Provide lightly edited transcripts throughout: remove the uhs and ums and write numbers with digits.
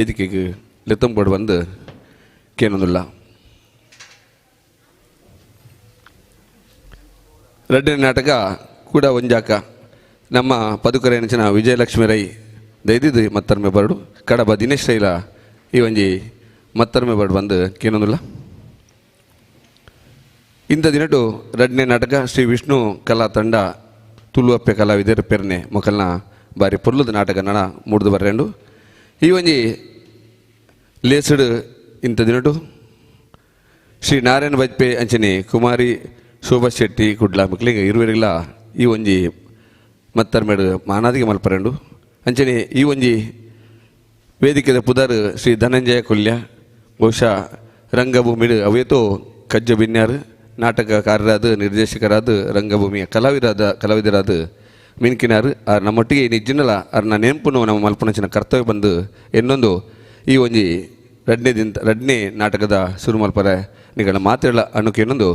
ವೇದಿಕೆಗೆ ಲೆತ್ತಂಬೋಡು ಬಂದು ಕೇನೊಂದುಲ್ಲ ರೆಡ್ಡಿ ನಾಟಕ ಕೂಡ ಒಂಜಾಕ ನಮ್ಮ ಪದುಕರ ಎನಿಚಿನ ವಿಜಯಲಕ್ಷ್ಮಿ ರೈ ದೈದಿದ್ದು ಮತ್ತರ್ಮೆ ಬರ್ಡು ಕಡಬ ದಿನೇಶ್ ರೈಲ ಈ ಒಂಜಿ ಮತ್ತರ್ಮೆ ಬರ್ಡು ಬಂದು ಕೇನೊಂದುಲ್ಲ ಇಂಥ ದಿನಟು ರೆಡ್ನೆ ನಾಟಕ ಶ್ರೀ ವಿಷ್ಣು ಕಲಾ ತಂಡ ತುಳುವಪ್ಪೆ ಕಲಾವಿದರು ಪೆರ್ನೆ ಮೊಕಲ್ನ ಬಾರಿ ಪೊರ್ಲುದ ನಾಟಕ ನಡ ಮೂಡ್ದು ಬರ್ರೆಂಡು ಈ ಒಂಜಿ ಲೇಸಡ್ ಇಂಥ ದಿನಟು ಶ್ರೀ ನಾರಾಯಣ ವಾಜಪೇಯಿ ಅಂಚನೆ ಕುಮಾರಿ ಶೋಭಾ ಶೆಟ್ಟಿ ಕುಡ್ಲ ಮಕ್ಕಳಿಗೆ ಇರುವರಿಲ್ಲ ಈ ಒಂಜಿ ಮತ್ತರ್ಮೇಡು ಮಾನಾದಿಗೆ ಮಲ್ಪರೆಂಡು ಅಂಚನೆ ಈ ಒಂಜಿ ವೇದಿಕೆದ ಪುದರ್ ಶ್ರೀ ಧನಂಜಯ ಕೊಲ್ಯ ಬಹುಶಃ ರಂಗಭೂಮಿಡು ಅವೇತೋ ಕಜ್ಜ ಬಿನ್ಯಾರು ನಾಟಕಕಾರರಾದ ನಿರ್ದೇಶಕರಾದ ರಂಗಭೂಮಿಯ ಕಲಾವಿದರಾದ ಮಿನ್ಕಿನಾರು ನಮ್ಮೊಟ್ಟಿಗೆ ನಿಜ್ಜಿನಲ್ಲ ಅವ್ರನ್ನ ನೆನಪು ನಮ್ಮ ಮಲ್ಪನಚಿನ ಕರ್ತವ್ಯ ಬಂದು ಇನ್ನೊಂದು ಈ ಒಂಜಿ ರಡ್ನೆ ನಾಟಕದ ಶುರು ಮಲ್ಪರೆ ನಿಗಳ ಮಾತೇಳ ಅನ್ನೋಕೆ ಇನ್ನೊಂದು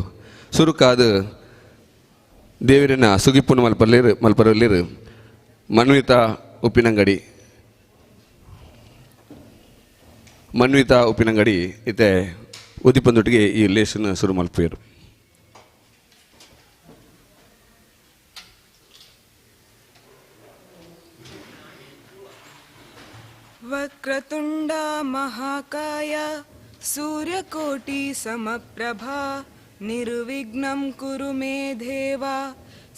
ಸುರುಕಾದ ದೇವರಿನ ಸುಗಿಪ್ಪುನ ಮಲ್ಪರಲ್ಲಿರು ಮನ್ವಿತಾ ಉಪ್ಪಿನಂಗಡಿ ಇತ್ತೆ ಉದಿಪಂದೊಟ್ಟಿಗೆ ಈ ಲೇಸನ್ನು ಶುರು ಮಲ್ಪೇರು. ವಕ್ರತುಂಡ ಮಹಾಕಾಯ ಸೂರ್ಯಕೋಟಿ ಸಮಪ್ರಭಾ ನಿರ್ವಿಘ್ನಂ ಕುರು ಮೇ ದೇವ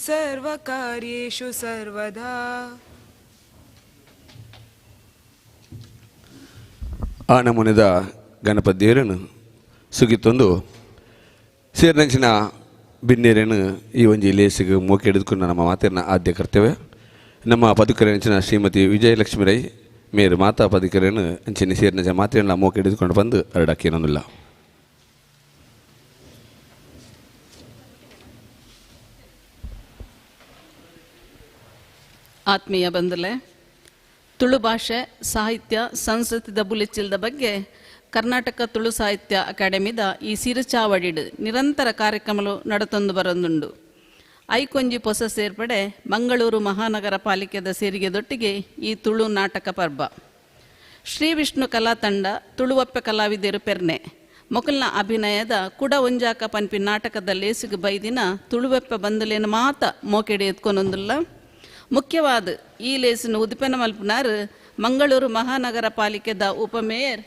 ಸರ್ವಕಾರ್ಯೇಷು ಸರ್ವದಾ. ಆ ನಮೂನೆದ ಗಣಪತಿ ದೇವರನ್ನು ಸುಗಿತ್ತೊಂದು ಸೇರ್ನಂಚಿನ ಬಿನ್ನೇರೇನು ಈ ಒಂಜಿ ಲೇಸಿಗೆ ಮೋಕೆ ಹಿಡಿದುಕೊಂಡು ನಮ್ಮ ಮಾತಿನ ಆದ್ಯ ಕರ್ತವ್ಯ ನಮ್ಮ ಪದುಕರೆಂಚಿನ ಶ್ರೀಮತಿ ವಿಜಯಲಕ್ಷ್ಮಿ ರೈ ಮೇರು ಮಾತಾ ಪದಿಕರೇನು ಅಂಚಿನ ಸೇರಿನ ಮಾತೆಯನ್ನ ಮೋಕೆ ಹಿಡಿದುಕೊಂಡು ಬಂದು ಎರಡಕ್ಕೇನೊಂದಿಲ್ಲ. ಆತ್ಮೀಯ ಬಂಧುಗಳೇ, ತುಳು ಭಾಷೆ ಸಾಹಿತ್ಯ ಸಂಸ್ಕೃತಿದ ಬುಲಿಚಿಲ್ದ ಬಗ್ಗೆ ಕರ್ನಾಟಕ ತುಳು ಸಾಹಿತ್ಯ ಅಕಾಡೆಮಿದ ಈ ಸಿರುಚಾವಡಿಡು ನಿರಂತರ ಕಾರ್ಯಕ್ರಮಗಳು ನಡತೊಂದು ಬರೊಂದುಂಡು. ಐಕೊಂಜಿ ಪೊಸ ಸೇರ್ಪಡೆ ಮಂಗಳೂರು ಮಹಾನಗರ ಪಾಲಿಕೆದ ಸೇರಿಗೆದೊಟ್ಟಿಗೆ ಈ ತುಳು ನಾಟಕ ಪರ್ವ. ಶ್ರೀ ವಿಷ್ಣು ಕಲಾ ತಂಡ ತುಳುವಪ್ಪೆ ಕಲಾವಿದರು ಪೆರ್ನೆ ಮೊಕಲ್ನ ಅಭಿನಯದ ಕುಡ ಒಂಜಾಕ ಪನ್ಪಿ ನಾಟಕದ ಲೇಸಿಗೆ ಬೈದಿನ ತುಳುವೆಪ್ಪೆ ಬಂದಲೇನು ಮಾತ ಮೋಕೆಡೆ ಎತ್ಕೊನೊಂದುಲ್ಲ. ಮುಖ್ಯವಾದ ಈ ಲೇಸಿನ ಉದಿಪನ ಮಲ್ಪನಾರು ಮಂಗಳೂರು ಮಹಾನಗರ ಪಾಲಿಕೆದ ಉಪಮೇಯರ್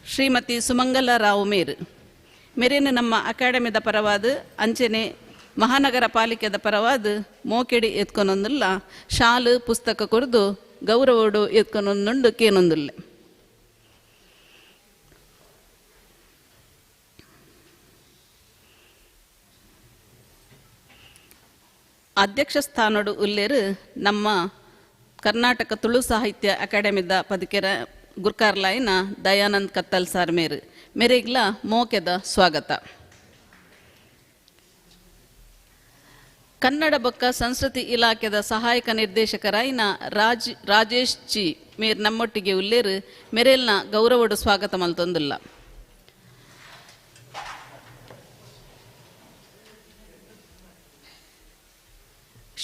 ಶ್ರೀಮತಿ ಸುಮಂಗಲ ರಾವ್ ಮೇರೇನು ನಮ್ಮ ಅಕಾಡೆಮಿದ ಪರವಾದ ಅಂಚನೆ ಮಹಾನಗರ ಪಾಲಿಕೆದ ಪರವಾದ ಮೋಕೆಡಿ ಎತ್ಕೊನೊಂದಿಲ್ಲ. ಶಾಲು ಪುಸ್ತಕ ಕೊರ್ದು ಗೌರವಡು ಎತ್ಕೊನೊಂದುಂಡು ಕೇನೊಂದಿಲ್ಲ. ಅಧ್ಯಕ್ಷ ಸ್ಥಾನಡು ಉಲ್ಲೇರು ನಮ್ಮ ಕರ್ನಾಟಕ ತುಳು ಸಾಹಿತ್ಯ ಅಕಾಡೆಮಿದ ಪದಿಕೆರ ಗುರ್ಕಾರ್ಲಾಯಿನ ದಯಾನಂದ್ ಕತ್ತಲ್ ಸಾರ್ ಮೇರೆಗ್ಲ ಮೋಕೆದ ಸ್ವಾಗತ. ಕನ್ನಡ ಬೊಕ್ಕ ಸಂಸ್ಕೃತಿ ಇಲಾಖೆದ ಸಹಾಯಕ ನಿರ್ದೇಶಕರಾಯಿನ ರಾಜೇಶ್ ಜಿ ಮೇರ್ ನಮ್ಮೊಟ್ಟಿಗೆ ಉಲ್ಲೇರು ಮೆರೆಲ್ನ ಗೌರವಡು ಸ್ವಾಗತ ಮಲ್ತೊಂದುಲ್ಲ.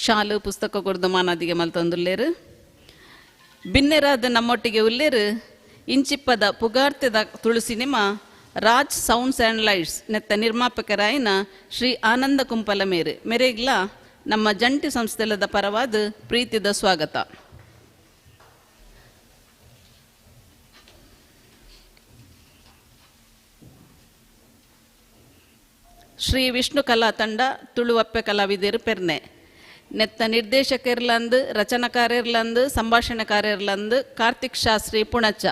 ಶಾಲು ಪುಸ್ತಕ ಕೊರ್ದು ಮಾನದಿಗೆ ಮಲ್ತೊಂದುಲ್ಲೇರು. ಬಿನ್ನೆರಾದ ನಮ್ಮೊಟ್ಟಿಗೆ ಉಲ್ಲೇರು ಇಂಚಿಪ್ಪದ ಪುಗಾರ್ತೆದ Tulu cinema Raj sounds and lights ನೆತ್ತ ನಿರ್ಮಾಪಕರಾಯಿನ ಶ್ರೀ ಆನಂದ ಕುಂಪಲ ಮೇರೆಗ್ಲ ನಮ್ಮ ಜಂಟಿ ಸಂಸ್ಥೆಲದ ಪರವಾದ ಪ್ರೀತಿದ ಸ್ವಾಗತ. ಶ್ರೀ ವಿಷ್ಣು ಕಲಾ ತಂಡ ತುಳುವಪ್ಪೆ ಕಲಾವಿದರು ಪೆರ್ನೆ ನೆತ್ತ ನಿರ್ದೇಶಕರ್ಲಂದು ರಚನಕಾರರ್ಲಂದು ಸಂಭಾಷಣೆಕಾರರ್ಲಂದು ಕಾರ್ತಿಕ್ ಶಾಸ್ತ್ರಿ ಪುಣಚ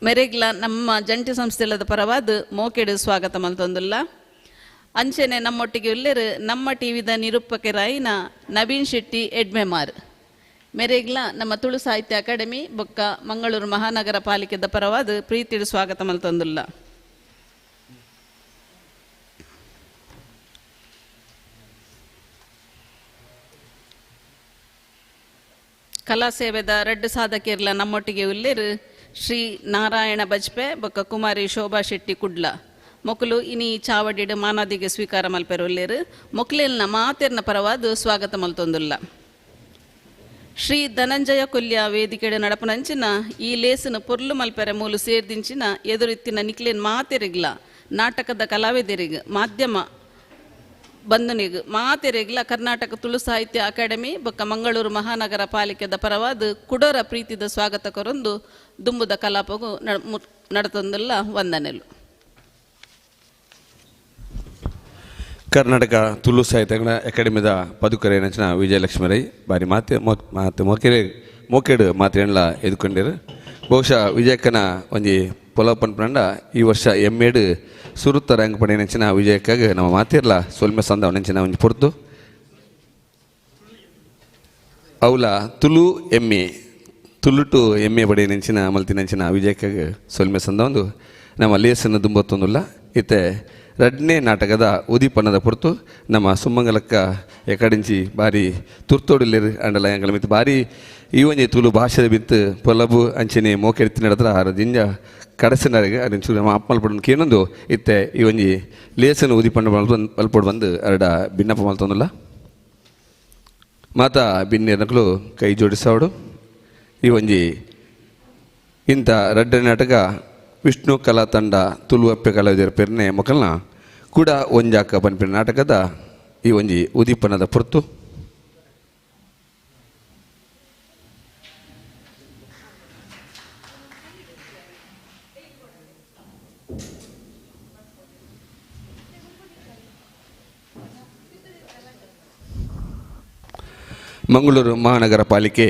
ಮೆರೆಗ್ಲ ನಮ್ಮ ಜಂಟಿ ಸಂಸ್ಥೆಲದ ಪರವಾದ ಮೋಕೆಡು ಸ್ವಾಗತ ಮಲ್ತೊಂದುಲ್ಲ. ಅಂಚನೆ ನಮ್ಮೊಟ್ಟಿಗೆ ಉಲ್ಲೇರು ನಮ್ಮ ಟಿವಿದ ನಿರೂಪಕರಾಯಿನ ನವೀನ್ ಶೆಟ್ಟಿ ಎಡ್ಮೆಮಾರ್ ಮೆರೆಗ್ಲ ನಮ್ಮ ತುಳು ಸಾಹಿತ್ಯ ಅಕಾಡೆಮಿ ಬೊಕ್ಕ ಮಂಗಳೂರು ಮಹಾನಗರ ಪಾಲಿಕೆದ ಪರವಾದ ಪ್ರೀತಿಡು ಸ್ವಾಗತ ಮಲ್ತೊಂದುಲ್ಲ. ಕಲಾ ಸೇವೆದ ರೆಡ್ ಸಾಧಕಿರ್ಲ ನಮ್ಮೊಟ್ಟಿಗೆ ಉಲ್ಲೇರು ಶ್ರೀ ನಾರಾಯಣ ಬಜ್ಪೆ ಬೊಕ್ಕ ಕುಮಾರಿ ಶೋಭಾ ಶೆಟ್ಟಿ ಕುಡ್ಲ ಮೊಕ್ಕಲು ಇನಿ ಚಾವಡಿಡ್ ಮಾನಾದಿಗೆ ಸ್ವೀಕಾರ ಮಲ್ಪೆರೊಲ್ಲೇರು ಮೊಕ್ಲೇಲ್ನ ಮಾತೆರ್ನ ಪರವಾದ ಸ್ವಾಗತ ಮಲ್ತೊಂದುಲ್ಲ. ಶ್ರೀ ಧನಂಜಯ ಕೊಲ್ಯ ವೇದಿಕೆಡೆ ನಡಪನಂಚಿನ ಈ ಲೇಸನ ಪೊರ್ಲು ಮಲ್ಪೆರೆ ಮೂಲು ಸೇರ್ದಿಂಚಿನ ಎದುರಿತ್ತಿನ ನಿಕ್ಲೇನ್ ಮಾತೆರೆಗ್ಲ ನಾಟಕದ ಕಲಾವಿದರಿಗೆ ಮಾಧ್ಯಮ ಬಂಧುನಿಗೆ ಮಾತೆರೆಗ್ಲ ಕರ್ನಾಟಕ ತುಳು ಸಾಹಿತ್ಯ ಅಕಾಡೆಮಿ ಬೊಕ್ಕ ಮಂಗಳೂರು ಮಹಾನಗರ ಪಾಲಿಕೆದ ಪರವಾದ ಕುಡೋರ ಪ್ರೀತಿದ ಸ್ವಾಗತ ಕೊರೊಂದು ದುಂಬುದ ಕಲಾಪಗೂ ನಡತೊಂದುಲ್ಲ ವಂದನೆಲು. ಕರ್ನಾಟಕ ತುಳು ಸಾಹಿತ್ಯ ಅಕಾಡೆಮಿದ ಪದುಕರೆ ನಂಚಿನ ವಿಜಯಲಕ್ಷ್ಮಿ ರೈ ಬಾರಿ ಮಾತೆ ಮೋಕೆಡು ಮಾತೆಲ್ಲ ಎದುಕೊಂಡಿರು. ಬಹುಶಃ ವಿಜಯಕ್ಕನ ಒಂಜಿ ಪೊಲಪನ್ ಪಂಡ ಈ ವರ್ಷ ಎಮ್ಮೆಡು ಸುರುತ್ತ ರ್ಯಾಂಕ್ ಪಡೆ ನೆಂಚಿನ ವಿಜಯಕ್ಕಾಗಿ ನಮ್ಮ ಮಾತಿರ್ಲ ಸೊಲ್ಮೆ ಸಂದವ ನೆಂಚಿನ ಒಂಜಿ ಪೊರ್ತು ಅವಲ ತುಳು ಎಮ್ಮೆ ತುಳುಟು ಎಮ್ಮೆ ಪಡೆ ನೆಂಚಿನ ಮಲ್ತಿ ನೆಂಚಿನ ವಿಜಯಕ್ಕಾಗಿ ಸೊಲ್ಮೆ ಸಂದವೊಂದು ನಮ್ಮ ಲೇಸನ್ನು ದುಂಬತ್ತೊಂದುಲ್ಲ. ಇತ್ತೆ ರಡ್ನೇ ನಾಟಕದ ಉದೀಪನದ ಪೊರ್ತು ನಮ್ಮ ಸುಮ್ಮಂಗಲಕ್ಕ ಎಕಡಿಂಚಿ ಬಾರಿ ತುರ್ತೋಡಿಲ್ಲೇರು ಅಂಡಲ ಎಂಗಳ ಮಿತ್ತು ಬಾರಿ ಈ ಒಂಜಿ ತುಳು ಭಾಷೆದ ಬಿತ್ತು ಪೊಲಬು ಅಂಚನೆ ಮೋಕೆಡ್ತಿ ನಡೆದ್ರೆ ಆರು ದಿಂಜ ಕಡಸಿನರಿಗೆ ಅದನ್ನ ಚೂರು ನಮ್ಮ ಅಪ್ಪ ಮಲ್ಪಡು ಕೇನೊಂದು ಇತ್ತೆ ಈ ಒಂಜಿ ಲೇಸನ್ನು ಉದೀಪಣ್ಣ ಮಲ್ಪಡು ಬಂದು ಅರಡ ಭಿನ್ನಪ್ಪ ಮಲ್ತೊಂದಿಲ್ಲ ಮಾತ ಭಿನ್ನೇರ್ನಕಲು ಕೈ ಜೋಡಿಸೋಡು. ಈ ಒಂಜಿ ಇಂಥ ರಡ್ಡನೇ ನಾಟಕ ವಿಷ್ಣು ಕಲಾ ತಂಡ ತುಳು ಅಪ್ಪೆ ಕಲಾವಿದರ ಪೆರ್ನೆ ಮೊಕಲ್ನ ಕೂಡ ಒಂಜಾಕ ಪನ್ಪಿನ ನಾಟಕದ ಈ ಒಂಜಿ ಉದೀಪನದ ಪೊರ್ತು ಮಂಗಳೂರು ಮಹಾನಗರ ಪಾಲಿಕೆ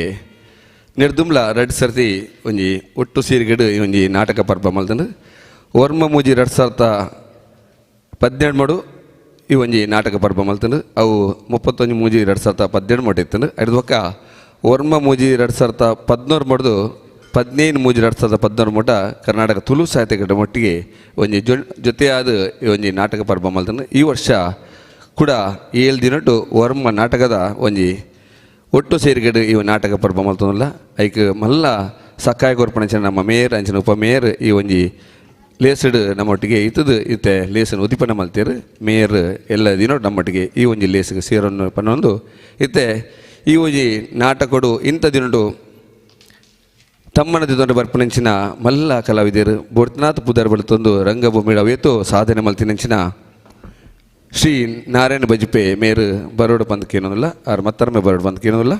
ನಿರ್ದುಮ್ಲ ರಡ್ ಸರ್ತಿ ಒಂಜಿ ಒಟ್ಟು ಸೀರಿಗಡು ಈ ಒಂಜಿ ನಾಟಕ ಪರ್ಬ ಮಲ್ತಂಡು ವರ್ಮ ಮೂಜಿ 2017 ಮಡು ಈ ಒಂಜಿ ನಾಟಕ ಪರ್ಬ ಮಲ್ತಂಡು ಅವು 31 ಮೂಜಿ 2017 ಮಟ್ಟ ಇತ್ತಂಡು ಅಡ್ದ ಪಕ್ಕ ವರ್ಮ ಮೂಜಿ 2016 ಮಡ್ದು 15 ಮೂಜಿ 2016 ಮಟ್ಟ ಕರ್ನಾಟಕ ತುಳು ಸಾಹಿತ್ಯ ಅಕಾಡೆಮಿ ಒಟ್ಟಿಗೆ ಒಂಜಿ ಜೊತೆಯಾದ ಈ ಒಂಜಿ ನಾಟಕ ಪರ್ಬ ಮಲ್ತಂಡು ಈ ವರ್ಷ ಕೂಡ 7 ದಿನಟ್ಟು ವರ್ಮ ನಾಟಕದ ಒಂಜಿ ಒಟ್ಟು ಸೇರಿಗಡು ಈ ನಾಟಕ ಪರ್ಬ ಮಲ್ತೊಂದಿಲ್ಲ. ಐಕ್ ಮಲ್ಲ ಸಕ್ಕಾಯ ಕೊರ್ಪಣಂಚಿನ ನಮ್ಮ ಮೇಯರ್ ಅಂಚಿನ ಉಪಮೇಯರ್ ಈ ಒಂಜಿ ಲೇಸಡ್ ನಮ್ಮೊಟ್ಟಿಗೆ ಇತ್ತದು ಇತ್ತೆ ಲೇಸನ್ನು ಉದಿಪನ ಮಲ್ತೇರು ಮೇಯರ್ ಎಲ್ಲ ದಿನ ನಮ್ಮೊಟ್ಟಿಗೆ ಈ ಒಂಜಿ ಲೇಸಿಗೆ ಸೇರನ್ನು ಪನ್ನೊಂದು ಇತ್ತೆ ಈ ಒಂಜಿ ನಾಟಕಡು ಇಂಥ ದಿನಡು ತಮ್ಮನದಿ ದೊಡ್ಡ ಬರ್ಪನಂಚಿನ ಮಲ್ಲ ಕಲಾವಿದರು ಬೋರ್ತ್ನಾಥ್ ಪುದರ್ ಬಳಿತೊಂದು ರಂಗಭೂಮಿಡ ಅವೇತೋ ಸಾಧನೆ ಮಲ್ತಿನಂಚಿನ ಶ್ರೀ ನಾರಾಯಣ ಬಜ್ಪೆ ಮೇರು ಬರೋಡು ಬಂದಕ್ಕೇನೋದಿಲ್ಲ ಅವ್ರ ಮತ್ತೊಮ್ಮೆ ಬರೋಡು ಬಂದಕ್ಕೇನೋದಿಲ್ಲ.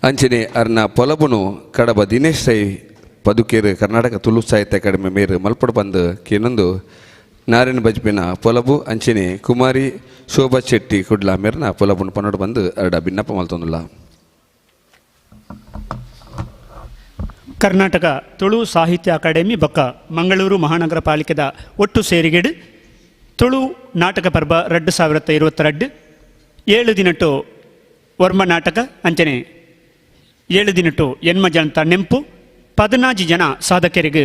ಅಂಚನೆ ಅರ್ನ ಪೊಲಬುನು ಕಡಬ ದಿನೇಶ್ ರೈ ಪದುಕೇರು ಕರ್ನಾಟಕ ತುಳು ಸಾಹಿತ್ಯ ಅಕಾಡೆಮಿ ಮೇರು ಮಲ್ಪಡು ಬಂದು ಕೇನೊಂದು ನಾರಾಯಣ ಬಜ್ಪೆನ ಪೊಲಬು ಅಂಚನೆ ಕುಮಾರಿ ಶೋಭಾ ಶೆಟ್ಟಿ ಕುಡ್ಲ ಮೇರ್ನ ಪೊಲಬುನು ಪನ್ನೋಡು ಬಂದು ಅರಡ ಭಿನ್ನಪ್ಪ ಮಲ್ತೊಂದಿಲ್ಲ. ಕರ್ನಾಟಕ ತುಳು ಸಾಹಿತ್ಯ ಅಕಾಡೆಮಿ ಬೊಕ್ಕ ಮಂಗಳೂರು ಮಹಾನಗರ ಪಾಲಿಕೆದ ಒಟ್ಟು ಸೇರಿಗೆಡು ತುಳು ನಾಟಕ ಪರ್ಬ 2022 7 ದಿನಟ್ಟು ವರ್ಮ ನಾಟಕ ಅಂಚನೆ 7 ದಿನಟ್ಟು ಎನ್ಮ ಜನತ ನೆಂಪು 14 ಜನ ಸಾಧಕರಿಗೆ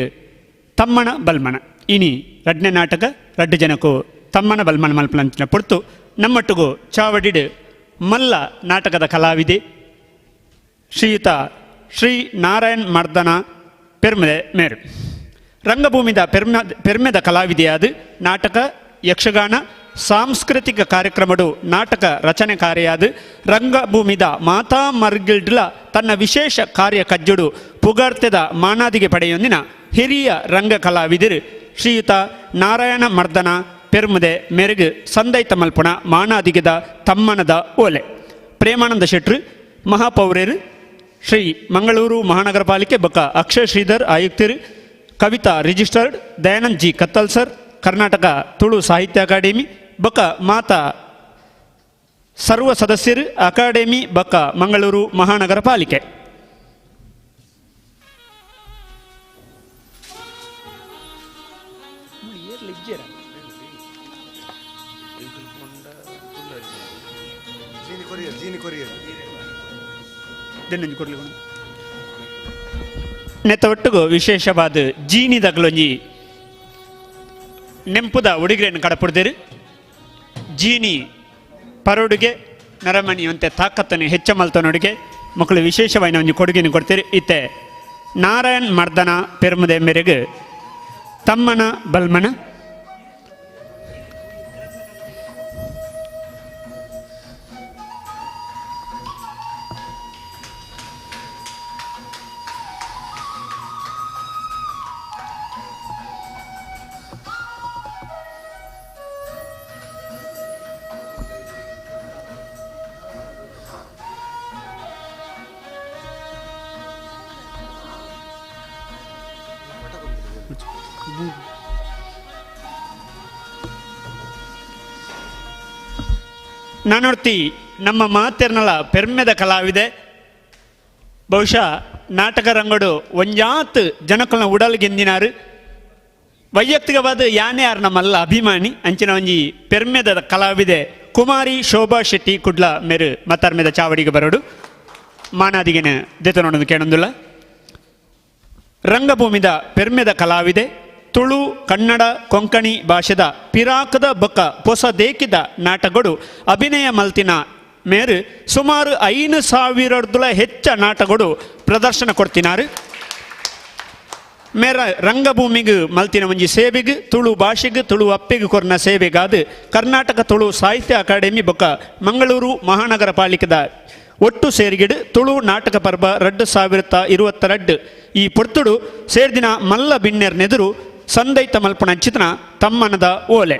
ತಮ್ಮನ ಬಲ್ಮನ ಇನಿ ರಡ್ನೆ ನಾಟಕ 2 ಜನಕ್ಕೂ ತಮ್ಮನ ಬಲ್ಮನ ಮಲ್ಪನಂಚಿನ ಪೊರ್ತು ನಮ್ಮೊಟ್ಟಿಗೂ ಚಾವಡಿಡ್ ಮಲ್ಲ ನಾಟಕದ ಕಲಾವಿದೆ ಶ್ರೀಯುತ ಶ್ರೀ ನಾರಾಯಣ್ ಮರ್ದನ ಪೆರ್ಮೆದೆ ಮೇರು ರಂಗಭೂಮಿದ ಪೆರ್ಮೆದ ಕಲಾವಿದೆಯಾದ ನಾಟಕ ಯಕ್ಷಗಾನ ಸಾಂಸ್ಕೃತಿಕ ಕಾರ್ಯಕ್ರಮಡು ನಾಟಕ ರಚನೆಕಾರಿಯಾದ ರಂಗಭೂಮಿದ ಮಾತಾ ಮರ್ಗಿಲ್ಡ್ಲ ತನ್ನ ವಿಶೇಷ ಕಾರ್ಯ ಕಜ್ಜುಡು ಪುಗಾರ್ತೆದ ಮಾನಾದಿಗೆ ಪಡೆಯೊಂದಿನ ಹಿರಿಯ ರಂಗ ಕಲಾವಿದರು ಶ್ರೀಯುತ ನಾರಾಯಣ ಮರ್ದನ ಪೆರ್ಮದೆ ಮೆರುಗು ಸಂದೈತ ಮಲ್ಪುಣ ಮಾನಾದಿಗೆದ ತಮ್ಮನದ ಓಲೆ ಪ್ರೇಮಾನಂದ ಶೆಟ್ರು ಮಹಾಪೌರ್ಯರು ಶ್ರೀ ಮಂಗಳೂರು ಮಹಾನಗರ ಪಾಲಿಕೆ ಬೊಕ್ಕ ಅಕ್ಷಯ್ ಶ್ರೀಧರ್ ಆಯುಕ್ತರು Kavita registered Dayanand G Kathalsar Karnataka Tulu ಸಾಹಿತ್ಯ ಅಕಾಡೆಮಿ ಬೊಕ್ಕ ಮಾತಾ ಸರ್ವ ಸದಸ್ಯರು ಅಕಾಡೆಮಿ ಬೊಕ್ಕ ಮಂಗಳೂರು ಮಹಾನಗರ ಪಾಲಿಕೆ. ನೆತ್ತೊಟ್ಟಿಗೂ ವಿಶೇಷವಾದ ಜೀನಿದಗಳೊಂಜಿ ನೆಂಪುದ ಉಡುಗೆಯನ್ನು ಕಡಪುಡ್ದೇರು ಜೀನಿ ಪರೋಡುಗೆ ನರಮಣಿ ಅಂತೆ ತಾಕತ್ತನ್ನು ಹೆಚ್ಚ ಮಲ್ತನೊಡಿಗೆ ಮಕ್ಕಳು ವಿಶೇಷವಾದ ಒಂದು ಕೊಡುಗೆಯನ್ನು ಕೊಡ್ತೀರಿ. ಇತ್ತೆ ನಾರಾಯಣ್ ಮರ್ದನ ಪೆರ್ಮದೆ ಮೇರೆಗೆ ತಮ್ಮನ ಬಲ್ಮನ ನಾನೋಡ್ತಿ ನಮ್ಮ ಮಾತೆರ್ನಲ ಪೆರ್ಮೆದ ಕಲಾವಿದೆ ಬಹುಶಃ ನಾಟಕ ರಂಗಡು ಒಂಜಾತ್ ಜನಕಲ್ನ ಉಡಲ್ಗೆಂದಿನಾರು ವೈಯಕ್ತಿಕವಾದ ಯಾನೇ ಯಾರು ನಮ್ಮಲ್ಲ ಅಭಿಮಾನಿ ಅಂಚಿನ ಒಂಜಿ ಪೆರ್ಮೆದ ಕಲಾವಿದೆ ಕುಮಾರಿ ಶೋಭಾ ಶೆಟ್ಟಿ ಕುಡ್ಲ ಮೇರು ಮತ್ತಾರ್ಮೆದ ಚಾವಡಿಗೆ ಬರೋಡು ಮಾನಾದಿಗೆನ ದೇತ ನೋಡೋದು ಕೇಳೊಂದಿಲ್ಲ. ರಂಗಭೂಮಿದ ಪೆರ್ಮೆದ ಕಲಾವಿದೆ ತುಳು ಕನ್ನಡ ಕೊಂಕಣಿ ಭಾಷೆದ ಪಿರಾಕದ ಬೊಕ್ಕ ಹೊಸ ದೇಕಿದ ನಾಟಗಳು ಅಭಿನಯ ಮಲ್ತಿನ ಮೇರು ಸುಮಾರು 5,000 ಹೆಚ್ಚ ನಾಟಗಳು ಪ್ರದರ್ಶನ ಕೊಡ್ತಿನಾರು. ಮೇರ ರಂಗಭೂಮಿಗೆ ಮಲ್ತಿನ ಒಂಜಿ ಸೇವೆಗೆ ತುಳು ಭಾಷೆಗೆ ತುಳು ಅಪ್ಪೆಗೆ ಕೊರ್ನ ಸೇವೆಗಾದ ಕರ್ನಾಟಕ ತುಳು ಸಾಹಿತ್ಯ ಅಕಾಡೆಮಿ ಬೊಕ್ಕ ಮಂಗಳೂರು ಮಹಾನಗರ ಪಾಲಿಕೆದ ಒಟ್ಟು ಸೇರಿಗಿಡು ತುಳು ನಾಟಕ ಪರ್ಬ 2022 ಈ ಪೊರ್ತುಡು ಸೇರ್ದಿನ ಮಲ್ಲ ಬಿನ್ನೆರ್ನೆದುರು ಸಂದೈತ ಮಲ್ಪನ ಚಿತ್ರಣ ತಮ್ಮನದ ಓಲೆ.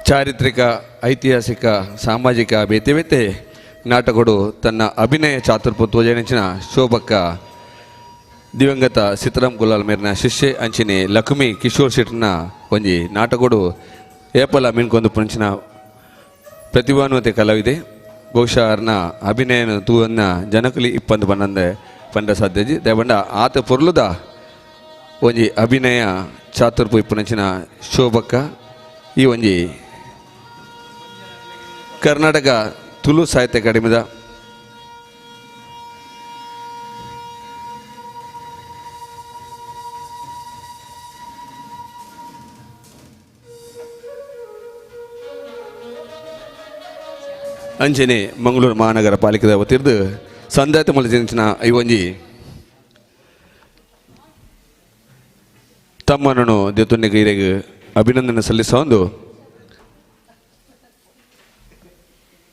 ಚಾರಿತ್ರಿಕ ಐತಿಹಾಸಿಕ ಸಾಮಾಜಿಕ ಬೇತೆ ನಾಟಕಗಳು ತನ್ನ ಅಭಿನಯ ಚಾತುರ್ಪು ತೋಜನಿಂಚಿನ ಶೋಭಕ್ಕ ದಿವಂಗತ ಸಿತರಾಮ್ ಗುಲಾಲ್ ಮೇರ್ನ ಶಿಷ್ಯೆ ಅಂಚಿನಿ ಲಕ್ಷ್ಮಿ ಕಿಶೋರ್ ಶೆಟ್ನ ಒಂಜಿ ನಾಟಕಗಳು ಏಪಲ ಮೀನ್ಕೊಂದು ಪುಂಚಿನ ಪ್ರತಿಭಾನ್ವತೆ ಕಲಾವಿದೆ ಬಹುಶಃ ಅವ್ರನ್ನ ಅಭಿನಯನ ತೂವನ್ನ ಜನಕಲಿ ಇಪ್ಪಂದು ಬನ್ನಂದೆ ಪಂಡ ಸಾಧ್ಯಜಿ ದಯಬಂಡ ಆತ ಪೊರ್ಲುದ ಒಂಜಿ ಅಭಿನಯ ಚಾತುರ್ಪು ಇಪ್ಪುನಂಚಿನ ಶೋಭಕ್ಕ ಈ ಒಂಜಿ ಕರ್ನಾಟಕ ತುಳು ಸಾಹಿತ್ಯ ಅಕಾಡೆಮಿದ ಅಂಚನೆ ಮಂಗಳೂರು ಮಹಾನಗರ ಪಾಲಿಕೆದ ವತಿರ್ದು ಸಂದಾಯತ ಮಲಜಿಂಚಿನ ಈ ಒಂಜಿ ತಮ್ಮನನ್ನು ದೇತುನ್ನೆಗೆ ಇರೆಗೆ ಅಭಿನಂದನೆ ಸಲ್ಲಿಸೊಂದು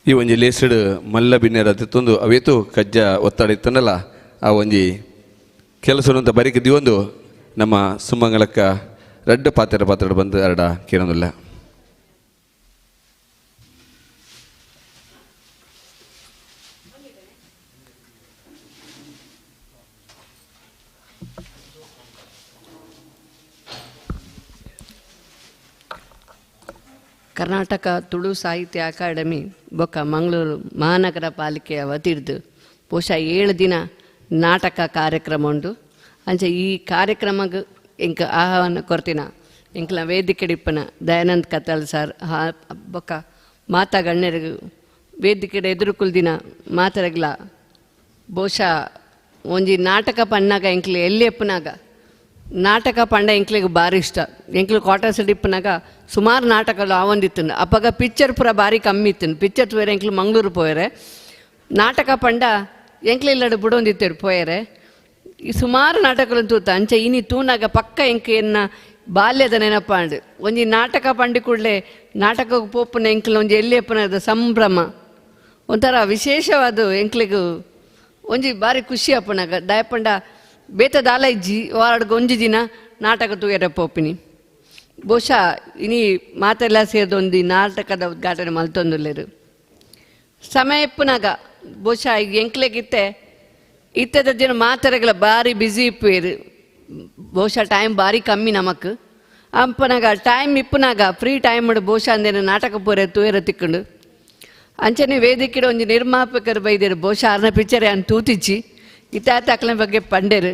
ಈ ಒಂಜಿ ಲೇಸಿಡ್ ಮಲ್ಲ ಬಿನ್ನೆರ ತಿತ್ತೊಂದು ಅವೇತು ಕಜ್ಜ ಒತ್ತಡ ಇತ್ತನಲ್ಲ ಆ ಒಂಜಿ ಕೆಲಸವಂತ ಬರಿಕೆ ದಿವೊಂದು ನಮ್ಮ ಸುಮಂಗಲಕ್ಕ ರಡ್ಡ ಪಾತ್ರ ಬಂದು ಅರಡ ಕೇಳೋದಿಲ್ಲ. ಕರ್ನಾಟಕ ತುಳು ಸಾಹಿತ್ಯ ಅಕಾಡೆಮಿ ಬೊಕ್ಕ ಮಂಗಳೂರು ಮಹಾನಗರ ಪಾಲಿಕೆಯ ವತಿರ್ದು ಬಹುಶಃ 7 ದಿನ ನಾಟಕ ಕಾರ್ಯಕ್ರಮ ಉಂಡು. ಅಂಚೆ ಈ ಕಾರ್ಯಕ್ರಮಕ್ಕೆ ಇಂಕ ಆಹ್ವಾನ ಕೊರ್ತಿನ ಇಂಕ್ಲ ವೇದಿಕೆ ಡಿಪ್ಪನ ದಯಾನಂದ್ ಕತ್ತಲ್ ಸರ್ ಬೊಕ್ಕ ಮಾತಾ ಗಣ್ಯರಿಗೂ ವೇದಿಕೆ ಎದುರು ಕುಲ್ದಿನ ಮಾತರಗ್ಲ ಬಹುಶಃ ಒಂಜಿ ನಾಟಕ ಪಣ್ಣಾಗ ಇಂಕ್ಲೆ ಎಲ್ಲಿ ಎಪ್ಪನಾಗ ನಾಟಕ ಪಂಡ ಎಂಕ್ಲಿಗೆ ಭಾರಿ ಇಷ್ಟ. ಎಂಕ್ಲು ಕ್ವಾರ್ಟರ್ಸ್ ಡಿಪ್ಪನಾಗ ಸುಮಾರು ನಾಟಕಗಳು ಆವೊಂದಿತ್ತು ಅಪ್ಪಾಗ ಪಿಕ್ಚರ್ ಪೂರ ಭಾರಿ ಕಮ್ಮಿ ಇತ್ತು. ಪಿಕ್ಚರ್ ಬೇರೆ ಎಂಕ್ಲು ಮಂಗಳೂರು ಪೋಯರೆ ನಾಟಕ ಪಂಡ ಎಂಕ್ಲು ಇಲ್ಲಡು ಬಿಡೊಂದಿತ್ತೇರು ಪೋಯರೆ ಈ ಸುಮಾರು ನಾಟಕಗಳು ತೂತ ಅಂಚೆ ಇನಿ ತೂನಾಗ ಪಕ್ಕ ಎಂಕ್ ಎನ್ನ ಬಾಲ್ಯದ ನೆನಪಾಂಡು ಒಂಜಿ ನಾಟಕ ಪಂಡಿ ಕೂಡಲೇ ನಾಟಕಕ್ಕೆ ಪೋಪುನ ಎಂಕ್ಲು ಒಂಜಿ ಎಲ್ಲಿ ಅಪ್ಪನದ ಸಂಭ್ರಮ ಒಂಥರ ವಿಶೇಷವಾದ ಎಂಕ್ಲಿಗೂ ಒಂಜಿ ಭಾರಿ ಖುಷಿ ಅಪ್ಪನಾಗ ದಯಪಂಡ ಬೇತದಾಲ ಇಜ್ಜಿ ವಾರಡ್ಗೆ ಒಂಜಿ ದಿನ ನಾಟಕ ತೂಯರ ಪೋಪಿನಿ. ಬಹುಶಃ ಇನಿ ಮಾತೆಲ್ಲ ಸೇರಿದೊಂದು ನಾಟಕದ ಉದ್ಘಾಟನೆ ಮಲ್ತೊಂದುಲ್ಲೇರು ಸಮಯ ಎಪ್ಪನಾಗ ಬಹುಶಃ ಈಗ ಎಂಕ್ಲೆಗಿತ್ತೆ ಇತ್ತದ ದಿನ ಮಾತರೆಗಳ ಭಾರಿ ಬ್ಯುಸಿ ಇಪ್ಪೇರು ಬಹುಶಃ ಟೈಮ್ ಭಾರಿ ಕಮ್ಮಿ ನಮಕ್ ಅಂಪನಾಗ ಟೈಮ್ ಇಪ್ಪನಾಗ ಫ್ರೀ ಟೈಮ್ ಬಹುಶಃ ಅಂದೇನು ನಾಟಕ ಪೂರ ತೂಯರ ತಿಕ್ಕೊಂಡು ಅಂಚನೆ ವೇದಿಕೆ ಒಂಜಿ ನಿರ್ಮಾಪಕರು ಬೈದೇರು ಬಹುಶಃ ಅರ್ನ ಪಿಕ್ಚರ್ ಅನ್ ತೂತಿಚ್ಚಿ ಇತ್ತಾತ ಅಕ್ಲ ಬಗ್ಗೆ ಪಂಡೇರು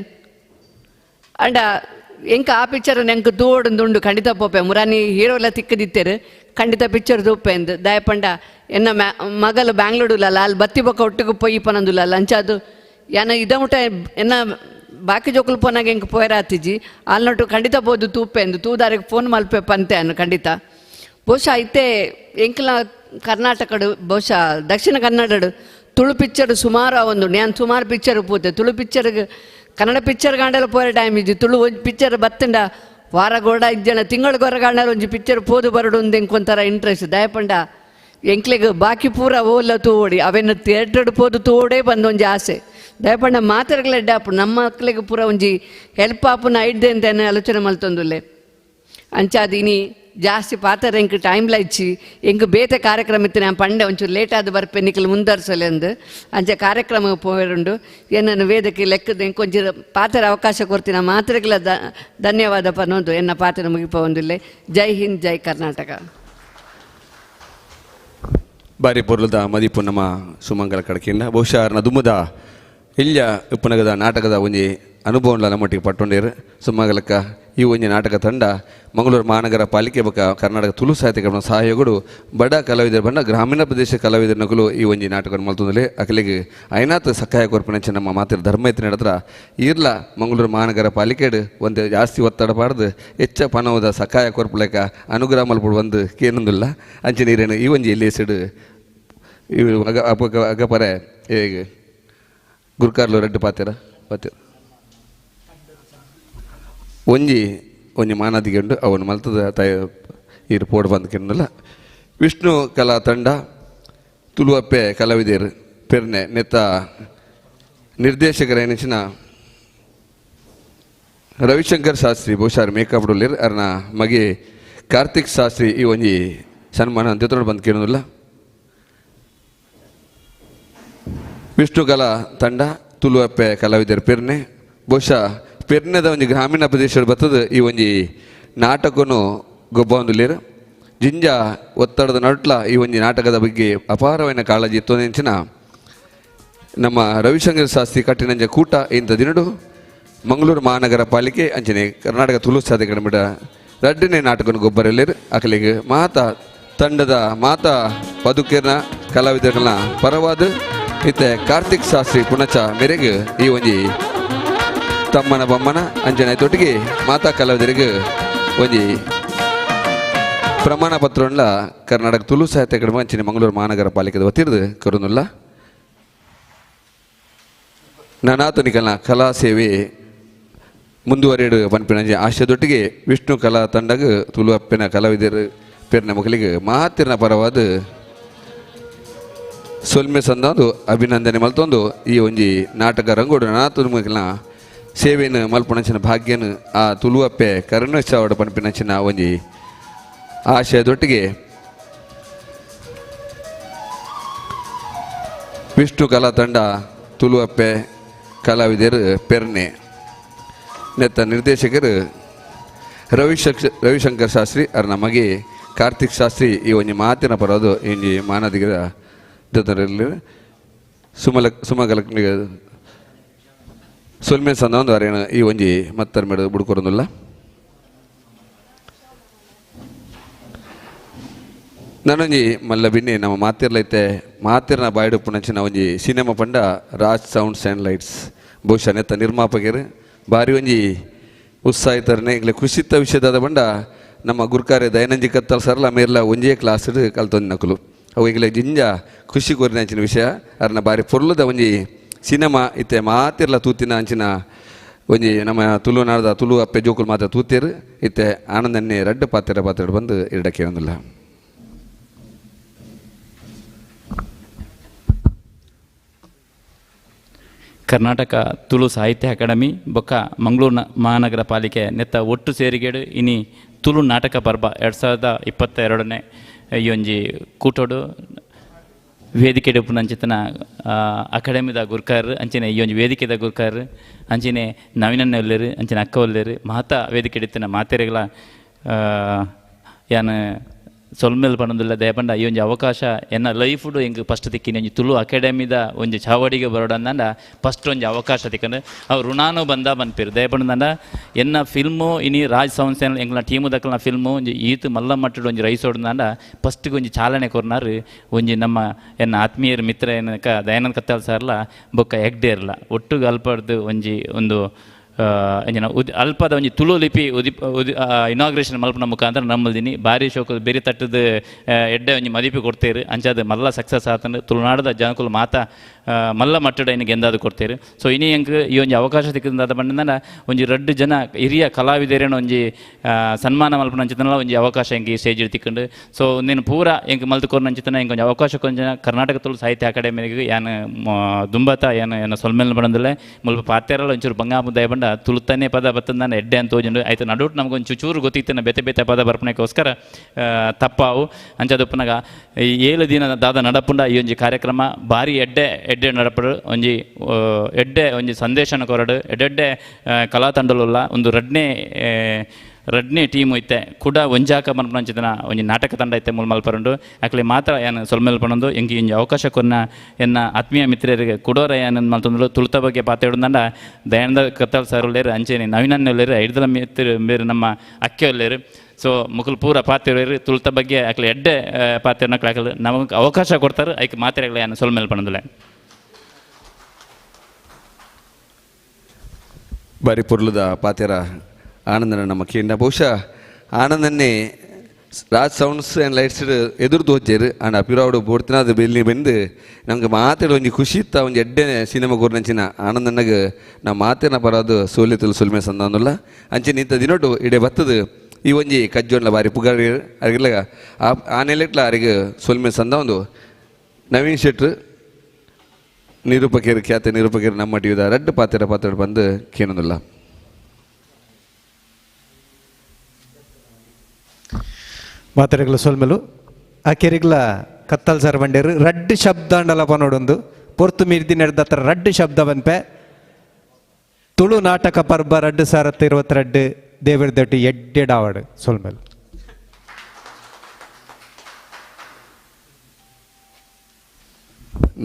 ಅಂಡ ಎಂಕ ಆ ಪಿಕ್ಚರ್ ಎಂಕ ತೂವೊಂದುಂಡು ಖಂಡಿತ ಪೋಪೆ ಮುರಾನಿ ಹೀರೋ ಎಲ್ಲ ತಿಕ್ಕದಿತ್ತೇರು ಖಂಡಿತ ಪಿಕ್ಚರ್ ತೂಪೆ ಅಂದು ದಯಪಂಡ ಎನ್ನ ಮಗಲು ಬ್ಯಾಂಗ್ಳೂರುಲ್ಲ ಅಲ್ಲಿ ಬತ್ತಿ ಬೊಕ್ಕ ಒಟ್ಟಿಗೆ ಪೊಯ್ಯಿ ಪನಂದುಲ್ಲ ಅಂಚ ಅದು ಯಾನ ಇದ ಮುಟ ಎನ್ನ ಬಾಕಿ ಜೋಕುಲು ಪೋನಾಗ ಹೆಂಗೆ ಪೋಯರಾತಿಜಿ ಅಲ್ನೊಟ್ಟು ಖಂಡಿತ ಬೋದು ತೂಪೆ ಅಂದು ತೂದಾರಿಗೆ ಫೋನ್ ಮಲ್ಪೆ ಪಂತೆ ಅನ್ನು ಖಂಡಿತ ಬಹುಶಃ ಐತೆ ಎಂಕ್ಲ ಕರ್ನಾಟಕಡು ಬಹುಶಃ ದಕ್ಷಿಣ ಕನ್ನಡಡು ತುಳು ಪಿಕ್ಚರ್ ಸುಮಾರು ಒಂದು ನಾನು ಸುಮಾರು ಪಿಕ್ಚರ್ ಪೋತೆ ತುಳು ಪಿಕ್ಚರ್ಗೆ ಕನ್ನಡ ಪಿಕ್ಚರ್ ಕಾಂಡೆಲ್ಲ ಪೋರೆ ಟೈಮ್ ಇಜ್ಜಿ ತುಳು ಒಂದು ಪಿಕ್ಚರ್ ಬತ್ತಂಡ ವಾರಗೋಡ ಇಜ್ಜನ ತಿಂಗಳಿಗೊರ ಕಾಂಡಲ್ಲ ಒಂಜಿ ಪಿಕ್ಚರ್ ಪೋದು ಬರಡು ಒಂದು ಎಂಕೊಂಥರ ಇಂಟ್ರೆಸ್ಟ್ ದಯಪಂಡ ಎಂಕ್ಲೆಗ್ ಬಾಕಿ ಪೂರ ಓಲ್ಲ ತೂಡಿ ಅವೆನ್ನು ಥಿಯೇಟ್ರ್ ಪೋದು ತೂಡೇ ಬಂದೊಂಜಿ ಆಸೆ ದಯಪಂಡ ಮಾತೆರೆಗ್ಲ ಎಡ್ಡಾಪು ನಮ್ಮ ಮಕ್ಳಿಗೆ ಪೂರ ಒಂಜಿ ಹೆಲ್ಪ್ ಆಪುನ ಐಡ್ದೆ ಅಂತ ಆಲೋಚನೆ ಮಲ್ತೊಂದುಲ್ಲೆ ಅಂಚಾದೀನಿ ಜಾಸ್ತಿ ಪಾತ್ರ ಎಂಕ್ ಟೈಮ್ಲ ಇಚ್ಚಿ ಎಂಕ್ ಬೇತೆ ಕಾರ್ಯಕ್ರಮ ಇತ್ತು ನಾನು ಪಂಡೆ ಒಂಚೂರು ಲೇಟ್ ಆದ ಬರ್ಪೆ ನಿಖಲ್ ಮುಂದರ್ಸಲೆ ಅಂದು ಅಂಚೆ ಕಾರ್ಯಕ್ರಮ ಪೋಯರುಂಡು ಏನನ್ನು ವೇದಕ್ಕೆ ಲೆಕ್ಕದ ಎಂಕೊಂಚೂರು ಪಾತ್ರ ಅವಕಾಶ ಕೊಡ್ತೀನಿ ಮಾತ್ರೆಗಳ ಧನ್ಯವಾದ ಪನ್ನೊಂದು ಎನ್ನ ಪಾತ್ರ ಮುಗಿಪೊಂದಿಲ್ಲೆ. ಜೈ ಹಿಂದ್, ಜೈ ಕರ್ನಾಟಕ. ಬಾರಿ ಪೊರ್ಲದ ಮದಿಪು ನಮ್ಮ ಸುಮಂಗಲ ಕಡಕಿಂದ ಬಹುಶಃ ದುಮ್ಮದ ಇಲ್ಯ ಉಪ್ಪನಗದ ನಾಟಕದ ಒಂಜಿ ಅನುಭವನ ನಮ್ಮೊಟ್ಟಿಗೆ ಪಟ್ಟೊಂಡೇರು ಸುಮಂಗಲಕ್ಕ ಈ ಒಂಜಿ ನಾಟಕ ತಂಡ ಮಂಗಳೂರು ಮಹಾನಗರ ಪಾಲಿಕೆ ಬಕ ಕರ್ನಾಟಕ ತುಳು ಸಾಹಿತ್ಯ ಅಕಾಡೆಮಿ ಸಹಯೋಗಡು ಬಡ ಕಲಾವಿದರು ಬಂದ ಗ್ರಾಮೀಣ ಪ್ರದೇಶ ಕಲಾವಿದರ ನಕಲು ಈ ಒಂಜಿ ನಾಟಕ ಮಲ್ತೊಂದಲೇ ಅಕಲಿಗೆ ಐನಾತ್ ಸಹಾಯ ಕೊರ್ಪಣೆ ನಮ್ಮ ಮಾತಿರ ಧರ್ಮೈತಿ ನಡೆದ್ರ ಇರ್ಲ ಮಂಗಳೂರು ಮಹಾನಗರ ಪಾಲಿಕೆಡು ಒಂದು ಜಾಸ್ತಿ ಒತ್ತಡ ಪಾಡ್ದು ಹೆಚ್ಚ ಪನವದ ಸಹಾಯ ಕೊರ್ಪಲೆಕ ಅನುಗ್ರಹ ಮಲ್ಪಡು ಬಂದು ಕೇನೊಂದಿಲ್ಲ ಅಂಚೆ ನೀರೇನು ಈ ಒಂಜಿ ಎಲ್ಲಿ ಹೆಸಡು ಅಗಪರೆ ಹೇಗೆ ಗುರ್ಕಾರ್ಲು ರೆಡ್ಡು ಪಾತಿರ ಒಂಜಿ ಮಾನದಿಗೆ ಉಂಡು ಅವನು ಮಲ್ತದ ಇರು ಪೋಡು ಬಂದು ಕೆನ್ನಲ್ಲ. ವಿಷ್ಣು ಕಲಾ ತಂಡ ತುಳುವಪ್ಪೆ ಕಲಾವಿದರು ಪೆರ್ನೆ ನೆತ್ತ ನಿರ್ದೇಶಕರ ಎನಿಸಿನ ರವಿಶಂಕರ್ ಶಾಸ್ತ್ರಿ ಬಹುಶಃ ಮೇಕಪ್ ಡೊಲ್ಲಿರ್ ಅರ್ನ ಮಗೆ ಕಾರ್ತಿಕ್ ಶಾಸ್ತ್ರಿ ಈ ಒಂಜಿ ಸನ್ಮಾನ ಅಂತ ಬಂದು ಕೇಳೋದಿಲ್ಲ. ವಿಷ್ಣು ಕಲಾ ತಂಡ ತುಳುವಪ್ಪೆ ಕಲಾವಿದರು ಪೆರ್ನೆ ಬಹುಶಃ ಪೆರ್ನೆದ ಒಂಜಿ ಗ್ರಾಮೀಣ ಪ್ರದೇಶದ ಬರ್ತದ ಈ ಒಂಜಿ ನಾಟಕನು ಗೊಬ್ಬ ಹೊಂದಿಲ್ಲೇರು ಜಿಂಜ ಒತ್ತಡದ ನಟ್ಲ ಈ ಒಂಜಿ ನಾಟಕದ ಬಗ್ಗೆ ಅಪಾರವಾದ ಕಾಳಜಿ ಇತ್ತೊಂದಿನ ನಮ್ಮ ರವಿಶಂಕರ್ ಶಾಸ್ತ್ರಿ ಕಟ್ಟಿನಂಜ ಕೂಟ ಇಂಥ ದಿನಡು ಮಂಗಳೂರು ಮಹಾನಗರ ಪಾಲಿಕೆ ಅಂಚನೆ ಕರ್ನಾಟಕ ತುಳು ಸಾಹಿತ್ಯ ಅಕಾಡೆಮಿಡ ರಡ್ಡನೇ ನಾಟಕನ ಗೊಬ್ಬರಲ್ಲೇರು ಅಕಲಿಗೆ ಮಾತಾ ತಂಡದ ಮಾತಾ ಬದುಕಿನ ಕಲಾವಿದರನ್ನ ಪರವಾದ ಇತ್ತೆ ಕಾರ್ತಿಕ್ ಶಾಸ್ತ್ರಿ ಪುಣಚ ಮೇರೆಗೆ ಈ ಒಂಜಿ ತಮ್ಮನ ಬೊಮ್ಮನ ಅಂಜನೆ ತೊಟ್ಟಿಗೆ ಮಾತಾ ಕಲಾವಿದರಿಗೆ ಒಂಜಿ ಪ್ರಮಾಣ ಪತ್ರವನ್ನ ಕರ್ನಾಟಕ ತುಳು ಸಾಹಿತ್ಯ ಅಕಾಡೆಮಿ ಅಂಚನೆ ಮಂಗಳೂರು ಮಹಾನಗರ ಪಾಲಿಕೆದ ಒತ್ತಿರ್ದು ಕರುನುಲ್ಲ. ನಾನಾತನಿಕಲ್ನ ಕಲಾ ಸೇವೆ ಮುಂದುವರಿಯಡು ಪನ್ಪಿನಂಜೆ ಆಶಯದೊಟ್ಟಿಗೆ ವಿಷ್ಣು ಕಲಾ ತಂಡಗ ತುಳು ಅಪ್ಪಿನ ಕಲಾವಿದರು ಪೇರಿನ ಮಕ್ಕಳಿಗೆ ಮಾತಿನ ಪರವಾದ ಸೊಲ್ಮೆ ಸಂದೊಂದು ಅಭಿನಂದನೆ ಮಲ್ತೊಂದು ಈ ಒಂಜಿ ನಾಟಕ ರಂಗೋಡು ನಾನಾತನಿಕಲ್ನ ಸೇವೆಯನ್ನು ಮಲ್ಪನಂಚಿನ ಭಾಗ್ಯನು ಆ ತುಳುವಪ್ಪೆ ಕರುಣೋತ್ಸವದ ಪನ್ಪಿನಂಚಿನ ಒಂಜಿ ಆಶಯದೊಟ್ಟಿಗೆ ವಿಷ್ಣು ಕಲಾ ತಂಡ ತುಳುವಪ್ಪೆ ಕಲಾವಿದರು ಪೆರ್ನೆ ನೆತ್ತ ನಿರ್ದೇಶಕರು ರವಿಶಂಕರ್ ಶಾಸ್ತ್ರಿ ಅರ್ನ ಮಗೆ ಕಾರ್ತಿಕ್ ಶಾಸ್ತ್ರಿ ಈ ಒಂಜಿ ಮಾತಿನ ಪರದು ಈ ಮಾನದಿಗರ ಜೊತೆಯಲ್ಲಿ ಸುಮಗಲ ಸೊಲ್ಮೆ ಸಂದ ಒಂದು ಅರೇಣ ಈ ಒಂಜಿ ಮತ್ತರ ಮೇಡ ಬುಡ್ಕೊರೊಂದಿಲ್ಲ. ನಾನೊಂಜಿ ಮಲ್ಲ ಬಿನ್ನಿ ನಮ್ಮ ಮಾತಿರ್ಲೈತೆ ಮಾತಿರ್ನ ಬಾಯ್ಡು ಪುಣಂಚಿನ ಒಂಜಿ ಸಿನಿಮಾ ಪಂಡ ರಾಜ್ ಸೌಂಡ್ಸ್ ಆ್ಯಂಡ್ ಲೈಟ್ಸ್ ಬಹುಶಃ ನೆತ್ತ ನಿರ್ಮಾಪಕರು ಬಾರಿ ಒಂಜಿ ಉತ್ಸಾಹಿತರನೆ ಈಗಲೇ ಖುಷಿತ ವಿಷಯದ ಬಂಡ ನಮ್ಮ ಗುರ್ಕಾರೆ ದೈನಂಜಿ ಕತ್ತಲ್ ಸರ್ಲ ಮೇರ್ಲ ಒಂಜೇ ಕ್ಲಾಸ್ ಕಲ್ತೊಂದು ನಕಲು ಅವು ಈಗಲೇ ಜಿಂಜ ಖುಷಿ ಕೋರಿನ ಅಂಚಿನ ವಿಷಯ ಅರ್ನ ಬಾರಿ ಪೊರ್ಲದ ಒಂಜಿ ಸಿನಿಮಾ ಇತ್ತೆ ಮಾತಿರ್ಲ ತೂತಿನ ಅಂಚಿನ ಒಂಜಿ ನಮ್ಮ ತುಳುನಾಡದ ತುಳು ಅಪ್ಪೆ ಜೋಕುಲು ಮಾತ್ರ ತೂತೇರು ಇತ್ತೆ ಆನಂದನ್ನೇ ರಡ್ಡು ಪಾತ್ರ ಬಂದು ಇರಡಕ್ಕೆ ಒಂದಿಲ್ಲ. ಕರ್ನಾಟಕ ತುಳು ಸಾಹಿತ್ಯ ಅಕಾಡೆಮಿ ಬೊಕ್ಕ ಮಂಗಳೂರು ಮಹಾನಗರ ಪಾಲಿಕೆ ನೆತ್ತ ಒಟ್ಟು ಸೇರಿಗೆಡು ಇನಿ ತುಳು ನಾಟಕ ಪರ್ಬ 2022ನೇ ಈ ಒಂಜಿ ಕೂಟೋಡು ವೇದಿಕೆ ಪುನಂಚಿತನ ಅಕಾಡೆಮಿದ ಗುರ್ಕಾರ್ ಅಂಚಿನ ಈ ಒಂಜಿ ವೇದಿಕೆದ ಗುರ್ಕಾರ್ ಅಂಚಿನ ನವೀನನ್ನ ಒಲ್ಲೇರು ಅಂಚಿನ ಅಕ್ಕ ಒಲ್ಲೇರು ಮಹತ ವೇದಿಕೆ ಇಡಿತಿನ ಮಾತೆರೆಗಳ ಯಾನು ಸೊಲ್ಮೇಲೆ ಪಣದಿಲ್ಲ ದಯಪಂಡ ಈ ಒಂದು ಅವಕಾಶ ಎನ್ನ ಲೈಫ್ಡು ಹೆಂಗೆ ಫಸ್ಟ್ ತಿಕ್ಕಿನ ಒಂಜಿ ತುಳು ಅಕಾಡೆಮಿದ ಒಂಜಿ ಚಾವಡಿಗೆ ಬರೋಡಂದ ಫಸ್ಟ್ ಒಂಜಿ ಅವಕಾಶ ತಿಕ್ಕಂಡು ಅವ್ರು ಋಣಾನು ಬಂದ ಬಂದ್ಪೇರು ದಯಪಂಡ ಎನ್ನ ಫಿಲ್ಮು ಇನಿ ರಾಜ್ ಸಂಸ್ಥೆ ಎಂಗ್ಲ ಟೀಮು ದಕ್ಕಲ್ನ ಫಿಲ್ಮು ಒಂಜಿ ಈತ್ ಮಲ್ಲ ಮಟ್ಟಡು ಒಂಜಿ ರೈಸ್ ಹೊಡ್ದಂಡ ಫಸ್ಟ್ಗೆ ಒಂಜಿ ಚಾಲನೆ ಕೊರ್ನಾರು ಒಂಜಿ ನಮ್ಮ ಎನ್ನ ಆತ್ಮೀಯರ ಮಿತ್ರ ಏನಕ ದಯಾನಂದ ಕತ್ತಾಲ್ ಸರ್ಲ ಬೊಕ್ಕ ಹೆಗ್ಡೆ ಇರಲ್ಲ ಒಟ್ಟು ಅಲ್ಪಡ್ದು ಒಂಜಿ ಒಂದು ಎಂಜಿನ ಅಲ್ಪದ ಒಂಜಿ ತುಳು ಲಿಪಿ ಇನಾಗ್ರೇಷನ್ ಮಲ್ಪನ ಮುಖಾಂತರ ನಮ್ಮಲ್ದಿನಿ ಭಾರಿ ಶೋಕ ಬೇರೆ ತಟ್ಟದ ಎಡ್ಡೆ ಒಂಜಿ ಮದಿಪಿ ಕೊಡ್ತೇರು ಅಂಚಾದ ಮಲ್ಲ ಸಕ್ಸಸ್ ಆತಂದು ತುಳುನಾಡದ ಜನಕುಲು ಮಾತಾ ಮಲ್ಲ ಮಟ್ಟಡ ಇನ್ನು ಎಂದಾದು ಕೊಡ್ತೇರು. ಸೊ ಇನಿ ಹೆಂಗೆ ಈ ಒಂಜಿ ಅವಕಾಶ ಸಿಕ್ಕಿದ ಬಂದ ಒಂಜಿ 2 ಜನ ಹಿರಿಯ ಕಲಾವಿದರೇನು ಒಂಜಿ ಸನ್ಮಾನ ಮಲ್ಪನ ಅಂಚಿತನಲ್ಲ ಒಂಜಿ ಅವಕಾಶ ಹೆಂಗೆ ಸ್ಟೇಜ್ ತಿಕ್ಕೊಂಡು ಸೊ ನೀನು ಪೂರ ಹೆಂಗೆ ಮಲ್ತುಕೋರ್ ಅಂಚಿತನ ಹೆಂಗೆ ಒಂಜಿ ಅವಕಾಶ ಕೊಂಚ ಕರ್ನಾಟಕ ತುಳು ಸಾಹಿತ್ಯ ಅಕಾಡೆಮಿಗೆ ಯಾನು ದುಂಬತ ಏನು ಸೊಲ್ಮೇಲೆ ಬಂದಿಲ್ಲ ಮುಲ್ಪ ಪಾತ್ಯಾರಲ್ಲ ಒಂಚೂರು ಬಂಗಾಮುದ್ದಾಯ ಬಂಡ ತುಳುತ್ತಾನೆ ಪದ ಬತ್ತಂದಾನೆ ಎಡ್ಡೆ ಅಂತ ಹೋಜಂಡು ಆಯ್ತು ನಡುಟ್ ನಮಗೊಂದು ಚೂರು ಗೊತ್ತಿತ್ತನ ಬೇತೆ ಬೇತೆ ಪದ ಬರ್ಪಣಕ್ಕೋಸ್ಕರ ತಪ್ಪಾವು ಅಂಚದಪ್ಪನಾಗ 7 ದಿನ ದಾದ ನಡಪುಂಡ ಈ ಒಂಜಿ ಕಾರ್ಯಕ್ರಮ ಭಾರಿ ಎಡ್ಡೆ ನಡಪಡು ಒಂಜಿ ಎಡ್ಡೆ ಒಂಜಿ ಸಂದೇಶನ ಕೊರಡು ಎಡ್ಡೆ ಕಲಾ ತಂಡಲುಲ್ಲ ಒಂದು ರಡ್ನೇ ಟೀಮು ಐತೆ ಕೂಡ ಒಂಜಾಕ ಮನ್ಪಂಚಿತನ ಒಂಜಿ ನಾಟಕ ತಂಡ ಐತೆ ಮಲ್ಪರಂಡು ಅಕ್ಲೆ ಮಾತ್ರ ಏನು ಸೊಲ್ಮೇಲೆ ಪಣಂದು ಎಂಗಿ ಒಂಜಿ ಅವಕಾಶ ಕೊನ್ನ ಎನ್ನ ಆತ್ಮೀಯ ಮಿತ್ರರಿಗೆ ಕುಡೋರ ಏನು ಮಲ್ತಂದ್ರು ತುಳುತ ಬಗ್ಗೆ ಪಾತಾಡುದಂಡ ದಯಾನಂದ ಕತ್ತಾಲ್ ಸರ್ ಒಳ್ಳೆಯರು ಅಂಚೆನೆ ನವೀನನ್ನ ಒಳ್ಳೆಯರು ಐದಲ ಮಿತ್ರ ಬೇರೆ ನಮ್ಮ ಅಕ್ಕೆ ಒಳ್ಳೆಯರು ಸೊ ಮುಕುಲ್ ಪೂರ ಪಾತಿರೋರು ತುಳುತ ಬಗ್ಗೆ ಅಕ್ಲೆ ಎಡ್ಡೆ ಪಾತಿರನಕ್ಲೆ ಹಾಕಲು ನಮಗೆ ಅವಕಾಶ ಕೊಡ್ತಾರೆ ಐಕೆ ಮಾತ್ರೆಗಳ ಏನು ಸೊಲ್ಮೇಲೆ ಪಣಂದಲೆ ಬಾರಿ ಪೊರ್ಲುದ ಪಾತೆರ ಆನಂದನ ನಮ್ಮ ಕೇಂದ್ರ ಬಹುಶಃ ಆನಂದನ್ನೇ ರಾಜ್ ಸೌಂಡ್ಸ್ ಆ್ಯಂಡ್ ಲೈಟ್ಸ್ ಎದುರ್ದು ಹೋಗ್ತೇರು ಆಂಡ್ ಅಪಿರಾವುಡು ಬೋಡ್ತಿನಾದ ಬೆಲ್ಲಿ ಬಂದು ನಮ್ಗೆ ಮಾತಾಡೋ ಒಂಜಿ ಖುಷಿ ಇತ್ತ ಒಂದು ಎಡ್ಡೆ ಸಿನಿಮಾ ಕೂರ್ನಂಚಿನ ಆನಂದನಾಗ ನಾ ಮಾತೇನ ಬರೋದು ಸೋಲಿತಲು ಸುಲ್ಮೆ ಸಂದಲ್ಲ ಅಂಚೆ ನಿಂತ ದಿನೊಟ್ಟು ಇಡೆ ಬತ್ತದು ಈ ಒಂಜಿ ಕಜ್ಜೋನ್ಲ ಬಾರಿ ಪುಗಾರಿ ಅರಿಗಿಲ್ಲ ಆನೆಲೆಟ್ಲ ಅರಿಗೆ ಸೊಲ್ಮೆ ಸಂದ ಒಂದು ನವೀನ್ ಶೆಟ್ರು ನಿರೂಪಕರು ಖ್ಯಾತ ನಿರೂಪಕರು ನಮ್ಮ ಟಿವಿದ ರಡ್ಡು ಪಾತ್ರ ಬಂದು ಕೇಳೋದಿಲ್ಲ. ಮಾತಾಡಗಳ ಸೊಲ್ಮೆಲು ಆ ಕೆರಿಗ್ಲ ಕತ್ತಲ್ ಸರ್ ಬಂಡೇರು ರಡ್ಡು ಶಬ್ದ ಅಂಡಲ ಪನೋಡೊಂದು ಪೊರ್ತು ಮೀರ್ದಿ ನಡೆದತ್ರ ರಡ್ಡು ಶಬ್ದ ಬಂಪೆ ತುಳು ನಾಟಕ ಪರ್ಬ 2022 ದೇವರದೊಟ್ಟು ಎಡ್ಡೆಡಾವಡು ಸೊಲ್ಮೆಲು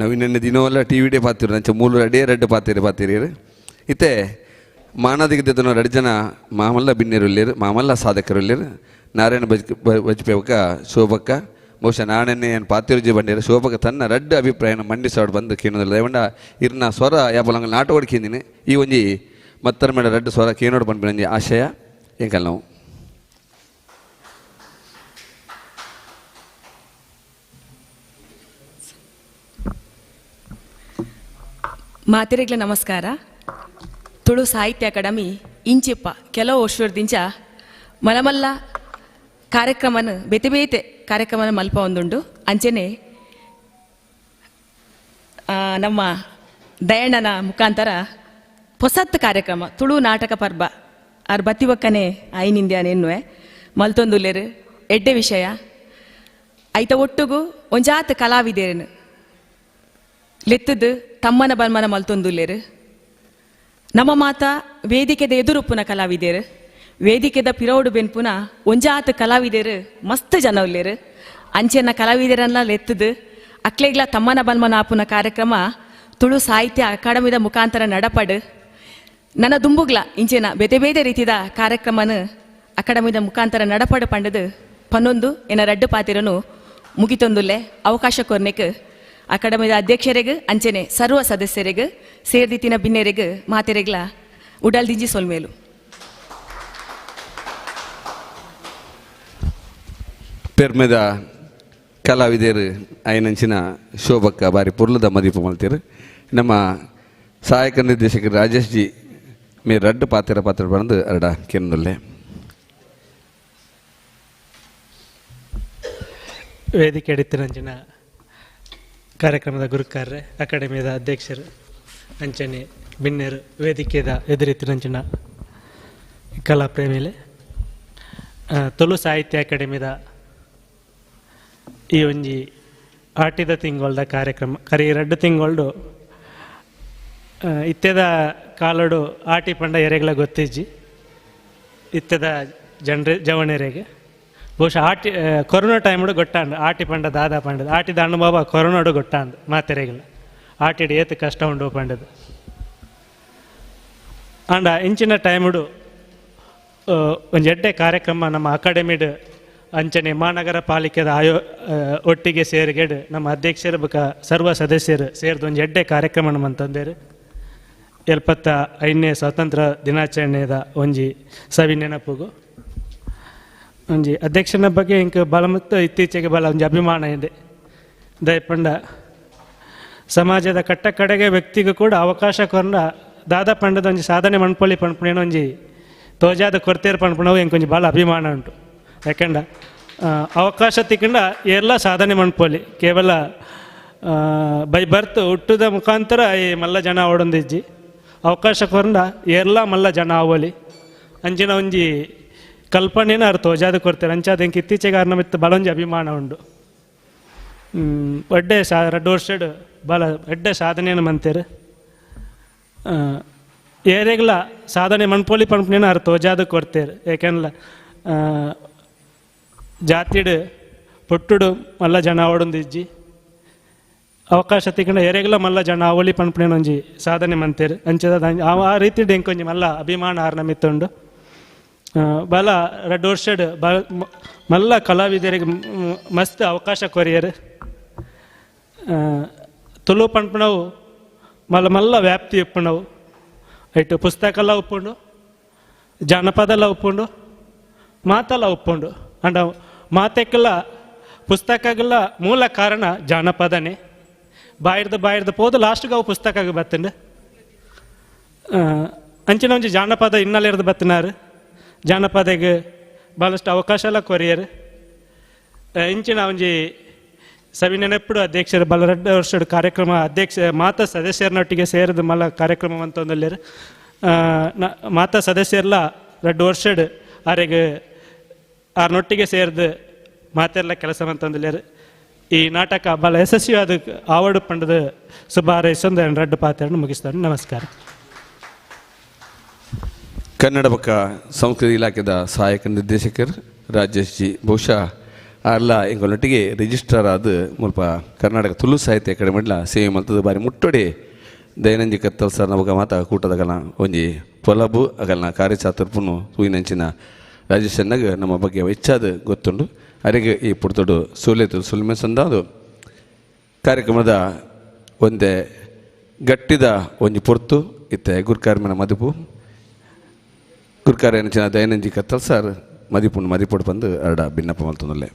ನವೀನ ದಿನವಲ್ಲ ಟಿ ವಿಡೇ ಪಾತಿರು ನಂಚ ಮೂಲು ರಡ್ಡು ಪಾತಿರಿ ಇತ್ತೆ ಮಾನದಿಗದನ 2 ಜನ ಮಾಮಲ್ಲ ಬಿನ್ನೆರುಲ್ಲೇರು ಮಾಮಲ್ಲ ಸಾಧಕರುಲ್ಲೇರು ನಾರಾಯಣ ಬಜ್ಪೇವಕ ಶೋಭಕ್ಕ ಬಹುಶಃ ನಾಣನ್ನೇ ಏನು ಪಾತಿರುಜಿ ಬಂಡೇರು ಶೋಭಕ್ಕ ತನ್ನ ರಡ್ಡು ಅಭಿಪ್ರಾಯನ ಮಂಡಿಸೋಡು ಬಂದು ಕೇಳೋದಿಲ್ಲ ದಯವಂಡ ಇರ್ನ ಸ್ವರ ಯಾಪಲಂಗ ನಾಟ ಹೊಡ್ಕಿಂದಿನಿ ಈ ಒಂಜಿ ಮತ್ತರ ಮೇಡ ರಡ್ಡು ಸ್ವರ ಕೇನೋಡು ಬಂದ್ಬಿಡಿ ಆಶಯ ಎಂಕಲ್ ನಾವು ಮಾತೆರೆಗ್ಲ ನಮಸ್ಕಾರ. ತುಳು ಸಾಹಿತ್ಯ ಅಕಾಡೆಮಿ ಇಂಚಿಪ್ಪ ಕೆಲವು ವರ್ಷದಿಂದ ಮಲಮಲ್ಲ ಕಾರ್ಯಕ್ರಮನ ಬೇತೆ ಬೇತೆ ಕಾರ್ಯಕ್ರಮನ ಮಲ್ಪ ಒಂದುಂಡು ಅಂಚೆನೆ ನಮ್ಮ ದಯಣ್ಣನ ಮುಖಾಂತರ ಹೊಸತ್ತು ಕಾರ್ಯಕ್ರಮ ತುಳು ನಾಟಕ ಪರ್ಬ ಅವ್ರ ಬತ್ತಿವಕ್ಕನೆ ಐನಿಂದ್ಯಾನೆನ್ನುವೆ ಮಲ್ತೊಂದುಲ್ಲೇರು ಎಡ್ಡೆ ವಿಷಯ ಐತ ಒಟ್ಟುಗು ಒಂಜಾತ್ ಕಲಾವಿದೇರನು ಲೆತ್ತದು ತಮ್ಮನ ಬಲ್ಮನ ಮಲ್ತೊಂದುಲ್ಲೇರು ನಮ್ಮ ಮಾತ ವೇದಿಕೆದ ಎದುರುಪ್ಪುನ ಕಲಾವಿದೇರು ವೇದಿಕೆದ ಪಿರೌಡು ಬೆನ್ಪುನ ಒಂಜಾತ್ ಕಲಾವಿದೇರು ಮಸ್ತ್ ಜನ ಉಲ್ಲೇರು ಅಂಚೆನ ಕಲಾವಿದರನ್ನ ಲೆತ್ತದು ಅಕ್ಲೆಗ್ಲ ತಮ್ಮನ ಬಲ್ಮನ ಆಪುನ ಕಾರ್ಯಕ್ರಮ ತುಳು ಸಾಹಿತ್ಯ ಅಕಾಡೆಮಿದ ಮುಖಾಂತರ ನಡಪಡು ನನ್ನ ದುಂಬುಗ್ಲ ಇಂಚೆನ ಬೇತೆ ಬೇತೆ ರೀತಿಯ ಕಾರ್ಯಕ್ರಮನ ಅಕಾಡೆಮಿದ ಮುಖಾಂತರ ನಡಪಡು ಪಂಡದು ಪನ್ನೊಂದು ಎನ್ನ ರಡ್ಡು ಪಾತಿರನು ಮುಗಿತೊಂದುಲ್ಲೆ ಅವಕಾಶ ಕೊರ್ನೆಕ್ ಅಕಾಡೆಮಿದ ಅಧ್ಯಕ್ಷರಿಗೆ ಅಂಚೆನೆ ಸರ್ವ ಸದಸ್ಯರಿಗೆ ಸೇರ್ದಿತ್ತಿನ ಬಿನ್ನೆರಿಗೆ ಮಾತೆರೆಗ್ಲ ಉಡಲ್ದಿಂಜಿ ಸೊಲ್ಮೇಲು ಪೆರ್ಮೆದ ಕಲಾವಿದರು ಐನಂಚಿನ ಶೋಭಕ್ಕ ಬಾರಿ ಪುರ್ಲದ ಮದೀಪ ಮಲ್ತೀರು ನಮ್ಮ ಸಹಾಯಕ ನಿರ್ದೇಶಕರು ರಾಜೇಶ್ ಜಿ మీరు రెడ్ పాత్ర ಬಂದು ಅರಡ ಕೇಂದ್ರಲ್ಲೇ ವೇದಿಕೆ ಎಡಿತಿರಂಚಿನ ಕಾರ್ಯಕ್ರಮದ ಗುರುಕಾರ್ರೆ ಅಕಾಡೆಮಿಯ ಅಧ್ಯಕ್ಷರು ಅಂಚನೆ ಬಿನ್ನೆರು ವೇದಿಕೆದ ಎದುರಿತ್ತಿರಂಚಿನ ಕಲಾ ಪ್ರೇಮಿಲೆ ತುಳು ಸಾಹಿತ್ಯ ಅಕಾಡೆಮಿದ ಈ ಒಂಜಿ ಆಟಿದ ತಿಂಗೊಳ್ದ ಕಾರ್ಯಕ್ರಮ ಕರಿ 2 ತಿಂಗಳು ಇತ್ತೆದ ಕಾಲಡು ಆಟಿ ಪಂಡ ಎರೆಗಳ ಗೊತ್ತಿಜ್ಜಿ ಇತ್ತೆದ ಜವಣೆರೆಗೆ ಬಹುಶಃ ಕೊರೋನಾ ಟೈಮಡು ಗೊತ್ತಾಂಡು ಆಟಿ ಪಂಡ ದಾದಾ ಪಂಡದು ಆಟಿದ ಅನುಭವ ಕೊರೋನಾಡು ಗೊತ್ತಾಂಡು ಮಾತೆರೆಗಿಲ್ಲ ಆಟಿಡು ಏತು ಕಷ್ಟ ಉಂಡು ಪಂಡದು ಅಂಡ ಇಂಚಿನ ಟೈಮಡು ಒಂದು ಎಡ್ಡೆ ಕಾರ್ಯಕ್ರಮ ನಮ್ಮ ಅಕಾಡೆಮಿಡ್ ಅಂಚನೆ ಮಹಾನಗರ ಪಾಲಿಕೆದ ಒಟ್ಟಿಗೆ ಸೇರಿಗೆಡು ನಮ್ಮ ಅಧ್ಯಕ್ಷರು ಬಕ ಸರ್ವ ಸದಸ್ಯರು ಸೇರಿದ ಒಂದು ಎಡ್ಡೆ ಕಾರ್ಯಕ್ರಮ ಅಂತಂದೇರು 75ನೇ ಸ್ವಾತಂತ್ರ್ಯ ದಿನಾಚರಣೆದ ಒಂಜಿ ಸವಿ ನೆನಪುಗು ಒಂಜಿ ಅಧ್ಯಕ್ಷನ ಬಗ್ಗೆ ಇಂಕ ಬಲ ಮತ್ತು ಇತ್ತೀಚೆಗೆ ಬಲ ಒಂಜಿ ಅಭಿಮಾನ ಇದೆ ದಯಪಂಡ ಸಮಾಜದ ಕಟ್ಟ ಕಡೆಗೆ ವ್ಯಕ್ತಿಗೂ ಕೂಡ ಅವಕಾಶ ಕೊಂಡ ದಾದಾ ಪಂಡದ ಒಂಜಿ ಸಾಧನೆ ಮಣ್ಪೊಳಿ ಪಣ್ಪುಣೇನೋ ಒಂಜಿ ತೋಜಾದ ಕೊರತೆರು ಪಣ್ಪುಣವು ಇಂಕೊಂಜಿ ಭಾಳ ಅಭಿಮಾನ ಉಂಟು ಯಾಕೆಂಡ ಅವಕಾಶ ತಿಕ್ಕಂಡ ಎಲ್ಲ ಸಾಧನೆ ಮಣ್ಪೊಲಿ ಕೇವಲ ಬೈ ಬರ್ತ್ ಹುಟ್ಟದ ಮುಖಾಂತರ ಈ ಮಲ್ಲ ಜನ ಓಡೊಂದಿಜ್ಜಿ ಅವಕಾಶ ಕೊಂಡ ಎಲ್ಲ ಮಲ್ಲ ಜನ ಆವಲಿ ಅಂಚಿನ ಒಂಜಿ ಕಲ್ಪನೆನ ಅವ್ರು ತೋಜಾದ ಕೊಡ್ತಾರೆ ಅಂಚಾದ ಇಂಕ ಇತ್ತೀಚೆಗೆ ಅವ್ರ ನಮಿತ್ತು ಬಲೊಂಜಿ ಅಭಿಮಾನ ಉಂಡು ಒಡ್ಡೆ 2 ವರ್ಷಡು ಬಲ ಎಡ್ಡೆ ಸಾಧನೆಯನ್ನು ಮಂತೇರು ಏರೆಗ್ಲ ಸಾಧನೆ ಮಣ್ಪೊಲಿ ಪಣ್ಪನೇನ ಅವ್ರು ತೋಜಾದ ಕೊಡ್ತೇರು ಯಾಕೆಂದ್ರೆ ಜಾತಿಡು ಪುಟ್ಟುಡು ಮಲ್ಲ ಜನ ಓಡೊಂದಿಜ್ಜಿ ಅವಕಾಶ ತಿಕ್ಕಂಡ ಎರೆಗ್ಲ ಮಲ್ಲ ಜನ ಅವಳಿ ಪಣ್ಪನೇನ ಒಂಜಿ ಸಾಧನೆ ಮಂತೇರು ಅಂಚದ ಆ ರೀತಿ ಇಂಕೊಂಜಿ ಮಲ್ಲ ಅಭಿಮಾನ ಅವ್ರ ನಮಿತ್ತುಂಡು ಬಲ 2 ವರ್ಷಡು ಮಲ್ಲ ಕಲಾವಿದರಿಗೆ ಮಸ್ತ್ ಅವಕಾಶ ಕೊರಿಯರು ತುಳು ಪಣ್ಪಣವು ಮಲ್ಲ ವ್ಯಾಪ್ತಿ ಉಪ್ಪುಂಡವು ಐಟು ಪುಸ್ತಕ ಎಲ್ಲ ಉಪ್ಪುಂಡು ಜಾನಪದ ಎಲ್ಲ ಉಪ್ಪುಂಡು ಮಾತೆಲ್ಲ ಉಪ್ಪುಂಡು ಅಂಡ ಮಾತೆಕ್ಕೆಲ್ಲ ಪುಸ್ತಕಗಳ ಮೂಲ ಕಾರಣ ಜಾನಪದನೇ ಬಾಯಿರ್ದು ಪೋದು ಲಾಸ್ಟ್ಗೆ ಅವು ಪುಸ್ತಕಗೆ ಬತ್ತಂಡು ಅಂಚಿನ ಒಂಜಿ ಜಾನಪದ ಇನ್ನಲ್ಲಿರ್ದು ಬತ್ತಿನಾರು ಜಾನಪದಗೆ ಭಾಳಷ್ಟು ಅವಕಾಶ ಎಲ್ಲ ಕೊರಿಯರು ಇಂಚಿನ ಒಂಜಿ ಸವಿ ನೆನಪುಡು ಅಧ್ಯಕ್ಷರು ಬಲ 2 ವರ್ಷದ ಕಾರ್ಯಕ್ರಮ ಅಧ್ಯಕ್ಷ ಮಾತಾ ಸದಸ್ಯರನೊಟ್ಟಿಗೆ ಸೇರಿದ ಮಲ್ಲ ಕಾರ್ಯಕ್ರಮ ಅಂತಂದಲ್ಲಿರು ಮಾತಾ ಸದಸ್ಯರೆಲ್ಲ 2 ವರ್ಷದ ಆರೆಗೆ ಆರ್ನೊಟ್ಟಿಗೆ ಸೇರಿದು ಮಾತೆಲ್ಲ ಕೆಲಸ ಅಂತಂದಲ್ಲಿರು ಈ ನಾಟಕ ಬಲ ಯಶಸ್ವಿಯಾದ ಆವಡು ಪಂಡದ ಶುಭ ಹಾರೈಸೊಂದು 2 ಪಾತ್ರವನ್ನು ಮುಗಿಸ್ತಾರೆ. ನಮಸ್ಕಾರ. ಕನ್ನಡ ಪಕ್ಕ ಸಂಸ್ಕೃತಿ ಇಲಾಖೆದ ಸಹಾಯಕ ನಿರ್ದೇಶಕರು ರಾಜೇಶ್ ಜಿ ಬಹುಶಃ ಅಲ್ಲ ಇಂಗೊಟ್ಟಿಗೆ ರಿಜಿಸ್ಟ್ರಾರ್ ಆದ ಮುಲ್ಪ ಕರ್ನಾಟಕ ತುಳು ಸಾಹಿತ್ಯ ಅಕಾಡೆಮಿಡ್ಲ ಸೇವೆ ಮಲ್ತದ ಬಾರಿ ಮುಟ್ಟೊಡೆ ದೈನಂಜಿ ಕತ್ತಲ್ ಸರ್ ನಮಗ ಮಾತ ಕೂಟದಗಲ ಒಂಜಿ ಪೊಲಬು ಅಗಲ್ನ ಕಾರ್ಯಚಾತುರ್ಪುನು ತೂಯಿನಂಚಿನ ರಾಜೇಶ್ ಅನ್ನಾಗ ನಮ್ಮ ಬಗ್ಗೆ ಹೆಚ್ಚಾದ ಗೊತ್ತುಂಡು ಅರೆಗೆ ಈ ಪುಡ್ತೊಡು ಸೂಲೇತು ಸುಲ್ಮೆ ಸಂದಾದು ಕಾರ್ಯಕ್ರಮದ ಒಂದೇ ಗಟ್ಟಿದ ಒಂಜಿ ಪೊರ್ತು ಇತ್ತೆ ಗುರ್ಕಾರ್ಮನ ಮದುಪು ಗುರ್ಕಾರ ಎನಚಿನ ದೈನಂಜಿ ಕತ್ತಲ್ ಸರ್ ಮದಿಪುಡು ಬಂದು ಅರಡ ಭಿನ್ನಪ್ಪ ಮಲ್ತೊಂದಲ್ಲೇ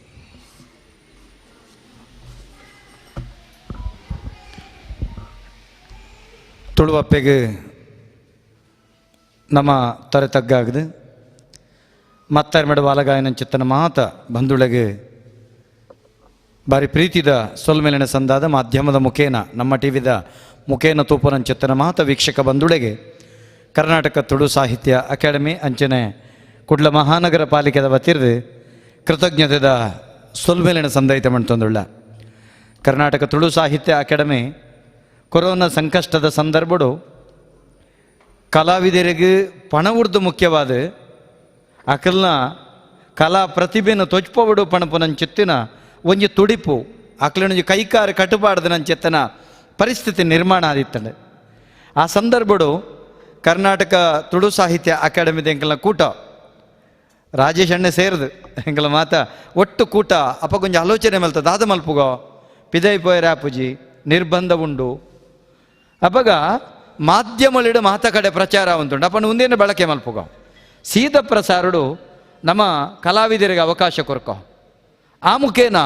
ತುಳುವಪ್ಪೆಗೆ ನಮ್ಮ ತೊರೆ ತಗ್ಗಾಗದು ಮತ್ತಾರ್ಮೆಡ ಬಾಲಗಾಯನ ಚಿತ್ತನ ಮಾತ ಬಂಧುಳೆಗೆ ಬಾರಿ ಪ್ರೀತಿದ ಸೊಲ್ಮೆಲಿನ ಸಂದಾದ ಮಾಧ್ಯಮದ ಮುಖೇನ ನಮ್ಮ ಟಿವಿದ ಮುಖೇನ ತೂಪನ ಚಿತ್ತನ ಮಾತ ವೀಕ್ಷಕ ಬಂಧುಳೆಗೆ ಕರ್ನಾಟಕ ತುಳು ಸಾಹಿತ್ಯ ಅಕಾಡೆಮಿ ಅಂಚನೆ ಕುಡ್ಲ ಮಹಾನಗರ ಪಾಲಿಕೆದ ವತಿರ್ದು ಕೃತಜ್ಞತೆದ ಸೊಲ್ಮೆಲಿನ ಸಂದೈತ ಮಾಡ್ತಂದುಳ್ಳ ಕರ್ನಾಟಕ ತುಳು ಸಾಹಿತ್ಯ ಅಕಾಡೆಮಿ ಕೊರೋನಾ ಸಂಕಷ್ಟದ ಸಂದರ್ಭಡು ಕಲಾವಿದರಿಗೆ ಪಣ ಉರ್ದು ಮುಖ್ಯವಾದ ಅಕಲ್ನ ಕಲಾ ಪ್ರತಿಭೆನ ತೊಚ್ಪೋಬಿಡು ಪಣಪುನನ್ ಚಿತ್ತಿನ ಒಂಜಿ ತುಡಿಪು ಅಕ್ಲನೊಂಜಿ ಕೈಕಾರ ಕಟುಪಾಡ್ದ ನನ್ನ ಚಿತ್ತನ ಪರಿಸ್ಥಿತಿ ನಿರ್ಮಾಣ ಆದಿತ್ತಂಡೆ ಆ ಸಂದರ್ಭಡು ಕರ್ನಾಟಕ ತುಳು ಸಾಹಿತ್ಯ ಅಕಾಡೆಮಿದ ಎಂಕಲ್ನ ಕೂಟ ರಾಜೇಶ್ ಅಣ್ಣೆ ಸೇರಿದು ಎಂಕಲ ಮಾತ ಒಟ್ಟು ಕೂಟ ಅಪ್ಪ ಕೊಂಚ ಆಲೋಚನೆ ಮಲ್ತ ದಾದ ಮಲ್ಪುಗೋ ಪಿದೈ ಪೋಯ್ ರಾಪುಜಿ ನಿರ್ಬಂಧ ಉಂಡು ಅಪ್ಪಗ ಮಾಧ್ಯಮಲಿಡು ಮಾತ ಕಡೆ ಪ್ರಚಾರ ಉಂಟುಂಡು ಅಪ್ಪನ ಮುಂದೇನು ಬಳಕೆ ಮಲ್ಪುಗೋ ಸೀದ ಪ್ರಸಾರಡು ನಮ್ಮ ಕಲಾವಿದರಿಗೆ ಅವಕಾಶ ಕೊರ್ಕೋ ಆ ಮುಖೇನ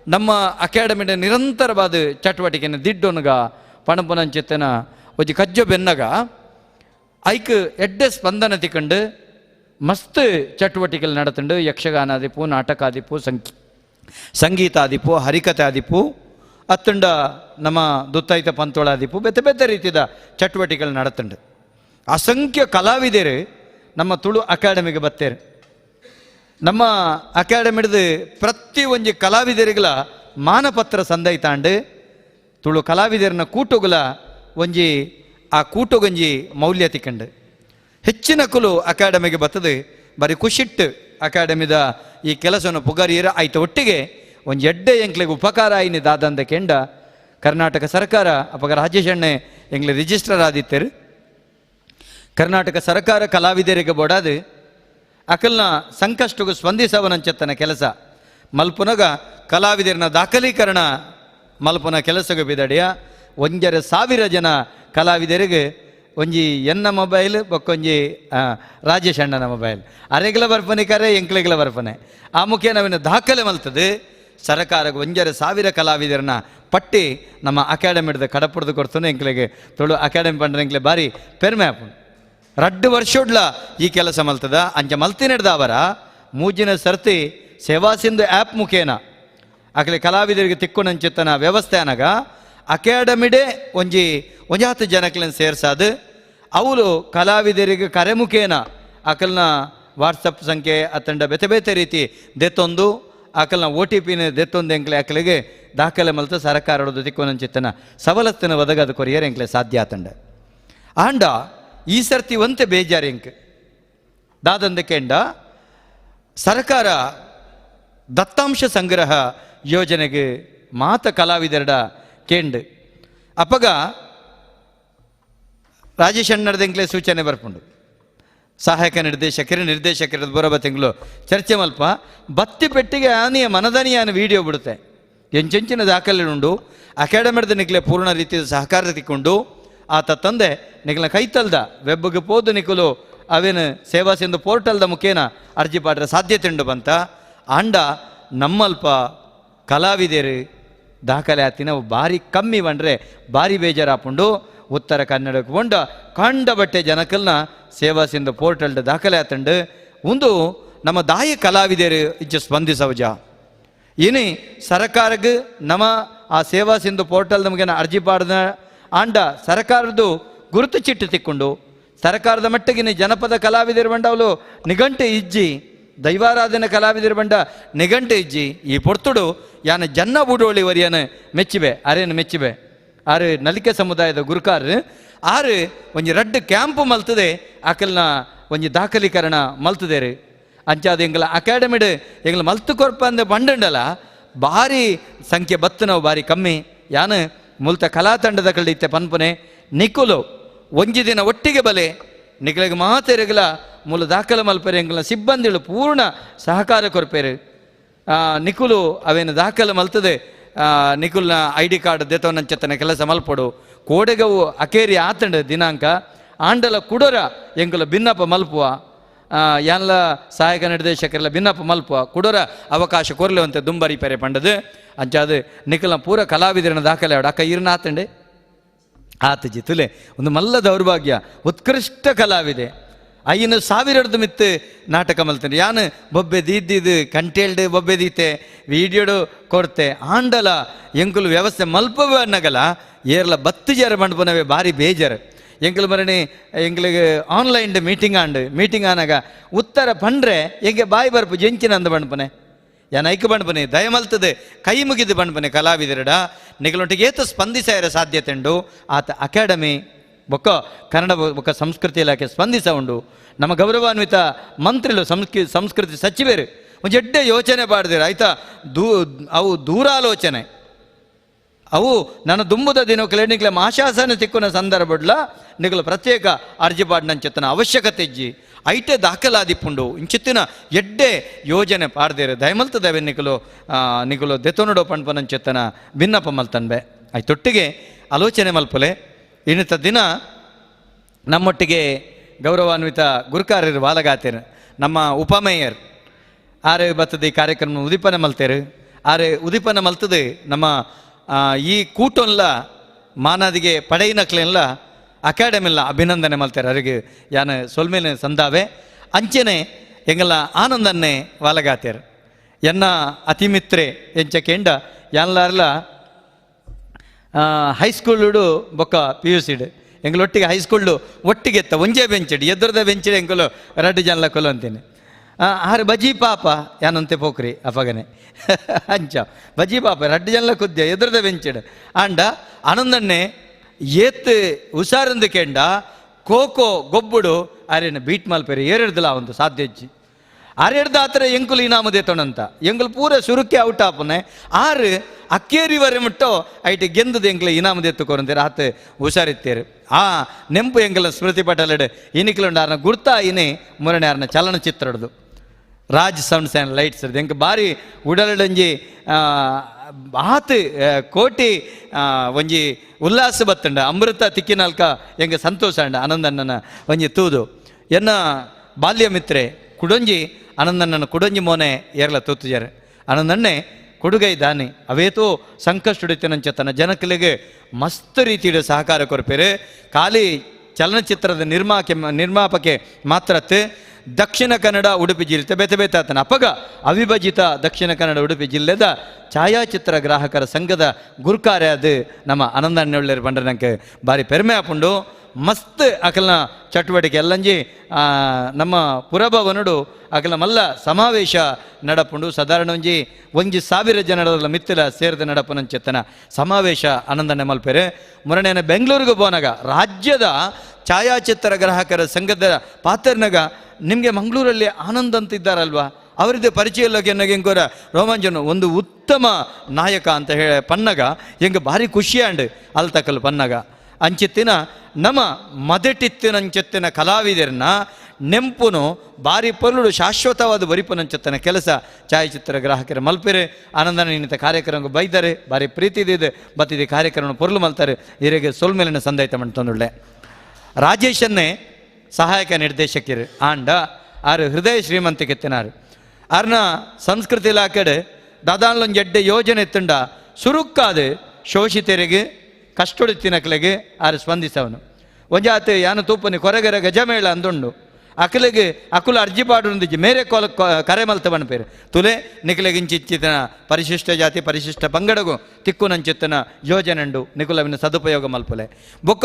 ನಮ್ಮ ಅಕಾಡೆಮಿನ ನಿರಂತರವಾದ ಚಟುವಟಿಕೆನ ದಿಡ್ಡೊನಗ ಪಣಪುನಂಚಿತ್ತನ ಒಂಜಿ ಕಜ್ಜ ಬೆನ್ನಗ ಐಕ್ ಎಡ್ಡೆ ಸ್ಪಂದನ ತಿಕ್ಕಂಡು ಮಸ್ತ್ ಚಟುವಟಿಕೆಗಳು ನಡತಂಡು ಯಕ್ಷಗಾನ ಆದಿಪ್ಪು ನಾಟಕ ಆದಿಪ್ಪು ಸಂಗೀತ ಆದಿಪ್ಪು ಹರಿಕತೆ ಆದಿಪ್ಪು ಅತ್ತಂಡ ನಮ್ಮ ದುತ್ತೈತ ಪಂತೋಳ ಆದಿಪ್ಪು ಬೇತೆ ಬೇತೆ ರೀತಿಯ ಚಟುವಟಿಕೆಗಳು ನಡತಂಡು ಅಸಂಖ್ಯ ಕಲಾವಿದರು ನಮ್ಮ ತುಳು ಅಕಾಡೆಮಿಗೆ ಬತ್ತೇರು ನಮ್ಮ ಅಕಾಡೆಮಿಡ್ದು ಪ್ರತಿ ಒಂಜಿ ಕಲಾವಿದರಿಗಳ ಮಾನಪತ್ರ ಸಂದೈತಾಂಡು ತುಳು ಕಲಾವಿದರನ್ನ ಕೂಟುಗಳ ಒಂಜಿ ಆ ಕೂಟುಗೊಂಜಿ ಮೌಲ್ಯ ತಿಕ್ಕಂಡು ಹೆಚ್ಚಿನ ಕುಲು ಅಕಾಡೆಮಿಗೆ ಬರ್ತದೆ ಬರೀ ಖುಷಿಟ್ಟು ಅಕಾಡೆಮಿದ ಈ ಕೆಲಸವನ್ನು ಪುಗಾರಿಯರ ಆಯ್ತು ಒಟ್ಟಿಗೆ ಒಂದು ಎಡ್ಡೆ ಎಂಕ್ಲೆಗೆ ಉಪಕಾರ ಆಯ್ನಿ ದಾದಂದ ಕೆಂಡ ಕರ್ನಾಟಕ ಸರ್ಕಾರ ಅಪಗ ರಾಜೇಶಣ್ಣೆ ಎಂಗ್ಲೆ ರಿಜಿಸ್ಟರ್ ಆದಿತ್ತರು ಕರ್ನಾಟಕ ಸರ್ಕಾರ ಕಲಾವಿದರಿಗೆ ಬೋಡಾದು ಅಕಲ್ನ ಸಂಕಷ್ಟಗೂ ಸ್ಪಂದಿಸವನಂಚೆತ್ತನ ಕೆಲಸ ಮಲ್ಪುನಗ ಕಲಾವಿದರನ್ನ ದಾಖಲೀಕರಣ ಮಲ್ಪುನ ಕೆಲಸಕ್ಕೆ ಬಿದಡಿಯ 1,000 ಜನ ಕಲಾವಿದರಿಗೆ ಒಂಜಿ ಎನ್ನ ಮೊಬೈಲ್ ಬೊಕ್ಕೊಂಜಿ ರಾಜೇಶ್ ಅಣ್ಣನ ಮೊಬೈಲ್ ಅರೆಗ್ಲ ಬರ್ಪನೆ ಕರೆ ಎಂಕ್ಲೆಗ್ಲ ಬರ್ಪನೆ ಆ ಮುಖೇನ ಅವಿನ ದಾಖಲೆ ಮಲ್ತದು ಸರ್ಕಾರಕ್ಕೆ 1,000 ಕಲಾವಿದರನ್ನ ಪಟ್ಟಿ ನಮ್ಮ ಅಕಾಡೆಮಿಡ್ದು ಕಡಪಡ್ದು ಕೊಡ್ತಾನೆ ಎಂಕ್ಲೆಗೆ ತೊಳು ಅಕಾಡೆಮಿ ಪಂಡ್ರೆ ಎಂಕ್ಲೆ ಬಾರಿ ಪೆರ್ಮೆ ಹಾಪುಂಡು 2 ವರ್ಷೋಡ್ಲ ಈ ಕೆಲಸ ಮಲ್ತದ ಅಂಚ ಮಲ್ತಿನಿಡ್ದ ಅವರ ಮೂಜಿನ ಸರ್ತಿ ಸೇವಾ ಸಿಂಧು ಆ್ಯಪ್ ಮುಖೇನ ಅಕಲೆ ಕಲಾವಿದರಿಗೆ ತಿಕ್ಕೊಂಡಂಚಿತ್ತನ ವ್ಯವಸ್ಥೆ ಅನಗ ಅಕಾಡೆಮಿಡೆ ಒಂಜಿ 10 ಜನಕ್ಲೆನ್ ಸೇರ್ಸಾದು ಅವಳು ಕಲಾವಿದರಿಗೆ ಕರೆ ಮುಖೇನ ಅಕಲ್ನ ವಾಟ್ಸಪ್ ಸಂಖ್ಯೆ ಅತ್ತಂಡ ಬೇತೆ ಬೇತೆ ರೀತಿ ದೆತ್ತೊಂದು ಅಕಲ್ನ OTP ದೆತ್ತೊಂದು ಎಂಕ್ಲೆ ಅಕಲಿಗೆ ದಾಖಲೆ ಮಲ್ತ ಸರ್ಕಾರದ ತಿಕ್ಕೊಂಡಂಚಿತ್ತನ ಸವಲತ್ತಿನ ಒದಗದ ಕೊರಿಯರ್ ಎಂಕ್ಲೆ ಸಾಧ್ಯ ಆತಂಡ ಆಂಡ ಈ ಸರ್ತಿ ಒಂತೆ ಬೇಜಾರು ಎಂಕ್ ದಾದಂದಕ್ಕೆಂಡ ಸರ್ಕಾರ ದತ್ತಾಂಶ ಸಂಗ್ರಹ ಯೋಜನೆಗೆ ಮಾತ ಕಲಾವಿದರಡ ಕೇಂಡ್ ಅಪ್ಪಗ ರಾಜೇಶ್ ಅಣ್ಣರ್ದೆಂಕ್ಲೆ ಸೂಚನೆ ಬರ್ಪುಂಡು ಸಹಾಯಕ ನಿರ್ದೇಶಕರ ಬರೋಬ ತಿಂಗಳು ಚರ್ಚೆ ಮಲ್ಪ ಬತ್ತಿ ಪೆಟ್ಟಿಗೆ ಆನೆಯ ಮನದನಿಯಾನ ವಿಡಿಯೋ ಬಿಡುತ್ತೆ ಎಂಚೆಂಚಿನ ದಾಖಲೆ ಉಂಡು ಅಕಾಡೆಮಿಡ್ದು ನಿಕ್ಲೆ ಪೂರ್ಣ ರೀತಿಯ ಸಹಕಾರ ತಿಕ್ಕೊಂಡು ಆತ ತಂದೆ ನಿಕ್ಲ ಕೈತಲ್ದ ವೆಬ್ಗೆ ಪೋದು ನಿಕಲು ಅವೇನು ಸೇವಾ ಸಿಂಧು ಪೋರ್ಟಲ್ದ ಮುಖೇನ ಅರ್ಜಿ ಪಾಡ್ರೆ ಸಾಧ್ಯತೆ ಉಂಡು ಬಂತ ಆಂಡ ನಮ್ಮಲ್ಪ ಕಲಾವಿದರು ದಾಖಲೆ ಆತಿನ ಭಾರಿ ಕಮ್ಮಿ ಬಂದರೆ ಭಾರಿ ಬೇಜಾರಾಪುಂಡು ಉತ್ತರ ಕನ್ನಡಕ್ಕೆ ಬಂಡ ಕಂಡ ಬಟ್ಟೆ ಜನಕಲ್ನ ಸೇವಾ ಸಿಂಧು ಪೋರ್ಟಲ್ದ ದಾಖಲೆ ಆತಂಡು ಒಂದು ನಮ್ಮ ದಾಯ ಕಲಾವಿದರು ಇಜ್ಜ ಸ್ಪಂದಿಸವಜ ಇನಿ ಸರ್ಕಾರಕ್ಕೆ ನಮ್ಮ ಆ ಸೇವಾ ಸಿಂಧು ಪೋರ್ಟಲ್ ನಮಗೇನ ಅರ್ಜಿ ಪಾಡ್ದ ಆಂಡ ಸರ್ಕಾರದ್ದು ಗುರುತು ಚೀಟಿ ತಿಕ್ಕೊಂಡು ಸರ್ಕಾರದ ಮಟ್ಟಿಗಿನ ಜನಪದ ಕಲಾವಿದರು ಬಂಡ ಅವಳು ನಿಘಂಟು ಇಜ್ಜಿ ದೈವಾರಾಧನೆ ಕಲಾವಿದರು ಬಂಡ ನಿಘಂಟು ಇಜ್ಜಿ ಈ ಪೊರ್ತುಡು ಯಾನ ಜನ್ನ ಬೂಡೋಳಿ ವರಿಯನ ಮೆಚ್ಚಿಬೆ ಅರೇನು ಮೆಚ್ಚಿಬೆ ಆರು ನಲಿಕೆ ಸಮುದಾಯದ ಗುರುಕಾರ್ ಆರು ಒಂಜಿ ರಡ್ಡು ಕ್ಯಾಂಪ್ ಮಲ್ತದೆ ಆಕಲ್ನ ಒಂಜಿ ದಾಖಲೀಕರಣ ಮಲ್ತದೇರು ಅಂಚಾದ ಎಂಗ್ಲ ಅಕಾಡೆಮಿಡ್ ಎಂಗ್ಲ ಮಲ್ತು ಕೊರ್ಪ ಅಂದ ಬಂಡಂಡಲ ಭಾರಿ ಸಂಖ್ಯೆ ಬತ್ತು ನಾವು ಭಾರಿ ಕಮ್ಮಿ ಯಾನು ಮುಲ್ತ ಕಲಾ ತಂಡದ ಕಳಿತೆ ಪನ್ಪುನೆ ನಿಕುಲು ಒಂಜಿ ದಿನ ಒಟ್ಟಿಗೆ ಬಲೆ ನಿಕ್ಲೆಗೆ ಮಾತೆರೆಗಲ ಮೂಲ ದಾಖಲೆ ಮಲ್ಪೆರೆ ಎಂಗ್ಲ ಸಿಬ್ಬಂದಿಗಳು ಪೂರ್ಣ ಸಹಕಾರ ಕೊರ್ಪೇರು ನಿಕುಲು ಅವೇನು ದಾಖಲೆ ಮಲ್ತದೆ ನಿಕುಲ್ನ ID ಕಾರ್ಡ್ ದೆತವನಂಚತನ ಕೆಲಸ ಮಲ್ಪಡು ಕೋಡೆಗವು ಅಕೇರಿ ಆತಂಡ ದಿನಾಂಕ ಆಂಡಲ ಕುಡರ ಎಂಕುಲ ಭಿನ್ನಪ ಮಲ್ಪುವ ಯಾನ್ಲ ಸಹಾಯಕ ನಿರ್ದೇಶಕರೆಲ್ಲ ಭಿನ್ನಪ ಮಲ್ಪುವ ಕುಡರ ಅವಕಾಶ ಕೊರ್ಲೆವಂತೆ ದುಂಬರಿ ಪೆರೆ ಪಂಡದು ಅಂಚಾದು ನಿಕಲ್ನ ಪೂರ ಕಲಾವಿದರನ್ನ ದಾಖಲೆ ಆಡ ಅಕ್ಕ ಇರ್ನ ಆತಂಡೆ ಆತ ಜಿತುಲೆ ಒಂದು ಮಲ್ಲ ದೌರ್ಭಾಗ್ಯ ಉತ್ಕೃಷ್ಟ ಕಲಾವಿದೆ 5,000 ಮಿತ್ತು ನಾಟಕ ಮಲ್ತಂಡೆ ಯಾನು ಬೊಬ್ಬೆ ದೀದ್ದು ಕಂಟೇಳ್ಡು ಬೊಬ್ಬೆ ದೀತೆ ವಿಡಿಯೋಡು ಕೊಡ್ತೆ ಆಂಡಲ ಎಂಕುಲು ವ್ಯವಸ್ಥೆ ಮಲ್ಪವೆ ಅನ್ನಗಲ ಏರ್ಲ 10 ಜರ ಮಂಡ್ಪನವೇ ಭಾರಿ ಬೇಜಾರು ಎಂಕಲು ಮರಣಿ ಎಂಕ್ಲಿಗೆ ಆನ್ಲೈನ್ ಮೀಟಿಂಗ್ ಆನಾಗ ಉತ್ತರ ಪಂಡ್ರೆ ಎಂಗೆ ಬಾಯಿ ಬರ್ಪು ಜಂಚಿನ ಅಂದ ಬಣ್ಪನೆ ಯಾನ ಐಕ್ಯ ಬಣ್ಪನೆ ದಯ ಮಲ್ತದೆ ಕೈ ಮುಗಿದು ಬಣ್ಪನೆ ಕಲಾವಿದರಡ ನಿಗಳೊಟ್ಟಿಗೆ ಏತ ಸ್ಪಂದಿಸಾಯರ ಸಾಧ್ಯತೆ ಉಂಡು ಆತ ಅಕಾಡೆಮಿ ಬೊಕ್ಕ ಕನ್ನಡ ಬೊಕ್ಕ ಸಂಸ್ಕೃತಿ ಇಲಾಖೆ ಸ್ಪಂದಿಸ ಉಂಡು ನಮ್ಮ ಗೌರವಾನ್ವಿತ ಮಂತ್ರಿಗಳು ಸಂಸ್ಕೃತಿ ಸಚಿವರು ಒಂದು ಎಡ್ಡೆ ಯೋಚನೆ ಪಾಡ್ದಿರು ಆಯ್ತಾ ಅವು ದೂರಾಲೋಚನೆ ಅವು ನನ್ನ ದುಂಬುದ ದಿನಕ್ಕೆ ನಿಕ್ಲೆ ಮಾಶಾಸನ ತಿಕ್ಕುನ ಸಂದರ್ಭಡ್ಲ ನಿಗಲು ಪ್ರತ್ಯೇಕ ಅರ್ಜಿ ಪಾಡ್ನಂಚೆತ್ತನ ಅವಶ್ಯಕತೆ ಇಜ್ಜಿ ಐಟೆ ದಾಖಲಾದಿಪ್ಪುಂಡು ಇಂಚಿತ್ತಿನ ಎಡ್ಡೆ ಯೋಜನೆ ಪಾಡ್ದೇರು ದಯಮಲ್ತದವೆ ನಿಕಲು ದೆತೊನಡೋ ಪಣ್ಪನಂಚೆತ್ತನ ಭಿನ್ನಪ ಮಲ್ತನ್ಬೆ ಆಯ್ತೊಟ್ಟಿಗೆ ಆಲೋಚನೆ ಮಲ್ಪಲೆ ಇನ್ನಿತ ದಿನ ನಮ್ಮೊಟ್ಟಿಗೆ ಗೌರವಾನ್ವಿತ ಗುರುಕಾರ್ಯರು ಬಾಲಗಾತೇರು ನಮ್ಮ ಉಪಮೇಯರ್ ಆರೆ ಬರ್ತದೆ ಈ ಕಾರ್ಯಕ್ರಮ ಉದಿಪನ ಮಲ್ತೇರು ಆರೆ ಉದಿಪನ ಮಲ್ತದೆ ನಮ್ಮ ಈ ಕೂಟೊನ್ಲ ಮಾನದಿಗೆ ಪಡೆಯಿನಕ್ಲೆಲ್ಲ ಅಕಾಡೆಮಿಲ್ಲ ಅಭಿನಂದನೆ ಮಲ್ತಾರೆ ಅವರಿಗೆ ಯಾನು ಸೊಲ್ಮೇಲೆ ಸಂದಾವೆ ಅಂಚೆನೆ ಎಂಗಲ್ಲ ಆನಂದನ್ನೇ ವಾಲಗಾತೇರು ಎನ್ನ ಅತಿಮಿತ್ರೆ ಎಂಚಕೆಂಡ ಯಾನ್ಲಾರ್ಲ ಹೈಸ್ಕೂಲು ಬೊಕ್ಕ PUC ಎಂಗಳೊಟ್ಟಿಗೆ ಹೈಸ್ಕೂಲ್ಡು ಒಟ್ಟಿಗೆ ಎತ್ತ ಒಂಜೇ ಬೆಂಚಡಿ ಎದುರದ ಬೆಂಚಡಿ ಎಂಕಲು 2 ಜನಲ ಕೊಲು ಅಂತೀನಿ ಆರು ಬಜಿ ಪಾಪ ಯಾನಂತೆ ಪೋಕ್ರಿ ಅಪಗನೆ ಅಂಚ ಬಜಿ ಪಾಪ 2 ಜನಲ ಕುದ್ಯ ಎದುರದ ಬೆಂಚಡ್ ಆಂಡ ಆನಂದನ್ನೇ ಏತ್ ಹುಷಾರಂದು ಕೆಂಡ ಖೋಖೋ ಗೊಬ್ಬುಡು ಆರೇನು ಬೀಟ್ ಮಲ್ಪೇರಿ ಏರಿಡ್ದಲ್ಲ ಒಂದು ಸಾಧ್ಯಜ್ಜಿ ಆರೆಡ್ದ ಆತರ ಎಂಕುಲು ಇನಾಮದೆ ತೊಣಂತ ಎಂಕುಲು ಪೂರ ಸುರುಕ್ಕೆ ಔಟ್ ಆಪನೆ ಆರು ಅಕ್ಕೇರಿವರೆ ಮುಟ್ಟೋ ಐಟಿ ಗೆಂದದ ಎಂಕ್ಲ ಇನಾಮದೆ ಎತ್ತುಕೊರಂತೀರ ಆತ ಹುಷಾರಿತ್ತೇರು ಆ ನೆಂಪು ಎಂಕಲ ಸ್ಮೃತಿ ಪಟಲಡ್ ಇನಿಕ್ಲುಂಡು ಆರ್ನ ಗುರ್ತಾ ಇನಿ ಮುರಣೆ ಆರ್ನ ಚಲನಚಿತ್ರಡ್ದು ರಾಜ್ ಸೌಂಡ್ಸ್ ಆ್ಯಂಡ್ ಲೈಟ್ಸ್ ಎಂಕ ಬಾರಿ ಉಡಲಡಂಜಿ ಆತು ಕೋಟಿ ಒಂಜಿ ಉಲ್ಲಾಸ ಬತ್ತಂಡ ಅಮೃತ ತಿಕ್ಕಿನಾಲ್ಕ ಎಂಗೆ ಸಂತೋಷ ಅಂಡ ಆನಂದಣ್ಣನ ಒಂಜಿ ತೂದು ಎನ್ನ ಬಾಲ್ಯ ಮಿತ್ರೆ ಕುಡೊಂಜಿ ಆನಂದಣ್ಣನ ಕುಡೊಂಜಿ ಮೋನೆ ಏರ್ಲ ತೂತುಜಾರೆ ಆನಂದಣ್ಣೆ ಕೊಡುಗೈ ದಾನಿ ಅವೇತೋ ಸಂಕಷ್ಟುಡಿತನಂಚತನ ಜನಕಲಿಗೆ ಮಸ್ತ್ ರೀತಿಯ ಸಹಕಾರ ಕೊರಪೇರು ಖಾಲಿ ಚಲನಚಿತ್ರದ ನಿರ್ಮಾಪಕ್ಕೆ ಮಾತ್ರತ್ತೆ ದಕ್ಷಿಣ ಕನ್ನಡ ಉಡುಪಿ ಜಿಲ್ಲೆ ಬೇತೆ ಬೇತೆ ಆತನ ಅಪಗ ಅವಿಭಜಿತ ದಕ್ಷಿಣ ಕನ್ನಡ ಉಡುಪಿ ಜಿಲ್ಲೆದ ಛಾಯಾಚಿತ್ರ ಗ್ರಾಹಕರ ಸಂಘದ ಗುರುಕಾರ್ಯ ಅದು ನಮ್ಮ ಆನಂದಣ್ಣೊಳ್ಳೆರು ಬಂಡ್ರೆ ನಂಗೆ ಭಾರಿ ಪೆರ್ಮೆ ಹಾಪುಂಡು ಮಸ್ತ್ ಅಕಲ್ನ ಚಟುವಟಿಕೆ ಎಲ್ಲಂಜಿ ನಮ್ಮ ಪುರಭವನಡು ಅಕಲ ಮಲ್ಲ ಸಮಾವೇಶ ನಡಪುಂಡು ಸಾಧಾರಣ ಒಂಜಿ 1,000 ಜನರ ಮಿತ್ತಿಲ ಸೇರಿದ ನಡಪುನಂಚೆತ್ತನ ಸಮಾವೇಶ ಆನಂದಣ್ಣೆ ಮಲ್ಪೆರೆ ಮುರಣೆನ ಬೆಂಗಳೂರಿಗೆ ಬೋನಾಗ ರಾಜ್ಯದ ಛಾಯಾಚಿತ್ರ ಗ್ರಾಹಕರ ಸಂಘದ ಪಾತ್ರನಾಗ ನಿಮಗೆ ಮಂಗಳೂರಲ್ಲಿ ಆನಂದ್ ಅಂತ ಇದ್ದಾರಲ್ವಾ ಅವರದ್ದೇ ಪರಿಚಯ ಇಲ್ಲ ಹೆಂಗೋರ ರೋಮಾಂಚನ ಒಂದು ಉತ್ತಮ ನಾಯಕ ಅಂತ ಹೇಳಿ ಪನ್ನಗ ಹೆಂಗೆ ಭಾರಿ ಖುಷಿಯಾಂಡು ಅಲ್ಲಿ ತಕ್ಕಲು ಪನ್ನಗ ಅಂಚಿತ್ತಿನ ನಮ್ಮ ಮದಟಿತ್ತಿನಂಚೆತ್ತಿನ ಕಲಾವಿದರನ್ನ ನೆಂಪುನು ಭಾರಿ ಪೊರ್ಲುಡು ಶಾಶ್ವತವಾದ ಬರಿಪುನಂಚೆತ್ತನ ಕೆಲಸ ಛಾಯಾಚಿತ್ರ ಗ್ರಾಹಕರ ಮಲ್ಪೆರೆ ಆನಂದನ ನಿನ್ನಿತ ಕಾರ್ಯಕ್ರಮ ಬೈದರೆ ಭಾರಿ ಪ್ರೀತಿದಿದೆ ಬತ್ತಿದೆ ಕಾರ್ಯಕ್ರಮ ಪೊರ್ಲು ಮಲ್ತಾರೆ ಹಿರೇಗೆ ಸೊಲ್ಮೇಲಿನ ಸಂದಾಯಿತ ಮಾಡ್ತಂದುಳ್ಳೆ ರಾಜೇಶನ್ನೇ ಸಹಾಯಕ ನಿರ್ದೇಶಕರು ಆಂಡ ಆರು ಹೃದಯ ಶ್ರೀಮಂತಿಕೆತ್ತಿನಾರು ಆರ್ನ ಸಂಸ್ಕೃತಿ ಇಲಾಖೆ ದಾದಾನ್ಲೊಂದು ಎಡ್ಡೆ ಯೋಜನೆ ಎತ್ತುಂಡ ಸುರುಕ್ಕಾದು ಶೋಷಿತರಿಗೆ ಕಷ್ಟೊಡಿತಿನಕ್ಲೆಗೆ ಆರು ಸ್ಪಂದಿಸವನು ಒಂಜಾತು ಯಾನು ತೂಪನಿ ಕೊರಗೆರ ಗಜಮೇಳ ಅಂದುಂಡು ಅಕಲಿಗೆ ಅಕುಲ ಅರ್ಜಿ ಪಾಡುಂದಿಜ್ಜಿ ಮೇರೆ ಕೊಲ ಕರೆ ಮಲ್ತ ಬಣ್ಪೇರು ತುಲೆ ನಿಖಲೆಗಿಂಚಿತ್ತಿನ ಪರಿಶಿಷ್ಟ ಜಾತಿ ಪರಿಶಿಷ್ಟ ಪಂಗಡಗು ತಿಕ್ಕುನಂಚಿತ್ತನ ಯೋಜನೆ ಉಂಡು ನಿಖುಲವಿನ ಸದುಪಯೋಗ ಮಲ್ಪಲೆ ಬೊಕ್ಕ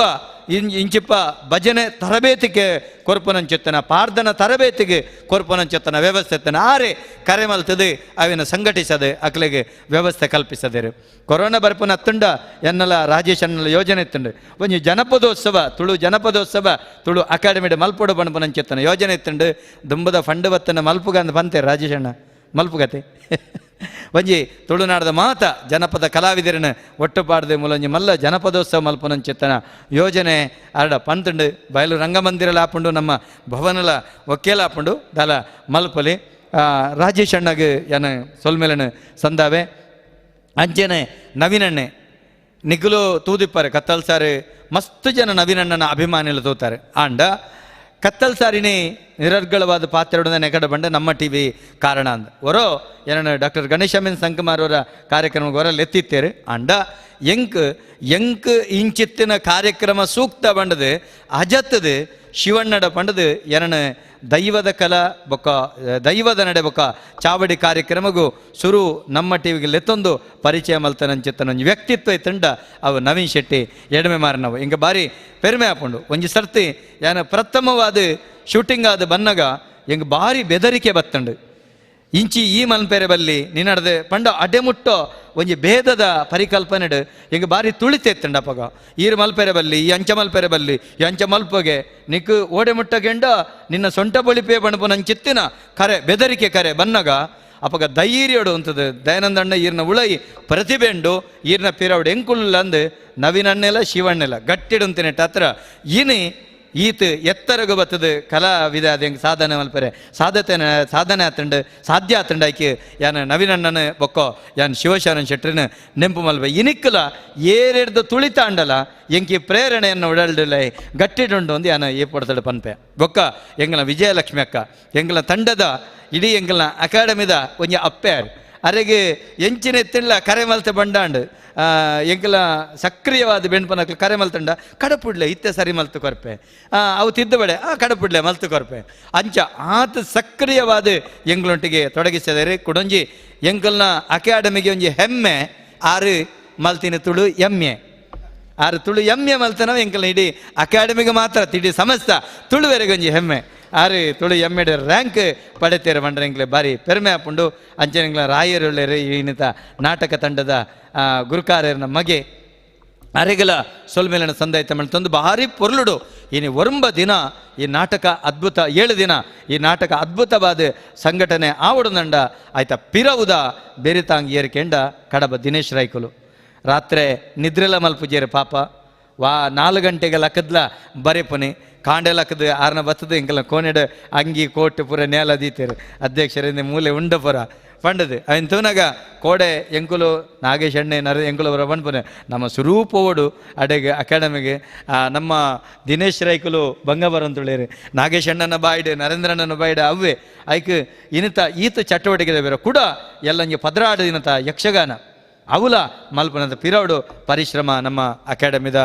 ಇಂಚಿಪ್ಪ ಭಜನೆ ತರಬೇತಿಗೆ ಕೊರ್ಪುನಂಚಿತ್ತನ ಪಾರ್ಧನ ತರಬೇತಿಗೆ ಕೊರ್ಪುನಂಚಿತ್ತನ ವ್ಯವಸ್ಥೆತ್ತನ ಆರೆ ಕರೆ ಮಲ್ತದೆ ಅವಿನ ಸಂಘಟಿಸದೆ ಅಕಲಿಗೆ ವ್ಯವಸ್ಥೆ ಕಲ್ಪಿಸದೇರು ಕೊರೋನಾ ಬರ್ಪುನ ಹತ್ತುಂಡ ಎನ್ನಲ ರಾಜೇಶ್ ಅನ್ನಲ ಯೋಜನೆ ಎತ್ತುಂಡು ಒಂಜಿ ಜನಪದೋತ್ಸವ ತುಳು ಜನಪದೋತ್ಸವ ತುಳು ಅಕಾಡೆಮಿಡ್ ಮಲ್ಪೊಡು ಬಣ್ಪುನಂಚಿತ್ತನ ಯೋಜನೆ ಎತ್ತುಂಡು ದುಂಬದ ಫಂಡ್ ಬತ್ತನ ಮಲ್ಪುಗ ಅಂತ ಬಂತೆ ರಾಜೇಶಣ್ಣ ಮಲ್ಪುಗತೆ ಒಂಜಿ ತುಳುನಾಡದ ಮಾತ ಜನಪದ ಕಲಾವಿದರನ್ನು ಒಟ್ಟು ಪಾಡದೆ ಮೂಲಂಜಿ ಮಲ್ಲ ಜನಪದೋತ್ಸವ ಮಲ್ಪುನಂಚಿತ್ತನ ಯೋಜನೆ ಆಡ ಪಂತುಂಡು ಬಯಲು ರಂಗಮಂದಿರಲ ಹಾಪುಂಡು ನಮ್ಮ ಭವನಲ ಒಕ್ಕೇಲ ಹಾಪುಂಡು ದಾಲ ಮಲ್ಪಲಿ ರಾಜೇಶ್ ಅಣ್ಣಗೆ ಏನು ಸೊಲ್ಮೇಲನ ಸಂದಾವೆ ಅಂಚೆನೆ ನವೀನಣ್ಣೆ ನಿಗುಲು ತೂದಿಪ್ಪಾರೆ ಕತ್ತಲ್ ಸಾರಿ ಮಸ್ತ್ ಜನ ನವೀನಣ್ಣನ ಅಭಿಮಾನಿಗಳು ತೂತಾರೆ ಆಂಡ ಕತ್ತಲ್ ಸಾರಿನೇ ನಿರರ್ಗಳವಾದ ಪಾತ್ರೆ ನೆಗಡ ಬಂಡ ನಮ್ಮ ಟಿ ವಿ ಕಾರಣ ಅಂದ ಹೊರೋ ಏನೋ ಡಾಕ್ಟರ್ ಗಣೇಶಮೀನ್ ಸಂಕಮಾರ್ ಅವರ ಕಾರ್ಯಕ್ರಮಕ್ಕೆ ಹೊರಲ್ಲಿ ಎತ್ತಿತ್ತೇರು ಅಂಡ ಎಂಕ್ ಇಂಚಿತ್ತಿನ ಕಾರ್ಯಕ್ರಮ ಸೂಕ್ತ ಬಂಡದು ಅಜತ್ತದು ಶಿವಣ್ಣಡ ಪಂಡದು ಏನೋ ದೈವದ ಕಲಾ ಬೊಕ್ಕ ದೈವದ ನಡೆ ಬೊಕ್ಕ ಚಾವಡಿ ಕಾರ್ಯಕ್ರಮಗೂ ಸುರು ನಮ್ಮ ಟಿವಿಗೆ ಲೆತ್ತೊಂದು ಪರಿಚಯ ಮಲ್ತನಂಚಿತ್ತನ ವ್ಯಕ್ತಿತ್ವ ಇತ್ತಂಡ ಅವು ನವೀನ್ ಶೆಟ್ಟಿ ಎಡಮೆ ಮಾರನವು ಹಿಂಗೆ ಬಾರಿ ಪೆರ್ಮೆ ಹಾಕೊಂಡು ಒಂಜಿ ಸರ್ತಿ ಏನು ಪ್ರಥಮವಾದ ಶೂಟಿಂಗ್ ಆದ ಬನ್ನಗ ಹೆಂಗೆ ಭಾರಿ ಬೆದರಿಕೆ ಬತ್ತಂಡು ಇಂಚಿ ಈ ಮಲ್ಪೆರೆ ಬಲ್ಲಿ ನಿನ್ನಡದೆ ಪಂಡ ಅಡೆಮುಟ್ಟೋ ಒಂಜಿ ಭೇದದ ಪರಿಕಲ್ಪನೆಡು ಹೆಂಗೆ ಬಾರಿ ತುಳಿತೆತ್ತಂಡಪ್ಪಗ ಈರು ಮಲ್ಪೆರೆ ಬಲ್ಲಿ ಈ ಅಂಚ ಮಲ್ಪೆರೆ ಬಲ್ಲಿ ಈ ಅಂಚ ಮಲ್ಪಗೆ ನಿಕ್ ಓಡೆ ಮುಟ್ಟಗೆಂಡ ನಿನ್ನ ಸೊಂಟ ಬಳಿಪೇ ಬಣಪು ನಂಚಿತ್ತಿನ ಕರೆ ಬೆದರಿಕೆ ಕರೆ ಬನ್ನಗ ಅಪ್ಪಗ ಧೈರ್ಯಡು ಅಂತದ್ದು ದಯಾನಂದಣ್ಣ ಈರ್ನ ಉಳೈ ಪ್ರತಿಭೆಂಡು ಈರ್ನ ಪಿರವಡು ಎಂಕುಲ್ಲ ಅಂದು ನವೀನಣ್ಣೆಲ್ಲ ಶಿವಣ್ಣೆಲ್ಲ ಗಟ್ಟಿಡುಂತಿನೆಟ್ಟ ಹತ್ರ ಇನಿ ಈತ ಎತ್ತರಗ ಬತ್ತದ ಕಲಾವಿದ ಅದು ಹೆಂಗೆ ಸಾಧನೆ ಮಲ್ಪರೆ ಸಾಧನೆ ಆತಂಡು ಸಾಧ್ಯ ಆತಂಡು ಆಯ್ಕೆ ಯಾನು ನವೀನಣ್ಣನ ಬೊಕ್ಕೋ ಯಾನು ಶಿವಶರಣ್ ಶೆಟ್ರಿನ ನೆಂಪು ಮಲ್ಪೆ ಇನಿಕ್ಕಲ ಏರೆಡ್ದು ತುಳಿತ ಅಂಡಲ ಎಂಕಿ ಪ್ರೇರಣೆಯನ್ನು ಉಡಲ್ಡಲೆ ಗಟ್ಟಿಡುಂಡು ಒಂದು ಯಾನು ಈ ಪಡ್ತಡೆ ಪನ್ಪೆ ಬೊಕ್ಕ ಎಂಗಲ ವಿಜಯಲಕ್ಷ್ಮಿ ಅಕ್ಕ ಎಂಗಲ ತಂಡದ ಇಡೀ ಎಂಗಲ ಅಕಾಡೆಮಿದ ಒಂಜಿ ಅಪ್ಪೆರ್ ಅರೆಗೆ ಎಂಚಿನ ಎತ್ತಿಲ್ಲ ಕರೆ ಮಲ್ತೆ ಬಂಡಾಂಡು ಎಂಕಲ ಸಕ್ರಿಯವಾದ ಬೆಣ್ಪನಕ್ಲು ಕರೆ ಮಲ್ತಂಡ ಕಡಪುಡ್ಲೆ ಇತ್ತೆ ಸರಿ ಮಲ್ತು ಕೊರ್ಪೆ ಅವು ತಿದ್ದುಬಡೆ ಕಡಪುಡ್ಲೆ ಮಲ್ತು ಕೊರ್ಪೆ ಅಂಚ ಆತ ಸಕ್ರಿಯವಾದ ಎಂಗ್ಲೊಟ್ಟಿಗೆ ತೊಡಗಿಸಿದರೆ ಕುಡೊಂಜಿ ಎಂಕಲ್ನ ಅಕಾಡೆಮಿಗೆ ಒಂಜಿ ಹೆಮ್ಮೆ ಆರು ಮಲ್ತಿನ ತುಳು ಎಮ್ಮೆ ಆರು ತುಳು ಎಮ್ಮೆ ಮಲ್ತನವ ಎಂಕಲ್ನ ಇಡೀ ಅಕಾಡೆಮಿಗೆ ಮಾತ್ರ ಇಡೀ ಸಮಸ್ತ ತುಳುವರೆಗೆ ಒಂಜಿ ಹೆಮ್ಮೆ ಆರು ತುಳು ಎಮ್ಮೆಡ ರ್ಯಾಂಕ್ ಪಡೆತೇರು ಬಂಡ್ರೆಂಗ್ಲೆ ಬಾರಿ ಪೆರ್ಮೆ ಹಾಪುಂಡು ಅಂಚನೆಂಗ್ಲ ರಾಯರುಳ್ಳೇರು ಇನ್ನಿತ ನಾಟಕ ತಂಡದ ಗುರುಕಾರ್ಯರ್ನ ಮಗೆ ಅರೆಗಲ ಸೊಲ್ಮೇಲನ ಸಂದಾಯಿತ ತಂದು ಭಾರಿ ಪೊರ್ಲುಡು ಇನ್ನು ಒರಂಬ ದಿನ ಈ ನಾಟಕ ಅದ್ಭುತ 7 ದಿನ ಈ ನಾಟಕ ಅದ್ಭುತವಾದ ಸಂಘಟನೆ ಆವಡುದಂಡ ಆಯ್ತಾ ಪಿರವುದ ಬೆರಿತಾಂಗ್ ಏರಿಕೆಂಡ ಕಡಬ ದಿನೇಶ್ ರೈಕುಲು ರಾತ್ರಿ ನಿದ್ರೆಲ್ಲ ಮಲ್ಪುಜೇರು ಪಾಪ 4 ಗಂಟೆಗೆ ಲಕ್ಕದ್ಲ ಬರೆಪುನಿ ಕಾಂಡೆ ಲಕ್ಕದ 6ನ ಬತ್ತದ ಇಂಕಲ ಕೋನೆಡ ಅಂಗಿ ಕೋಟ್ ಪುರ ನೇಲ ದೀತೇರು ಅಧ್ಯಕ್ಷರಿಂದ ಮೂಲೆ ಉಂಡ ಪುರ ಪಂಡದು ಅವನ್ ತೂನಾಗ ಕೋಡೆ ಎಂಕುಲು ನಾಗೇಶ್ ಅಣ್ಣೆ ಎಂಕುಲು ಅವರ ಪಂಡ್ಪನೆ ನಮ್ಮ ಸ್ವರೂಪೋಡು ಅಡೆಗೆ ಅಕಾಡೆಮಿಗೆ ನಮ್ಮ ದಿನೇಶ್ ರೈಕುಲು ಬಂಗಬರ ಅಂತೇಳಿ ನಾಗೇಶ್ ಅಣ್ಣನ ಬಾಯ್ಡೆ ನರೇಂದ್ರಣ್ಣನ ಬಾಯ್ಡೆ ಅವೇ ಐಕ್ ಈತ ಚಟುವಟಿಕೆ ಬೇರೆ ಕೂಡ ಎಲ್ಲಂಗೆ ಪದ್ರಾಡು ದಿನತ ಯಕ್ಷಗಾನ ಅವಲ ಮಲ್ಪನದ ಪಿರವಡು ಪರಿಶ್ರಮ ನಮ್ಮ ಅಕಾಡೆಮಿದ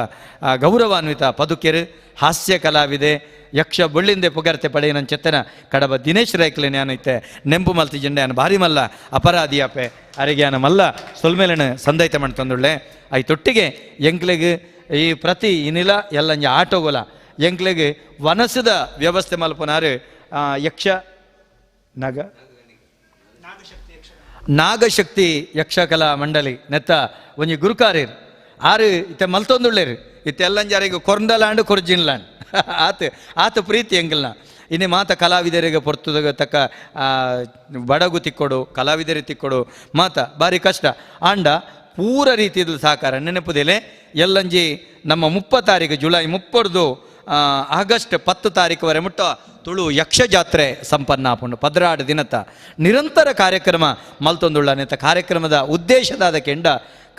ಗೌರವಾನ್ವಿತ ಪದುಕೆರು ಹಾಸ್ಯ ಕಲಾವಿದೆ ಯಕ್ಷ ಬೊಳ್ಳಿಂದೆ ಪುಗರ್ತೆ ಪಡೆಯ ನನ್ನ ಚೆತ್ತನ ಕಡಬ ದಿನೇಶ್ ರೈಕ್ಲೆ ನ್ಯಾನೈತೆ ನೆಂಪು ಮಲ್ತಿ ಜೆಂಡೆ ಅನ್ನ ಭಾರಿ ಮಲ್ಲ ಅಪರಾಧಿ ಅಪೆ ಅರಿಗ್ಯಾನ ಮಲ್ಲ ಸೊಲ್ಮೇಲನ ಸಂದೈತ ಮಾಡ್ತಂದುಳ್ಳೆ ಐ ತೊಟ್ಟಿಗೆ ಎಂಕ್ಲೆಗೆ ಈ ಪ್ರತಿ ಇನ್ನಿಲ ಎಲ್ಲಂಜ ಆಟೋಗೋಲ ಎಂಕ್ಲೆಗೆ ವನಸದ ವ್ಯವಸ್ಥೆ ಮಲ್ಪನಾರು ಯಕ್ಷ ನಾಗಶಕ್ತಿ ಯಕ್ಷಕಲಾ ಮಂಡಳಿ ನೆತ್ತ ಒಂಜಿ ಗುರುಕಾರ್ಯರು ಆರು ಇತ್ತೆ ಮಲ್ತೊಂದುಳ್ಳೇರು ಇತ್ತೆಲ್ಲಂಜಾರಿಗೆ ಕೊರ್ಂಡಲಾಂಡ್ ಕೊರ್ಜಿನ್ಲಾಂಡ್ ಆತ ಪ್ರೀತಿ ಎಂಗಿಲ್ನ ಇನ್ನೇ ಮಾತ ಕಲಾವಿದರಿಗೆ ಪೊರ್ತುದಾಗ ತಕ್ಕ ಬಡಗು ತಿಕ್ಕೊಡು ಕಲಾವಿದರಿಗೆ ತಿಕ್ಕೊಡು ಮಾತ ಭಾರಿ ಕಷ್ಟ ಆಂಡ ಪೂರ ರೀತಿಯಲ್ಲಿ ಸಹಕಾರ ನೆನಪುದಿಲೆ ಎಲ್ಲಂಜಿ ನಮ್ಮ 30 ತಾರೀಕು ಜುಲೈ 30 ಆಗಸ್ಟ್ 10 ತಾರೀಕುವರೆ ಮುಟ್ಟ ತುಳು ಯಕ್ಷ ಜಾತ್ರೆ ಸಂಪನ್ನ ಆಪುಂಡು 16 ದಿನತ ನಿರಂತರ ಕಾರ್ಯಕ್ರಮ ಮಲ್ತೊಂದುಳ್ಳನೆತ ಕಾರ್ಯಕ್ರಮದ ಉದ್ದೇಶದಾದ ಕೆಂಡ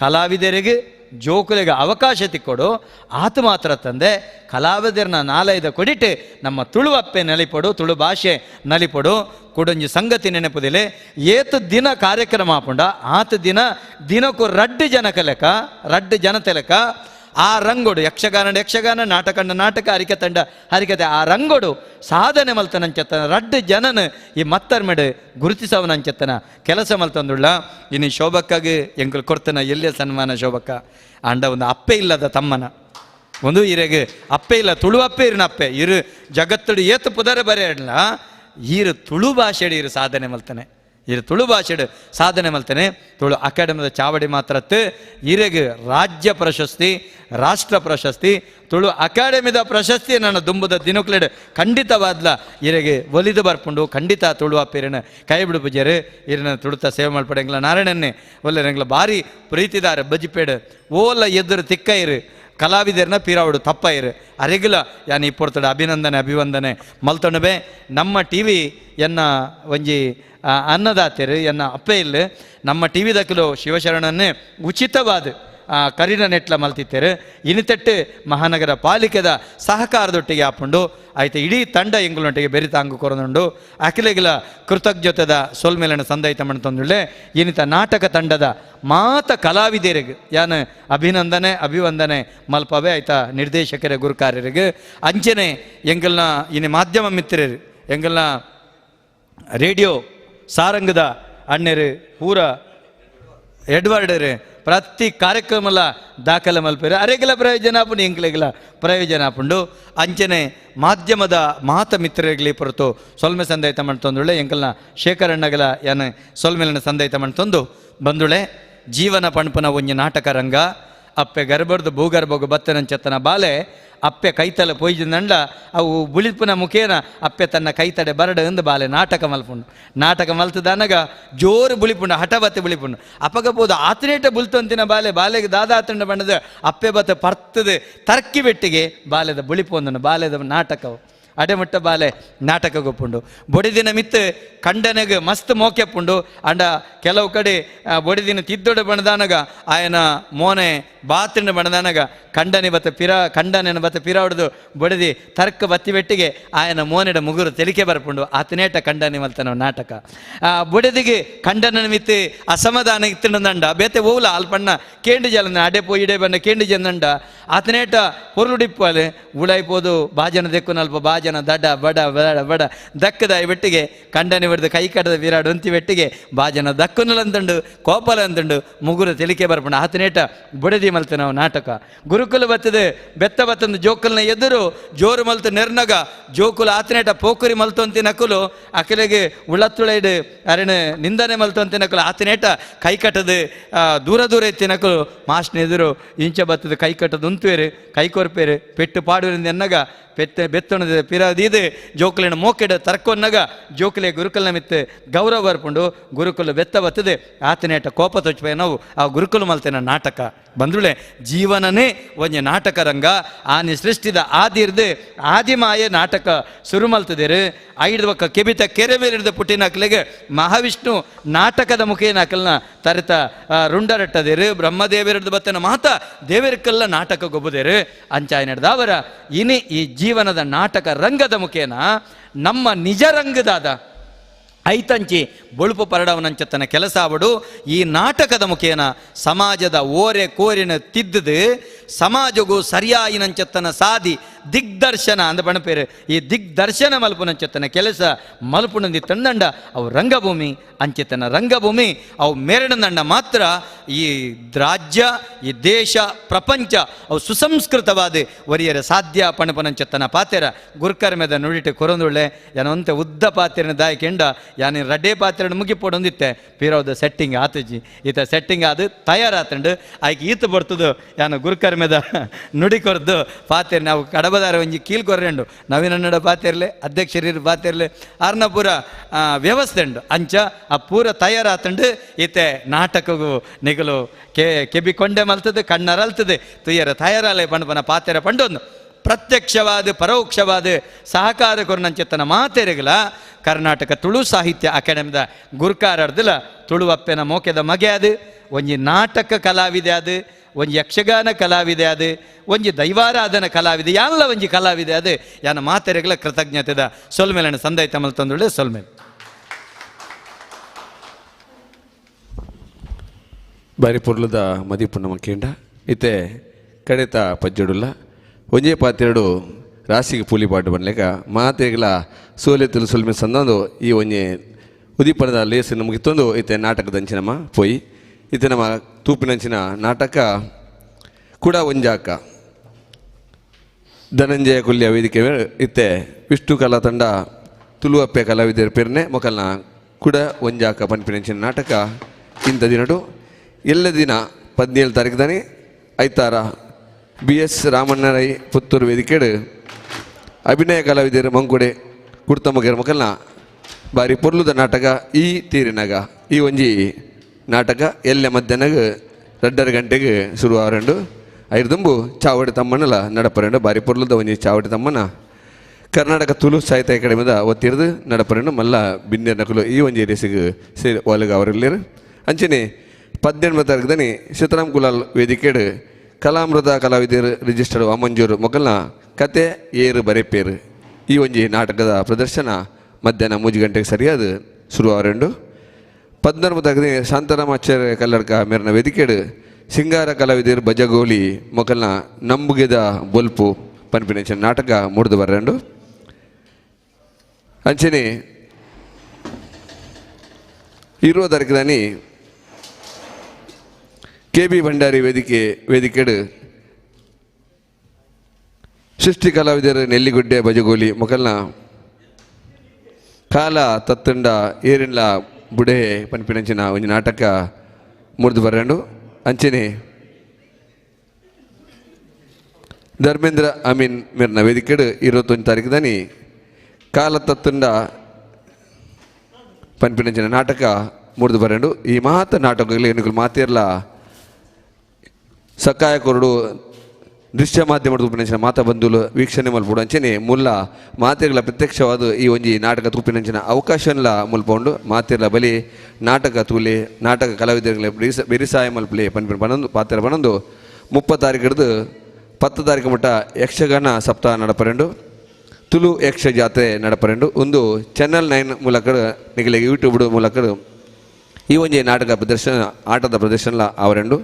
ಕಲಾವಿದರಿಗೆ ಜೋಕುಲಿಗೆ ಅವಕಾಶ ತಿಕ್ಕೊಡು ಆತ ಮಾತ್ರ ತಂದೆ ಕಲಾವಿದರನ್ನ ನಾಲಯದ ಕೊಡಿಟ್ಟು ನಮ್ಮ ತುಳು ಅಪ್ಪೆ ನಲಿಪಡು ತುಳು ಭಾಷೆ ನಲಿಪಡು ಕೊಡೊಂಜಿ ಸಂಗತಿ ನೆನಪುದಿಲೆ ಏತು ದಿನ ಕಾರ್ಯಕ್ರಮ ಆಪುಂಡ ಆತ ದಿನಕ್ಕೂ ರಡ್ಡು ಜನತೆ ಲೆಕ್ಕ ಆ ರಂಗೋಡು ಯಕ್ಷಗಾನ ನಾಟಕ ಹರಿಕತೆ ಆ ರಂಗೋಡು ಸಾಧನೆ ಮಲ್ತನಂಚೆತ್ತನ ರಡ್ಡು ಜನನ ಈ ಮತ್ತರ್ಮೆಡು ಗುರುತಿಸವನಂಚೆತ್ತನ ಕೆಲಸ ಮಲ್ತಂದುಳ್ಳ ಇನ್ನು ಶೋಭಕ್ಕಾಗಿ ಎಂಕಲು ಕೊಡ್ತನ ಎಲ್ಲೇ ಸನ್ಮಾನ ಶೋಭಕ್ಕ ಅಂಡ ಒಂದು ಅಪ್ಪೆ ಇಲ್ಲದ ತಮ್ಮನ ಒಂದು ಇರೆಗೆ ಅಪ್ಪೆ ಇಲ್ಲ ತುಳು ಅಪ್ಪೆ ಇರಿನ ಅಪ್ಪೆ ಇರು ಜಗತ್ತಡು ಏತು ಪುದರ ಬರೆಯಲ್ಲ ಈರು ತುಳು ಭಾಷೆಡು ಇರು ಸಾಧನೆ ಮಲ್ತಾನೆ ಇರು ತುಳು ಭಾಷೆಡು ಸಾಧನೆ ಮಲ್ತಾನೆ ತುಳು ಅಕಾಡೆಮಿದ ಚಾವಡಿ ಮಾತ್ರತ್ತು ಇರೆಗೆ ರಾಜ್ಯ ಪ್ರಶಸ್ತಿ ರಾಷ್ಟ್ರ ಪ್ರಶಸ್ತಿ ತುಳು ಅಕಾಡೆಮಿದ ಪ್ರಶಸ್ತಿ ನನ್ನ ದುಂಬುದ ದಿನಕ್ಲೆಡ್ ಖಂಡಿತವಾದ್ಲ ಇರೆಗೆ ಒಲಿದು ಬರ್ಪುಂಡು ಖಂಡಿತ ತುಳು ಅಪ್ಪಿರನ ಕೈ ಬಿಡು ಪೂಜಾರು ಇರನ ತುಳುತ ಸೇವೆ ಮಾಡ್ಪಡೆಂಗ್ಲ ನಾರಾಯಣನ್ನೇ ಒಲ್ಲೆರಂಗ್ಲ ಭಾರಿ ಪ್ರೀತಿದಾರ ಬಜಿಪೇಡು ಓಲ್ಲ ಎದುರು ತಿಕ್ಕ ಇರು ಕಲಾವಿದರನ್ನ ಪೀರಾವಡು ತಪ್ಪ ಇರು ಅರೆಗಿಲ ಯಾನು ಇಪ್ಪೊರ್ತಡ ಅಭಿವಂದನೆ ಮಲ್ತೊಣಬೆ ನಮ್ಮ ಟಿ ವಿ ಎನ್ನ ಒಂಜಿ ಅನ್ನದಾತೆರು ಎನ್ನ ಅಪ್ಪೆ ಇಲ್ಲ ನಮ್ಮ ಟಿ ವಿ ದಕ್ಕಲು ಶಿವಶರಣನ್ನೇ ಉಚಿತವಾದ ಕರಿನ ನೆಟ್ಲ ಮಲ್ತಿತ್ತೇರು ಇನಿತೆಟ್ಟು ಮಹಾನಗರ ಪಾಲಿಕೆದ ಸಹಕಾರದೊಟ್ಟಿಗೆ ಆಪುಂಡು ಆಯ್ತು ಇಡೀ ತಂಡ ಎಂಗುಲೊಟ್ಟಿಗೆ ಬೆರಿತಾಂಗು ಕೊರನುಂಡು ಅಖಿಲೆಗಿಲ ಕೃತಜ್ಞತೆದ ಸೋಲ್ಮೇಲನ ಸಂದಾಯಿತ ಮಾಡ್ತಂದುಳ್ಳೆ ಇನಿತ ನಾಟಕ ತಂಡದ ಮಾತ ಕಲಾವಿದರಿಗೆ ಯಾನು ಅಭಿವಂದನೆ ಮಲ್ಪವೇ ಆಯ್ತಾ ನಿರ್ದೇಶಕರ ಗುರುಕಾರ್ಯರಿಗೆ ಅಂಚನೆ ಎಂಗಲ್ನ ಇನ್ನು ಮಾಧ್ಯಮ ಮಿತ್ರರು ಎಂಗಲ್ನ ರೇಡಿಯೋ ಸಾರಂಗದ ಅಣ್ಣರು ಪೂರ ಎಡ್ವರ್ಡರು ಪ್ರತಿ ಕಾರ್ಯಕ್ರಮಲ ದಾಖಲೆ ಮಲ್ಪೇರು ಅರೆಗಿಲ ಪ್ರಯೋಜನ ಆಪುಂಡು ಎಂಕ್ಲೆಗಿಲ ಪ್ರಯೋಜನ ಆಪುಂಡು ಅಂಚನೆ ಮಾಧ್ಯಮದ ಮಾತ ಮಿತ್ರರಿಗೆ ಹೊರತು ಸೊಲ್ಮೆ ಸಂದಾಯಿತ ಮಾಡ್ತಂದುಳ್ಳೆ ಎಂಕಲ್ನ ಶೇಖರಣ್ಣಗಲ ಯಾನು ಸೊಲ್ಮೆಲನ ಸಂದಾಯಿತ ಮಾಡ್ತಂದು ಬಂದುಳೆ ಜೀವನ ಪಣಪನ ಒಂಜಿ ನಾಟಕ ರಂಗ ಅಪ್ಪೆ ಗರ್ಭರ್ದು ಭೂಗರ್ಭಗು ಬತ್ತನಂಚೆತ್ತನ ಬಾಲೆ ಅಪ್ಪೆ ಕೈತಲ ಪೊಯ್ಜಿಂದಂಡ ಅವು ಬುಳಿಪುನ ಮುಖೇನ ಅಪ್ಪೆ ತನ್ನ ಕೈತಡೆ ಬರಡು ಎಂದು ಬಾಲೆ ನಾಟಕ ಮಲ್ತದನಗ ಜೋರು ಬುಳಿಪುಂಡು ಹಠಬತ್ತೆ ಬುಳಿಪುಂಡು ಅಪಗಬೋದು ಆತನೇಟ ಬುಲ್ತಂತಿನ ಬಾಲೆಗೆ ದಾದಾತಂಡ ಬಣ್ಣದ ಅಪ್ಪೆ ಬತ್ತ ಪರ್ತದೆ ತರ್ಕಿ ಬೆಟ್ಟಿಗೆ ಬಾಲೆದ ಬುಳಿಪೊಂದನು ಬಾಲೆದ ನಾಟಕವು ಅಡೆಮುಟ್ಟ ಬಾಲೆ ನಾಟಕ ಗೊಪ್ಪುಂಡು ಬೊಡಿದಿನ ಮಿತ್ತು ಕಂಡನೆಗೆ ಮಸ್ತ್ ಮೋಕೆಪ್ಪುಂಡು ಅಂಡ ಕೆಲವು ಕಡೆ ಬೊಡಿದಿನ ತಿದ್ದೊಡ ಬಣದಾನಗ ಆಯನ ಮೋನೆ ಬಾತಿನ ಬಣದಾನಗ ಕಂಡನೆ ಬತ್ತ ಪಿರ ಹೊಡೆದು ಬೊಡಿದಿ ತರ್ಕ ಬತ್ತಿ ಬೆಟ್ಟಿಗೆ ಆಯನ ಮೋನೆಡ ಮುಗುರು ತೆಲಿಕೆ ಬರ್ಪುಂಡು ಆತನೇಟ ಕಂಡನೆ ಮಲ್ತನ ನಾಟಕ ಬೊಡಿದಿಗೆ ಕಂಡನ ಮಿತ್ತು ಅಸಮಾಧಾನ ಇತ್ತಿನಂಡ ಬೇತೆ ಓಲ ಅಲ್ಪಣ್ಣ ಕೇಂಡು ಜಲನ ಅಡೆ ಪೋಯಿಡೆ ಬಣ್ಣ ಕೇಂಡು ಜಂದಂಡ ಆತನೇಟ ಪೊರುಡಿಪ್ಪಲೆ ಉಳೈಪೋದು ಬಾಜನ ದೆಕ್ಕುನ ಅಲ್ಪ ಬಾಜ ಬಾಜನ ದಡ ಬಡ ಬಡ ಬಡ ದಕ್ಕದ ಬೆಟ್ಟಿಗೆ ಕಂಡನೆ ಬಿಡ್ದು ಕೈ ಕಟ್ಟದ ವಿರಾಡ್ ಒಂತಿ ಬೆಟ್ಟಿಗೆ ಬಾಜನ ದಕ್ಕುನಲಂತಂಡು ಕೋಪಲ ಅಂತಂಡು ಮುಗುರು ತಿಳಿಕೆ ಬರ್ಪಂಡು ಆತನೇಟ ಬುಡದಿ ಮಲ್ತು ನಾವು ನಾಟಕ ಗುರುಕುಲ ಬತ್ತದು ಬೆತ್ತ ಬತ್ತಂದು ಜೋಕುಲ್ನ ಎದುರು ಜೋರು ಮಲ್ತು ನೆರ್ನಗ ಜೋಕುಲ ಆತನೇಟ ಪೋಕುರಿ ಮಲ್ತು ಅಂತಿ ನಕುಲು ಅಕಲಿಗೆ ಉಳ್ಳತ್ತುಳೈಡು ಅರಣ ನಿಂದನೆ ಮಲ್ತು ಅಂತಿ ನಕಲು ಆತನೇಟ ಕೈ ಕಟ್ಟದು ದೂರ ದೂರ ಎತ್ತಿ ನಕಲು ಮಾಸ್ಟ್ನ ಎದುರು ಇಂಚ ಬತ್ತದು ಕೈ ಕಟ್ಟದು ಉಂತುವೇರು ಕೈ ಕೊರ್ಪೇರು ಪೆಟ್ಟು ಪಾಡುವರಿಂದ ಎನ್ನಗ ಬೆತ್ತಣದ ಪಿರದೀದು ಜೋಕುಲಿನ ಮೋಕೆಡ ತರ್ಕೊನ್ನಗ ಜೋಕುಲೆ ಗುರುಕುಲ್ನ ಮಿತ್ತು ಗೌರವ ಬರ್ಪುಂಡು ಗುರುಕುಲ ಬೆತ್ತ ಬತ್ತದೆ ಆತನೇಟ ಕೋಪ ತೊಚ್ಪೆ ನಾವು ಆ ಗುರುಕುಲ ಮಲ್ತೇನ ನಾಟಕ ಬಂದುಳೆ ಜೀವನನೇ ಒಂಜಿ ನಾಟಕ ರಂಗ ಆನಿ ಸೃಷ್ಟಿದ ಆದಿರ್ದು ಆದಿಮಾಯ ನಾಟಕ ಶುರು ಮಲ್ತದೇರು ಐದು ಬಕ್ಕ ಕೆಬಿತ ಕೆರೆ ಮೇಲಿಡ್ದ ಪುಟ್ಟಿನಕ್ಲೆಗೆ ಮಹಾವಿಷ್ಣು ನಾಟಕದ ಮುಖೇನ ಅಕಲ್ನ ತರಿತ ರುಂಡರಟ್ಟದೇರು ಬ್ರಹ್ಮದೇವರದ್ದು ಬತ್ತನ ಮಾತ ದೇವರಕ್ಕೆಲ್ಲ ನಾಟಕ ಗೊಬ್ಬದೇರು ಅಂಚಾಯ ನಡೆದವರ ಇನಿ ಈ ಜೀವನದ ನಾಟಕ ರಂಗದ ಮುಖೇನ ನಮ್ಮ ನಿಜ ರಂಗದಾದ ಐತಂಚಿ ಬೊಳುಪು ಪರಡವನಂಚತನ ಕೆಲಸ ಆವಡು ಈ ನಾಟಕದ ಮುಖೇನ ಸಮಾಜದ ಓರೆ ಕೋರಿನ ತಿದ್ದದು ಸಮಾಜಗೂ ಸರಿಯಾಯಿನಂಚತ್ತನ ಸಾದಿ ದಿಗ್ದರ್ಶನ ಅಂದ ಬಣಪೇರು ಈ ದಿಗ್ದರ್ಶನ ಮಲ್ಪುನಂಚತ್ತನ ಕೆಲಸ ಮಲ್ಪುನಂದಿ ತಂದಂಡ ಅವು ರಂಗಭೂಮಿ ಅಂಚೆತನ ರಂಗಭೂಮಿ ಅವು ಮೇರಡಂದಂಡ ಮಾತ್ರ ಈ ರಾಜ್ಯ ಈ ದೇಶ ಪ್ರಪಂಚ ಅವು ಸುಸಂಸ್ಕೃತವಾದ ಒರಿಯರ ಸಾಧ್ಯ ಪಣಪನಂಚತ್ತನ ಪಾತೆರ ಗುರ್ಕರ್ ಮೇದ ನುಡಿಟ್ಟು ಕೊರೊಂದುಳ್ಳೆ ಯಾನಂತ ಉದ್ದ ಪಾತ್ರೆನ ದಾಯಕೆಂಡ ಯಾನಿ ರಡ್ಡೆ ಪಾತ್ರೆ ಮುಗಿಪೋಡೊಂದಿತ್ತೆ ಪೀರವದ ಸೆಟ್ಟಿಂಗ್ ಆತಜಿ ಈತ ಸೆಟ್ಟಿಂಗ್ ಆದು ತಯಾರಾತಂಡು ಆಯ್ಕೆ ಈತ ಬರ್ತದು ಯಾನು ಗುರ್ಕರ್ ಮೇದ ನುಡಿ ಕೊರ್ದು ಪಾತ್ರೆ ನಾವು ಕಡಬದಾರ ಒಂಜಿ ಕೀಲ್ ಕೊರ್ರೆಂಡು ನವೀನನ್ನಡ ಪಾತೆರ್ಲೆ ಅಧ್ಯಕ್ಷರಿರು ಪಾತೆರ್ಲೆ ಆರ್ನ ಪೂರ ವ್ಯವಸ್ಥೆ ಉಂಡು ಅಂಚ ಆ ಪೂರ ತಯಾರಾತಂಡು ಈತೆ ನಾಟಕಗೂ ನಿಗಲು ಕೆಬಿ ಕೊಂಡೆ ಮಲ್ತದೆ ಕಣ್ಣರಲ್ತದೆ ತುಯ್ಯರ ತಯಾರಾಲೆ ಪಂಡು ಪಾತೆರ ಪಂಡೊಂದು ಪ್ರತ್ಯಕ್ಷವಾದ ಪರೋಕ್ಷವಾದ ಸಹಕಾರ ಕೊರನಂಚೆತ್ತನ ಮಾತೆರೆಗಲ ಕರ್ನಾಟಕ ತುಳು ಸಾಹಿತ್ಯ ಅಕಾಡೆಮಿದ ಗುರ್ಕಾರರ್ದಲ ತುಳುವಪ್ಪೆನ ಮೋಕೆದ ಮಗೆ ಅದು ಒಂಜಿ ನಾಟಕ ಕಲಾವಿದೆ ಅದು ಒಂಜಿ ಯಕ್ಷಗಾನ ಕಲಾವಿದೆ ಅದು ಒಂಜಿ ದೈವಾರಾಧನ ಕಲಾವಿದೆ ಎಲ್ಲ ಒಂಜಿ ಕಲಾವಿದೆ ಅದು ಯಾನ ಮಾತೆರೆಗಲ ಕೃತಜ್ಞತೆದ ಸೊಲ್ಮೇಲನ ಸಂದೈ ತಮಲ್ ತಂದುಳ್ಳೆ ಸೊಲ್ಮೇಲೆ ಬಾರಿ ಪೊರ್ಲದ ಮದಿಪುಣ್ಣ ಮಕ್ಕೇಂಡ ಇತ್ತೆ ಕಡೆತ ಪಜ್ಜಡುಲ್ಲ ಒಂಜೇ ಪಾತೆರಡು ರಾಶಿಗೆ ಪೂಲಿ ಪಾಡು ಬನ್ಲೇಕ ಮಾತೆಗಳ ಸೋಲೆತ್ತಲು ಸೊಲ್ಮೆ ಸಂದೊಂದು ಈ ಒಂಜೆ ಉದೀಪನದ ಲೇಸನ್ನು ಮುಗಿತೊಂದು ಇತ್ತೆ ನಾಟಕದ ಅಂಚಿನಮ್ಮ ಪೋಯಿ ಇತ್ತೆ ನಮ್ಮ ತೂಪಿನಂಚಿನ ನಾಟಕ ಕೂಡ ಒಂಜಾಕ ಧನಂಜಯ ಕೊಲ್ಲಿಯ ವೇದಿಕೆ ಇತ್ತೆ ವಿಷ್ಣು ಕಲಾ ತಂಡ ತುಳುವಪ್ಪೆ ಕಲಾವಿದರ ಪೇರ್ನೆ ಮೊಕಲ್ನ ಕೂಡ ಒಂಜಾಕ ಪನ್ಪಿನಂಚಿನ ನಾಟಕ ಇಂಥ ದಿನಡು ಎಲ್ಲ ದಿನ 17 ತಾರೀಕು ದಾನಿ ಐತಾರ BS ರಾಮಣ್ಣರೈ ಪುತ್ತೂರು ವೇದಿಕೆಡು ಅಭಿನಯ ಕಲಾವಿದರು ಮಂಗುಡೆ ಕುಡ್ತಮ್ಮಗೆರ ಮಕ್ಕಳನ್ನ ಬಾರಿ ಪೊರ್ಲುದ ನಾಟಕ ಈ ತೀರಿನಾಗ ಈ ಒಂಜಿ ನಾಟಕ ಎಲ್ಲ ಮಧ್ಯಾಹ್ನಗ 2:30 ಗಂಟೆಗೆ ಶುರು ಆರಂಡು ಐದು ಚಾವಡಿ ತಮ್ಮನಲ್ಲ ನಡಪರಂಡು ಬಾರಿ ಪೊರ್ಲುದ ಒಂಜಿ ಚಾವಡಿ ತಮ್ಮನ ಕರ್ನಾಟಕ ತುಳು ಸಾಹಿತ್ಯ ಅಕಾಡೆಮಿದ ಒತ್ತಿರ್ದು ನಡಪರಂಡು ಮಲ್ಲ ಬಿನ್ನೇರ್ ನಕಲು ಈ ಒಂಜಿ ರೇಸಿಗೆ ಸೇರಿ ಒಲಗ ಅವರೆಲ್ಲರು ಅಂಚನೆ 18 ತಾರೀಕು ದನಿ ಸೀತಾರಾಮ್ ಕುಲಾಲ್ ವೇದಿಕೆಡು ಕಲಾಮೃತ ಕಲಾವಿದರು ರಿಜಿಸ್ಟರ್ಡ್ ಅಮಂಜೂರು ಮೊಕಲ್ನ ಕತೆ ಏರು ಬರೆಪೇರು ಈ ಒಂಜಿ ನಾಟಕದ ಪ್ರದರ್ಶನ ಮಧ್ಯಾಹ್ನ 3 ಗಂಟೆಗೆ ಸರಿಯಾದ ಶುರು ಆರಂಡು 14 ತಾರೀಕು ಶಾಂತಾರಾಮಾಚಾರ್ಯ ಕಲ್ಲಡ್ಕ ಮೇರಿನ ವೇದಿಕೆಡು ಸಿಂಗಾರ ಕಲಾವಿದರು ಬಜಗೋಲಿ ಮೊಕಲ್ನ ನಂಬುಗೆದ ಬೊಲ್ಪು ಪನ್ಪಿನ ನಾಟಕ ಮೂಡ್ದು ಬರ್ರಂಡು ಅಂಚನೆ 20 ತಾರೀಕು ದಾನಿ KB ಭಂಡಾರಿ ವೇದಿಕೆಡು ಸೃಷ್ಟಿ ಕಲಾವಿದರು ನೆಲ್ಲಿಗುಡ್ಡೆ ಬಜಗೋಲಿ ಮೊಕಲ್ನ ಕಾಲ ತತ್ತಂಡ ಏರಿನ್ಲ ಬುಡೆ ಪನ್ಪಿನಂಚಿನ ಒಂಜಿ ನಾಟಕ ಮುರಿದು ಬರ್ರಂಡು ಅಂಚನೆ ಧರ್ಮೇಂದ್ರ ಅಮೀನ್ ಮೇರ್ನ ವೇದಿಕೆಡು 21 ತಾರೀಕು ದಾನಿ ಕಾಲ ತತ್ತಂಡ ಪನ್ಪಿನಂಚಿನ ನಾಟಕ ಮುರಿದು ಬರ್ರಂಡು ಈ ಮಾತ ನಾಟಕಗಳು ಏನುಗಳು ಮಾತಿರ್ಲ ಸಕಾಯ ಕೊರಡು ದೃಶ್ಯ ಮಾಧ್ಯಮದ ಉಪನಿಂಚಿನ ಮಾತ ಬಂಧುಲು ವೀಕ್ಷಣೆ ಮಲ್ಪಡು ಅಂಚನೆ ಮುಲ್ಲ ಮಾತೆಗಳ ಪ್ರತ್ಯಕ್ಷವಾದ ಈ ಒಂಜಿ ನಾಟಕ ತೂಪಿನಂಚಿನ ಅವಕಾಶನ್ಲ ಮುಲ್ಪೊಂಡು ಮಾತೆರ್ಲ ಬಲಿ ನಾಟಕ ತೂಲೆ ನಾಟಕ ಕಲಾವಿದರುಗಳ ಬೆರಿಸಾಯ ಮಲ್ಪಲೆ ಪನ್ಪಿನ ಬನೊಂದು ಪಾತ್ರ ಬನೊಂದು 30 ತಾರೀಕು ಹಿಡಿದು 10 ತಾರೀಕು ಮಟ್ಟ ಯಕ್ಷಗಾನ ಸಪ್ತಾಹ ನಡಪರೆಂಡು ತುಳು ಯಕ್ಷ ಜಾತ್ರೆ ನಡಪರೆಂಡು ಒಂದು ಚಾನಲ್ 9 ಮೂಲಕ ನಿಗಲಿಗೆ ಯೂಟ್ಯೂಬ್ ಮೂಲಕ ಈ ಒಂಜಿ ನಾಟಕ ಪ್ರದರ್ಶನ ಆಟದ ಪ್ರದರ್ಶನ ಆವರೆಂಡು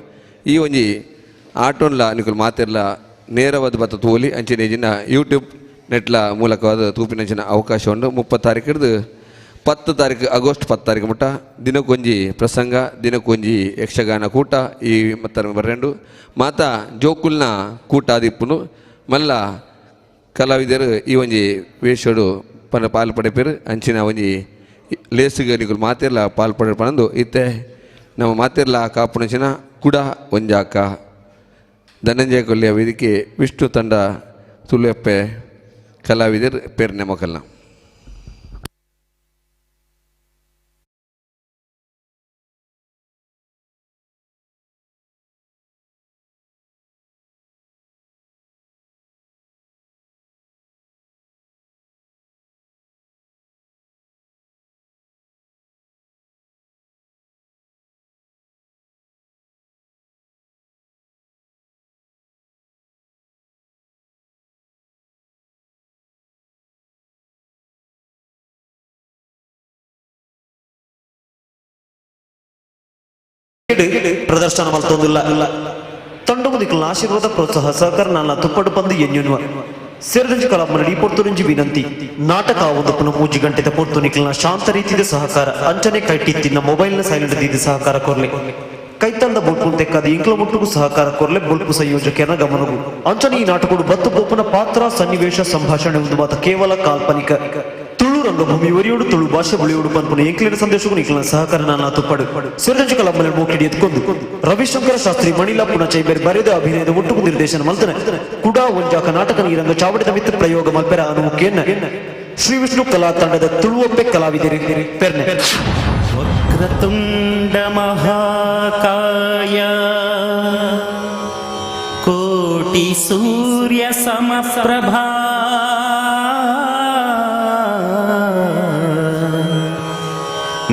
ಈ ಒಂಜಿ ಆಟೋನ್ಲ ನಿಕುಲು ಮಾತೆರ್ಲ ನೇರವಾದ ಬತ್ತ ತೋಲಿ ಅಂಚೆನೆ ಯೂಟ್ಯೂಬ್ ನೆಟ್ಲ ಮೂಲಕವಾದ ತೂಪಿನಂಚಿನ ಅವಕಾಶ ಉಂಡು 30 ತಾರೀಕು ಹಿಡಿದು 10 ತಾರೀಕು ಆಗಸ್ಟ್ 10 ತಾರೀಕು ಮುಟ್ಟ ದಿನಕ್ಕೊಂಜಿ ಪ್ರಸಂಗ ದಿನಕ್ಕೊಂಜಿ ಯಕ್ಷಗಾನ ಕೂಟ ಈ ಮತ್ತ ಬರ್ರೆಂಡು ಮಾತ ಜೋಕುಲ್ನ ಕೂಟ ಆದಿಪ್ಪುನು ಮಲ್ಲ ಕಲಾವಿದರು ಈ ಒಂಜಿ ವೇಷಡು ಪಾಲು ಪಡೆಪೇರು ಅಂಚಿನ ಒಂಜಿ ಲೇಸಿಗೆ ನಿಗುಲು ಮಾತೆರ್ಲ ಪಾಲು ಪಡೆ ಪಣಂದು ಇತ್ತೆ ನಮ್ಮ ಮಾತೆರ್ಲ ಕಾಪುನಂಚಿನ ಕುಡ ಒಂಜಾಕ ಧನಂಜಯ ಕೊಲ್ಲಿಯ ವೇದಿಕೆ ವಿಷ್ಣು ತಂಡ ತುಳುವೆಪ್ಪೆ ಕಲಾವಿದರು ಪೇರ್ನೆ ಮಕ್ಕಳನ್ನ ಪ್ರದರ್ಶನ ಮಲ್ತೊಂದಿಲ್ಲ ತಂಡಮುದಿಕಲ ಆಶೀರ್ವಾದ ಪ್ರೋತ್ಸಾಹ ಸಹಕಾರ ನನ್ನ ತುಪ್ಪಡು ಪಂದು ಎನ್ನುವ ಸೇರಿದಂಜಿ ಕಲಾಮರಡಿ ಪೊರ್ತುರಿಂಜಿ ವಿನಂತಿ ನಾಟಕ ಒಂದು ಪುನಃ 3 ಗಂಟೆದ ಪೊರ್ತು ನಿಖಲ್ನ ಶಾಂತ ರೀತಿಯ ಸಹಕಾರ ಅಂಚನೆ ಕೈಟಿತ್ತಿನ ಮೊಬೈಲ್ನ ಸೈಲೆಂಟ್ ದೀದಿ ಸಹಕಾರ ಕೊರ್ಲೆ ಕೈತಂದ ಬುಲ್ಪುಲ್ ತೆಕ್ಕಾದ ಇಂಕ್ಲ ಮುಟ್ಟುಗೂ ಸಹಕಾರ ಕೊರ್ಲೆ ಬುಲ್ಪು ಸಂಯೋಜಕನ ಗಮನವು ಅಂಚನೆ ಈ ನಾಟಕಗಳು ಬತ್ತು ಬೋಪನ ಪಾತ್ರ ಸನ್ನಿವೇಶ ಸಂಭಾಷಣೆ ಒಂದು ಮಾತ ಕೇವಲ ಕಾಲ್ಪನಿಕ ತುಳು ರಂಗಭೂಮಿ ವರಿಯೋಡು ತುಳು ಭಾಷೆ ಬಳಿಯೋಡು ಪನ್ಪುನ ಎಂಕ್ಲಿನ ಸಂದೇಶಕ್ಕೂ ನಿಖಲ್ನ ಸಹಕಾರ ನನ್ನ ತುಪ್ಪಡು ಸೇರಿದಂಜಿ ಕಲಾಮರಡಿ ಮೋಕಿಡಿ ಎತ್ಕೊಂಡು ರವಿಶಂಕರ ಶಾಸ್ತ್ರಿ ಮಣಿಲಾ ಪುನಃ ಚೈಬೇರ್ ಬರೆದ ಅಭಿನಯದ ಒಟ್ಟುಗು ನಿರ್ದೇಶನ ಮಲ್ತನೆ ಕುಡಾ ಒಂಜಾಕ ನಾಟಕ ಈ ರಂಗ ಚಾವಡಿದ ಮಿತ್ರ ಪ್ರಯೋಗ ಮಲ್ಪೆರ ಅನುಮುಖಿಯನ್ನ ಶ್ರೀ ವಿಷ್ಣು ಕಲಾ ತಂಡದ ತುಳುವಪ್ಪೆ ಕಲಾವಿದರು ಪೆರ್ನೆ ವಕ್ರತುಂಡ ಮಹಾಕಾಯ ಕೋಟಿ ಸೂರ್ಯ ಸಮಪ್ರಭಾ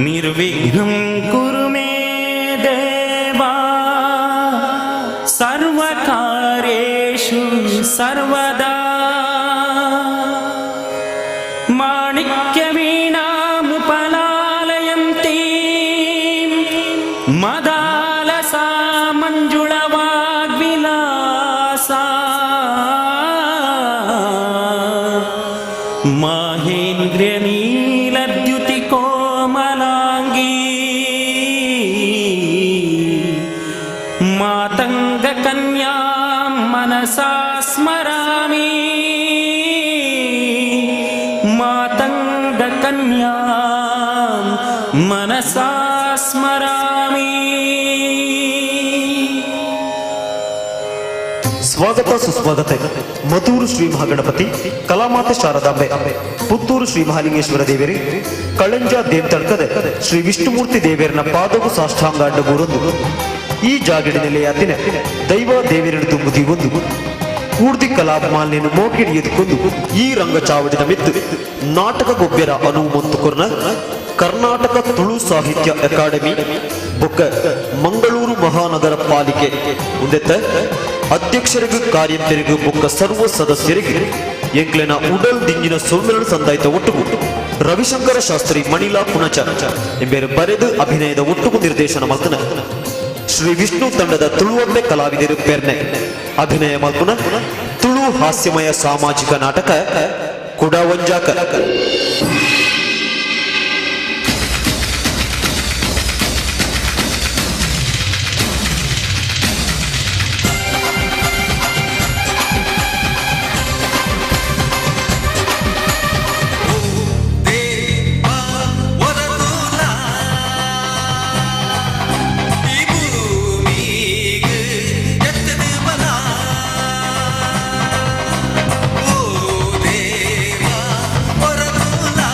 ನಿರ್ವಿಘ್ನಂ ಕುರು ಮೇ ದೇವಾ ಸರ್ವಕಾರ್ಯೇಷು ಸರ್ವದಾ ಮಾಣಿಕ್ಯವೀಣಾಮುಪಲಾಲಯಂತೀ ಮದಾಲಸಾ ಮಂಜುಳವಾಗ್ವಿಲಾಸಾ ಮಾಹೇಂದ್ರ್ಯ ನೀಲದ್ಯುತಿ ಕೋಮಲಾಂಗೀ ಮಾತಂಗ ಕನ್ಯಾ ಮನಸಾ ಸ್ಮರಾಮಿ ಮಾತಂಗ ಕನ್ಯಾ ಮನಸಾ ಸ್ಮರಾಮಿ. ಸ್ವಾಗತ ಸುಸ್ವಾಗತ. ಮದ್ದೂರು ಶ್ರೀ ಮಹಾಗಣಪತಿ, ಕಲಾಮಾತೆ ಶಾರದಾಂಬೆ, ಪುತ್ತೂರು ಶ್ರೀ ಮಹಾಲಿಂಗೇಶ್ವರ ದೇವೇರಿ, ಕಳಂಜ ದೇವ್ತಡ್ಕದ ಶ್ರೀ ವಿಷ್ಣುಮೂರ್ತಿ ದೇವೇರನ ಪಾದವು ಸಾಷ್ಟಾಂಗ ಅಡ್ಡಗೂರೊಂದು ಈ ಜಾಗಡಿನಲ್ಲಿ ಅತ್ತಿನ ದೈವ ದೇವೇರಡು ತುಂಬುದಿ ಒಂದು ಕೂರ್ದಿ ಕಲಾಪಮಾಲಿನ ಮೋಕಿಡಿ ಎದುಕೊಂಡು ಈ ರಂಗ ಚಾವಡಿನ ಮಿತ್ತು ನಾಟಕ ಗೊಬ್ಬರ ಅನುವು ಮತ್ತು ಕೊರ್ನ ಕರ್ನಾಟಕ ತುಳು ಸಾಹಿತ್ಯ ಅಕಾಡೆಮಿ ಬೊಕ್ಕ ಮಂಗಳೂರು ಮಹಾನಗರ ಪಾಲಿಕೆ ಮುಂದೆತ್ತ ಅಧ್ಯಕ್ಷರಿಗೂ ಕಾರ್ಯಂತರಿಗೂ ಬೊಕ್ಕ ಸರ್ವ ಸದಸ್ಯರಿಗೆ ಎಂಕ್ಲೆನ ಉಡಲ್ ದಿಂಜಿನ ಸೋಮೆರಳು ಸಂದಾಯಿತ ಒಟ್ಟುಗು ರವಿಶಂಕರ ಶಾಸ್ತ್ರಿ ಮಣಿಲಾ ಪುಣಚ ಎಂಬೇರು ಬರೆದು ಅಭಿನಯದ ಒಟ್ಟುಗು ನಿರ್ದೇಶನ ಮಲ್ತನ ಶ್ರೀ ವಿಷ್ಣು ತಂಡದ ತುಳುವಪ್ಪೆ ಕಲಾವಿದರು ಪೆರ್ನೆ ಅಭಿನಯ ಮಲ್ಪುನ ತುಳು ಹಾಸ್ಯಮಯ ಸಾಮಾಜಿಕ ನಾಟಕ ಕುಡವಂಜಾಕ. ಓ ದೇವಾ ವರದುಲಾ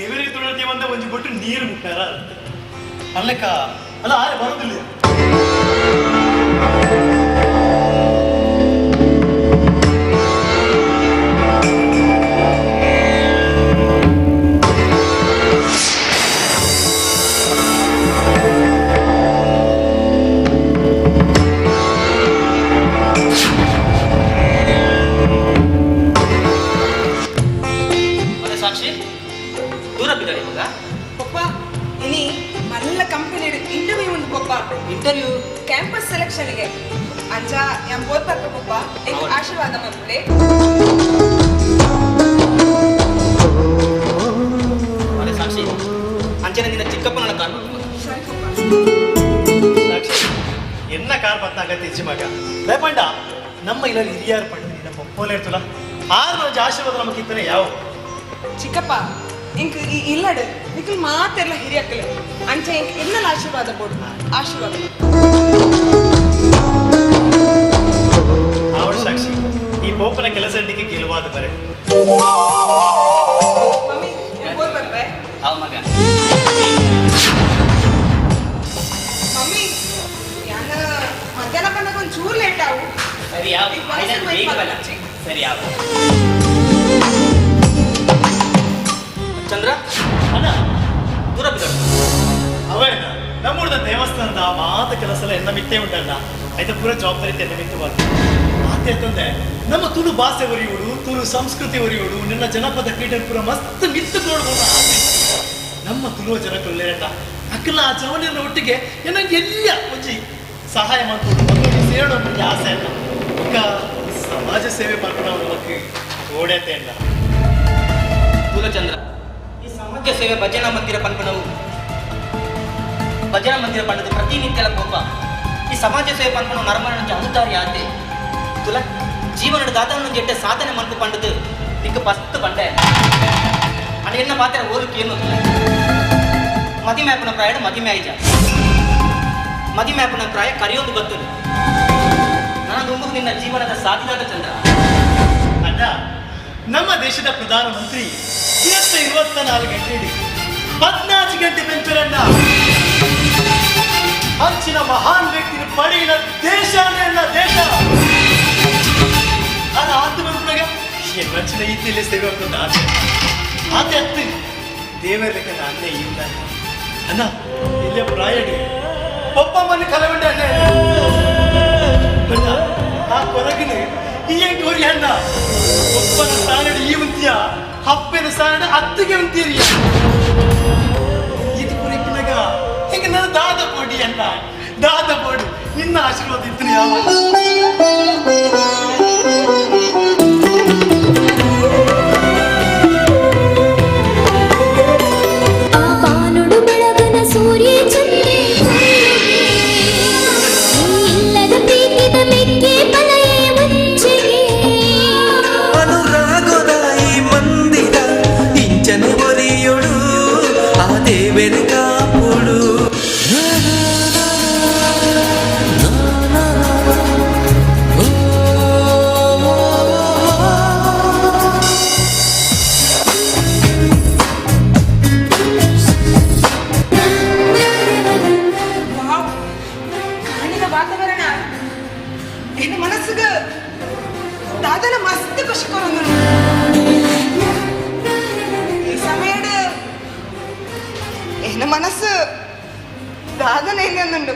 ದೇವರಿಗೆ ತೊಡತಿ ಬಂದ ಒಂಜಿ ಕೊಟ್ಟು ನೀರು ಮುಟ್ಟಾರ ಅಲ್ಲಕ್ಕ ಅಲ್ಲ ಆರೆ ಬರೋದಿಲ್ಲ. ಸಾಕ್ಷಿ ದೂರ ಬಿದ್ದಾಳೆ ಇವಾಗ ಪಪ್ಪ ಇನಿ ಮಲ್ಲ ಕಂಪನಿ ಇಂಟರ್ವ್ಯೂ ಉಂಟು ಪಪ್ಪ. ಇಂಟರ್ವ್ಯೂ ಕ್ಯಾಂಪಸ್ ಸೆಲೆಕ್ಷನ್ಗೆ ಅಂಚ ഞാൻ പോത്തക്ക ಪಪ್ಪ എനിക്ക് ಆಶೀರ್ವಾದ ಮಾಡ್ಬಿಡೆ. ಅರೆ ಸಾಕ್ಷಿ ಅಂಚನೆ ನಿನ್ನ ಚಿಕ್ಕಪ್ಪನ ಕಾರ್ ಸರಿ ಪಪ್ಪ. ಸಾಕ್ಷಿ ಎನ್ನ ಕಾರ್ ಬತ್ತಾಗತ್ತೆ ಇಚ್ಚಿ ಮಗ ದಯಪಂಡ ನಮ್ಮ ಇಲ್ಲಲ್ಲಿ ಹಿರಿಯರು ಪಂಡ ನಿನ್ನ ಪಪ್ಪೋಲೆ ಇರ್ತಲ್ಲ ಆರು ಒಂಜಿ ಆಶೀರ್ವಾದ ನಮಗೆ ಇತ್ತನೆ ಯಾವ ಚಿಕ್ಕಪ್ಪ ಇಂಕ್ ಈ ಇಲ್ಲಡು ನಿಖಿಲ್ ಮಾತೆಲ್ಲ ಹಿರಿಯಕ್ಕಲೆ ಅಂಚ ಇಂಕ್ ಇನ್ನಲ್ಲ ಆಶೀರ್ವಾದ ಕೊಡು. ಆಶೀರ್ವಾದ ಅವಳ ಸಾಕ್ಷಿ ಈ ಪೋಪನ ಕೆಲಸ ಇಂಡಿಗೆ ಗೆಲುವಾದ ಬರೆ ಮಮ್ಮಿ ಹೋಗಿ ಬರ್ಬೆ. ಅವ ಮಗ ಮಮ್ಮಿ ಯಾನ ಮಧ್ಯಾಹ್ನ ಬಂದಾಗ ಒಂದು ಚೂರು ಲೇಟ್ ಆವು. ಸರಿ ಯಾವ ಬೇಗ ಬಲ್ಲ ಸರಿ ಯಾವ ಚಂದ್ರ ಅಣ್ಣ ದೂರ ಬಿದ್ದಾಳೆ ಅವಣ್ಣ ನಮ್ಮೂರ್ದ ದೇವಸ್ಥಾನದ ಮಾತ ಕೆಲಸ ಎಲ್ಲ ಎನ್ನ ಮಿತ್ತೆ ಉಂಟಲ್ಲ ಆಯ್ತಾ ಪೂರ ಜವಾಬ್ದಾರಿ ಎನ್ನ ಮಿತ್ತವಾದ ಮಾತೆ ಅಂತಂದ್ರೆ ನಮ್ಮ ತುಳು ಭಾಷೆ ಒರಿಯುವುದು ತುಳು ಸಂಸ್ಕೃತಿ ಒರಿಯುವುದು ನಿನ್ನ ಜನಪದ ಕ್ರೀಡೆ ಪೂರ ಮಸ್ತ್ ಮಿತ್ತು ನೋಡ್ಬೋದು ನಮ್ಮ ತುಳುವ ಜನಕ್ಕಲ್ಲ ಅಕ್ಕಲ ಆ ಜವನಿನ ಒಟ್ಟಿಗೆ ನನಗೆ ಎಲ್ಲ ಒಂಜಿ ಸಹಾಯ ಮಾಡ್ಕೊಂಡು ಮಕ್ಕಳಿಗೆ ಸೇರೋಣ ನಮಗೆ ಆಸೆ ಅಲ್ಲ ಈಗ ಸಮಾಜ ಸೇವೆ ಮಾಡ್ಕೊಂಡು ನಮಗೆ ಓಡೈತೆ ಅಲ್ಲ ಚಂದ್ರ ಈ ಸಮಾಜ ಸೇವೆ ಭಜನಾ ಮಂದಿರ ಪನ್ಪಣವು ಭಜನಾ ಮಂದಿರ ಪಂಡದ ಪ್ರತಿನಿತ್ಯಲ ಒಬ್ಬ ಈ ಸಮಾಜ ಸೇವೆ ಪನ್ಪಣ ನರಮರಣಕ್ಕೆ ಅನುದಾರಿ ಆತೆ ತುಲ ಜೀವನದ ದಾದನ ಜೆಟ್ಟೆ ಸಾಧನೆ ಮನ್ಪು ಪಂಡದು ನಿಕ್ಕ ಫಸ್ಟ್ ಪಂಡೆ ಅಣ್ಣ ಎನ್ನ ಮಾತ್ರ ಓದಕ್ಕೆ ಏನು ಮದಿಮ್ಯಾಪನ ಪ್ರಾಯ ಮದಿಮ್ಯಾಯಿಜ ಮದಿಮ್ಯಾಪನ ಪ್ರಾಯ ಕರೆಯೋದು ಗೊತ್ತದು ನನಗೊಂದು ನಿನ್ನ ಜೀವನದ ಸಾಧಿದಾದ ಚಂದ್ರ ಅಣ್ಣ ನಮ್ಮ ದೇಶದ ಪ್ರಧಾನಮಂತ್ರಿ 24 ಗಂಟೆ 14 ಗಂಟೆ ಬೆಂಚರನ್ನ ಹಂಚಿನ ಮಹಾನ್ ವ್ಯಕ್ತಿನ ಪಡೆಯಿನ ದೇಶನೇ ಅಲ್ಲ ದೇಶ ಅದು ಆತು ಬಂದಾಗ ಹೆಚ್ಚಿನ ರೀತಿಯಲ್ಲಿ ಸೇವೆ ಆಗ್ತದೆ ಆಸೆ ಆತೆ ಹತ್ತು ದೇವರ ಲೆಕ್ಕದ ಅನ್ನ ಇಲ್ಲ ಅಣ್ಣ ಇಲ್ಲೇ ಪ್ರಾಯಡಿ ಒಬ್ಬ ಮನೆ ಕಲವಂಡೆ ಅಣ್ಣ ಆ ಕೊರಗಿನ ಈ ಗೋರಿ ಅಣ್ಣ ಒಬ್ಬನ ಸಾರಡಿ ಈ ಉಂತಿಯ ಹಪ್ಪೆನ ಸಾರಡಿ ಹತ್ತಿಗೆ ಉಂತೀರಿ ಇದು ಪುರಿಕಿನಾಗ ಈಗ ನನ್ನ ದಾದ ಪೋಡಿ ಅಣ್ಣ ದಾದ ಪೋಡಿ ನಿನ್ನ ಆಶೀರ್ವಾದ ಇತ್ತು ಯಾವ ವಾತಾವರಣ ಎನ್ನ ಮನಸ್ಸಿಗೆ ದಾದನ ಮಸ್ತ್ ಖುಷಿ ಕೊಡೋದು ಈ ಸಮಯದ ಎನ್ನ ಮನಸ್ಸು ದಾದನ ಇನ್ನೊಂದುಂಡು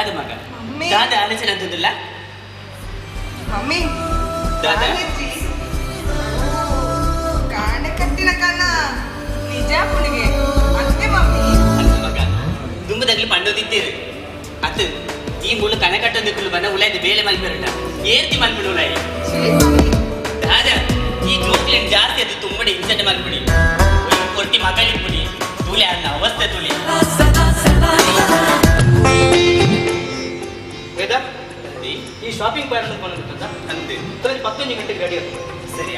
ದಾದ ಮಗ ದಾದ ಆಲೋಚನೆ ಅಂತಂದಿಲ್ಲ ಮಮ್ಮಿ ದಾದ ಕಾಣೆ ಕಟ್ಟಿನ ಕಣ ನಿಜ ಪುಣಿಗೆ ಅಂತೆ ಮಮ್ಮಿ ಅಂತ ಮಗ ದುಂಬದಾಗ್ಲಿ ಪಂಡೋದಿದ್ದೀರಿ ಅತ್ತು ಈ ಮುಳ್ಳು ಕಣ ಕಟ್ಟೋದಕ್ಕೂ ಬಂದ ಉಲಾಯ್ದು ಬೇಳೆ ಮಲ್ಪಿರಟ ಏರ್ತಿ ಮಲ್ಪಿಡು ಉಲಾಯಿ ದಾದ ಈ ಜೋಕ್ಲೇನ್ ಜಾಸ್ತಿ ಅದು ತುಂಬಡಿ ಇನ್ಸೆಟ್ ಮಲ್ಪಿಡಿ ಕೊಟ್ಟಿ ಮಕ್ಕಳಿಟ್ಬಿಡಿ ತುಳಿ ಅನ್ನ ಅವಸ್ಥೆ ತುಳಿ ವೇದ ಈ ಶಾಪಿಂಗ್ ಪಾರ್ಲರ್ ಬಂದಿರ್ತದ ಅಂತೆ 11 ಗಂಟೆಗೆ ಗಾಡಿ ಸರಿ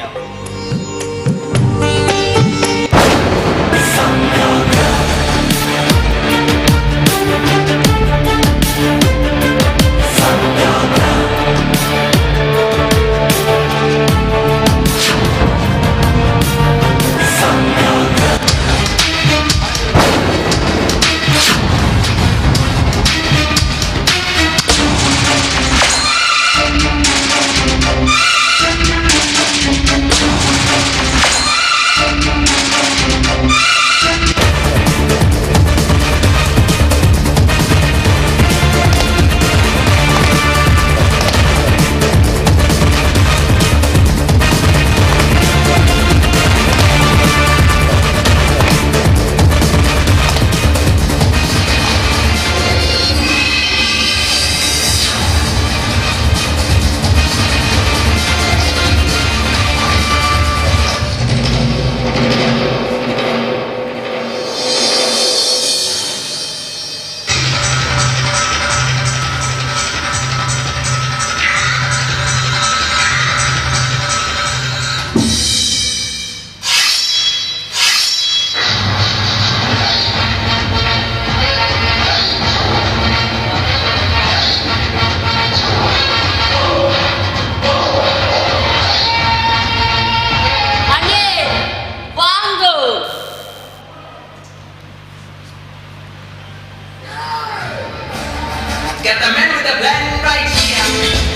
Get the man with the blend right here.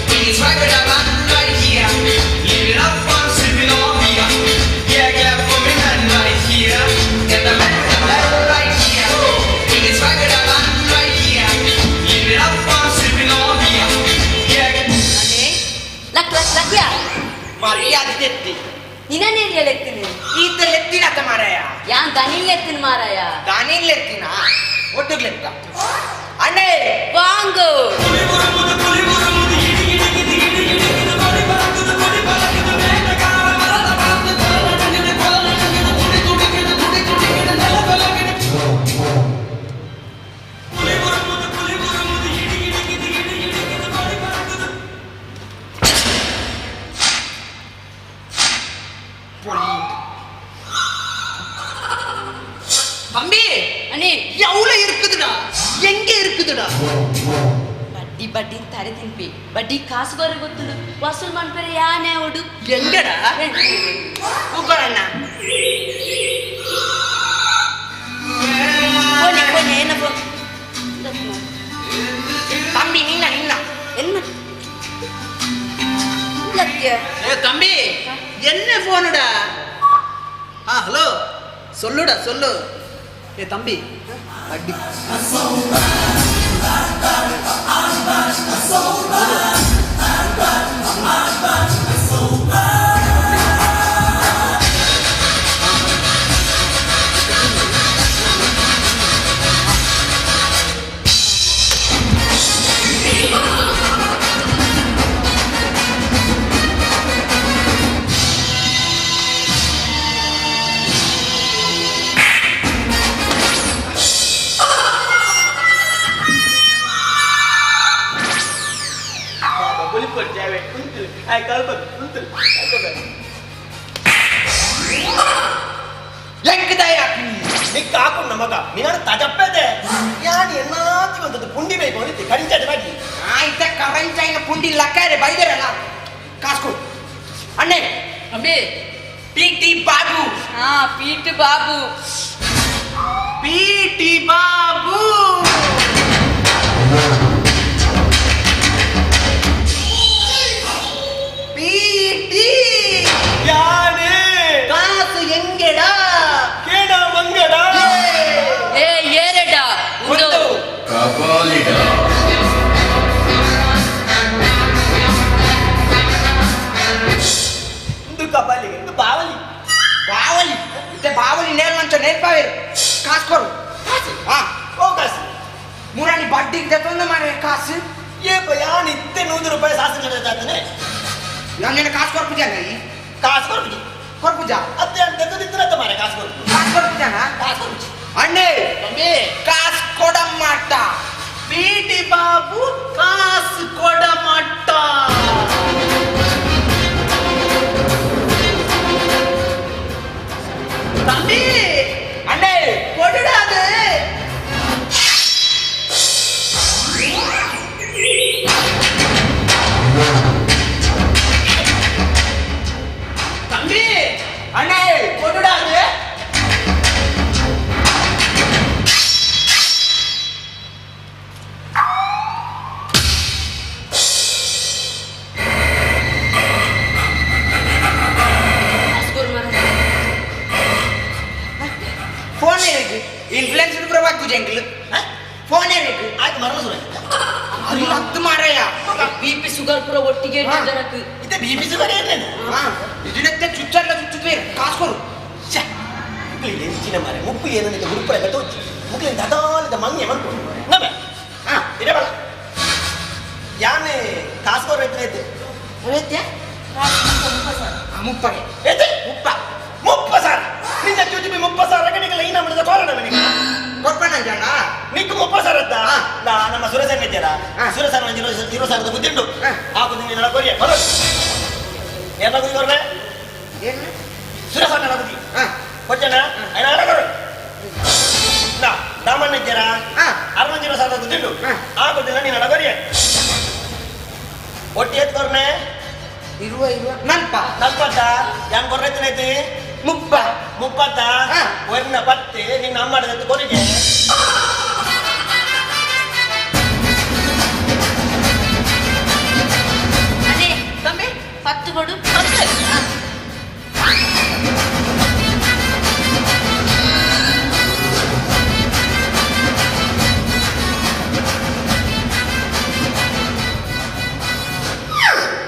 He's right with the man right here. Live it up on sipping on beer. Yeah, get for me man right here. Get the man with the blend right here. He's right with the man right here. Live it up on sipping on beer. Yeah, get. ಲಕ್ಯ ಮರ್ಯಾದೆ ತೆತ್ತಿ ನಿನ್ನೇ ಎತ್ತಿನ ಈತ ಎತ್ತಿನ ಅತ್ತ ಮಾರಾಯ ಯಾನ್ ದನಿಲ್ ಎತ್ತಿನ ಮಾರಾಯ ದಾನಿಲ್ ಎತ್ತಿನ ಒಟ್ಟುಗ್ಲೆತ್ತ ಅಣ್ಣೇ ವಾಂಗು தம்பி அண்ணே எவ்வளவு இருக்குதுடா எங்க இருக்குதுடா ಬಡ್ಡಿ ಬಡ್ಡಿ ತರೆ ತಿನ್ಪಿ ಬಡ್ಡಿ ಕಾಸು ಬರ ಗೊತ್ತುಡು ವಸೂಲ್ ಮಾಡ್ಬೇರೆ ಯಾನೆ ಅವಡು எங்கடா கூப்பிடண்ணா போனே போனே என்ன போ தம்பி நின்ன நின்ன என்ன லக்ய ஏ தம்பி என்ன போனுடா ஹலோ சொல்லுடா சொல்லு ஏ தம்பி அடி ಕಾಕು ಮಗ ನೀನು ತಜಪ್ಪದೆ ಯಾನ್ ಎನ್ನಾತಿ ಒಂದು ಪುಂಡಿ ಬೇಕು ಅಂತ ಕರಿಂಚದ ಬಾಗಿ ಆಯ್ತ ಕರಂಚೈನ ಪುಂಡಿ ಲಕ್ಕಾರೆ ಬೈದರಲ್ಲ ಕಾಸ್ಕು ಅಣ್ಣೆ ಅಬ್ಬೆ ಪಿಟಿ ಬಾಬು ಪೀಟ್ ಬಾಬು ಪಿಟಿ ಬಾಬು ಪಿಟಿ ಯಾನೇ ಕಾಸು ಎಂಗೆಡಾ ಕೇಡ ಮಂಗಡ ಏ ಏರೆಡ ಒಂದು ಕಪಾಲಿಡ ಅಂಗಡಿಗೆ ತಗೊಂಡು ಮಾರೆ ಕಾಸು ಯಾನ್ ಇತ್ತೆ 100 ರೂಪಾಯಿ ಸಾಸು ನಡೆದಾಗ್ತಾನೆ ನಾನು ಕಾಸು ಕೊರ್ಪುಜಾನ ಕಾಸು ಕೊರ್ಪುಜಿ ಕೊರ್ಪುಜ ಅತ್ತೆ ಅಂತ ತೆಗೆದಿತ್ತಂತ ಮಾರೆ ಕಾಸು ಕೊರ್ಪುಜಿ ಕಾಸು ಕೊರ್ಪುಜಾನ ಕಾಸು ಕೊರ್ಪುಜಿ ಅಣ್ಣೆ ಕಾಸು ಕೊಡ ಮಾಟ ಪೀಟಿ ಬಾಬು ಕಾಸು ಕೊಡ ಮಟ್ಟ தம்பி அண்ணே கொடுடாது தம்பி அண்ணே கொடுடாது फोन है रे इन्फ्लुएंसर प्रभात तुझे अंकल फोन है रे आज मरना सुन अरे मत मारे या बीपी शुगर पूरा ಒಟ್ಟಿಗೆ ಜರಕ इते बीपी शुगर ಏನೇ ಹಾ ಇದಕ್ಕೆ ಚುಚ್ಚರ್ಲ ಚುಚ್ಚುತ್ತೆ ಕಾಸು ಕೊಡು ಛೆ ಮುಕ್ಲಿ ಎಂಚಿನ ಮಾರೆ ಮುಪ್ಪು ಏನಂತ ಗುರುಪರ ಗತೋಚ್ಚಿ ಮುಕ್ಲಿ ದದಾಲದ ಮಂಗೆ ಮನ್ಕೊ ನಬೆ ಹಾ ಇರೆ ಬಲ ಯಾನೆ ಕಾಸು ಕೊರ ಇತ್ತೆ ಏನೈತೆ ಮುಪ್ಪಗೆ ಏತೆ ಮುಪ್ಪ ಸರ್ ನಿನ್ನ ಜೊತೆ ಮುಪ್ಪ ಸರ್ ರಗಣಿಗೆ ಲೈನ್ ಮಾಡಿದ ಕಾರಣ ನನಗೆ ಕೊಪ್ಪಣ್ಣ ಜನ ನಿಕ್ಕು ಮುಪ್ಪ ಸರ್ ಅಂತ ನಮ್ಮ ಸುರಸಂಗ ಇದ್ದಾರ ಸುರಸಂಗ ಇರೋ ಬುದ್ಧಿಂಡು ಆ ಬುದ್ಧಿ ನನ್ನ ಕೊರಿಯ ಬರೋ ಏನ ಬುದ್ಧಿ ಕೊರ್ಬೆ ಏನು ಸುರಸಂಗ ಬುದ್ಧಿ ಕೊಚ್ಚನ ಐನ ಕೊರು ನಾ ದಾಮಣ್ಣ ಇದ್ದಾರ ಅರವತ್ತು ಸಾವಿರ ಬುದ್ಧಿಂಡು ಆ ಬುದ್ಧಿ ನನ್ನ ಕೊರಿಯ ಒಟ್ಟಿ ಎತ್ ಕೊರ್ನೆ ಇರುವ ನಲ್ಪತ್ತ ಹೆಂಗ್ ಕೊರ್ರೈತಿ ಮುಪ್ಪತ್ತ ಒನ್ನ ಬತ್ತೆ ನಿನ್ನ ಅಮ್ಮಡದ ಕೊರಿಗೆ ಅದೇ ತಂಬೆ 10 ಕೊಡು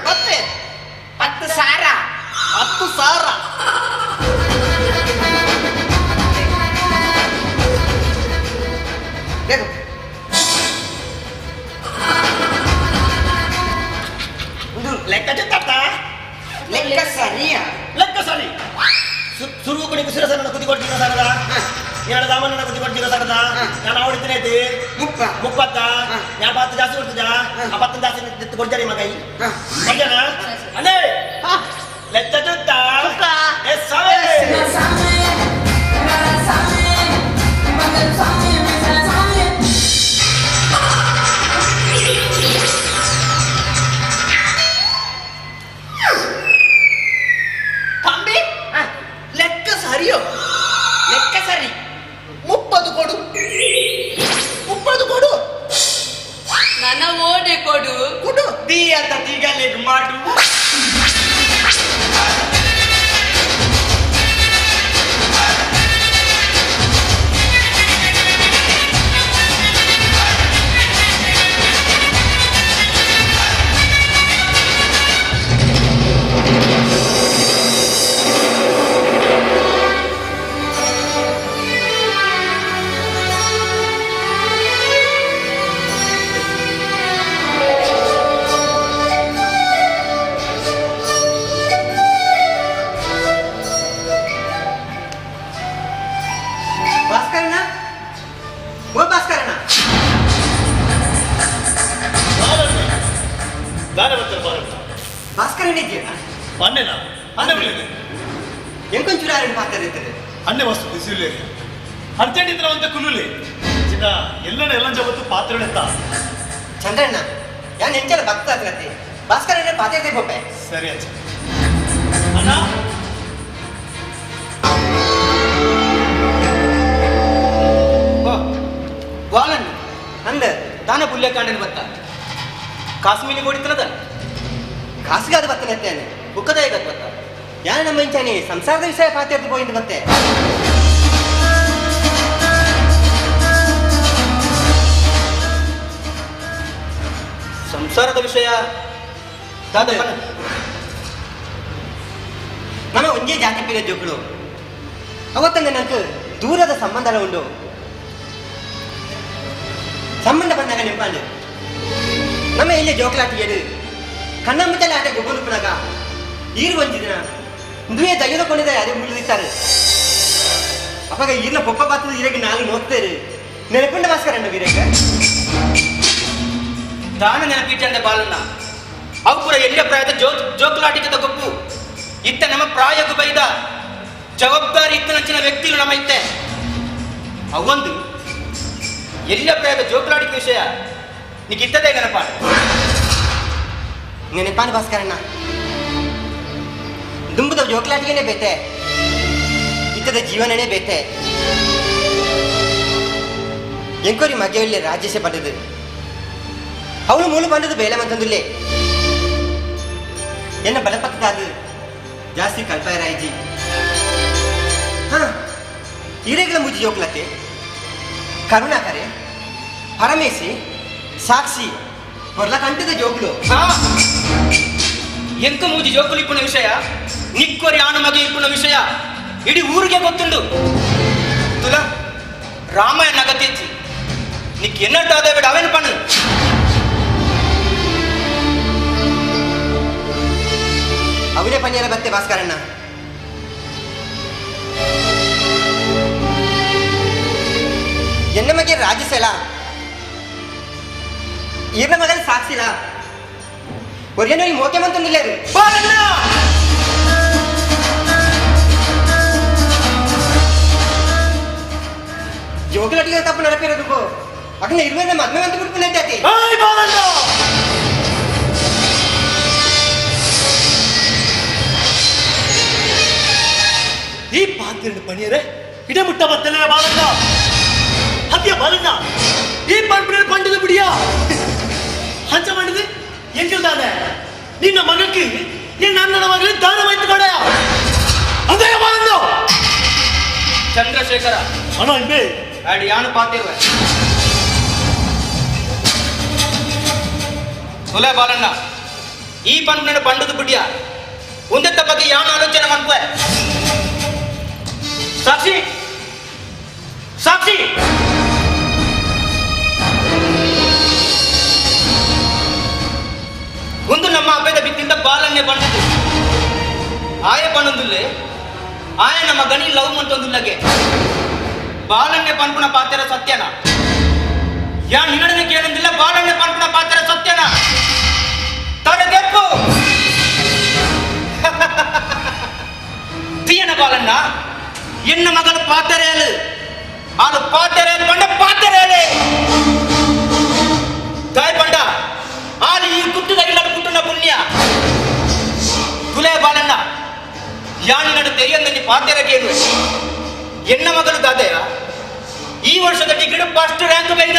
ಮತ್ತೆ 10 ಸಾವಿರ 10 ಸಾವಿರ देखो ಲೆಕ್ಕ ಚಿತ್ತ ಲೆಕ್ಕ ಸರಿಯಾ ಲೆಕ್ಕ ಸರಿ ಸುರು ಕೊಡಿ ಸುರಸನ ಕುದಿ ಕೊಡ್ತೀನ ಸರದ ಎರಡು ದಾಮನ ಕುದಿ ಕೊಡ್ತೀನ ಸರದ ನಾನು ಅವಳಿದ್ದೇನೆ ಐತಿ ಮುಪ್ಪತ್ತ ನಾನು 10 ಜಾಸ್ತಿ ಕೊಡ್ತಿದ್ದ ಆ 10 ಜಾಸ್ತಿ ಕೊಡ್ತಾರೆ ಮಗೈ ಕೊಡ್ತಾನ ಅಣ್ಣೇ ಲೆಕ್ಕ ಚಿತ್ತ ಎಸ್ ಸವೆ ತಂಬಿ ಲೆಕ್ಕ ಸರಿಯೋ ಲೆಕ್ಕ ಸರಿ 30 ಕೊಡು 30 ಕೊಡು ನನ್ನ ಓಡೆ ಕೊಡು ಕೊಡು ದಿ ಅಂತ ತಿಗಲೆ ಮಾಡು ಅನ್ನೆನಾ ಅನ್ನೆ ಬಿಡಲಿದೆ ಎಂಕೊಂಚೂರು ಮಾತಾಡಿರ್ತದೆ ಅನ್ನೆ ವಸ್ತು ಬಿಸಿಲೇ ಅರ್ಜೆಂಟ್ ಅಂತ ಕುಲುಲಿ ಚಿನ್ನ ಎಲ್ಲೆಡೆ ಎಲ್ಲ ಜಗತ್ತು ಪಾತ್ರೆಳೆತ್ತ ಚಂದ್ರಣ್ಣ ಯಾನ್ ಎಂಚಲ ಭಕ್ತ ಆಗ್ಲತ್ತೆ ಭಾಸ್ಕರನೇ ಪಾತ್ರೆ ಬೊಪ್ಪೆ ಸರಿ ಅಚ್ಚ ಅಣ್ಣ ವಾಲನ್ ಅಂದ ದಾನ ಪುಲ್ಯ ಕಾಂಡನ ಬತ್ತ ಕಾಶ್ಮೀರಿ ಕೊಡಿತನದ ಕಾಸಿಗಾದ ಬತ್ತನತ್ತೇನೆ ಬುಕ್ಕದಾಯಗದ ಬತ್ತ ಯಾನ ನಮ್ಮ ಇಂಚಾನೆ ಸಂಸಾರದ ವಿಷಯ ಪಾತ್ರೆ ಹೋಗಿದ್ದು ಮತ್ತೆ ಸಂಸಾರದ ವಿಷಯ ನಮ್ಮ ಒಂದೇ ಜಾತಿ ಪೀರ ಜೋಗಳು ಅವತ್ತಂಗ ನಂಗೆ ದೂರದ ಸಂಬಂಧ ಉಂಡು ಸಂಬಂಧ ಬಂದಾಗ ನೆಂಪಾಂಡು ನಮ್ಮ ಇಲ್ಲಿ ಜೋಕಲಾಟಿಗೆಡು ಕಣ್ಣ ಮುಚ್ಚಲೆ ಆಟ ಗೊಬ್ಬನುಪ್ಪನಾಗ ಈರು ಬಂದಿದ್ದಿನ ದುವೆ ತೆಗೆದುಕೊಂಡಿದ್ದಾರೆ ಅದೇ ಮುಳಿದಿದ್ದಾರೆ ಅವಾಗ ಈರ್ನ ಪೊಪ್ಪ ಬಾತದ ಇರಗೆ ನಾಲ್ಕು ನೋಡ್ತೇವೆ ನೆನಪುಂಡ ಭಾಸ್ಕರ ಅಣ್ಣ ವೀರಕ್ಕ ತಾನ ನೆನಪಿಟ್ಟಂಡೆ ಬಾಲನ್ನ ಅವು ಕೂಡ ಎಲ್ಲ ಪ್ರಾಯದ ಜೋಕಲಾಟಿಕದ ಗೊಪ್ಪು ಇತ್ತ ನಮ್ಮ ಪ್ರಾಯಕ್ಕೂ ಬೈದ ಜವಾಬ್ದಾರಿ ಇತ್ತನಂಚಿನ ವ್ಯಕ್ತಿಗಳು ನಮ್ಮ ಇತ್ತೆ ಅವೊಂದು ಎಲ್ಲ ಪ್ರಾಯದ ಜೋಕಲಾಟಿಕ ವಿಷಯ ನೀಗೆ ಇತ್ತದೇ ನೆನಪಾಡು ನೆನಪಾನು ಭಾಸ್ಕರಣ್ಣ ದುಂಬದ ಜೋಕಲಾಟಿಗೆನೇ ಬೇತೆ ಇತ್ತದ ಜೀವನನೇ ಬೇತೆ ಎಂಕೋರಿ ಮಗೆಯಲ್ಲಿ ರಾಜೇಶ ಬಂದದು ಅವನು ಮೂಲ ಬಂದದ್ದು ಬೇಲೆ ಮಂತಂದುಲ್ಲೇ ಎನ್ನ ಬಲಪಕ್ಕದಾದ ಜಾಸ್ತಿ ಕಲ್ಪಾಯ ರಾಯ್ಜಿ ಹಾ ಹಿರೇಗಳ ಮುಜಿ ಜೋಕ್ಲತೆ ಕರುಣಾಕರೆ ಪರಮೇಶಿ ಸಾಕ್ಷಿ ಹೊರಲ ಕಂಟದ ಜೋಕ್ಲು ಎಂಕ ಮೂಜಿ ಜೋಕುಲು ಇಪ್ಪುನ ವಿಷಯ ನಿಕ್ಕೋರಿ ಆಣ ಮಗೆ ಇಪ್ಪುನ ವಿಷಯ ಇಡೀ ಊರಿಗೆ ಗೊತ್ತುಂಡು ತುಲ ರಾಮಾಯಣ ಅಗತ್ಯಚ್ಚಿ ನಿಕ್ ಎನ್ನಟ್ಟಾದ ಬಿಡ ಅವೇನು ಪಣ್ಣು ಅವನೇ ಪನ್ಯಾರ ಬತ್ತೆ ಭಾಸ್ಕರಣ್ಣ ಎನ್ನ ಮಗೆ ರಾಜಸೆಲ ಈರ್ನ ಮಗನ ಸಾಕ್ಷಿಲ ಒರೇನೋ ಈ ಮೋಕೆ ಮಂತಂದಿಲ್ಲ ಜೋಕಲಾಟಿಗೆ ತಪ್ಪು ನಡಪಿರೋದು ಅಕ್ಕ ಇರುವೆ ಮದ್ಮೆ ಅಂತ ಬಿಟ್ಬಿಟ್ಟೈತಿ ಈ ಪಾತ್ರ ಪಣಿಯರೆ ಇಡಮುಟ್ಟ ಬತ್ತಲೆ ಬಾಲಣ್ಣ ಹತ್ಯ ಬಾಲಣ್ಣ ಈ ಪಂಪಿನ ಕೊಂಡದು ಬಿಡಿಯಾ ಹಂಚ ಮಾಡಿದೆ ಎಂಗಿಲ್ದಾನೆ ನಿನ್ನ ಮಗಕ್ಕೆ ನಿನ್ನ ಅಣ್ಣನ ಮಗಳಿಗೆ ದಾನ ವೈತು ಕೊಡ ಅದೇ ಬಾಲಣ್ಣ ಚಂದ್ರಶೇಖರ ಅಣ್ಣ ಇಬ್ಬೇ ಅಡಿ ಯಾನು ಪಾತಿರುವೆ ಸುಲೆ ಬಾಲಣ್ಣ ಈ ಪಂಪಿನ ಪಂಡದು ಬಿಡಿಯಾ ಒಂದೆತ್ತ ಬಗ್ಗೆ ಯಾನು ಆಲೋಚನೆ ಮಾಡ್ಕೋ ಸಾಕ್ಷಿ ಸಾಕ್ಷಿ ಒಂದು ನಮ್ಮ ಅಬ್ಬೆದ ಬಿತ್ತಿಂದ ಬಾಲನ್ನೇ ಬಂದಿದ್ದು ಆಯ ಪಣ್ಣೊಂದುಲ್ಲೆ ಆಯ ನಮ್ಮ ಗಣಿ ಲವ್ ಮಂತೊಂದುಲ್ಲಗೆ ಬಾಲನ್ನೇ ಪನ್ಪುಣ ಪಾತ್ರ ಸತ್ಯನ ಯಾ ನಿನ್ನಡನೆ ಕೇಳೊಂದಿಲ್ಲ ಬಾಲನ್ನೇ ಪನ್ಪುಣ ಪಾತ್ರ ಸತ್ಯನ ತಡೆದೆಪ್ಪು తీయన బాలన్న ఎన్న మగలు పాతరేలు వాళ్ళు పాతరేలు పండ పాతరేలే దాయి పండ వాళ్ళు ఈ గుట్టు తగిలనుకుంటున్న పుణ్య కులే బాలన్న ಯಾನಿ ನಡು ತೆರಿಯಂదని ಪಾತೆರಗೇನು ಎನ್ನ ಮಗಲು ದಾದೆಯ ಈ ವರ್ಷದ ಡಿಗ್ರಿ ಫಸ್ಟ್ ರ್ಯಾಂಕ್ ಬಂದ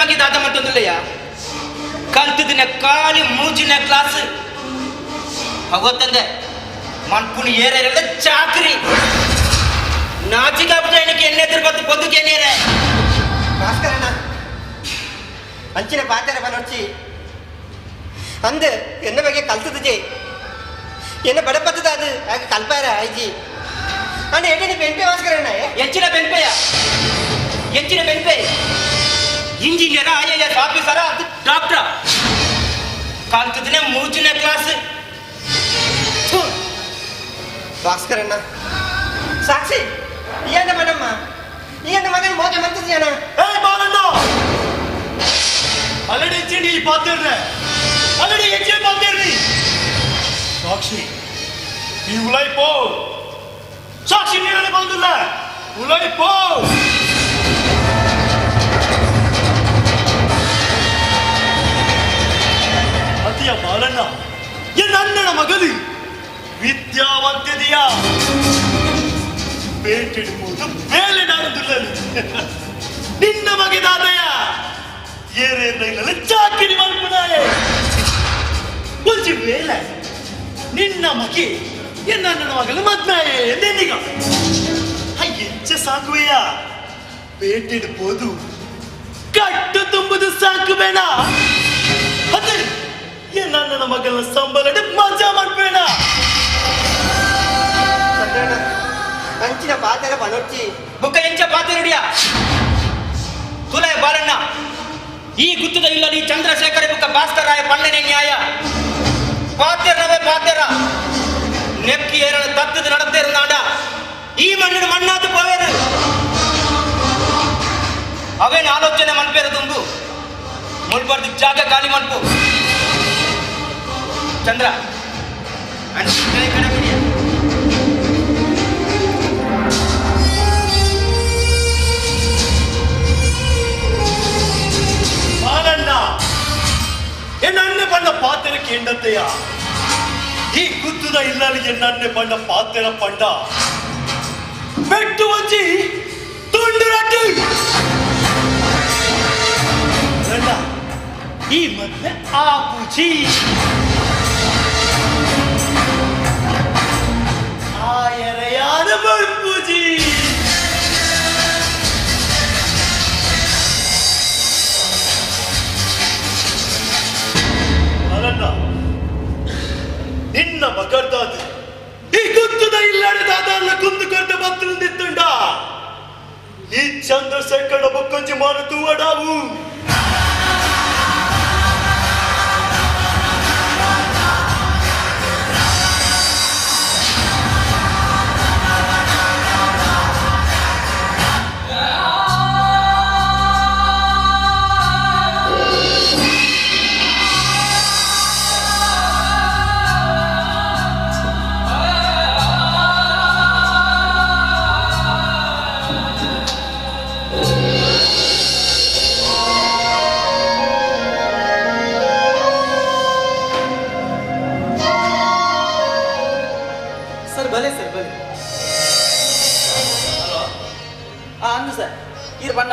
ಬಗ್ಗೆ ದಾದ ಮತ್ತೊಂದಿಲ್ಲಯ್ಯ ಕಲ್ತದಿನ ಕಾಲಿ ಮೂಜಿನ ಕ್ಲಾಸ್ ಅವತ್ತಂದೆ ಮನ್ಪುಣಿ ಏರೆಲ್ಲ ಚಾಕ್ರಿ ನಾಚಿಕಾಪುಜ എനിക്ക് എന്നെ എതിർപ്പത്ത് പൊതുക്കേനേരെ ഭാസ്കരണ്ണ ಅಂಚಿನ ಪಾತ್ರ ಬನೊಚ್ಚಿ ಅಂದು ಎನ್ನ ಬಗ್ಗೆ ಕಲ್ತದ ಜೆ ಎನ್ನ ಬಡಪತ್ತದ ಅದು ಆಗ ಕಲ್ಪಾರ ಐಜಿ ಅಂದ ಎಡ್ಡೆ ಬೆಂಪೆ ಭಾಸ್ಕರಣ್ಣ ಎಂಚಿನ ಬೆಂಪೆ ಇಂಜಿನಿಯರ್ IAS ಆಫೀಸರ ಅದು ಡಾಕ್ಟರ್ ಕಲ್ತದಿನ ಮೂಜಿನ ಕ್ಲಾಸ್ ಭಾಸ್ಕರಣ್ಣ ಸಾಕ್ಷಿ ಈಯನ ಮನಮ್ಮ ಈಯನ ಮಗನ ಮೋಜ ಮಂತಿದ್ಯಾನ ಏಯ್ ಬಾಲಣ್ಣ ಆಲ್ರೆಡಿ ಹೆಚ್ಚಿ ಪಾತಿರ್ರೆ ಆಲ್ರೆಡಿ ಹೆಚ್ಚಿ ಪಾತಿರ್ರಿ ಸಾಕ್ಷಿ ಈ ಉಲೈ ಪೋ ಸಾಕ್ಷಿ ನೀರೇ ಬಂದಿಲ್ಲ ಉಲೈ ಪೋ ಅತಿಯ ಬಾಲಣ್ಣ ಎನ್ನ ಅಣ್ಣನ ಮಗನು ವಿದ್ಯಾವಂತಿದೆಯ ಬೇಟಿಡ್ಬೋದು ಮೇಲೆ ನಾಡುದಿಲ್ಲಲಿ ನಿನ್ನ ಮಗೆ ದಾದಯ್ಯ ಏರೇನೈನಲ್ಲ ಚಾಕಿರಿ ಮಲ್ಪನಾಯೆ ಒಂಜಿ ವೇಳೆ ನಿನ್ನ ಮಗೆ ಎನ್ನ ಅಣ್ಣನ ಮಗಲು ಮದ್ನಾಯೆ ಎಂದೆಂದಿಗ ಎಂಚ ಸಾಕುವೆಯ ಬೇಟಿಡ್ಬೋದು ಕಟ್ಟು ತುಂಬುದು ಸಾಕು ಬೇಡ ಅದೇ ಎನ್ನ ಅಣ್ಣನ ಮಗನ ಸಂಬಳ ಮಜಾ ಮಾಡ್ಬೇಡ ಅಂಚಿನ ಪಾತ್ರ ಬನೊಚ್ಚಿ ಬುಕ್ಕ ಎಂಚ ಪಾತಿರುಡಿಯ ತುಲೆ ಬಾಲಣ್ಣ ಈ ಗುತ್ತದ ಇಲ್ಲ ನೀ ಚಂದ್ರಶೇಖರ ಬುಕ್ಕ ಭಾಸ್ಕರಾಯ ಪಣ್ಣನೆ ನ್ಯಾಯ ಪಾತ್ಯರ ನೆಕ್ಕಿ ಏರಳ ತತ್ತದ நடத்தேரு நாட ಈ ಮಣ್ಣಿನ ಮಣ್ಣಾತು ಪೋವೇರು ಅವೇನ ಆಲೋಚನೆ ಮನ್ಪೇರು ತುಂಬು ಮುಳ್ಬರ್ದು ಜಾಗ ಖಾಲಿ ಮನ್ಪು ಚಂದ್ರ ಅಂಚಿನ ಕಡೆ ಬಿಡಿ ಬಾಲಣ್ಣ ಎನ್ನ ಅಣ್ಣೆ ಬಣ್ಣ ಪಾತ್ರಕ್ಕೆ ಎಂಡತ್ತೆಯ ಈ ಗುತ್ತದ ಇಲ್ಲಲ್ಲಿ ಎನ್ನ ಅಣ್ಣೆ ಬಣ್ಣ ಪಾತ್ರ ಪಂಡ ಬೆಟ್ಟು ಒಂಜಿ ತುಂಡು ರಟ್ಟು ಈ ಮತ್ತೆ ಆ ಪೂಜಿ ಆ ಎರೆಯಾದ ಪೂಜಿ ನಿನ್ನ ಮಗರ್ದಾದ ಈ ಗುತ್ತದ ಇಲ್ಲಡೆ ದಾದಾರ್ಲ ಕುಂದು ಕೊರತೆ ಬತ್ತಲು ನಿತ್ತುಂಡ ಈ ಚಂದ್ರಶೇಖರ ಬೊಕ್ಕೊಂಜಿ ಮಾನು ತೂವಡಾವು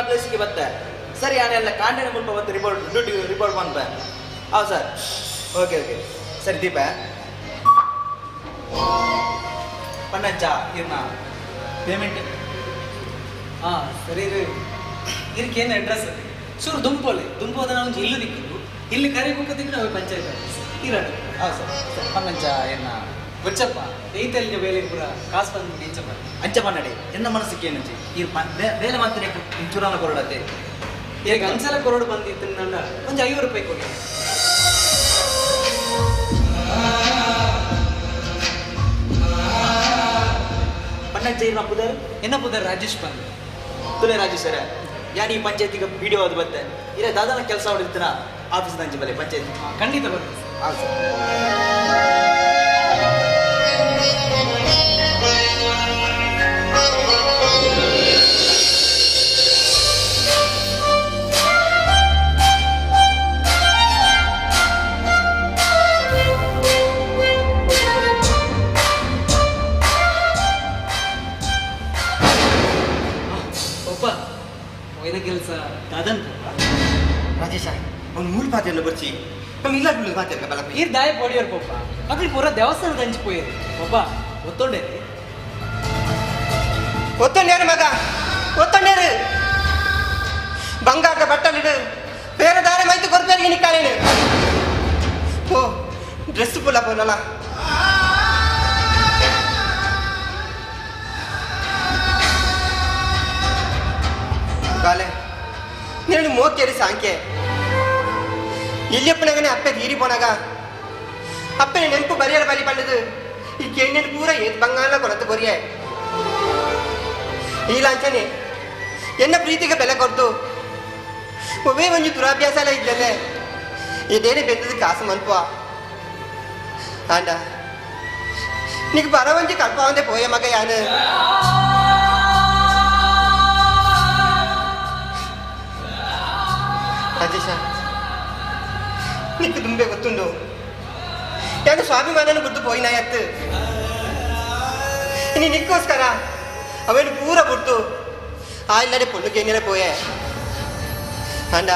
ಪ್ಲೇಸಿಗೆ ಬತ್ತೆ ಸರಿ ಆನೆಲ್ಲ ಕಾಂಡನೆ ಮುಲ್ಪ ಬಂದು ರಿಪೋರ್ಟ್ ಬಂತ ಹೌದು ಸರ್ ಓಕೆ ಸರಿ ದೀಪ ಪಣ್ಣಂಚ ಇರ್ನ ಪೇಮೆಂಟ್ ಸರಿ ಇದಕ್ಕೇನು ಅಡ್ರೆಸ್ ಚೂರು ದುಂಪೋದ ನಾವು ಇಲ್ಲಿ ದಿಕ್ಕಿದ್ದು ಇಲ್ಲಿ ಕರಿಬೇಕಂದ್ರೆ ನಾವು ಪಂಚಾಯತ್ ಇರೋದು ಹೌದು ಸರ್ ಪಣ್ಣಂಚ ಏನ ಗೊಚ್ಚಪ್ಪ ರೈತರಿಗೆ ಬೇಲೆ ಪೂರ ಕಾಸು ಬಂದು ನೆಂಚಪ್ಪ ಅಂಚಪ್ಪ ನಡೆ ಎನ್ನ ಮನಸ್ಸಿಗೆ ಏನಂಚಿ ಈ ಬೇಲೆ ಮಾತ್ರ ಚೂರಾನ ಕೊರಡತ್ತೆ ಈಗ ಅಂಚಲ ಕೊರಡು ಬಂದಿತ್ತು ನನ್ನ ಒಂದು 50 ರೂಪಾಯಿ ಕೊಡಿ ಪಣ್ಣಂಚ ಇರ್ನ ಪುದರ್ ಎನ್ನ ಪುದರ್ ರಾಜೇಶ್ ಬಂದು ತುಲೆ ರಾಜೇಶ್ ಸರ ಯಾರು ಈ ಪಂಚಾಯತಿಗೆ ವಿಡಿಯೋ ಅದು ಬತ್ತೆ ಇಲ್ಲ ದಾದಾನ ಕೆಲಸ ಹೊಡಿತೀನ ಆಫೀಸ್ ಅಂಚೆ ಬಲೆ ಪಂಚಾಯತಿ ಖಂಡಿತ ಬರ್ತೀನಿ ಹೌದು ಸರ್ ಒಪ್ಪ ಒಯ್ದ ಕೆಲಸ ದಾದನ್ ರಾಜೇಶ ಅವ್ನು ಮೂಲ ಪಾತ್ರೆಯನ್ನು ಬರ್ಚಿ ನಮ್ಮ ಇಲ್ಲ ಬಿಡು ಪಾತ್ರೆ ಬಲ ಈರ್ ದಾಯ ಪೊಡಿಯೋರು ಪಪ್ಪ ಮಕ್ಳು ಪೂರ ದೇವಸ್ಥಾನದ ಹಂಚಿಪೋಯಿರು ಪಪ್ಪ ಒತ್ತೊಂಡೇರಿ ಒತ್ತೊಂಡೇರು ಮಗ ಒತ್ತೊಂಡೇರು ಬಂಗಾರದ ಬಟ್ಟಲಿಡು ಬೇರೆ ದಾರೆ ಮೈತು ಕೊರಪೇರಿಗೆ ನಿಕ್ಕಾಳೇನು ಓ ಡ್ರೆಸ್ ಪುಲ್ಲ ಪೋನಲ್ಲ ಬಾಲೆ నేను మోకేరి సాంకే ఇల్లెప్పుడగానే అప్పే తీరిపోనగా అప్పే నెంపు బరియల బలి పండుదు ఈ కేంద్రని పూర ఏది బంగాళలో కొరత కొరియే ಈ ಲಾಂಛನೆ ಎನ್ನ ಪ್ರೀತಿಗೆ ಬೆಲೆ ಕೊಡ್ತು ಒಬ್ಬೇ ಒಂದು ದುರಾಭ್ಯಾಸ ಇದ್ದಲ್ಲೇ ಇದೇನೇ ಬೆಂದದ ಕಾಸು ಮನ್ಪುವ ಆಂಡ నీకు పరవంచి కల్పవందే పోయే మగ యాను ರಾಜೇಶ ನಿಕ್ಕು ತುಂಬೆ ಗೊತ್ತುಂಡು ಯಾಕೆ ಸ್ವಾಭಿಮಾನನ ಬಿಟ್ಟು ಪೋಯಿನ ಎತ್ತು ನೀ ನಿಕ್ಕೋಸ್ಕರ ಅವನು ಪೂರ ಬಿಟ್ಟು ಆ ಇಲ್ಲಡೆ ಪೊಣ್ಣುಗೆ ಏನೇಲೆ ಪೋಯೆ ಅಂಡ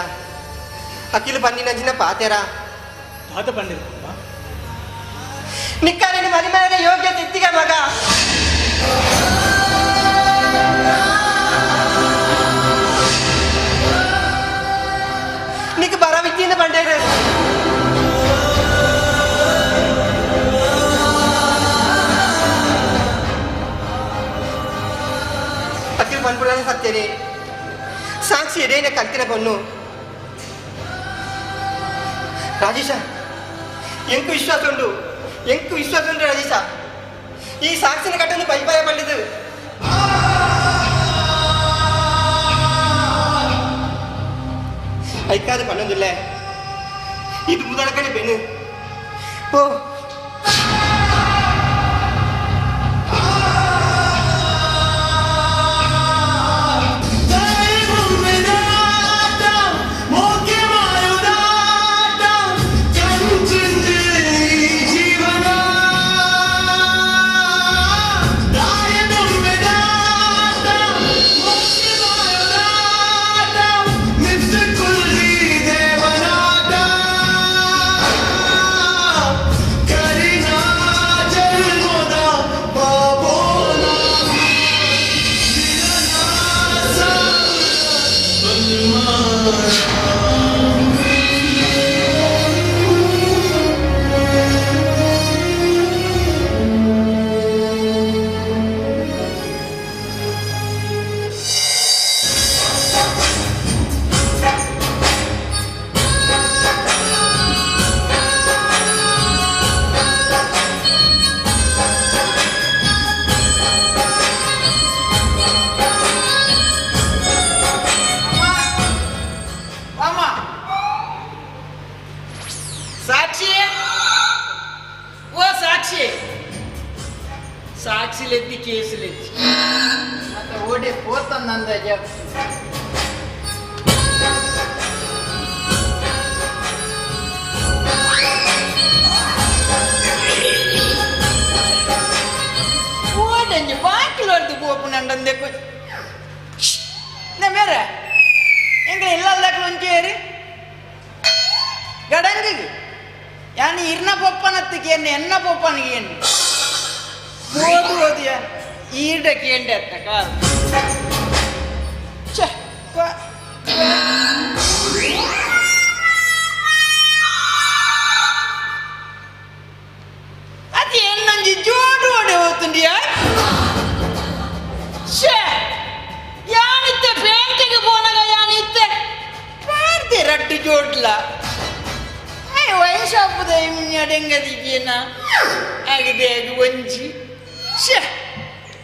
ಅಕ್ಕಿಲು ಪಂಡಿನ ಚಿನ್ನ ಪಾತೆರಾ ಪಾತ ಪಂಡಿರ ನಿಕ್ಕಾರೆ ಮರಿ ಮೇಲೆ ಯೋಗ್ಯತೆ ಇತ್ತಿಗ ಮಗ నీకు బర విచ్చింది పండేరు అఖిల్ పనిపడాలని సత్యని సాక్షి ఏదైనా కల్తిన కొన్ను రాజేశ ఎంకు విశ్వాసం ఉండు రాజేశ ఈ సాక్షిని కట్టను పైపాయ పండిదు ಐಕಾದ ಪನ್ನೊಂದಿಲ್ಲ ಇದು ಮುದಳಕನೆ ಬೆನ್ನು ಓ సాక్షిలెత్తి కేసులెత్తి ఓటే పోతుందంద ஓடஞ்சு பாக்கில் வருது போப்புனண்டே இந்த மேர எங்க எல்லாக்கும் வந்து கடங்கு யானி இருன பொப்பனத்துக்கு என்ன பொப்பனுக்கு என்ன ಓದುವುದಿಯ ಈಡಕ್ಕೆ ಎಂಡೆ ಅದು ಎನ್ನೊಂಜಿ ಜೋಡು ಓಡಿ ಹೋಗ್ತುಂಡಿಯ ಯಾನಿತ್ತೆ ಬ್ಯಾಂಕಿಗೆ ಪೋನಾಗ ಯಾನಿತ್ತೆ ಪಾಡ್ದೆ ರಡ್ಡು ಜೋಡ್ಲ ವೈನ್ ಶಾಪದ ಅಡೆಂಗದಿದ್ದೇನ ಆಗಿದೆ ಅದು ಒಂಜಿ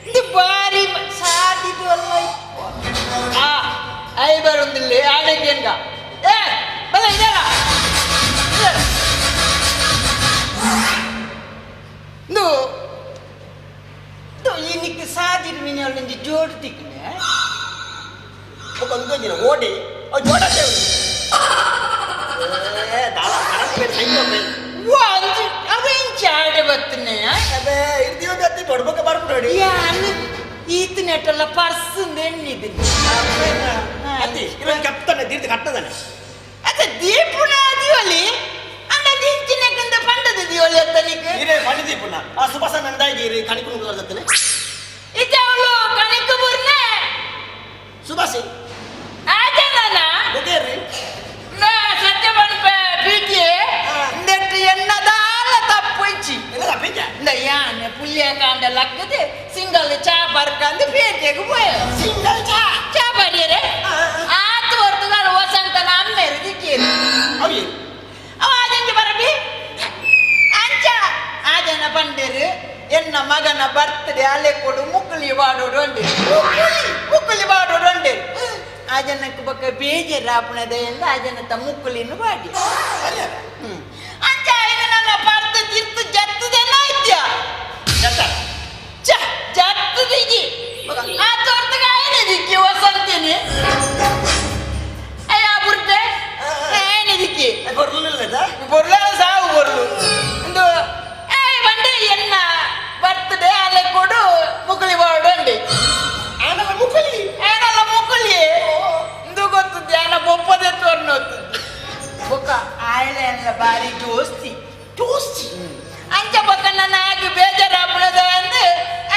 ಇದು ಬಾರಿ ಸಾಧಿದು ಅಲ್ಲ ಐ ಬರೊಂದಿಲ್ಲ ಆಡಕ್ಕೆ ಬಲ್ಲ ಇದಲ್ಲ ಈನಿಕ್ಕೆ ಸಾಧಿರು ಮೀನಲ್ಲಿ ಜೋಡು ತಿಕ್ಕನೆ ಓಡಿ ಜೋಡ ಚಾಡೆ ಬತ್ತನೆ ತೊಡ್ಬೇಕ ಬರ್ಬಿಡಿ ಈತ ನೆಟ್ಟಲ್ಲ ಪರ್ಸ್ ಎಣ್ಣಿದ್ದೀನಿ ಕಪ್ತಾನೆ ದೀರ್ಘ ಕಟ್ಟದಾನೆ ಅದು ಅದ ದೀಪುನ ದಿವಲಿ ಅಂದ ದಿಂಚಿನಕ್ಕಿಂತ ಪಂಡದ ದಿವಲಿ ಅತ್ತನಿಗೆ ಇರೇ ಪಂಡ ದೀಪುನ ಆ ಸುಭಾಸ ನಂದಾಗಿ ಕಣಿಕು ಬರ್ತನೆ ಇದ್ದವಳು ಕಣಿಕು ಬುರ್ನೆ ಸುಭಾಸಿ ಆಜನನ ಗೊತ್ತೇರಿ ನಾ ಸತ್ಯ ಬನ್ಪೆ ಬೀದಿಯೇ ನೆಟ್ಟು ಎನ್ನದಾಲ ತಪ್ಪೊಯ್ಚಿ ಇಂದ ಯಾನೆ ಪುಲ್ಯ ಕಾಂಡ ಲಕ್ಕದೆ ಸಿಂಗಲ್ ಚಾ ಬರ್ಕಂದು ಪೇಟೆಗೆ ಹೋಯ ಸಿಂಗಲ್ ಚಾ ಬಡಿಯರೆ ಆತು ಹೊರತುಗಾಲ ವಸಂತನ ಅಮ್ಮೆರು ದಿಕ್ಕೇರಿ ಅವ ಆಜಂಗೆ ಬರಬಿ ಅಂಚ ಆಜನ ಬಂದಿರು ಎನ್ನ ಮಗನ ಬರ್ತ್ಡೇ ಅಲೆ ಕೊಡು ಮುಕ್ಕಲಿ ಬಾಡೋಡು ಅಂಡೆ ಮುಕ್ಕಲಿ ಬಾಡೋಡು ಅಂಡೆ ಆಜನಕ್ಕೆ ಬಕ್ಕ ಬೇಜಾರಾಪಣದೆಯಿಂದ ಆಜನತ ಮುಕ್ಕಲಿನ್ನು ಬಾಡಿ ಅಂಚ ಈಗ ನನ್ನ ಬರ್ತ ತಿರ್ತು ಜತ್ತದೇನ ಇದ್ಯಾ ಜತ್ತದಿಗಿ ಆ ತೋರ್ತಗ ಏನಿದಿಕ್ಕಿ ವಸಂತಿನಿ ಅಯ್ಯ ಬುರ್ತೆ ಏನಿದಿಕ್ಕಿ ಬೊರ್ಲ ಸಾವು ಬೊರ್ಲು ಒಂದು ಬಂಡೆ ಎನ್ನ ಬರ್ತಡೆ ಅಲೆ ಕೊಡು ಮುಕ್ಕಲಿ ಬಾಡು ಅಂಡೆ ಆನಲ್ಲ ಮುಕ್ಕಲಿ ಇಂದು ಗೊತ್ತು ಧ್ಯಾನ ಬೊಪ್ಪದೆ ತೋರ್ನೋತ್ತು ಬೊಕ್ಕ ಆಯ್ಲೆ ಎಲ್ಲ ಬಾರಿ ದೋಸ್ತಿ ಅಂಚ ಬೊಕ್ಕ ನನ್ನ ಆಗಿ ಬೇಜಾರಾಪಣದ ಅಂದು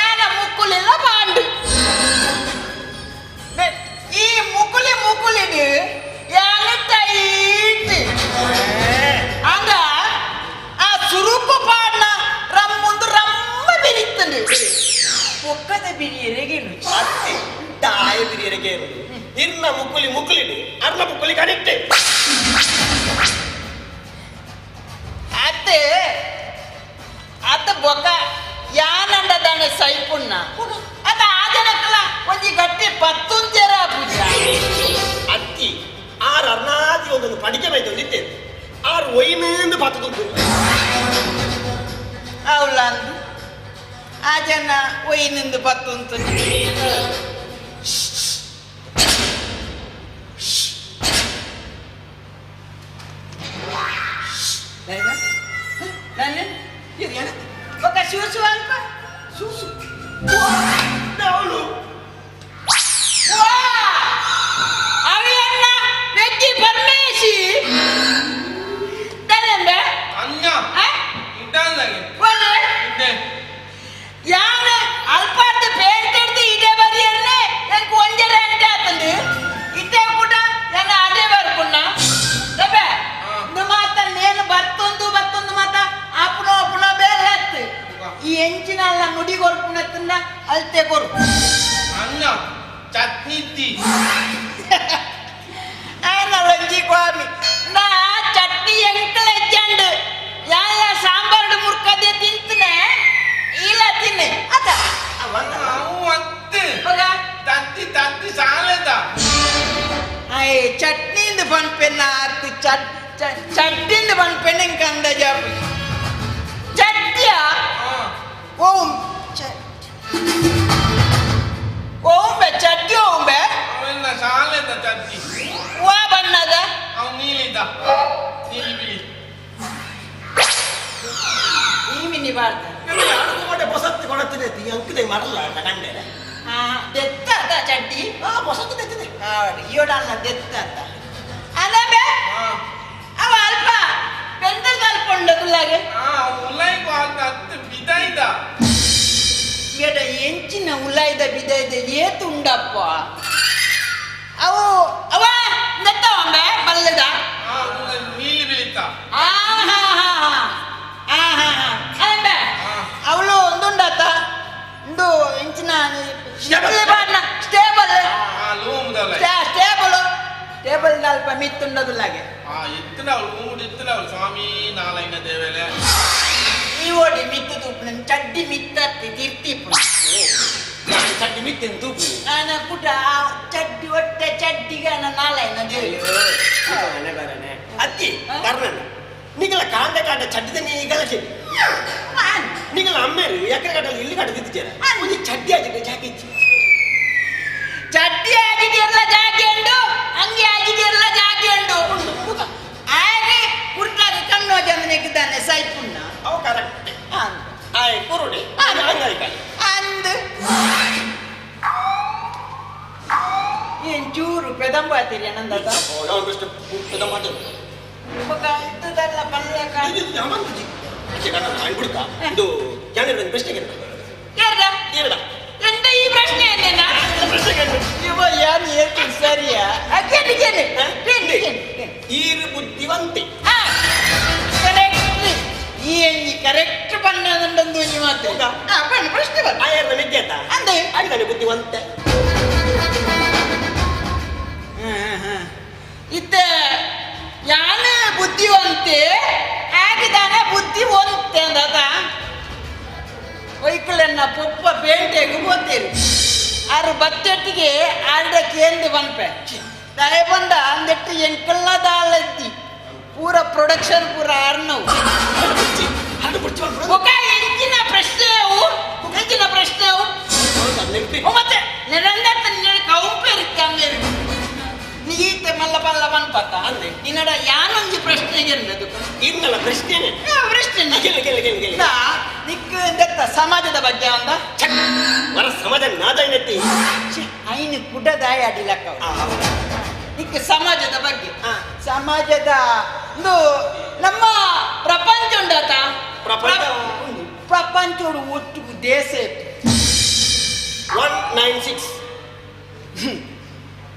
ಆನ ಮುಕ್ಕುಲಿಲ್ಲ ಬಾಂಡು ಈ ಮುಕ್ಕುಲಿಡು ಯಾನು ಟೈಟ್ ಹಂಗ ಆ ಸುರುಕು ಪಾಡ್ನ ರಮ್ಮುಂದು ರಮ್ಮ ಬಿರಿತ್ತಂಡು ಒಕ್ಕದ ಬಿರಿಯರೆಗೇನು ಅತ್ತೆ ದಾಯ ಬಿರಿಯರಿಗೆ ಇರ್ನ ಮುಕ್ಕುಲಿಡು ಅರ್ನ ಮುಕ್ಕುಲಿ ಕಡಿಕ್ಟೆ ಅತ್ತೆ ಅತ್ತ ಬೊಕ್ಕ ಯಾನಂಡದಾನೆ ಸೈಪುಣ್ಣ ಅದ ಆಜನಕ್ಕಲ ಒಂಜಿ ಗಟ್ಟಿ ಪತ್ತುಂತೆರ ಪೂಜ ಅತ್ತಿ ಆರು ಅರ್ನಾದಿ ಒಂದೊಂದು ಪಡಿಕೆ ಬೈತೊಂದಿತ್ತೆ ಆರು ಒಯ್ಮೇಂದು ಪತ್ತುಂಟು ಅವಳಂದು ಆ ಜನ ಒಯ್ನಿಂದು ಪತ್ತುಂತು ఒక చూసు అల్ప చూసు అవి అన్న వెక్కి పరమేశి తనంద ಅನ್ನ ಇಟ್ಟಾಂದಾಗೆ ಯಾನ ಅಲ್ಪಾರ್ದ ಪೇಂಟೆಡ್ದು ಇದೇ ಬದಿಯನ್ನೇ எனக்கு ಒಂಜರ ಅಂತ ಆತಂದು ಇಟ್ಟೆ ಕೂಡ ನನ್ನ ಅದೇ ಬರ್ಪುಣ್ಣ ಸಬೆ ಇಂದು ಮಾತ ನೇನು ಬರ್ತೊಂದು ಮಾತ ಅಪುನ ಬೇರೆ ಈ ಎಂಚಿನ ಅಲ್ಲ ನುಡಿ ಕೊರ್ಪುಣತ್ತನ್ನ ಅಲ್ತೆ ಕೊರು ಅನ್ನ ಚಟ್ನಿ ಇತ್ತಿ ఆయన రంజీ స్వామి నా చట్నీ ఎంకలు ఎచ్చాండు యాల సాంబారుడు ముర్కదే తింటునే ఇలా తినే అద ಅವು ಅತ್ತೆ ತತ್ತಿ ಸಾಲೆದ ay చట్నీందు పనిపెన్న అత్తి చట్నీందు పనిపెన్న ఇంక అంద జాబి చట్టియా ఓం ఓంబೆ ಚಟ್ಟಿ ಓಂಬೆ ಅವೆಲ್ಲ ಸಾಲೆದ ಚಟ್ನಿ ವಾ ಬಣ್ಣದ ಅವು ನೀಲಿ ಬಿಳಿ ಈ ಮಿನಿ ಬಾರ್ದ ಹೊಸತ್ತು ಕೊಡತ್ತಿದೆ ಅಂಕದೆ ಮಾಡಲ್ಲ ಕಂಡೆ ದೆತ್ತ ಅದ ಚಟ್ಟಿ ಹೊಸತ್ತು ತೆತ್ತಿದೆ ಈಯೋಡನ್ನ ದೆತ್ತ ಅಂತ ಅದೇ ಅವ ಅಲ್ಪ ಬೆಂದ ಕಲ್ಕೊಂಡದುಲ್ಲಾಗೆ ಉಲ್ಲೈಕು ಅತ್ತು ಬಿದಾಯ್ದ ಎಡ ಎಂಚಿನ ಉಲಾಯ್ದ ಬಿದಾಯ್ದ ಏತು ಉಂಡಪ್ಪ ಅವು ಅವ ದೆತ್ತ ಒಮ್ಮೆ ಬಲ್ಲದ ನೀಲಿ ಬಿಳಿತ ಅದೇ ಅವಳು ಒಂದುಂಡಾತ ಉಂಡು ಎಂಚಿನ ಸ್ಟೇಬಲ್ ಟೇಬಲ್ ಅಲ್ಪ ಮಿತ್ತುಂಡದುಲ್ಲಾಗೆ ಸ್ವಾಮಿ ನಾಲೈನ ದೇವೇಲೆ ಈ ಓಡಿ ಮಿತ್ತು ತೂಪು ಚಡ್ಡಿ ಮಿತ್ತತ್ತಿ ತಿರ್ತಿಪ್ಪು ಚಡ್ಡಿ ಮಿತ್ತೇನು ತೂಪು ನಾನು ಪುಟ ಚಡ್ಡಿ ಹೊಟ್ಟೆ ಚಡ್ಡಿಗೆ ನಾಲೈನ ದೇವಿ ಅತ್ತಿ ಕರ್ನಣ್ಣ ನಿಗಲ ಕಾಂಡ ಚಡ್ಡಿದ ನೀಗಲ ಚೆಲ್ಲಿ ನಿಗಲ ಅಮ್ಮೇರು ಎಕರೆ ಕಟ್ಟಲ್ಲಿ ಇಲ್ಲಿ ಕಟ್ಟದಿದ್ದೇನೆ ಒಂದು ಚಡ್ಡಿ ಆಗಿದ್ದೆ ಜಾಕಿಚ್ಚಿ ಚಡ್ಡಿ ಆಗಿದೆಯಲ್ಲ ಜಾಗಿ ಉಂಡು ಅಂಗಿ ಆಗಿದೆಯಲ್ಲ ಜಾಗಿ ಉಂಡು ಹಾಗೆ ಕುರ್ತಾಗ ಕಣ್ಣು ಜಮನೆಗಿದ್ದಾನೆ ಸೈಪುಣ್ಣ ಅವ ಕರೆಕ್ಟ್ ಆಯ್ ಕುರುಡಿ ಅಂದು ಏನ್ ಚೂರು ಪೆದ ದಂಬ ಆತೀರಿ ಅನಂದದ ಇದೆಲ್ಲ ಪಲ್ಯ ಎಂತ ಈ ಪ್ರಶ್ನೆ ಇವ ಯಾರು ಹೇಳ್ತಿ ಸರಿಯಾ ಈರು ಬುದ್ಧಿವಂತೆ ಕರೆಕ್ಟ್ ಈ ಕರೆಕ್ಟ್ ಬಣ್ಣದಂದು ಈ ಮಾತು ಪ್ರಶ್ನೆ ವಿದ್ಯಾತ ಅಂದೆ ಆಗಿದ್ದಾನೆ ಬುದ್ಧಿವಂತೆ ಇತ್ತ ಯಾನ ಬುದ್ಧಿವಂತೆ ಆಗಿದ್ದಾನೆ ಬುದ್ಧಿವಂತೆ ಅಂದದ ವೈಕಲನ್ನ ಪೊಪ್ಪ ಪೇಂಟೆಗೆ ಓದ್ತೀರಿ ಆರು ಬತ್ತೆಟ್ಟಿಗೆ ಆಲ್ಡೆ ಕೇಂದ್ರ ಬಂಪೆ ದಯ ಬಂದ ಅಂದೆಟ್ಟು ಎಂಕಲ್ನ ದಾಳದ್ದಿ ಪೂರ ಪ್ರೊಡಕ್ಷನ್ ಪೂರ ಆರ್ನವು ಎಂಚಿನ ಪ್ರಶ್ನೆಯವು ಹೆಚ್ಚಿನ ಪ್ರಶ್ನೆಯವು ಮತ್ತೆ ಕೌಂಪೇರಿ ನೀತೆ ಮಲ್ಲ ಪಲ್ಲ ಬಂತ ಅಂದ್ರೆ ನಿನ್ನಡ ಯಾನೊಂದು ಪ್ರಶ್ನೆಗೆ ಅನ್ನದು ಇನ್ನಲ್ಲ ಪ್ರಶ್ನೆನೆ ಪ್ರಶ್ನೆ ನಿಕ್ಕ ಸಮಾಜದ ಬಗ್ಗೆ ಅಂದ ವರ ಸಮಾಜ ನಾದೈನತಿ ಐನು ಕುಡದಾಯ ಅಡಿಲಕ್ಕ ನಿಕ್ಕ ಸಮಾಜದ ಬಗ್ಗೆ ಸಮಾಜದ ಒಂದು ನಮ್ಮ ಪ್ರಪಂಚ ಉಂಡಾತ ಪ್ರಪಂಚೋಡು ಒಟ್ಟು ದೇಶ 196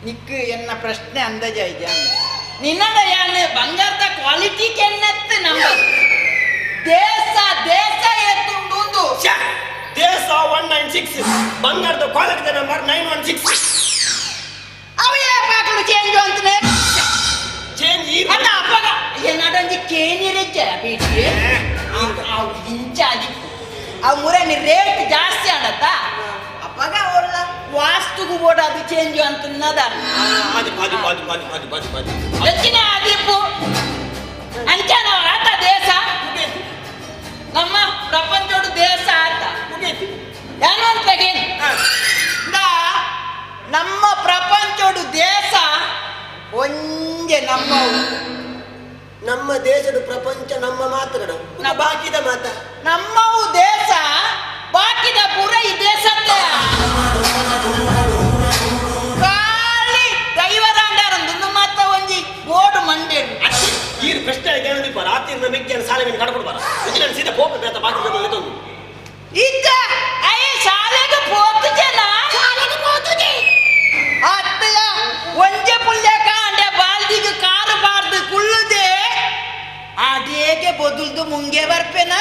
ನಿಕ್ಕ ಎನ್ನ ಪ್ರಶ್ನೆ ಅಂದಾಜ ಇದೆ ನಿನ್ನಡ ಯಾನೆ ಬಂಗಾರದ ಕ್ವಾಲಿಟಿ ಕೆನ್ನತ್ತೆ ನಂಬರ್ ದೇಶ ಎತ್ತುಂಡು ದೇಶ 196 ಬಂಗಾರದ ಕ್ವಾಲಿಟಿ ನಂಬರ್ 916 ಅವೇ ಪಾಕಲು ಚೇಂಜ್ ಅಂತಾನೆ ಚೇಂಜ್ ಅದ ಅಪ್ಪಗ ಏನಡಂಜಿ ಕೇನಿರೆಚ್ಚ ಬೀಟಿ ಅವು ಇಂಚಾದಿ ಅವು ಮುರನಿ ರೇಟ್ ಜಾಸ್ತಿ ಆಡತ್ತ ಅಪ್ಪಗ ಅವರ ವಾಸ್ತುಗೂ ಬೋಡ ಅದು ಚೇಂಜ್ ಅಂತನ್ನದ ಹೆಚ್ಚಿನ ಆದಿಪ್ಪು ಅಂಚಾನ ಆತ ದೇಶ ನಮ್ಮ ಪ್ರಪಂಚೋಡು ದೇಶ ಆತ ಏನು ಅಂತ ನಮ್ಮ ಪ್ರಪಂಚೋಡು ದೇಶ ಒಂದೇ ನಮ್ಮ ದೇಶದ ಪ್ರಪಂಚ ನಮ್ಮ ಮಾತ್ರ ಬಾಕಿದ ಮಾತ ನಮ್ಮವು ದೇಶ ಬಾಕಿದ ಪೂರ ಈ ದೇಶದ್ದೇ ಖಾಲಿ ದೈವದಾಂಡರಂದು ಮಾತ ಒಂಜಿ ಬೋರ್ಡ್ ಮಂಡೇರು ಈ ಪ್ರಶ್ನೆ ಕೇಳಿದಿಪ್ಪ ರಾತ್ರಿ ಮೆಕ್ಕೆ ಸಾಲಿಗೆ ಕಡ್ಕೊಂಡು ಬರ ಇದನ್ನ ಸೀದಾ ಪೋಪ ಬೇತ ಬಾಕಿ ಎತ್ತೊಂದು ಈಗ ಅಯ್ಯ ಶಾಲೆಗೆ ಪೋತುಜನ ಶಾಲೆಗೆ ಪೋತುಜಿ ಅತ್ತಯ್ಯ ಒಂಜೆ ಪುಲ್ಯಕ ಅಂಡೆ ಬಾಲ್ದಿಗೆ ಕಾರು ಬಾರ್ದು ಕುಳ್ಳುದೆ ಅದೇಗೆ ಬದುಲ್ದು ಮುಂಗೆ ಬರ್ಪೇನ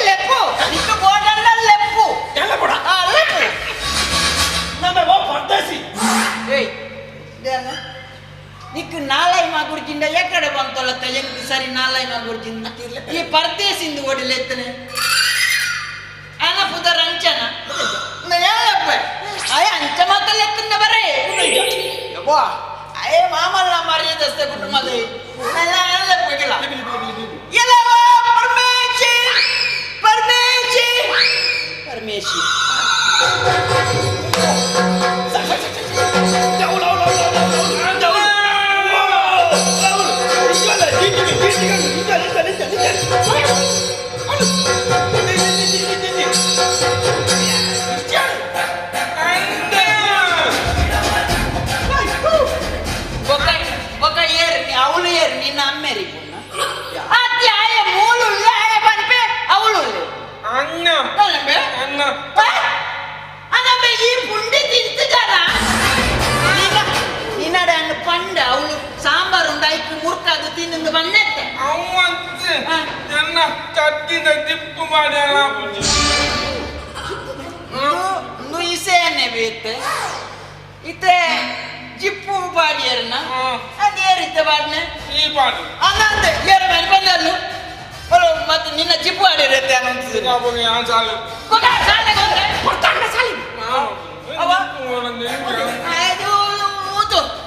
ಲೆಪ್ಪು ನಿಕ್ಕ ಬೋರ್ಡಲ್ಲ ಲೆಪ್ಪು ಲೆಪ್ಪು ನಮ್ಮ ಪರ್ದಾಸಿ ಏಯ್ ನಿಕ್ಕ ನಾಲೈ ಮಾಗುರ್ಜಿಂದ ಎಕಡೆ ಬಂತೊಲ್ಲತ್ತ ಎಂಕ್ ಸರಿ ನಾಲೈ ಮಾಗುರ್ಜಿಂದ ಈ ಪರ್ದೇಸಿಂದ ಓಡಿಲೆತ್ತನೆ ಅನ ಪುದರ ಅಂಚನ ಹೇಳಪ್ಪ ಅಯ್ಯ ಅಂಚ ಮಾತಲ್ಲ ಎತ್ತನ್ನ ಬರೇ ಯವ್ವ ಅಯ್ಯ ಮಾಮಲ್ಲ ಮರ್ಯಾದಸ್ತೆ ಕುಟುಂಬದ ಹೇಳಪ್ಪಿಲ್ಲ ಎಲ್ಲವ ಪರಮೇಶಿ ಅವಳು ಏರು ನಿನ್ನ ಅಮ್ಮೇರಿ ಅತ್ಯಾಯ ಮೂಲು ಬನ್ಪೆ ಅವಳು ಅಣ್ಣ ಅಣ್ಣ ಅದಕ್ಕೆ ಈ ಪುಂಡಿ ತಿಂತಿದಾರ ನಿನ್ನಡೆ ಹಂಗ ಪಂಡ ಅವಳು ಸಾಂಬಾರು ಉಂಡು ಐಕು ಮುರ್ಕಾದು ತಿನ್ನದು ಬಣ್ಣತ್ತೆ ಅವತ್ತೆ ನನ್ನ ಕಟ್ಟಿದ ದಿಪ್ಪು ಮಾಡಿ ಇಸೇನೆ ಬೇತೆ ಇತ್ತೆ ಜಿಪ್ಪು ಬಾಡಿಯರ್ನ ಅದೇರಿತ್ತೆ ಬಾಡ್ನೆ ಈ ಬಾಡಿ ಅನ್ನಂತೆ ಏರ ಮೇಲೆ ಬಂದನ್ನು ಮತ್ತೆ ನಿನ್ನ ಜಿಪ್ಪು ಆಡಿರುತ್ತೆ ಅನ್ನಿಸ್ತೀನಿ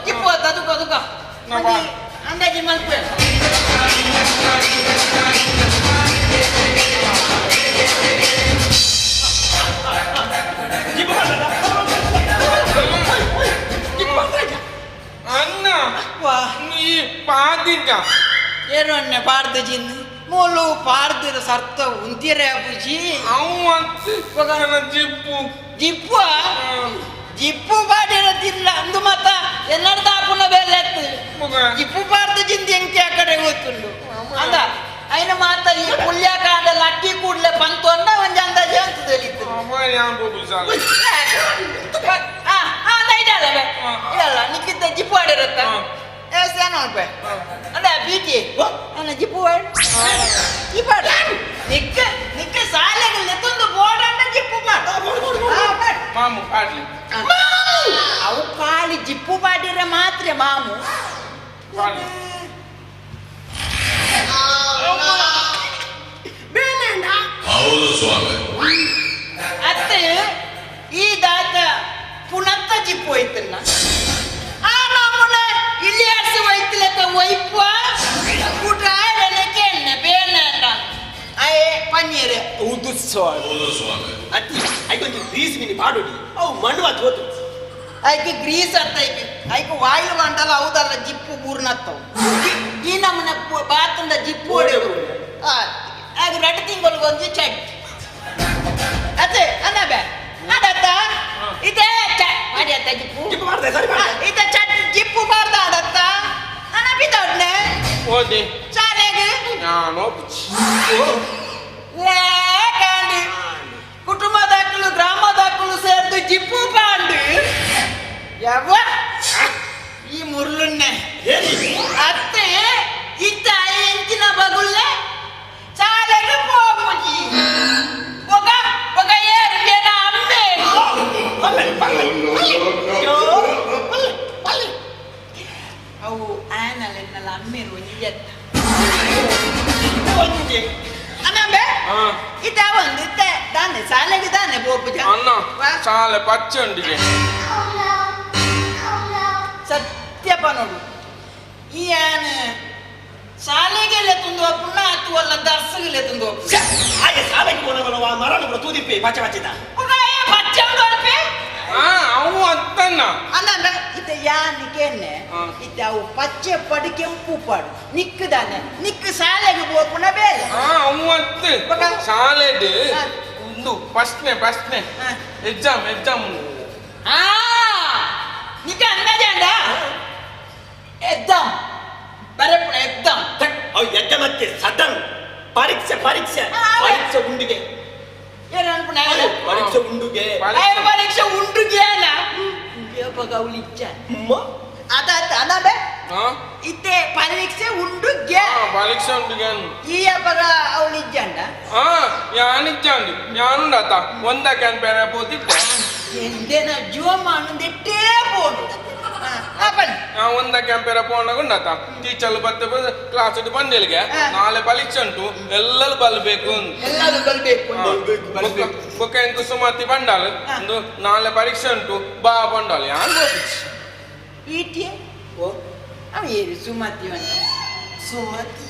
ಜಿಪ್ಪು ಅದಕ್ಕ ಅಂದಾಜಿ ಮಲ್ಪೆ ಅಣ್ಣ ಈ ಪಾದಿಗ ಏನು ಅಣ್ಣ ಪಾಡ್ದ ಜಿಂದು ಮೂಲು ಪಾಡ್ದಿರ ಸರ್ತ ಉಂತಿರೆ ಅಬ್ಬುಜಿ ಅವು ಜಿಪ್ಪು ಜಿಪ್ಪು ಜಿಪ್ಪು ಬಾಡಿರತ್ತಿಲ್ಲ ಅಂದು ಮತ್ತ ಎನ್ನಡ್ದ ಪುನಃ ಬೇಲೆತ್ತು ಜಿಪ್ಪು ಪಾರ್ದು ಜಿಂದಿ ಎಂಕೆ ಆ ಕಡೆ ಹೋಗ್ತುಂಡು ಅಂದ ಐನ ಮಾತ ಈ ಪುಲ್ಯಕಾಂಡಲ್ಲಿ ಅಟ್ಟಿ ಕೂಡ್ಲೆ ಬಂತು ಅಂದ ಒಂಜಿ ಅಂದಾಜಿ ಅಂತ ತಿಳಿತು ಇಲ್ಲ ನಿಕ್ಕಿದ್ದ ಜಿಪ್ಪು ಆಡಿರತ್ತ ನೋಡ್ಬೇ ಅಲ್ಲ ಬೀಟಿ ನನ್ನ ಜಿಪ್ಪು ಜಿಪ್ಪಾಡ ನಿಕ್ಕ ನಿಕ್ಕ ಶಾಲೆಗಲ್ಲಿ ತಂದು ಬೋರ್ಡ್ ಜಿಪ್ಪು ಮಾಮು ಆಡ್ಲಿ ಅವು ಖಾಲಿ ಜಿಪ್ಪು ಮಾಡಿದ್ರೆ ಮಾತ್ರ ಮಾಮು ಹೌದು ಸ್ವಾಮಿ. ಅತ್ತೆ ಈ ದಾತ ಪುನತ್ತ ಜಿಪ್ಪು ಹೋಯ್ತಲ್ಲ ಆ ನಮ್ಮನ್ನ ಇಲ್ಲಿ ಹಸಿ ಹೋಯ್ತಿಲ್ಲ ಒಯ್ಪ ಊಟ ಕೇಳ ಬೇಡ ಅಯ್ಯೇ ಪನ್ನೀರ್ ಹೌದು ಸ್ವಾಮಿ. ಅತ್ತಿ ಐಕೊಂದು ಗ್ರೀಸ್ ಮಿನಿ ಬಾಡೋಡಿ ಅವು ಮಂಡುವ ತೋತು ಐಕೆ ಗ್ರೀಸ್ ಅಂತ ಐಕೆ ವಾಯಿಲು ಮಂಡಲ ಹೌದಲ್ಲ ಜಿಪ್ಪು ಬೂರ್ನತ್ತವು ಈ ನಮ್ಮನ ಬಾತಂದ ಜಿಪ್ಪು ಹೊಡೆಯವರು ಅದು 2 ತಿಂಗಳಿಗೆ ಒಂದು ಚಟ್ ಅತ್ತೆ ಅನ್ನ ಬೇ ಆಡತ್ತ ಇದೇ ಮಾಡಿಯತ್ತ ಜಿಪ್ಪು ಜಿಪ್ಪು ಮಾಡ್ದೆ ಸರಿ ಮಾಡ್ದೆ ಇದ ಚಟ್ ಜಿಪ್ಪು ಮಾಡ್ದ ಆಡತ್ತ ಅನ್ನ ಬಿದ್ದವ್ನೆ ಓದಿ ಶಾಲೆಗೆ ನಾನು ಕಾಂಡಿ ಕುಟುಂಬದಾಕಲು ಗ್ರಾಮದಾಕಲು ಸೇರ್ದು ಜಿಪ್ಪು ಪಾಂಡು ಯಾವ ಈ ಮುರುಳುನ್ನೆ ಅತ್ತೆ ಇತ್ತ ಎಂಚಿನ ಬಗುಲ್ಲೆ ಶಾಲೆಗೆ ಹೋಗಿ ಒಗ ಏರ್ಗೇನ ಅವು ಆನಲೆನ್ನಲ್ಲ ಅಮ್ಮೇರು ಒಂಜೆತ್ತ ಒಂಜೆ ಅನ್ನಂಬೆ ಇತ್ತ ಒಂದು ದಾನೆ ಶಾಲೆಗೆ ದಾನೆ ಬೋಪುಜ ಅನ್ನ ಶಾಲೆ ಪಚ್ಚಂಡಿಗೆ ಸತ್ಯಪ್ಪ ನೋಡು ಈ ಆನ ಶಾಲೆಗೆಲ್ಲ ತುಂದುವ ಪುಣ್ಯ ಹತ್ತು ಅಲ್ಲ ದರ್ಸಗೆಲ್ಲ ತುಂದುವ ಹಾಗೆ ಸಾಲಕ್ಕೆ ಹೋದವನು ಆ ಮರಳು ತೂದಿಪ್ಪೆ ಪಚ್ಚ ಪಚ್ಚಿದ ಪಚ್ಚ ಉಂಟು ಅವು ಅಂತನ್ನ ಅನ್ನ ಇತ್ತ ಯಾನಿಕೆನ್ನೆ ಇತ್ತ ಅವು ಪಚ್ಚೆ ಪಡಿ ಕೆಂಪು ಪಾಡು ನಿಕ್ಕದಾನೆ ನಿಕ್ಕ ಶಾಲೆಗೆ ಹೋಗ್ಪುಣ ಬೇರೆ ಅವು ಅಂತ ಶಾಲೆದು ಒಂದು ಪ್ರಶ್ನೆ ಎಕ್ಸಾಮ್ ನಿಕ್ಕ ಅಂದಾಜಂಡ ಎಕ್ಸಾಮ್ ಬರಪುಣ ಎಕ್ಸಾಮ್ ಅವು ಎದ್ದ ಮತ್ತೆ ಸದನ್ ಪರೀಕ್ಷೆ ಉಂಡಿಗೆ ಪರೀಕ್ಷೆ ಉಂಡುಗೆ ಪರೀಕ್ಷೆ ಉಂಡುಗೆ ಅಲ್ಲ ಅವಳಿಚ್ಚ ಅದಾತ ಅದೇ ಇತ್ತೆ ಪರೀಕ್ಷೆ ಉಂಡುಗೆ ಈ ಹಬ್ಬಗ ಅವಳಿಜ್ಜಂಡ ಯಾನಿಜ್ಜಂಡು ಯಾನುಂಡಾತ ಒಂದ ಕ್ಯಾನ್ ಬೇರೆ ಪೋತಿದ್ದೆ ಎಂದೇನ ಜೀವ ಮಾಡುಂದಿಟ್ಟೇ ಪೋಡು ಒಂದ ಕ್ಯಾಂಪೇರ ಪೋಣಗುಂಡಾತ ಟೀಚರ್ಲು ಬತ್ತೆ ಕ್ಲಾಸ್ ಬಂದಿಲ್ಗೆ ನಾಳೆ ಪರೀಕ್ಷೆ ಉಂಟು ಎಲ್ಲರೂ ಬಲ್ಬೇಕು ಎಲ್ಲರೂ ಬಲ್ಬೇಕು ಬೊಕ್ಕ ಎಂಕು ಸುಮತಿ ಬಂಡಾಳು ಒಂದು ನಾಳೆ ಪರೀಕ್ಷೆ ಉಂಟು ಬಾ ಬಂಡಾಳು ಯಾರು ಪೀಟಿಯ ಅವು ಏರಿ ಸುಮತಿ ಸುಮತಿ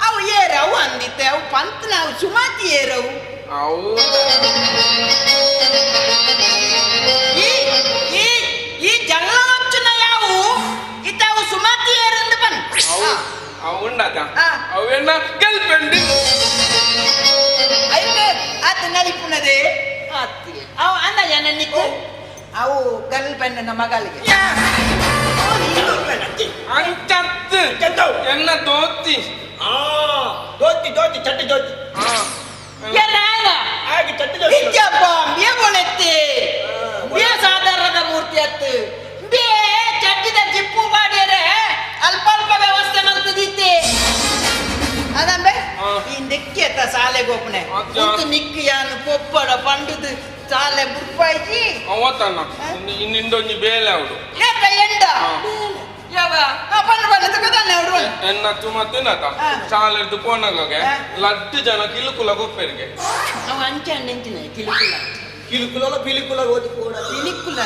ಅವು ಏರವು ಅಂದಿತ್ತೆ ಅವು ಪಂತ ನಾವು ಸುಮತಿ ಏರವು ಅವು ಈ ಜಲ್ಲವಚ್ಚನ ಯಾವು ಇತ್ತವು ಸುಮತಿ ಏರಂದು ಬನ್ ಅವು ಉಂಡಾತ ಅವೇನ ಗಲ್ಪೆಂಡಿ ಐತೆ ಆತ ನಲಿಪುನದೆ ಆತಿಗೆ ಅವು ಅನ್ನ ಜನ ನಿಕ್ಕು ಅವು ಗಲ್ಪೆಂಡನ ಮಗಳಿಗೆ ಅಂಚತ್ತು ಎನ್ನ ದೋತಿ ದೋತಿ ಚಟ್ಟಿ ದೋತಿ ಹಾಗೆ ಚಟ್ಟಿ ಬೇಗೊಳೆತ್ತೆ ಬೇ ಸಾಧಾರಣದ ಮೂರ್ತಿ ಅತ್ತು ಬೇ ಚಟ್ಟಿದ ಜಿಪ್ಪು ಮಾಡಿದರೆ ಅಲ್ಪ ವ್ಯವಸ್ಥೆ ಮಲ್ತದಿತ್ತೆ ಅದಂಬೆ ಈ ನೆಕ್ಕೆತ್ತ ಶಾಲೆಗೆ ಒಬ್ಬನೆ ಮುತ್ತು ನಿಕ್ಕಿಯಾನು ಕೊಪ್ಪಡ ಪಂಡುದು ಶಾಲೆ ಬುರ್ಪಾಯ್ತಿ ಅವತ್ತನ್ನ ಇನ್ನೊಂದು ಬೇಲೆ ಅವಳು ಎಂಡ ಯಾವ ಪಂಡು ತಗದಾನೆ ಅವರು ಎನ್ನ ತುಮತ್ತಿನತ ಶಾಲೆದ್ದು ಪೋಣಗೆ ಲಡ್ಡು ಜನ ಕಿಲುಕುಲ ಗೊಪ್ಪೆರಿಗೆ ಅವ ಅಂಚಂಡೆಂಚಿನ ಕಿಲುಕುಲ ಪಿಲಿಕುಲ ಓದಿ ಕೂಡ ಪಿಲಿಕುಲ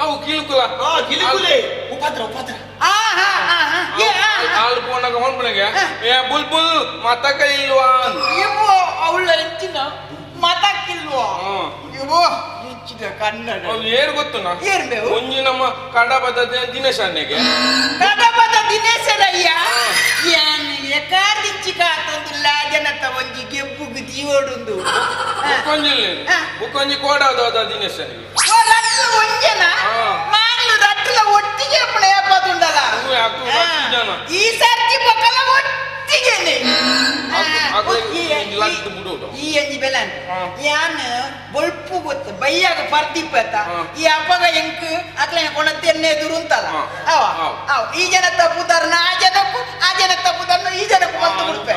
ಅವು ಕಿಲುಕುಲ ಕಿಲಿಕುಲೆ ಉಪದ್ರ ಹಾಲು ಪೋಣಗ ಹೊಂಪನೆಗೆ ಏ ಬುಲ್ಬುಲ್ ಮತಕ ಇಲ್ವಾ ಇವು ಅವಳ ಹೆಚ್ಚಿನ ಮತಕ್ಕಿಲ್ವಾ ಇವು ಹೆಚ್ಚಿನ ಕನ್ನಡ ಅವ್ರು ಏರ್ ಗೊತ್ತುನಾ ಏರ್ಬೇವು ಒಂಜಿ ನಮ್ಮ ಕಡಬದ ದಿನೇಶ್ ಅಣ್ಣಗೆ ಕಡಬದ ದಿನೇಶರಯ್ಯ ಏನ್ ಎಕಾದಿಚ್ಚಿ ಕಾತಂದಿಲ್ಲ ಜನತ ಒಂಜಿ ಗೆಬ್ಬುಗು ಜೀವಡುಂದು ಬುಕ್ಕೊಂಜಿ ಕೋಡಾದ ದಿನೇಶನಿಗೆ ಒಂಜನ ನಾನು ರಟ್ಲ ಒಟ್ಟಿಗೆ ಪಡೆಯಪ್ಪದುಂಡಲ್ಲ ಈ ಸರ್ತಿ ಪಕ್ಕಲ ಒಟ್ಟಿಗೆನೆ ಈ ಎಂಜಿ ಬೆಲನ್ ಯಾನ್ ಬೊಳ್ಪು ಗೊತ್ತ ಬೈಯಾಗ ಪರ್ದಿಪ್ಪತ್ತ ಈ ಅಪ್ಪಗ ಎಂಕ್ ಅಕ್ಲ ಕೊಣತೆನ್ನೆ ಎದುರುಂತಲ್ಲ ಅವ ಅವ ಈ ಜನ ತಪ್ಪುದಾರನ ಆ ಜನಕ್ಕೂ ಆ ಜನ ತಪ್ಪುದಾರನ ಈ ಜನಕ್ಕೂ ಬಂದು ಬಿಡ್ಪೆ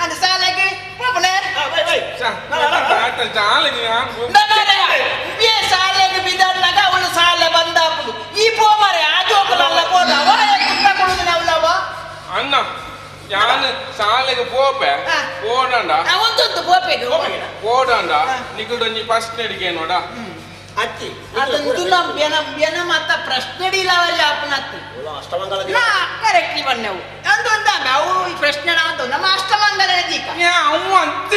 ಅಂಡ್ ಸಾಲಾಗಿ ಪಾಪನೆ ಸಾಲೆಗೆ ಬಿದ್ದಾಡ್ನಾಗ ಅವಳು ಸಾಲೆ ಬಂದಾಪುದು ಈ ಪೋಮರೆ ಆ ಜೋಕುಲಲ್ಲ ಪೋದ ಅವ ಕುಂತ ಅವಳವ ಅಣ್ಣ ഞാൻ സാലക്ക് പോപ്പേ പോടണ്ട പോടണ്ട നിങ്ങളുടെ നീ ഫസ്റ്റ് അടിക്കാനോടാ ಅತ್ತಿ ಅದಂತುಲ ಬೆನ ಮತ್ತ ಪ್ರಶ್ನೆ ಇಲ್ಲವಲ್ಲ ಅಪ್ಪನತ್ತಿ ಕರೆಕ್ಟ್ ಬಣ್ಣವು ಅಂದೊಂದಾಮೆ ಅವು ಈ ಪ್ರಶ್ನೆ ಅಂತ ನಮ್ಮ ಅಷ್ಟಮಂಗಲ ದೀಕ ಅವು ಅಂತ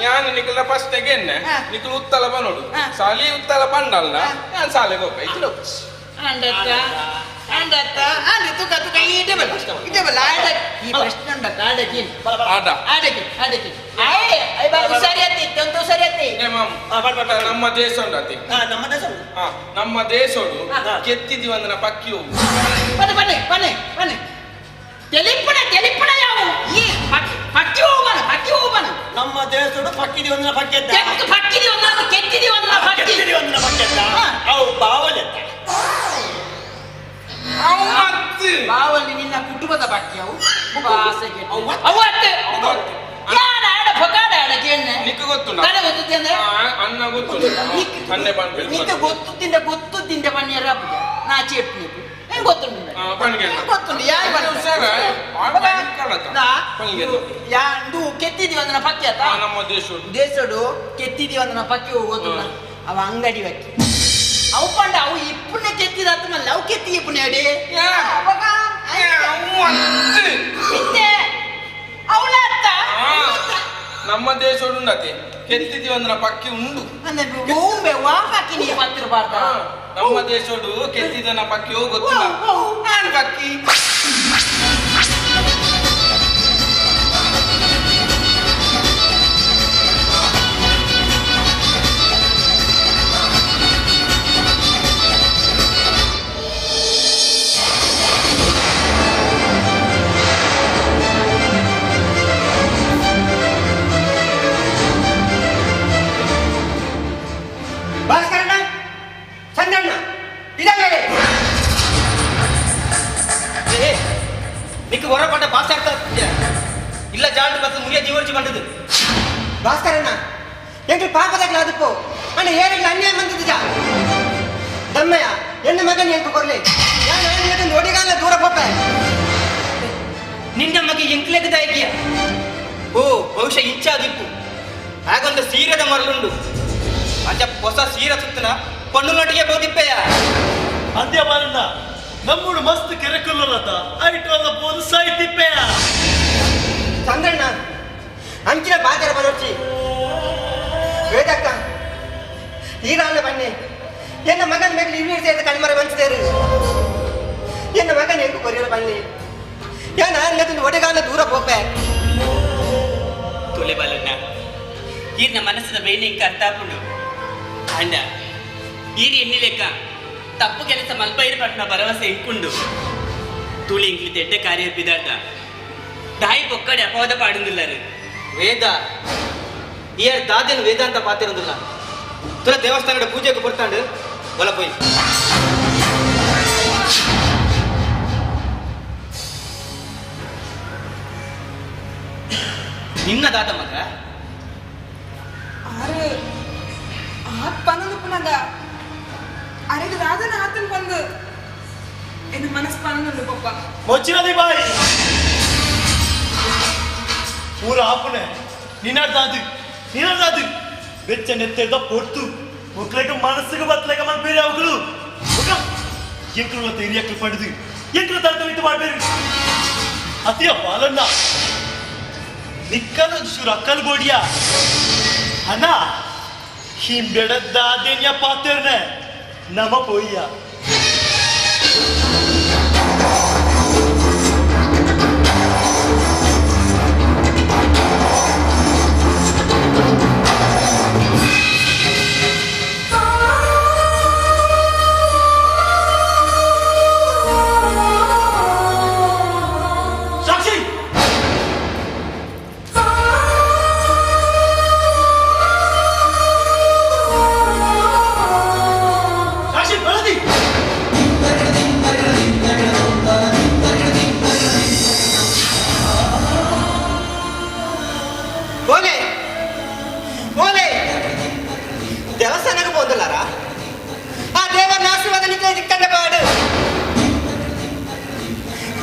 ഞാൻ നിങ്ങളുടെ ഫസ്റ്റ് അടിക്കന്നെ നിങ്ങൾ ഉത്തല പണോಡು സാലി ഉത്തല പണ്ടല്ല ഞാൻ സാലക്ക് പോപ്പേ ഇതിലോ ಈ ಪ್ರಶ್ನೆ ಉಂಡ ಕಾಡಗಿ ನಮ್ಮ ದೇಶ ಉಂಡತಿ ನಮ್ಮ ದೇಶೋಡು ಕೆತ್ತಿದಿ ಒಂದನ ಪಕ್ಕಿ ಹೋಗು ನಮ್ಮ ದೇಶೋಡು ಪಕ್ಕಿದಿ ಒಂದನ ಪಕ್ಕಿ ಅವು ಬಾವಲೆತ್ತ ಬಾವಲ್ಲಿ ನಿನ್ನ ಕುಟುಂಬದ ಬಗ್ಗೆ ಅವು ಗೊತ್ತುತ್ತಿಂದ ಬನ್ನಿಯರ ನಾ ಚೇಪ್ನಿ ಗೊತ್ತುಂಡು ಕೆತ್ತಿದಿ ಒಂದನ ಪಕ್ಕಿ ಆತ ನಮ್ಮ ದೇಶಡು ಕೆತ್ತಿದಿ ಒಂದನ ಪಕ್ಕಿ ಹೋಗೋದು ಅವ ಅಂಗಡಿ ಬಕ್ಕಿ ಅವು ಪಂಡ ಅವು ಇಪ್ಪುಣ್ಣ ಕೆತ್ತಿದ ಮಲ್ಲ ಅವು ಕೆತ್ತಿ ಇಪ್ಪುಣ್ಣ ಅಡಿ ಅವಳತ್ತ ನಮ್ಮ ದೇಶೋಡು ಉಂಡತಿ ಕೆತ್ತಿದಿ ಒಂದನ ಪಕ್ಕಿ ಉಂಡು ಗೋಂಬೆ ವಾಪಕ್ಕಿ ನೀ ಪತ್ತಿರಬಾರ್ದ ನಮ್ಮ ದೇಶೋಡು ಕೆತ್ತಿದನ ಪಕ್ಕಿ ಗೊತ್ತಿಲ್ಲ ನಾನು ಪಕ್ಕಿ ಹೊರಪಟ್ಟ ಪಾಸ್ ಆಗ್ತಾ ಇಲ್ಲ ಜಾಲ್ಟ್ ಬಸ್ ಮುರಿಯ ಜೀವರ್ಜಿ ಬಂದದ್ದು ಭಾಸ್ಕರಣ್ಣ ಎಂಟ್ರು ಪಾಪದಾಗ್ಲ ಅದಕ್ಕೂ ಅಣ್ಣ ಏನಿಲ್ಲ ಅನ್ಯಾಯ ಬಂದದ್ದು ಜಾ ದಮ್ಮಯ್ಯ ಎನ್ನ ಮಗನ ಎಂಟು ಕೊರ್ಲಿ ನಾನು ನೋಡಿಗಾಲ ದೂರ ಪೋಪೆ ನಿನ್ನ ಮಗೆ ಎಂಕ್ಲೆಗದ ಐಕ್ಯ ಓ ಬಹುಶಃ ಇಂಚಾದಿಪ್ಪು ಹಾಗೊಂದು ಸೀರೆದ ಮರಳುಂಡು ಅಂಚ ಹೊಸ ಸೀರೆ ಸುತ್ತನ ಪಣ್ಣುನೊಟ್ಟಿಗೆ ಬೋದಿಪ್ಪೆಯ ಅಂತ್ಯ ಬಾರಣ್ಣ ನಮ್ಮೂಡು ಮಸ್ತ್ ಕೆರೆಕುಲ್ಲತ ಐಟಲ್ಲ ಬೋದು ಸಾಯ್ತಿಪ್ಪೆಯ ಚಂದ್ರಣ್ಣ ಅಂಚಿನ ಬಾಜರ ಬರೋಚಿ ವೇದಕ್ಕ ಈಗ ಅಲ್ಲ ಬನ್ನಿ ಎನ್ನ ಮಗನ ಮೇಲೆ ಇವ್ರು ಸೇರಿದ ಕಣ್ಮರ ಬಂಚಿದೇರು ಎನ್ನ ಮಗನ ಎಂಟು ಕೊರಿಯಲು ಬನ್ನಿ ಯಾನ ಅನ್ನದಿಂದ ಒಡೆಗಾಲ ದೂರ ಪೋಪೆ ತುಲೆ ಬಾಲಣ್ಣ ಈರ್ನ ಮನಸ್ಸಿನ ಬೇಲಿ ಇಂಕ ಅರ್ಥ ಹಾಕೊಂಡು ಅಂಡ ಈರಿ ಎಣ್ಣಿ ಲೆಕ್ಕ ತಪ್ಪು ಕೆಲಸ ಮಲ್ಪ ಇರಪಟ್ನ ಭರವಸೆ ಇಟ್ಕೊಂಡು ತುಳಿ ಇಂಕ್ಲಿ ತೆಡ್ಡೆ ಕಾರ್ಯ ಬಿದ್ದಾಟ ದಾಯಿ ಪೊಕ್ಕಡೆ ಅಪವಾದ ಪಾಡುದಿಲ್ಲರು ವೇದ ಈ ದಾದೇನು ವೇದ ಅಂತ ಪಾತಿರೋದಿಲ್ಲ ತುಲ ದೇವಸ್ಥಾನದ ಪೂಜೆಗೆ ಬರ್ತಾಂಡು ಒಲ ಪೋಯ್ ನಿನ್ನ ದಾದ ಮಗ ಅರೆ ಆತ್ ಪನ್ನದು ಪುನಗ ಅರೆದು ರಾಧನ ಆತನ್ ಬಂದು ಎನ್ನ ಮನಸ್ಸು ಪನ್ನದು ಪಪ್ಪ ಮೊಚ್ಚಿನದಿ ಬಾಯಿ ಊರ ಆಪುನೆ ನಿನ್ನದಾದು ಬೆಚ್ಚ ನೆತ್ತೆದ ಪೊಟ್ಟು ಒಕ್ಲೆಗ ಮನಸ್ಸಿಗೆ ಬತ್ಲೆಗ ಮನ್ಬೇರೆ ಅವುಗಳು ಎಂಕರು ತೆರಿಯಕ್ಕೆ ಪಡೆದು ಎಂಕರು ತರತಮಿತ್ತು ಮಾಡಬೇರು ಅತಿಯ ಬಾಲಣ್ಣ ನಿಕ್ಕಲು ಶುರು ಅಕ್ಕಲ್ ಗೋಡಿಯ ಅಣ್ಣ ಹಿಂಬೆಡದ್ದ ದೇನ್ಯ ಪಾತೆರ್ನೆ ನಮ ಪೋಯ್ಯ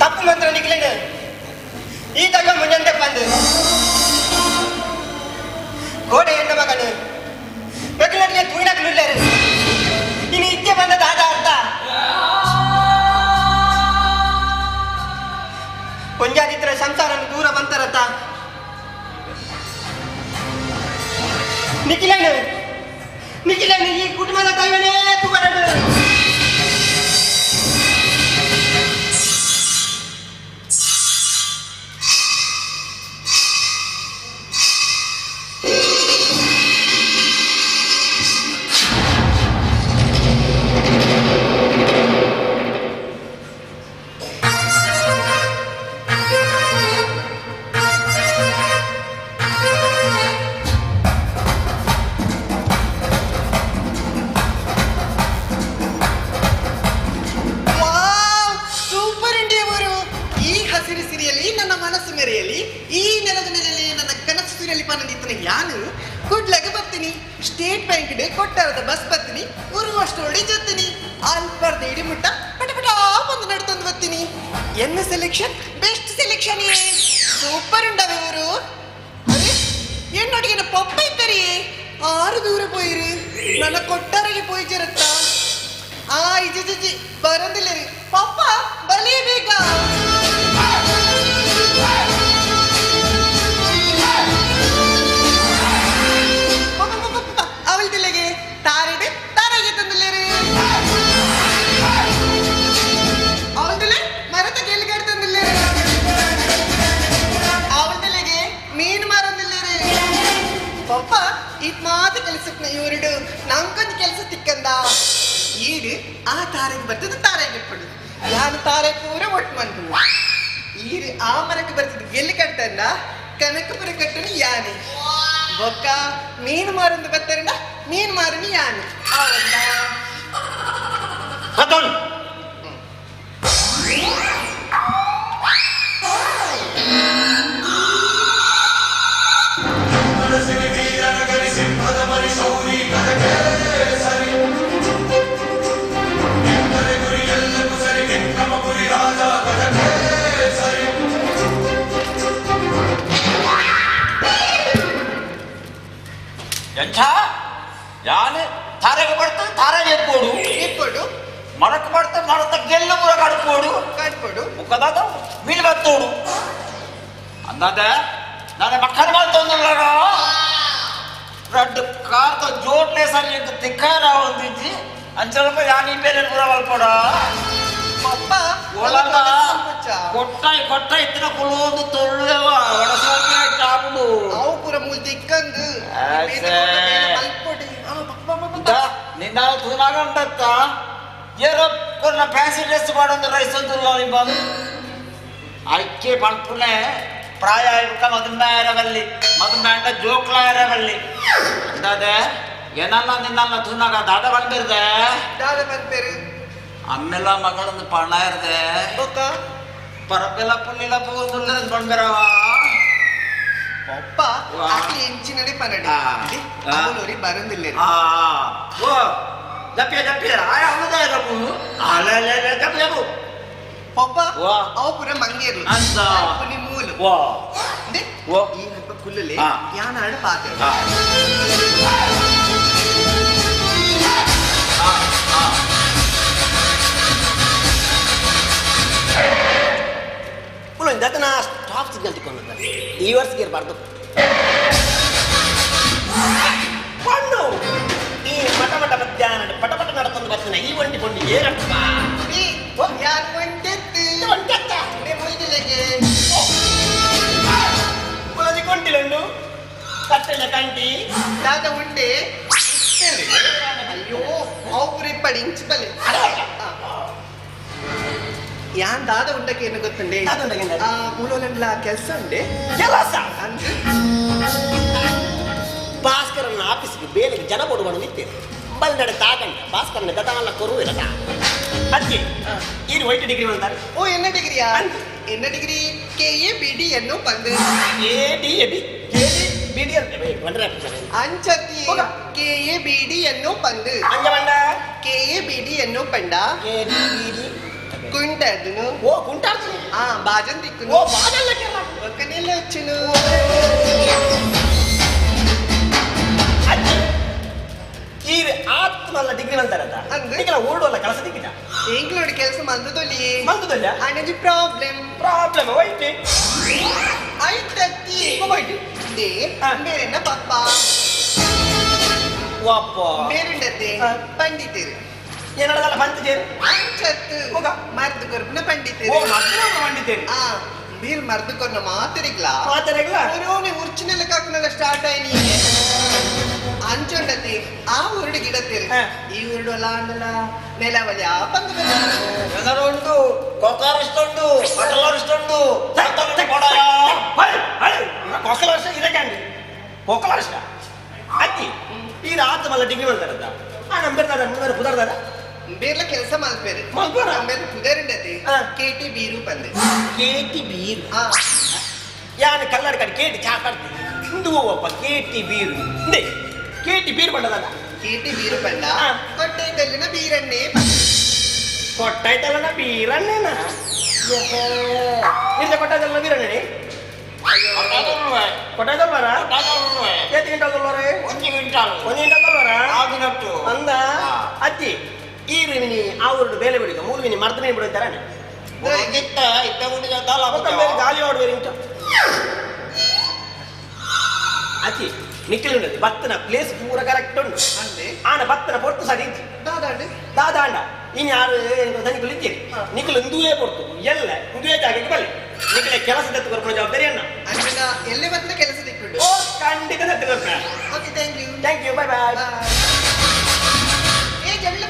ಅಪ್ಪ ಮಾತ್ರ ನಿಕ್ಲೇನ ಈ ತಗ ಮುಂಜಂತೆ ಬಂದು ಗೋಡೆ ಎಂದ ಮಗನು ಬೆಕ್ಕಲಕ್ಕೆ ತುಯಿನಕ್ಲಿಲ್ಲಾರು ಇನ್ನು ಇಕ್ಕೆ ಬಂದ ದಾದ ಅರ್ಥ ಕೊಂಜಾದಿತ್ರ ಸಂಸಾರ ದೂರ ಬಂತಾರತ್ತ ನಿಖಿಲೇನು ಈ ಕುಟುಂಬದ ದೈವನೇ ತುಗರಡು ಸ್ಟೇಟ್ ಬ್ಯಾಂಕ್ ಕೊಟ್ಟಾರದ ಬಸ್ ಬರ್ತೀನಿ ಉರುವಷ್ಟೊಳ್ಳಿ ಜೊತ್ತೀನಿ ಅಲ್ಪರ್ದ ಇಡಿ ಮುಟ್ಟ ಪಟ ಪಟ ಬಂದು ನಡ್ತಂದು ಬರ್ತೀನಿ ಎನ್ನ ಸೆಲೆಕ್ಷನ್ ಬೆಸ್ಟ್ ಸೆಲೆಕ್ಷನ್ ಸೂಪರ್ ಉಂಡವೆ ಇವರು என்னோட பொப்பை தெரிய 6 தூரம் போயிரு நான் கொட்டாரைக்கு போய் சேரத்த இஜி பரந்தில்ல பப்பா பலே ಬೇಗ ಅವಳ್ದಿಲ್ಲಗೆ ತಾರೆಗೆ ತಂದಿಲ್ಲರಿ ಅವಳ್ದಿಲ್ಲ ಮರದ ಗೆಲ್ಗಾಡ್ ತಂದಿಲ್ಲರಿ ಅವಳ್ದಿಲ್ಲಗೆ ಮೀನು ಮಾರಂದಿಲ್ಲರಿ ಪಪ್ಪ ಇದು ಮಾತು ಕೆಲಸಕ್ಕೆ ಇವರುಡು ನಂಗೊಂದು ಕೆಲಸ ತಿಕ್ಕಂದ ಈಡು ಆ ತಾರೆಗೆ ಬರ್ತದೆ ತಾರೆಗೆ ಇಟ್ಬಿಡು ನಾನು ತಾರೆ ಪೂರ ಒಟ್ಟು ಮಂದು ಈಡು ಆ ಮರಕ್ಕೆ ಬರ್ತದೆ ಗೆಲ್ಲಿ ಕಟ್ಟಂದ ಕನಕಪುರ ಕಟ್ಟನು ಯಾನೆ ಬೊಕ್ಕ ಮೀನು ಮಾರಂದು ಬರ್ತಾರಂಡ ಮೀನು ಮಾರನಿ ಯಾನೆ ಎಂಥ ಯಾನೆ ತಾರೆಗೆ ಬರ್ತದೆ ತಾರೆಗೆ ಎಪ್ಪೋಡು ಮರಕ್ಕೆ ಬರ್ತದೆ ಮರತ ಗೆಲ್ಲ ಮುರ ಕಡ್ಪೋಡು ಮುಖದಾಗ ಮೀನು ಬರ್ತೋಡು ಅಂದಾದ ನಾನು ಮಕ್ಕಳು ಮಾಡ್ತೊಂದಿಲ್ಲ ರಡ್ಡು ಕಾರ್ತ ಜೋಟ್ಲೆ ಸರಿ ಅಂತ ತಿಕ್ಕಾರ ಹೊಂದಿದ್ದಿ ಅಂಚಲ್ಪ ಯಾನಿ ಬೇರೆ ಪುರ ಮಲ್ಪೋಡ ಕೊಟ್ಟ ಇತ್ತಿನ ಕುಲೋದು ತೊಳ್ಳೆವ ಒಡಸಾಪಿನ ಅವು ಪುರ ಮೂಲ್ ದಿಕ್ಕಂದು ನಿನ್ನ ತೂನಾಗಂಡತ್ತ ಏರೋ ಕೊನ್ನ ಫ್ಯಾನ್ಸಿ ಡ್ರೆಸ್ ಮಾಡೊಂದು ರೈಸಂತಲ್ಲ ನಿಮ್ಮ ಅಕ್ಕೆ ಪಂಪುನೆ ಪ್ರಾಯ ಇರ್ಕ ಮದುಂಬಾಯರವಲ್ಲಿ ಮದುಂಬಾಂಡ ಜೋಕ್ಲಾಯರವಲ್ಲಿ ಅಂದಾದೆ ಏನಲ್ಲ ನಿನ್ನಲ್ಲ ತೂನಾಗ ದಾದ ಬಂದಿರ್ದೆ ಅಮ್ಮೆಲ್ಲ ಮಗಳೊಂದು ಪಣ್ಣ ಇರ್ದೆ ಪರಪೆಲ್ಲ ಪುಲ್ಲಿಲ್ಲ ಪೂರ್ದುಲ್ಲ ಬಂದಿರವ ಒಪ್ಪ ಅಕ್ಲಿ ಎಂಚಿನಡಿ ಪನಡಿ ಅವನೋರಿ ಬರಂದಿಲ್ಲ ಓ ಜಪ್ಪಿಯ ಆಯ ಅವನದೇ ಇರಪ್ಪು ಅಲ್ಲ ಜಪ್ಪಿಯವು ಪಪ್ಪ ಅವ ಪುರ ಮಂಗೇರು ಅಂತ ಪುನಿ ಮೂಲು ಈ ಹಬ್ಬ ಕುಲ್ಲಲೆ ಯಾನಾಡು ಪಾತೆ ಇಂದಾಕ ನಾ ಸ್ಟಾಪ್ ಸಿಗ್ನಲ್ ತಿಕ್ಕೊಂಡು ಈ ವರ್ಷಕ್ಕೆ ಇರಬಾರ್ದು ಪಣ್ಣು ಈ ಮಠ ಮಧ್ಯಾಹ್ನ ಪಟ ನಡ್ಕೊಂಡು ಬರ್ತಾನೆ ಈ ಒಂಟಿ ಕೊಂಡು ಏರಪ್ಪ ಯಾರು ಒಂಟೆತ್ತು ಮೊಯ್ದಿಲೆಗೆ ಮುಳದಿ ಕೊಂಡಿಲ್ಲಂಡು ಕಟ್ಟೆಲ್ಲ ಕಂಟಿ ದಾದ ಉಂಡೆ ಅಯ್ಯೋ ಅವು ಪುರ ಇಪ್ಪಡಿ ಇಂಚು ಬಲೆ ಯಾನ್ ದಾದ ಉಂಡಕ್ಕೆ ಏನು ಗೊತ್ತುಂಡೆ ಮೂಲೋಲೆಲ್ಲ ಕೆಲಸ ಉಂಡೆ ಕೆಲಸ ಭಾಸ್ಕರನ ಆಫೀಸ್ಗೆ ಬೇಲಿಗೆ ಜನ ಕೊಡುವನು ನಿಂತೇನೆ ಬಲ್ನಡೆ ತಾಗಂಡ ಭಾಸ್ಕರನ ಗದನೆಲ್ಲ ಕೊರುವಿರಲ್ಲ ಅದಕ್ಕೆ ಏನು ವೈಟ್ ಡಿಗ್ರಿ ಅಂತಾರೆ ಓ என்ன டிகிரியா என்ன டிகிரி KA BD என்னோ பந்து ADAB BD ಅಂದ್ರೆ ಅಂಚತಿ KA BD என்னோ பந்து ಅಂಜ ಬಂಡ KA BD என்னோ ಪಂಡ ADBD కుంటాడును ఓ కుంటాడును బాజం దిక్కును ఓ బాజల్లకి ఒక నెల వచ్చును ಈ ಆತ್ಮಲ್ಲ ಡಿಗ್ರಿ ಬಂತಾರತ್ತ ಈಗ ಓಡೋಲ್ಲ ಕೆಲಸ ದಿಕ್ಕಿದ ಎಂಗ್ಳೋಡಿ ಕೆಲಸ ಮಂದದೊಲಿ ಮಂದದೊಲ್ಲ ಆನಜಿ ಪ್ರಾಬ್ಲಮ್ ಹೋಯ್ತಿ ಆಯ್ತತ್ತಿ ಹೋಯ್ತಿ ದೇ ಮೇರೆನ್ನ ಪಪ್ಪ ವಾಪ ಮೇರೆಂಡತೆ ಪಂಡಿತರು ಏನಲ್ಲ ಪಂಡಿತರು ಅಂಚತ್ತು ಮರ್ದು ಕೊರ್ಪುನ ಪಂಡಿತರು ಓ ಮರ್ದು ಪಂಡಿತರು మీరు మర్దు కొన్న మాతరిగ్లా మాతరిగ్లా ఓరోని ఉర్చినెల కాకునల స్టార్ట్ అయిని అంచుండతి ఆ ఊరుడి గిడతిరు ఈ ఊరుడు అలా అండల నెలవలి ఆ పందు ఎదరుండు కొక్కరిస్తుండు బట్టలరిస్తుండు తత్త కొడయా కొక్కలరిస్త ఇదకండి కొక్కలరిస్త అత్తి ఈ రాత్రి మళ్ళీ డిగ్రీ వెళ్తారట ఆ నంబర్ ముందర కుదరదా ಬೇರ್ಲ ಕೆಲಸ ಮಲ್ಪೇರು ಆಮೇಲೆ ಕುದರಿಂಡತಿ ಕೇಟಿ ಬೀರು ಬಂದೆ ಕೇಟಿ ಬೀರು ಯಾನ ಕಲ್ಲಡ ಕಡೆ ಕೇಟಿ ಚಾಕಡ್ತಿ ಹಿಂದೂ ಒಬ್ಬ ಕೇಟಿ ಬೀರು ಇಂದೆ ಕೇಟಿ ಬೀರು ಬಂಡದಲ್ಲ ಕೇಟಿ ಬೀರು ಬಂಡ ಕೊಟ್ಟೈತಲ್ಲಿನ ಬೀರನ್ನೇ ಕೊಟ್ಟೈತಲ್ಲನ ಬೀರನ್ನೇನಾ ಇಲ್ಲ ಕೊಟ್ಟೈತಲ್ಲ ಬೀರನ್ನೇ ಕೊಟ್ಟೈತಲ್ವರ ಎತ್ತು ಗಿಂಟಲ್ವರ ಒಂದು ಗಿಂಟಲ್ವರ ಅಂದ ಅತ್ತಿ ಈ ವಿನಿ ಆ ಊರು ಬೇಲೆ ಬಿಡಿಕ ಮೂರು ವಿನಿ ಮರ್ದನೆ ಬಿಡುತ್ತಾರೆ ಗಾಳಿ ಓಡುವೇರಿ ಅಚ್ಚಿ ನಿಖಿಲ್ ಉಂಟು ಭತ್ತನ ಪ್ಲೇಸ್ ಪೂರ ಕರೆಕ್ಟ್ ಉಂಟು ಆನ ಭತ್ತನ ಪೊರ್ತು ಸರಿ ದಾದಾಂಡ ಇನ್ನು ಯಾರು ದನಿಕಲು ಇದ್ದೀರಿ ನಿಖಿಲ್ ಇಂದುವೇ ಪೊರ್ತು ಎಲ್ಲ ಇಂದುವೇ ಜಾಗಕ್ಕೆ ಬರಲಿ ನಿಖಿಲ ಕೆಲಸದ ಬರ್ಕೊಳ್ಳೋ ಜವಾಬ್ದಾರಿ ಅನ್ನ ಎಲ್ಲೇ ಬಂದ ಕೆಲಸ ದಿಕ್ಕಿಟ್ಟು ಓ ಖಂಡಿತ okay thank you bye bye ಏ ಜಮಿಲ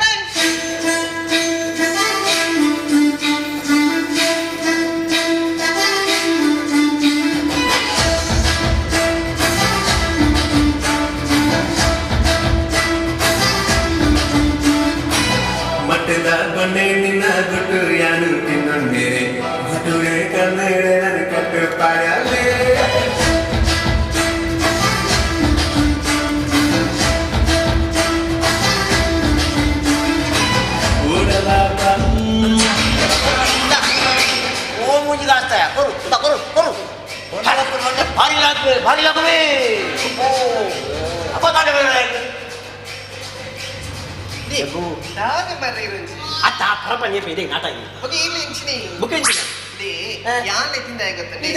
ಮಟ್ಟದ ಕೊಂಡೆ ನಿನ್ನ ಗುಟ್ಟು ಯಾನು ತಿನ್ನೊಂಡೆ ಗುಟ್ಟುಗೆ ಕನ್ನಡೆ ನನ್ನ ಕಟ್ಟು ಪಾಡಲೇ ओ मुझे रास्ता है करो करो करो भारी लागवे अब बता दे देखो दाग मरे रंजी आता परपन्ये पेदे नाटा ये ओके ये लेंचनी बुकेंचिना ದೇ ಯಾನ್ ಲೆತ್ತಿಂದ ಗೊತ್ತಂడి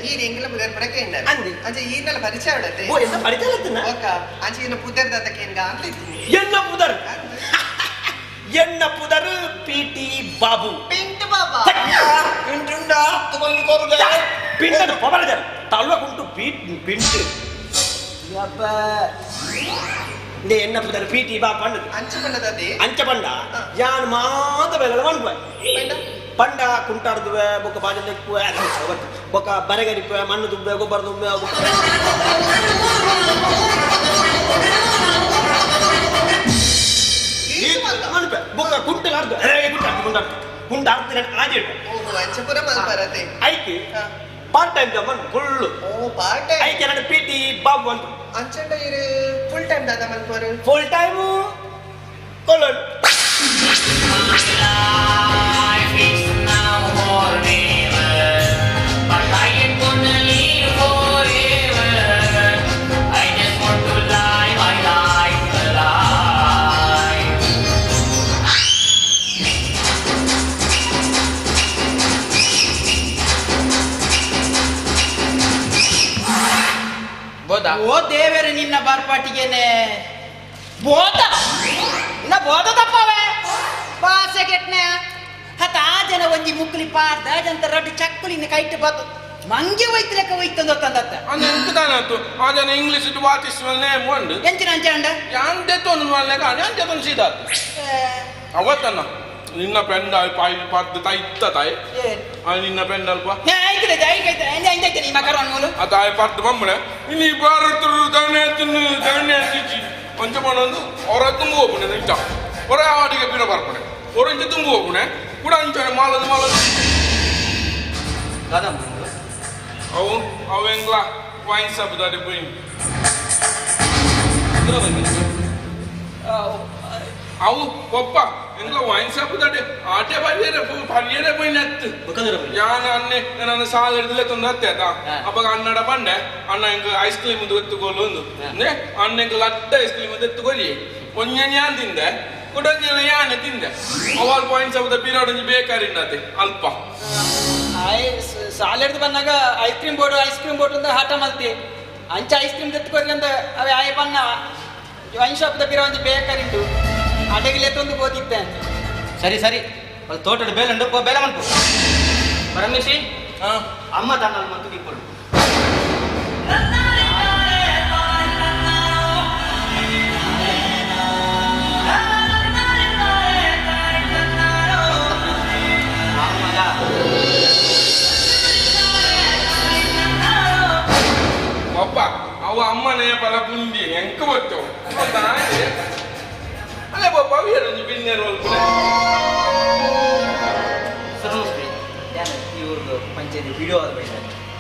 ಈ ಎಂಗ್ಲ ಮುದರ್ ಪರಕೆ ಇಂದ ಅಂಜೆ ಈ ನೆಲ ಪರಿಚಯ ಉಡತೆ ಓ ಎಂತ ಪರಿಚಯ ಲತ್ತನ ಓಕ ಅಂಜೆ ಇನ ಪುದರ್ ದತಕ್ಕೆ ಎಂಗ ಅಂತ ಇತ್ತು ಎನ್ನ ಪುದರ್ ಎನ್ನ ಪುದರ್ ಪಿಟಿ ಬಾಬು ಪಿಂಟ್ ಬಾಬಾ ಪಿಂಟುಂಡ ತಗೊಂಡು ಕೊರುಗ ಪಿಂಟ್ ಪಬರಜ ತಳ್ವ ಕುಂಟು ಪಿಂಟ್ ಯಬ್ಬ ನೇ ಎನ್ನ ಪುದರ್ ಪಿಟಿ ಬಾಬು ಪಂಡ ಅಂಚ ಪಂಡದದೆ ಅಂಚ ಪಂಡ ಯಾನ್ ಮಾತ ಬೆಲಲ ಮನ್ಪ ಪಂಡ ಕುಂಟಾಡ್ದುವೆ ಬೊಕ್ಕ ಬಾಜಲೆಕ್ಕುವೆ ಬೊಕ್ಕ ಬರೆಗರಿಪೆ ಮಣ್ಣು ದುಬ್ಬೆ ಗೊಬ್ಬರ ದುಬ್ಬೆ ಮನ್ಪೆ ಬೊಕ್ಕ ಕುಂಟಲಾರ್ದು ಕುಂಟಾಡ್ತೀನಿ ಆಜೆ ಅಂಚಪುರ ಮಲ್ಪರತೆ ಐಕಿ ಪಾರ್ಟ್ ಟೈಮ್ ಜಾಬ್ ಮನ್ ಫುಲ್ಲು ಓ ಪಾರ್ಟ್ ಟೈಮ್ ಐಕಿ ನನ್ನ ಪಿಟಿ ಬಾಬು ಅಂತ ಅಂಚಂಡ ಇರು ಫುಲ್ ಟೈಮ್ ದಾದ ಮಲ್ಪರು ಫುಲ್ ಟೈಮು ಕೊಲ್ಲೋಣ Life is now or never, but I ain't gonna live forever. I just want to live my life alive. ಬೋದ ಓ ದೇವರೇ ನಿನ್ನ ಬಾರ್ಪಾಟಿಗೆನೆ ಬೋದ ಇನ್ನ ಬೋದ ತಪ್ಪವೆ ಭಾಷೆ ಕೆಟ್ನೆ ಹತ ಆ ಜನ ಒಂಜಿ ಮುಕ್ಲಿ ಪಾರ್ದ ಅದಂತ ರಡ್ಡು ಚಕ್ಕುಲಿನ ಕೈಟ್ ಬತ್ತು ಮಂಗೆ ಹೋಯ್ತು ಲೆಕ್ಕ ಹೋಯ್ತಂದ ತಂದತ್ತ ಅದು ಎಂಕದಾನತ್ತು ಅದನ್ನ ಇಂಗ್ಲಿಷ್ ವಾಚಿಸುವ ನೇಮ್ ಉಂಡು ಎಂಚಿನ ಅಂಚೆ ಅಂಡ ಯಾಂದೆ ತೊಂದು ಮಾಡ್ಲೆ ಕಾಣಿ ಅಂಚೆ ತೊಂದು ಸೀದಾತು ಅವತ್ತನ್ನ ನಿನ್ನ ಪೆಂಡಲ್ ಪಾಯಿ ಪದ್ದು ತೈತ್ತ ತಾಯಿ ನಿನ್ನ ಪೆಂಡಲ್ ಪಾ ನೀ ಮಕರ ಆ ತಾಯಿ ಪದ್ದು ಬಮ್ಮನೆ ಇಲ್ಲಿ ಭಾರತರು ದವಣೆ ಹಚ್ಚಿಚ್ಚಿ ಕೊಂಚ ಮಾಡೋದು ಅವರ ತುಂಬ ಹೋಗ್ಬಿಣೆ ಇಷ್ಟ ಹೊರ ಆಡಿಗೆ ಬೀರ ಬರ್ಪಣೆ ಅವರಂಚೆ ತುಂಬ ಹೋಗ್ಬಿಣೆ ಕೂಡ ಅಂಚನೆ ಮಾಲದು ಅವು ಅವೆಂಗ್ಲ ವೈನ್ ಸಬ್ದಾಡಿ போய் ಅವು ಪಪ್ಪ ಎಂಗ್ಲ ವೈನ್ ಶಾಪ್ ದಾಟೆ ಆಟೆ ಪರಿಯರೆ ಪೋಯಿ ನೆತ್ತು ಯಾನ ಅನ್ನೆ ನನ್ನ ಸಾಲ ಹಿಡಿದಲೆ ತೊಂದು ಹತ್ತೇತ ಅವಾಗ ಅನ್ನಡ ಬಂಡೆ ಅಣ್ಣ ಎಂಗ ಐಸ್ ಕ್ರೀಮ್ ಎತ್ತುಗೋಲು ಒಂದು ಅಣ್ಣ ಎಂಗ ಲಡ್ಡ ಐಸ್ ಕ್ರೀಮ್ ಎತ್ತುಗೋಲಿ ಒಂಜನ್ ಯಾನ್ ತಿಂದೆ ಕೊಡಂಜಿನ ಯಾನೆ ತಿಂದೆ ಅವಲ್ ಪಾಯಿಂಟ್ ಶಾಪ್ ಪೀರಿಯಡ್ ಒಂಜಿ ಬೇಕಾರಿಂಡತೆ ಅಲ್ಪ ಸಾಲ ಹಿಡಿದು ಬಂದಾಗ ಐಸ್ ಕ್ರೀಮ್ ಬೋರ್ಡ್ ಅಂತ ಹಾಟ ಮಲ್ತಿ ಅಂಚ ಐಸ್ ಕ್ರೀಮ್ ಎತ್ತುಕೋರಿ ಅಂತ ಅವೇ ಆಯ್ ಬಣ್ಣ ವೈನ್ ಶಾಪ್ ದ ಒಂಜಿ ಬೇಕಾರಿಂಡು ಅಡಗಿಲೆ ತಂದು ಬೋದಿದ್ದೆ ಸರಿ ಸರಿ ಅಲ್ಲಿ ತೋಟದ ಬೇಲಂಡು ಬೇಲ ಮನ್ಪು ಪರಮೇಶಿ ಅಮ್ಮ ತನ್ನ ಮತ್ತು ಕಿಪ್ಪಳು ಒಬ್ಬ ಅವ ಅಮ್ಮನೇ ಪಲ ಪುಂಡಿ ಎಂಕ ಬರ್ತವು ಅಲ್ಲೇ ಬಾಬಾ ಒಂದು ಬಿನ್ನೇರು ಅಲ್ಪನೆ ಸರ್ ನಮಸ್ತೆ ಇವ್ರದ್ದು ಪಂಚಾಯತಿ ವಿಡಿಯೋ ಅದು ಬೈದ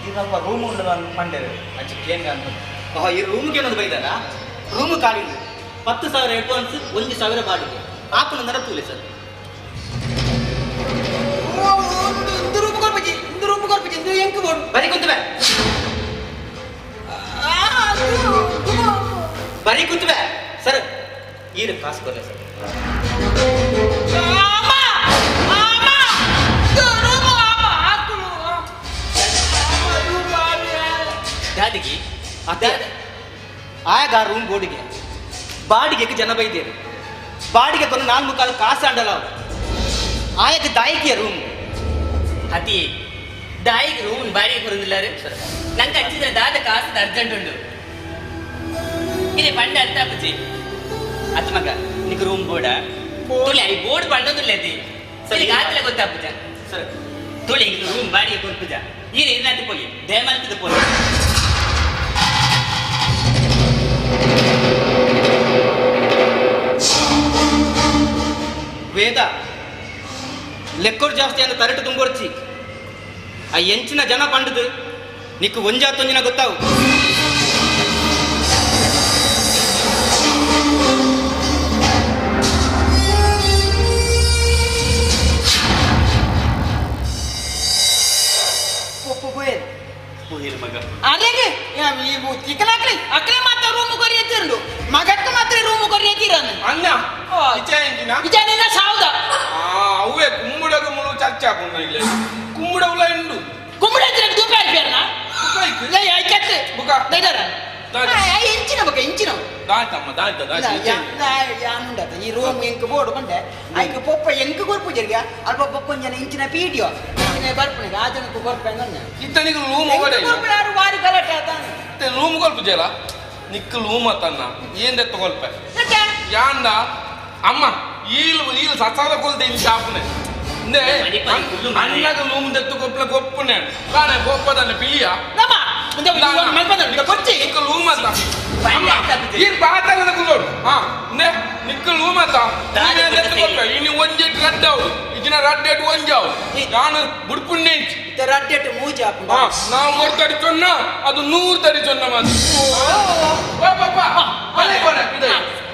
ಇದು ನಮ್ಮ ರೂಮ್ ಉಂಟು ನಾನು ಪಂಡೇರು ಅಂಚೆ ಕೇನ್ಗ ಅಂತ ಈ ರೂಮ್ಗೆ ಏನೊಂದು ಬೈದಾರ ರೂಮ್ ಖಾಲಿ 10,000 ಅಡ್ವಾನ್ಸ್ 1,000 ಬಾಡಿಗೆ ಆಪನ ನರ ತೂಲೆ ಸರ್ ರೂಮ್ ಕೊರ್ಪಜಿ ಎಂಕ ಬೋಡು ಬರೀ ಕುಂತವೆ ಬರೀ ಕುಂತವೆ ಸರ್ ಈರು ಕಾಸು ಬರಲ್ಲ ಸರ್ ದಾದಿಗೆ ಆಗ ರೂಮ್ ಬೋರ್ಡಿಗೆ ಬಾಡಿಗೆಗೆ ಜನ ಬೈದೇರು ಬಾಡಿಗೆ ಕೊಂಡು 4 ಕಾಸು ಅಂಡಲ್ಲ ಅವರು ಆಯಕ್ಕೆ ದಾಯಿಗೆ ರೂಮ್ ಅತಿ ದಾಯಿಗೆ ರೂಮ್ ಬಾಡಿಗೆ ಕೊರಂದಿಲ್ಲ ಸರ್ ನಂಗೆ ಹಚ್ಚಿದ್ರೆ ದಾದ ಕಾಸು ಅರ್ಜೆಂಟ್ ಉಂಟು ಇದೆ ಪಂಡ ಅರ್ಥ ಪೂಜಿ ಅತ್ ಮಗ ನಿಕ್ ರೂಮ್ ಬೋರ್ಡ ತುಳಿ ಐ ಬೋರ್ಡ್ ಪಂಡೋದಿಲ್ಲ ಅದಿ ಸರಿ ಗಾತಲ ಗೊತ್ತಾ ಪೂಜ ಸರ್ ತುಳಿ ರೂಮ್ ಬಾಡಿಗೆ ಕೊಡ್ ಪೂಜ ಈಗ ಇರ್ನಾತಿ ಪೋಯಿ ದೇಮಲ್ತಿದ ಪೋಯಿ ವೇದ ಲೆಕ್ಕೋಡ್ ಜಾಸ್ತಿ ಅಂತ ಕರೆಕ್ಟ್ ತುಂಬೋರ್ಚಿ ಆ ಎಂಚಿನ ಜನ ಪಂಡದು ನಿಕ್ಕು ಒಂಜಾತೊಂಜಿನ ಗೊತ್ತಾವು ಮಗ ಅರೆಗೆ ಚಿಕ್ಕನಾಕ್ಲಿ ಅಕ್ಲೆ ಮಾತ್ರ ರೂಮ್ ಕೊರಿಯತ್ತಿರಂಡು ಮಗಕ್ಕ ಮಾತ್ರ ರೂಮ್ ಕೊರಿಯತ್ತಿರನು ಅಣ್ಣ ಇಜಾನಿನ ಸಾವುದ ಅವೇ ಕುಂಬುಡಗ ಮುಳು ಚರ್ಚೆ ಹಾಕೊಂಡ ಇಲ್ಲ ಕುಂಬುಡ ಉಲ ಎಂಡು ಕುಂಬುಡ ದೂಪ ಇರ್ಬೇರ್ನ ಲೈ ಐಕತ್ತೆ ಬುಕ ನೈದರ ಇಂಚಿನ ಬುಕ ಇಂಚಿನ ದಾಯ್ತಮ್ಮ ಯಾನುಂಡತ ಈ ರೂಮ್ ಎಂಕ ಬೋರ್ಡು ಬಂಡೆ ಐಕ ಪೊಪ್ಪ ಎಂಕ ಗೊರ್ಪು ಜರ್ಗ ಅಲ್ಪ ಬೊಕ್ಕೊಂಜನ ಇಂಚಿನ ಪೀಡಿಯೋ ಬರ್ಪನೆ ರಾಜನಕ್ಕೂ ಬರ್ಪನೆ ಇತ್ತನಿಗೆ ಲೂಮ್ ಯಾರು ವಾರಿ ಗಲಾಟೆ ಆತ ಲೂಮ್ ಕೊಲ್ಪ ಜಲ ನಿಕ್ಕ ಲೂಮ್ ಅತ್ತನ್ನ ಏನ್ ತೆತ್ತ ಕೊಲ್ಪ ಯಾಂದ ಅಮ್ಮ ಈಲ್ ಸಸಾದ ಕೊಲ್ದೆ ಇನ್ ಶಾಪನೆ ಅಣ್ಣಗ ಲೂಮ್ ತೆತ್ತು ಕೊಪ್ಪಲ ಕೊಪ್ಪನೆ ಕಾಣೆ ಕೊಪ್ಪದನ್ನ ಪಿಲಿಯ ನಮ್ಮ ಕೊಚ್ಚಿ ನಿಕ್ಕ ಲೂಮ್ ಅತ್ತ ಈ ಬಾತನ ಕುಲ್ಲೋಡು ನೆ ನಿಕ್ಕ ಲೂಮ್ ಅತ್ತ ನೀನೇ ತೆತ್ತು ಕೊಪ್ಪ ಇನಿ ಒಂಜೆ ರಡ್ಡಾವು ಇಜಿನ ರಡ್ಡೇಟ್ ಒಂಜಾವು ನಾನು ಬುಡ್ಪುಣ್ಣೆ ರಡ್ಡೇಟ್ ಮೂಜಿ ನಾವು 3 ತಡಿ ಚೊನ್ನ ಅದು 100 ತಡಿ ಚೊನ್ನ ಮಾತು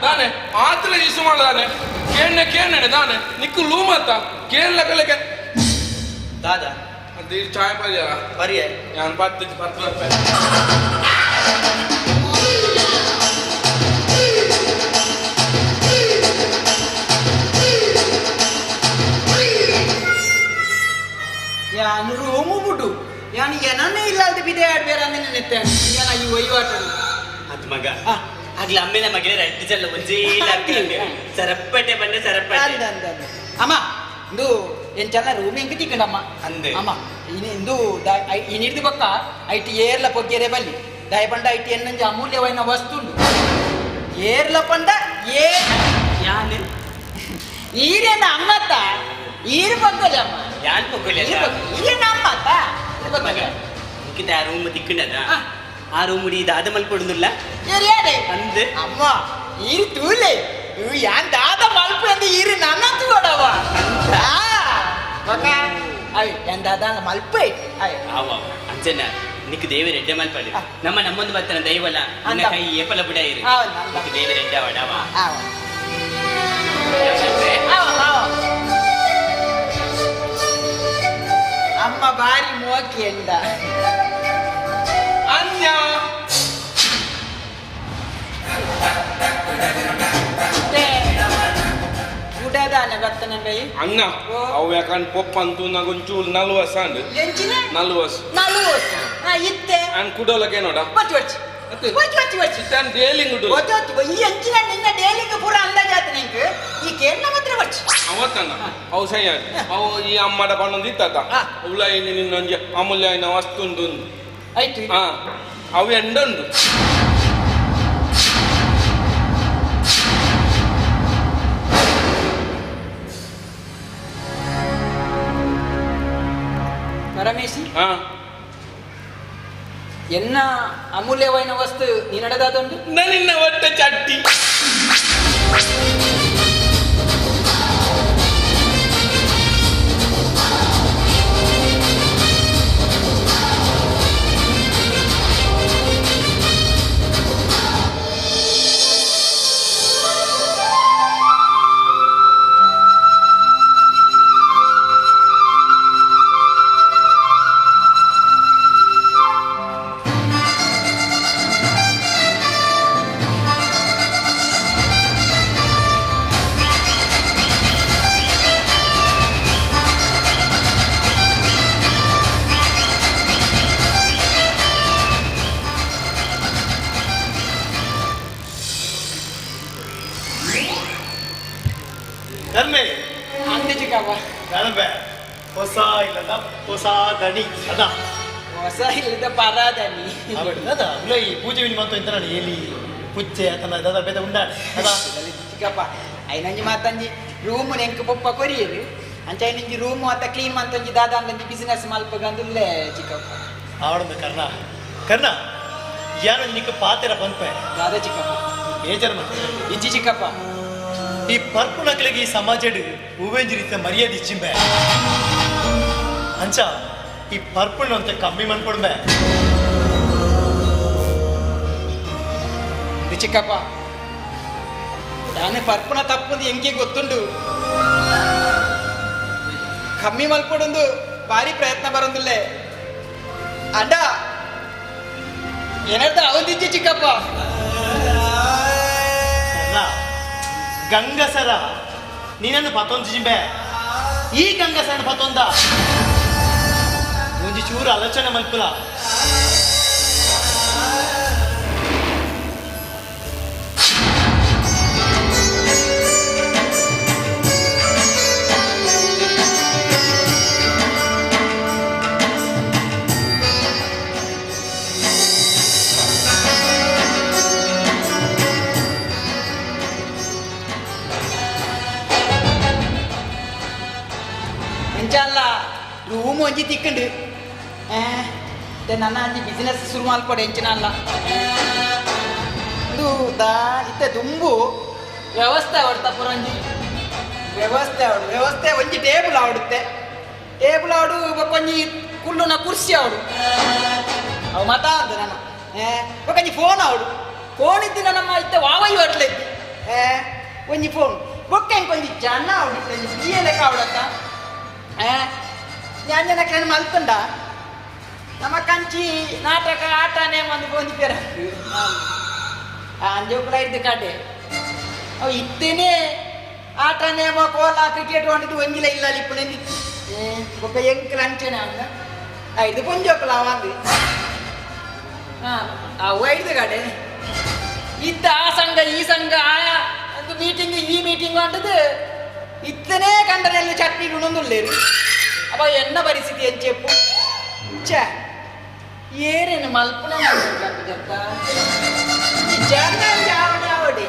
ದಾನೆ ಆತಲ ಇಸು ಮಾಡದಾನೆ ಕೇಣೆ ದಾನೆ ನಿಕ್ಕು ಲೂಮತ್ತ ಕೇಳಲ ಕಲೆಗೆ ದಾದಾ ಅದು ಚಾಯ್ ಪರಿಯ ನಾನು 10 ರೂಪಾಯಿ ಯಾನು ರೂಮು ಬಿಡು ಯಾನು ಏನನ್ನೇ ಇಲ್ಲ ಅಂತ ಬಿದೆ ಆಡ್ಬೇರ ಅಂದನೆ ನೆತ್ತೆ ಯಾನ ಈ ವಹಿವಾಟ ಅದು ಮಗ ಆಗ್ಲಿ ಅಮ್ಮಿನ ಮಗನೇ ರಡ್ಡು ಜಲ್ಲ ಒಂಜೇ ಸರಪ್ಪಟ್ಟೆ ಬಂದೆ ಸರಪ್ಪಟ್ಟೆ ಅಮ್ಮ ಇಂದು ಎಂಚಲ್ಲ ರೂಮ್ ಎಂಕ ತಿಕ್ಕಂಡಮ್ಮ ಅಂದೆ ಅಮ್ಮ ಇಂದು ಇನಿಡ್ದು ಪಕ್ಕ ಐಟಿ ಏರ್ಲ ಪೊಗ್ಗೆರೆ ಬಲ್ಲಿ ದಯಪಂಡ ಐಟಿ ಎನ್ನಂಜ ಅಮೂಲ್ಯವಾದ ವಸ್ತುಂಡು ಏರ್ಲ ಪಂಡ ಯಾನು ಈರೇನ ಅಮ್ಮತ್ತ ಈರು ಪಕ್ಕಲೆ ಅಮ್ಮ ಯಾನ್ ಪೊಗ್ಗಲೆ ಈರೇನ ಅಮ್ಮತ್ತ ಮುಗಿದ ಆ ರೂಮ್ ತಿಕ್ಕಂಡದ ಆ ರೂಮ್ ದಾದ ಮಲ್ಪೊಡುದಿಲ್ಲ ಅಂದೆ ಅಮ್ಮ ಈರು ತೂಲೆ ಯಾನ್ ದಾದ ಮಲ್ಪ ಅಂದ ಈರು ನನ್ನ ತೂಡವ ಯಾನ್ ದಾದ ಮಲ್ಪ ಅಂಚನ ನಿಕ್ ದೇವರ ಎಡ್ಡೆ ಮಲ್ಪಡಿ ನಮ್ಮೊಂದು ಬರ್ತನ ದೈವಲ ನನ್ನ ಕೈ ಏಪಲ ಬುಡ ಇರು ನಿಕ್ ದೇವರ ಎಡ್ಡ ವಡವ ಅಮ್ಮ ಬಾರಿ ಮೋಕಿ ಎಂದ ಅನ್ಯ ಗುಡದಾನ ಬರ್ತನ ಬೈ ಅಣ್ಣ ಅವು ಯಾಕಂಡ್ ಪೊಪ್ಪ ಅಂತೂ ನಾಗೊಂಚೂರು 40 ಅಂಡ್ ಎಂಚಿನ 40 ಇತ್ತೆ ಅಂಡ್ ಕುಡೋಲಕ್ಕೆ ನೋಡ వచ్చి ఇతన్ డేలింగ్ ఉడు ఈ ఎంచిన నిన్న డేలింగ్ పూర అందాజాత నీకు ఈ కేరళ మాత్రం వచ్చి అవతన్న అవు సయ్య అవు ఈ అమ్మడ పనుంది తాత ఉలై నిన్న అమూల్యమైన వస్తుండు అయితే అవి ఎండండు ಪರಮೇಶಿ ಎನ್ನ ಅಮೂಲ್ಯವಾದ ವಸ್ತು ನೀ ನಡೆದಾದುಂಟು ನಿನ್ನ ಹೊಟ್ಟೆ ಚಟ್ಟಿ ಹೊಸ ಇಲ್ಲದ ಹೊಸ ದಣಿ ಅದ ಹೊಸ ಇಲ್ಲದ ಪರಾದನಿ ಅದ ಉಲೈ ಪೂಜೆ ವಿನಿ ಮಂತು ಇಂತ ನಾನು ಎಲಿ ಪುಚ್ಚೆ ಅತನ ದದ ಬೇದ ಉಂಡಾಡೆ ಅದ ಚಿಕ್ಕಪ್ಪ ಐನಂಜಿ ಮಾತಂಜಿ ರೂಮ್ ನೆಂಕ ಪೊಪ್ಪ ಕೊರಿಯರು ಅಂಚ ಐನಂಜಿ ರೂಮ್ ಅತ್ತ ಕ್ಲೀನ್ ಮಂತಂಜಿ ದಾದ ಅಂದಂಜಿ ಬಿಸಿನೆಸ್ ಮಲ್ಪಗಂದುಲ್ಲೆ ಚಿಕ್ಕಪ್ಪ ಆವಡಂದ ಕರ್ಣ ಯಾನ ನಿಕ್ಕ ಪಾತೆರ ಪಂಪೆ ದಾದ ಚಿಕ್ಕಪ್ಪ ಏಜರ್ಮ ಇಜ್ಜಿ ಚಿಕ್ಕಪ್ಪ ಈ ಪರ್ಪುನಕ್ಲಿಗೆ ಈ ಸಮಾಜಡು ಹೂವೆಂಜಿ ರೀತಿಯ ಮರ್ಯಾದೆ ಇಚ್ಚಿಂಬೆ ಅಂಚ ಈ ಪರ್ಪುಣ ಅಂತ ಕಮ್ಮಿ ಮಾಡ್ಕೊಡ್ಬೆ ಚಿಕ್ಕಪ್ಪ ನಾನು ಪರ್ಪುಣ ತಪ್ಪದು ಹೆಂಗೆ ಗೊತ್ತುಂಡು ಕಮ್ಮಿ ಮಲ್ಕೊಡೊಂದು ಭಾರಿ ಪ್ರಯತ್ನ ಬರೋದಿಲ್ಲೇ ಅಡ್ಡ ಏನಾರ್ದ ಅವಧಿಜ್ಜಿ ಚಿಕ್ಕಪ್ಪ ಗಂಗಸರ ನೀನನ್ನು ಪತ್ತೊಂದು ಜಿಂಬೆ ಈ ಗಂಗಸರನ್ನು ಪತ್ತೊಂದ ಒಂಜಿ ಚೂರು ಆಲೋಚನೆ ಮಲ್ಪುಲ ರೂಮ್ ಒಂಜಿ ತಿಕ್ಕಂಡು ನನ್ನ ಅಂಜಿ ಬಿಸಿನೆಸ್ ಶುರು ಮಲ್ಪಡೆ ಹೆಂಚಿನ ಅಲ್ಲ ಇದು ಇತ್ತೆ ದುಂಬು ವ್ಯವಸ್ಥೆ ಆವಡ್ತಾ ಪುರ ಒಂಜಿ ವ್ಯವಸ್ಥೆ ಒಂಜಿ ಟೇಬಲ್ ಆವಡುತ್ತೆ ಟೇಬಲ್ ಆವಡು ಒಂಜಿ ಕುಲ್ಲುನ ಕುರ್ಸಿ ಆವಡು ಅವು ಮತ ಅಂದ ನನ್ನ ಒಂಜಿ ಫೋನ್ ಆವಡು ಫೋನ್ ಇದ್ದಿನ ನಮ್ಮ ಇತ್ತೆ ವಾವೈ ಹೊಟ್ಲೆ ಒಂಜಿ ಫೋನ್ ಬೊಕ್ಕ ಒಂಜಿ ಜನ ಆವಡಿತ್ತೆ ಬಿಎ ಲೆಕ್ಕ ಆವಡತ್ತ ഞാൻ ജനക്കാൻ മൽത്തുണ്ട നമുക്കഞ്ചി നാട്ടൊക്കെ ആട്ടാനേ വന്ന് പോന്നിപ്പേര അഞ്ചോക്കളായിട്ട് കാട്ടെ അപ്പൊ ഇത്തിനെ ആട്ടാനേമോ കോല ക്രിക്കറ്റ് വന്നിട്ട് ഒഞ്ചില ഇല്ല ഇപ്പോൾ ఒక ఎంకలు అంటేనే ఉన్నా ఐదు కొంచెం అవ్వంది ఐదు కాడే ఇత్త ఆ సంఘ ఈ సంఘ మీటింగ్ ఈ మీటింగ్ అంటది ఇత్తనే కండనెల్లు చట్నీలు ఉన్నందులేరు అబ్బా ఎన్న పరిస్థితి అని చెప్పు చా ఏరేను మల్పున చెప్తా జనాలు ఆవడే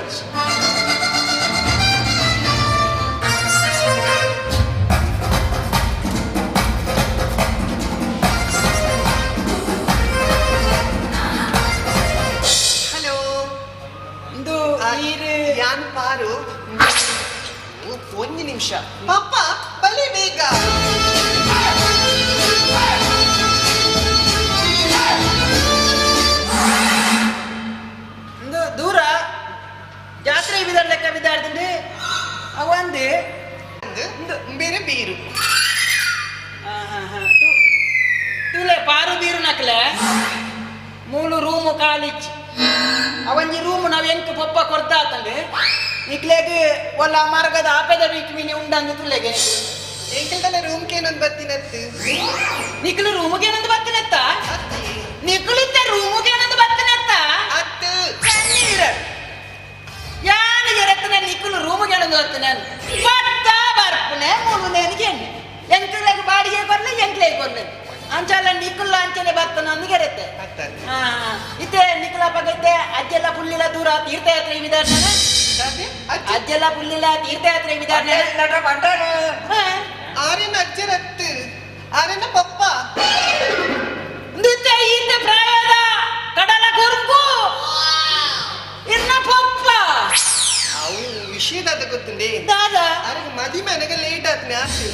ಹಲೋ ಇದು ಯಾನ್ ಪಾರು ಒಂದು ನಿಮಿಷ ಪಾಪ ಬಲಿ ಬೇಗ ದೂರ ಜಾತ್ರೆ ಬಿದಾರ್ ಲೆಕ್ಕ ಬಿದ್ದಾಡ್ತಂಡು ಅವಂದು ಬೇರೆ ಬೀರು ತುಲೆ ಪಾರು ಬೀರು ನಕ್ಲೆ ಮೂಲು ರೂಮು ಕಾಲಿಚ್ಚಿ ಅವಂಜಿ ರೂಮು ನಾವು ಎಂಕ್ ಪೊಪ್ಪ ಕೊಡ್ತಾತಂಡೆ ನಿಕ್ಲೆಗೆ ಒಲ್ಲ ಮರಗದ ಆಪೆದ ಬೀಟ್ ಮೀನಿ ಉಂಡಂದು ತುಲೆಗೆ ಎಂಕಲ್ದಲ್ಲ ರೂಮ್ಗೆ ಏನೊಂದು ಬರ್ತೀನತ್ತು ನಿಕ್ಲು ರೂಮ್ಗೆ ಏನೊಂದು ಬರ್ತೀನತ್ತ ನಿಕ್ಲಿದ್ದ ರೂಮ್ಗೆ ಏನೊಂದು ಬರ್ತೀನತ್ತ ಅತ್ತು ಯಾನಿಗೆ ರತ್ನ ನಿಕ್ಲು ರೂಮ್ಗೆ ಏನೊಂದು ಬರ್ತೀನಿ ಬತ್ತ ಬರ್ಪುನೆ ಮೂಲುನೇನಿಗೆ ಎಂಕ್ಲೆಗೆ ಬಾಡಿಗೆ ಕೊರ್ಲೆ ಎಂಕ್ಲೆಗೆ ಕೊರ್ಲೆ ಅಂಚಲ್ಲ ನಿಕ್ಕುಲ್ಲ ಅಂಚನೆ ಬರ್ತಾನ ಅಂದಿಗೆ ಇರುತ್ತೆ ಇತ್ತೆ ನಿಕ್ಕಲ ಪಗೈತೆ ಅಜ್ಜೆಲ್ಲ ಪುಲ್ಲಿಲ ದೂರ ತೀರ್ಥಯಾತ್ರೆ ವಿಧಾನ ಅಜ್ಜೆಲ್ಲ ಪುಲ್ಲಿಲ ತೀರ್ಥಯಾತ್ರೆ ವಿಧಾನ ಆರೇನ ಅಜ್ಜರತ್ತು ಆರೇನ ಪಪ್ಪ ನೃತ್ಯ ಇಂದ ಪ್ರಾಯದ ಕಡಲ ಕುರುಕು ಇನ್ನ ಪಪ್ಪ ಅವು ವಿಷಯದಾದ ಗೊತ್ತುಂಡೆ ದಾದ ಅವ್ರಿಗೆ ಮದಿಮೆ ನನಗೆ ಲೇಟ್ ಆತ್ನೆ ಆಸೆ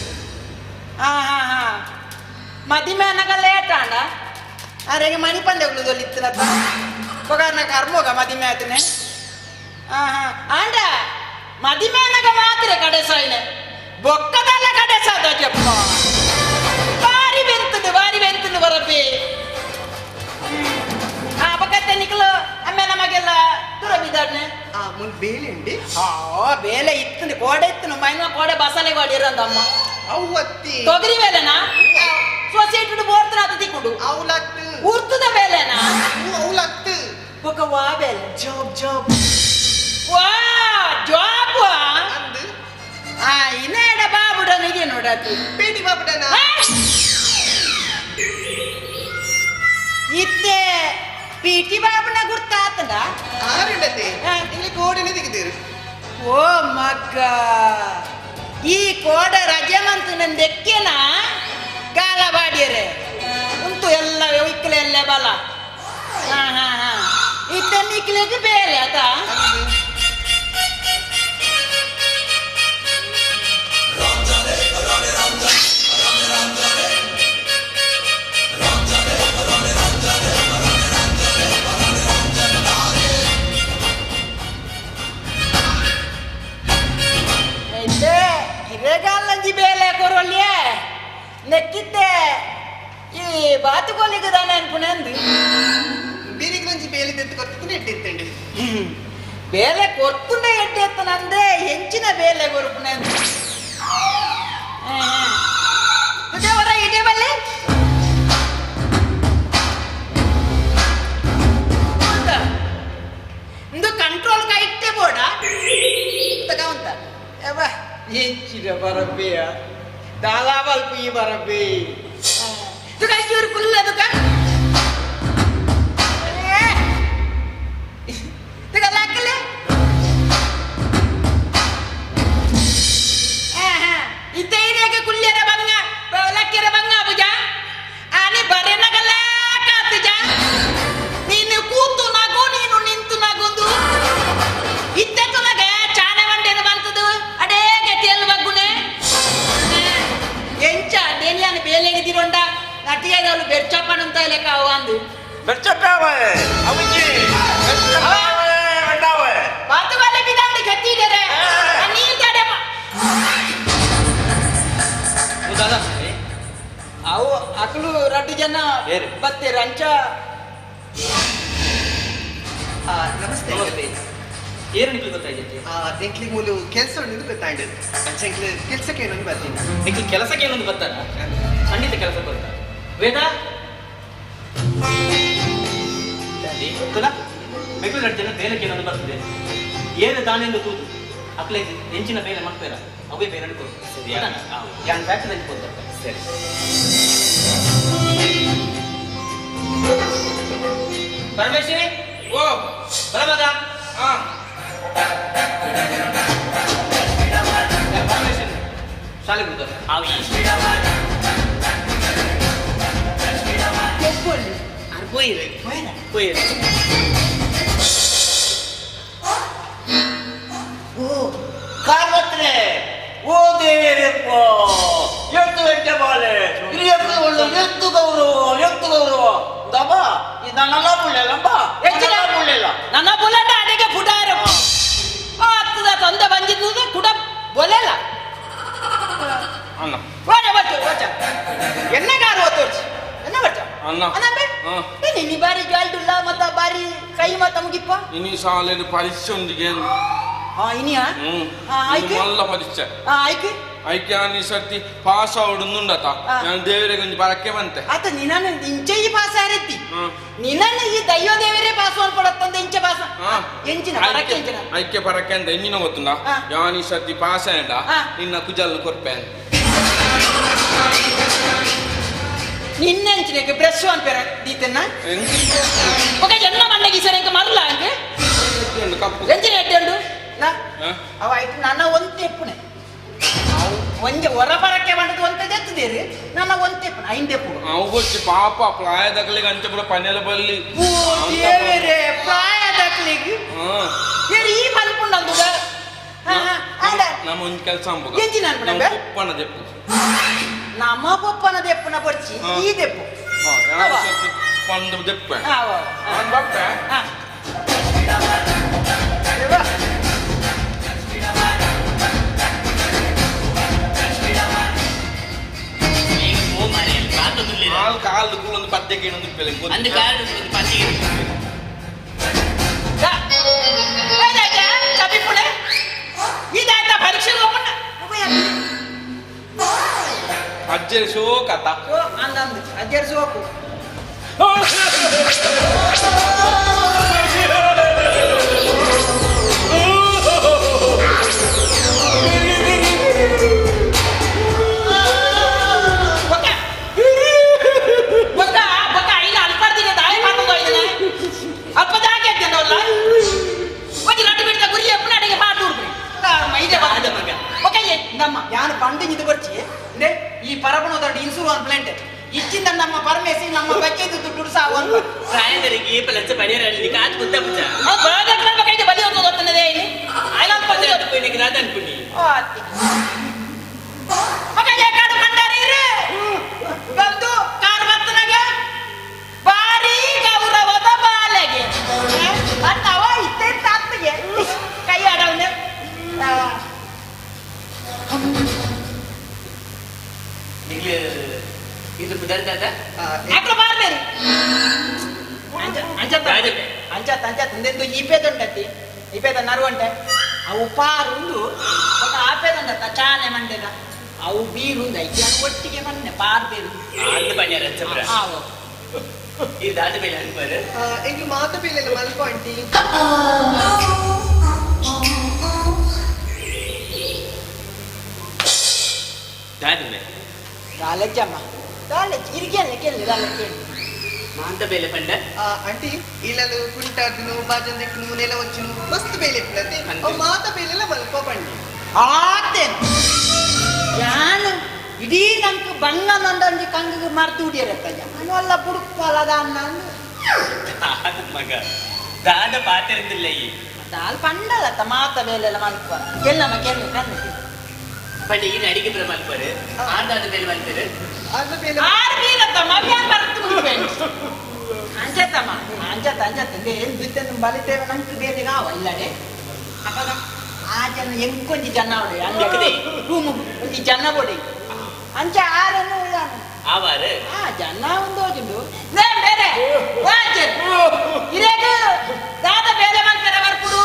ಮದಿಮೆ ಅನ್ನಗ ಲೇಟ್ ಆಂಡ ಅರೆಗೆ ಮಣಿ ಪಂದ್ಯಗಳು ದೊಲಿತ್ತಿರತ್ತ ಪಗಾರ್ನ ಕರ್ಮೋಗ ಮದಿಮೆ ಆತನೆ ಆಂಡ ಮದಿಮೆ ಅನ್ನಗ ಮಾತ್ರ ಕಡೆ ಸಾಯಿನೆ ಬೊಕ್ಕದಲ್ಲ ಕಡೆ ಸಾದ ಜಪ್ಪ ಬಾರಿ ಬೆಂತದ್ದು ಬರಬಿ ಪಕ್ಕತ್ತೆ ನಿಕ್ಲು ಅಮ್ಮೆ ನಮಗೆಲ್ಲ ದೂರ ಬಿದ್ದಾಡ್ನೆ ಮುಂದೆ ಬೇಲೆ ಉಂಡಿ ಬೇಲೆ ಇತ್ತು ಕೋಡೆ ಇತ್ತು ಮೈನ ಕೋಡೆ ಬಸಲೆ ಗೋಡಿ ಇರಂದಮ್ಮ ಅವ್ವತ್ತಿ ತೊಗರಿ ಬೇಲೆನಾ ಸೊಸೈಟಿ ಬೋರ್ತ್ರ ಅದು ತಿಕ್ಕೊಂಡು ಅವಲತ್ತು ಉರ್ತದ ಬೇಲೆನಾ ಅವಲತ್ತು ಬೊಕ್ಕ ವಾ ಬೇಲೆ ಜಾಬ್ ವಾ ಜಾಬ್ ಅಂದು ಇನ್ನೇಡ ಬಾಬುಡನಿಗೆ ನೋಡತಿ ಬೇಡಿ ಬಾಬುಡನ ಇತ್ತೆ ಪಿಟಿ ಬಾಬುನ ಗುರ್ತಾತಂಡ ಆರುಂಡತೆ ಇಲ್ಲಿ ಕೋಡನೆ ತೆಗೆದಿರು ಓ ಮಗ್ಗ ಈ ಕೋಡ ರಜೆ ಮಂತು ನನ್ನ ದೆಕ್ಕೆನ ಗಾಲ ಬಾಡಿಯರೆ ಉಂಟು ಎಲ್ಲ ಇಕ್ಕಲೆಲ್ಲ ಬಲ ಇತ್ತ ನಿಕ್ಲೆಗೆ ಬೇರೆ ಆತ ಹಿರೇಗಾಲಂಜಿ ಬೇಲೆ ಕೊರೊಲ್ಯೆ ನೆಕ್ಕಿದ್ದೆ ಈ ಬಾತುಕೋಲಿಗೆ ದಾನೆ ಅನ್ಪುಣಂದು ಬಿರಿಗಂಜಿ ಬೇಲೆ ತೆತ್ತು ಕೊತ್ತು ಎಡ್ಡೆತ್ತಂಡು ಬೇಲೆ ಕೊರ್ತುಂಡೆ ಎಡ್ಡೆತ್ತನಂದೆ ಹೆಂಚಿನ ಬೇಲೆ ಕೊರುಪುಣಂದು ದೇವರ ಇದೇ ಬಲ್ಲೆ ಇಂದು ಕಂಟ್ರೋಲ್ ಇಟ್ಟೆ ಬೋಡ ತಗೊಂತ ಹೆಂಚಿನ ಬರಬೇಯ ದಾಲಾಬಲ್ಪಿ ಬರಬೇ ತುಕಂಚೂರು ಕುಲ್ಲ ತುಕ ತುಕಲ್ಲಾಕಲೆ ಇತ್ತೈನೇಗೆ ಕುಲ್ಯರ ಬಂಗ ಲಕ್ಕೆರ ಬಂಗ ಬುಜ ಆನೆ ಬರೆನಗಲ್ಲ ಕಾತುಜ ನೀನು ಕೂತು ನಗು ನೀನು ನಿಂತು ನಗುಂದು ಇತ್ತೆ ತುಲಗೆ ಚಾನೆ ಬಂಡೇನು ಬಂತದು ಅಡೇ ಗತಿಯಲ್ಲಿ ಬಗ್ಗುನೆ ಎಂಚ ದೇನಿಯಾನ ಬೇಲೆಗೆ ದಿರೋಂಡ ನಟಿಯಾದವಳು ಬೆರ್ಚಪ್ಪನಂತ ಲೆಕ್ಕ ಅವ ಅಂದು ಬೆರ್ಚಪ್ಪಾವೆ ಅವಜ್ಜಿ ಬಾತುಗಾಲೆ ಬಿದ್ದಾಡಿ ಗಟ್ಟಿದ್ದಾರೆ ನೀರು ತಡೆಪ ಅವು ಅಕಲು ರಡ್ಡು ಜನ ಬತ್ತೆ ರಂಚ ನಮಸ್ತೆ ಏನು ನಿಕ್ಲು ಗೊತ್ತಾಯ್ತು ನೆಕ್ಲಿ ಮೂಲು ಕೆಲಸ ಉಂಟು ಗೊತ್ತಾಂಡು ಕೆಲಸಕ್ಕೆ ಏನೊಂದು ಬರ್ತೀನಿ ನಿಕ್ಲು ಕೆಲಸಕ್ಕೆ ಏನೊಂದು ಬರ್ತಾರ ಖಂಡಿತ ಕೆಲಸ ಬರ್ತಾರ ವೇದ ಗೊತ್ತಲ್ಲ ಮೆಗ್ಲು ಎರಡು ಜನ ಬೇಲಕ್ಕೆ ಏನೊಂದು ಬರ್ತದೆ ಏನು ದಾನೆಂದು ತೂದು ಅಕ್ಲೆ ಹೆಂಚಿನ ಬೇಲೆ ಮಾಡ್ಬೇರ ಅವೇ ಬೇರೆ ಅನ್ಕೋ ಯಾನ್ ಫ್ಯಾಕ್ಟರಿ ಕೊಡ್ತಾರೆ ಸರಿ ಪರಮೇಶ್ವರಿ ಓ ಬರಮಗ ಪರಮೇಶ್ವರಿ ಶಾಲೆ ಬಿಡ್ತಾರೆ போயிரு ಕಾಮತ್ರೆ ಓ ದೇವರಪ್ಪ ಎಷ್ಟು ಗಂಟೆ ಬಾಳೆ ಇಲ್ಲಿ ಎಷ್ಟು ಗೌರವ ದಬ್ಬ ಇದು ನನ್ನ ಬುಳ್ಳೆಲ್ಲಪ್ಪ ಬುಳ್ಳೆಲ್ಲ ನನ್ನ ಬುಲೆಟ್ ಅಡಿಗೆ ಪುಟಾರಪ್ಪ ಆಗ್ತದ ತಂದೆ ಬಂದಿದ್ದು ಕುಡ ಬೊಲೆಲ್ಲ ಎಣ್ಣೆಗಾರು ತೋರಿಸಿ ಎಣ್ಣೆ ಬರ್ತ ಅಣ್ಣ ನಿನ್ನಿ ಬಾರಿ ಜಾಲ್ಡುಲ್ಲ ಮತ್ತ ಬಾರಿ ಕೈ ಮತ್ತ ಮುಗಿಪ್ಪ ಇನಿ ಶಾಲೆದು ಪರೀಕ್ಷೆ ಒಂದಿಗೆ ಇನಿಯಾ ಮಲ್ಲ ಪರೀಕ್ಷೆ ಆಯ್ಕೆ ಆಯ್ಕೆ ಈ ಸರ್ತಿ ಪಾಸ್ ಆವಡುಂದತ ನಾನು ದೇವರಿಗೆ ಒಂದು ಬರಕ್ಕೆ ಬಂತೆ ಆತ ನಿನ್ನ ಇಂಚೆ ಈ ಪಾಸ್ ಆರೆತ್ತಿ ನಿನ್ನ ಈ ದೈವ ದೇವರೇ ಪಾಸ್ ಅನ್ಕೊಡತ್ತಂದ ಇಂಚೆ ಪಾಸ್ ಎಂಚಿನ ಬರಕ್ಕೆ ಎಂಚಿನ ಆಯ್ಕೆ ಬರಕ್ಕೆ ಅಂತ ಎಂಜಿನ ಗೊತ್ತುಂಡ ಯಾನ್ ಈ ಸರ್ತಿ ಪಾಸ್ ಆಯ್ಡ ನಿನ್ನ ಕುಜಲ್ ಕೊರ್ಪೆ ನಿನ್ನೆಂಚಿನಕ್ಕೆ ಬ್ರಷ್ ಅನ್ಪೇರ ದೀತನ್ನ ಓಕೆ ಜನ್ನ ಮಣ್ಣಗೆ ಸರಿ ಇಂಕ ಮರಲ ಅಂಕೆ ಎಂಚಿನ ಎಟ್ಟೆಂಡು ಅವ ಆಯ್ತು ನನ್ನ ಒಂತೆಪ್ಪುನೆ ಒಂಜೆ ಹೊರ ಬರಕ್ಕೆ ಬಂದದ್ದು ಒಂತದ್ದು ಎತ್ತದೇರಿ ನನ್ನ ಒಂತೆಪ್ಪುನೆ ಐಂದೆಪ್ಪು ಅವು ಗೊತ್ತಿ ಪಾಪ ಪ್ರಾಯದಕ್ಕಲಿಗೆ ಅಂಚೆ ಕೂಡ ಪನೆಲ ಬಲ್ಲಿ ದೇವರೇ ಪ್ರಾಯದಕ್ಕಲಿಗೆ ಏರಿ ಈ ಮಲ್ಪುಂಡಂದುಗ ನಮ್ಮ ಒಂದು ಕೆಲಸ ಅಂಬುಗ ಎಂಚಿನ ಅನ್ಪುಣ ಉಪ್ಪನ ದೆಪ್ಪು ನಮ್ಮ ಪಪ್ಪನ ದೆಪ್ಪನ ಬರ್ಚಿ ಈ ದೆಪ್ಪು ಪಂದು ದೆಪ್ಪೆ ಕಾಲು ಒಂದು ಪದ್ಯಕ್ಕೆ ಒಂದು ಪರೀಕ್ಷೆ ಅಜ್ಜರಿ ಸೋಕತ್ತ ಅಜ್ಜರಿ ಸೋಕು ಯಾನು ಪಂಡಿಂಗ್ ಇದು ಬರ್ಚಿ ಅಂದ್ರೆ ಈ ಪರಪಣದ ಇನ್ಸೂರೆನ್ಸ್ ಪ್ಲಾಂಟ್ ಇಚ್ಚಿಂದ ನಮ್ಮ ಪರಮೇಶಿ ನಮ್ಮ ಬಗ್ಗೆ ದುಡ್ಡು ಸಾವು ಅಂತ ಪ್ರಾಯದರಿಗೆ ಪಲಂಚ ಬಡಿಯರಲ್ಲಿ ಕಾತ್ ಕುತ್ತ ಪುಚ್ಚ ಕೈಗೆ ಬಲಿ ಹೋಗೋದು ಗೊತ್ತನ್ನದೇ ಇಲ್ಲಿ ಐಲಾಂಡ್ ಪಂಡಿ ಅನ್ಪುಣಿಗೆ ರಾಧ ಅನ್ಪುಣಿ ಮಗಗೆ ಕಾಡು ಕಂಡಾರಿ ಬಂದು ಕಾರ್ ಬತ್ತನಗೆ ಬಾರಿ ಗೌರವದ ಬಾಲೆಗೆ ಅತ್ತವ ಇತ್ತೆ ತಾತ್ಗೆ ಕೈ ಆಡವನೆ ಇದು ಕುದರ್ದಾದ ಯಾಕೆ ಬಾರ್ಬೇರಿ ಅಂಚ ತಂದೆಂದು ಈಪೇದುಂಟತಿ ಈಪೇದ ನರುವಂಟೆ ಅವು ಪಾರುಂದು ఒక ಆಪೇದುಂಟತ್ತ ಚಾನೆ ಮಂಡೆಗ ಅವು ಬೀರುಂದ ಐತೆ ಒಟ್ಟಿಗೆ ಮನ್ನೆ ಪಾರ್ಬೇರು ಅಂದ ಬಣ್ಣ ರಚ್ಚಬ್ರ ಈ ದಾದ ಬೇಲೆ ಅನ್ಬಾರೆ ಈಗ ಮಾತ ಬೇಲೆ ಮಲ್ಪ ಅಂಟಿ ದಾದನೆ ದಾಲೆಜ್ಜಮ್ಮ ದಾಲೆಜ್ ಇರಿಗೆಲ್ಲ ಕೆಲ್ಲ ದಾಲೆಜ್ಜೆ ಮಾಂತ ಬೇಲೆ ಪಂಡ ಆಂಟಿ ಇಲ್ಲದು ಕುಂಟಾದ್ನು ಬಾಜಂದೆಕ್ನು ನೆಲ వచ్చును ಮಸ್ತ್ ಬೇಲೆ ಪುಡತೆ ಮಾತ ಬೇಲೆಲ್ಲ ಮಲ್ಪ ಪಂಡಿ ಆತೇನು ಯಾನು ಇಡೀ ನಂಗೆ ಬಣ್ಣ ನಂದೊಂದು ಕಂಗಿಗೆ ಮರ್ತು ಹುಡಿಯರತ್ತ ನಾನು ಅಲ್ಲ ಬುಡುಪ್ಪಲ್ಲದ ಅನ್ನ ಮಗ ದಾದ ಪಾತ್ರೆಂದಿಲ್ಲ ಈ ದಾಲ್ ಪಂಡಲತ್ತ ಮಾತ ಬೇಲೆಲ್ಲ ಮಲ್ಪ ಎಲ್ಲಮ್ಮ ಕೆಲ್ಲು ಕಣ್ಣು ಪಂಡಿ ಈ ಅಡಿಗೆ ಬರ ಮಲ್ಪರು ಆದಾದ ಬೇಲೆ ಮಲ್ಪರು ಆರು ಬೀರತ್ತ ಮವ್ಯಾನ್ ಬರ್ತು ಬಿಡ್ಬೇಡಿ ಅಂಜತ್ತಮ್ಮ ಅಂಜತ್ತಂದೆ ಏನು ಬಿತ್ತನ್ನು ಬಲಿತೇವೆ ನಂಗೆ ಬೇರೆಗ ಅವ ಇಲ್ಲಡೆ ಅವಾಗ ಆ ಜನ ಎಂಕೊಂಜಿ ಜನ ಹೊಡೆ ಅಂಗಡಿ ರೂಮು ಒಂಜಿ ಜನ ಹೊಡೆ ಅಂಚೆ ಆರನ್ನು ಆವಾರು ಆ ಜನ ಒಂದು ಹೋಗಿದ್ದು ಬೇರೆ ಇರೇಗ ದಾದ ಬೇರೆ ಮಾಡ್ತಾರೆ ಬರ್ಕೊಡು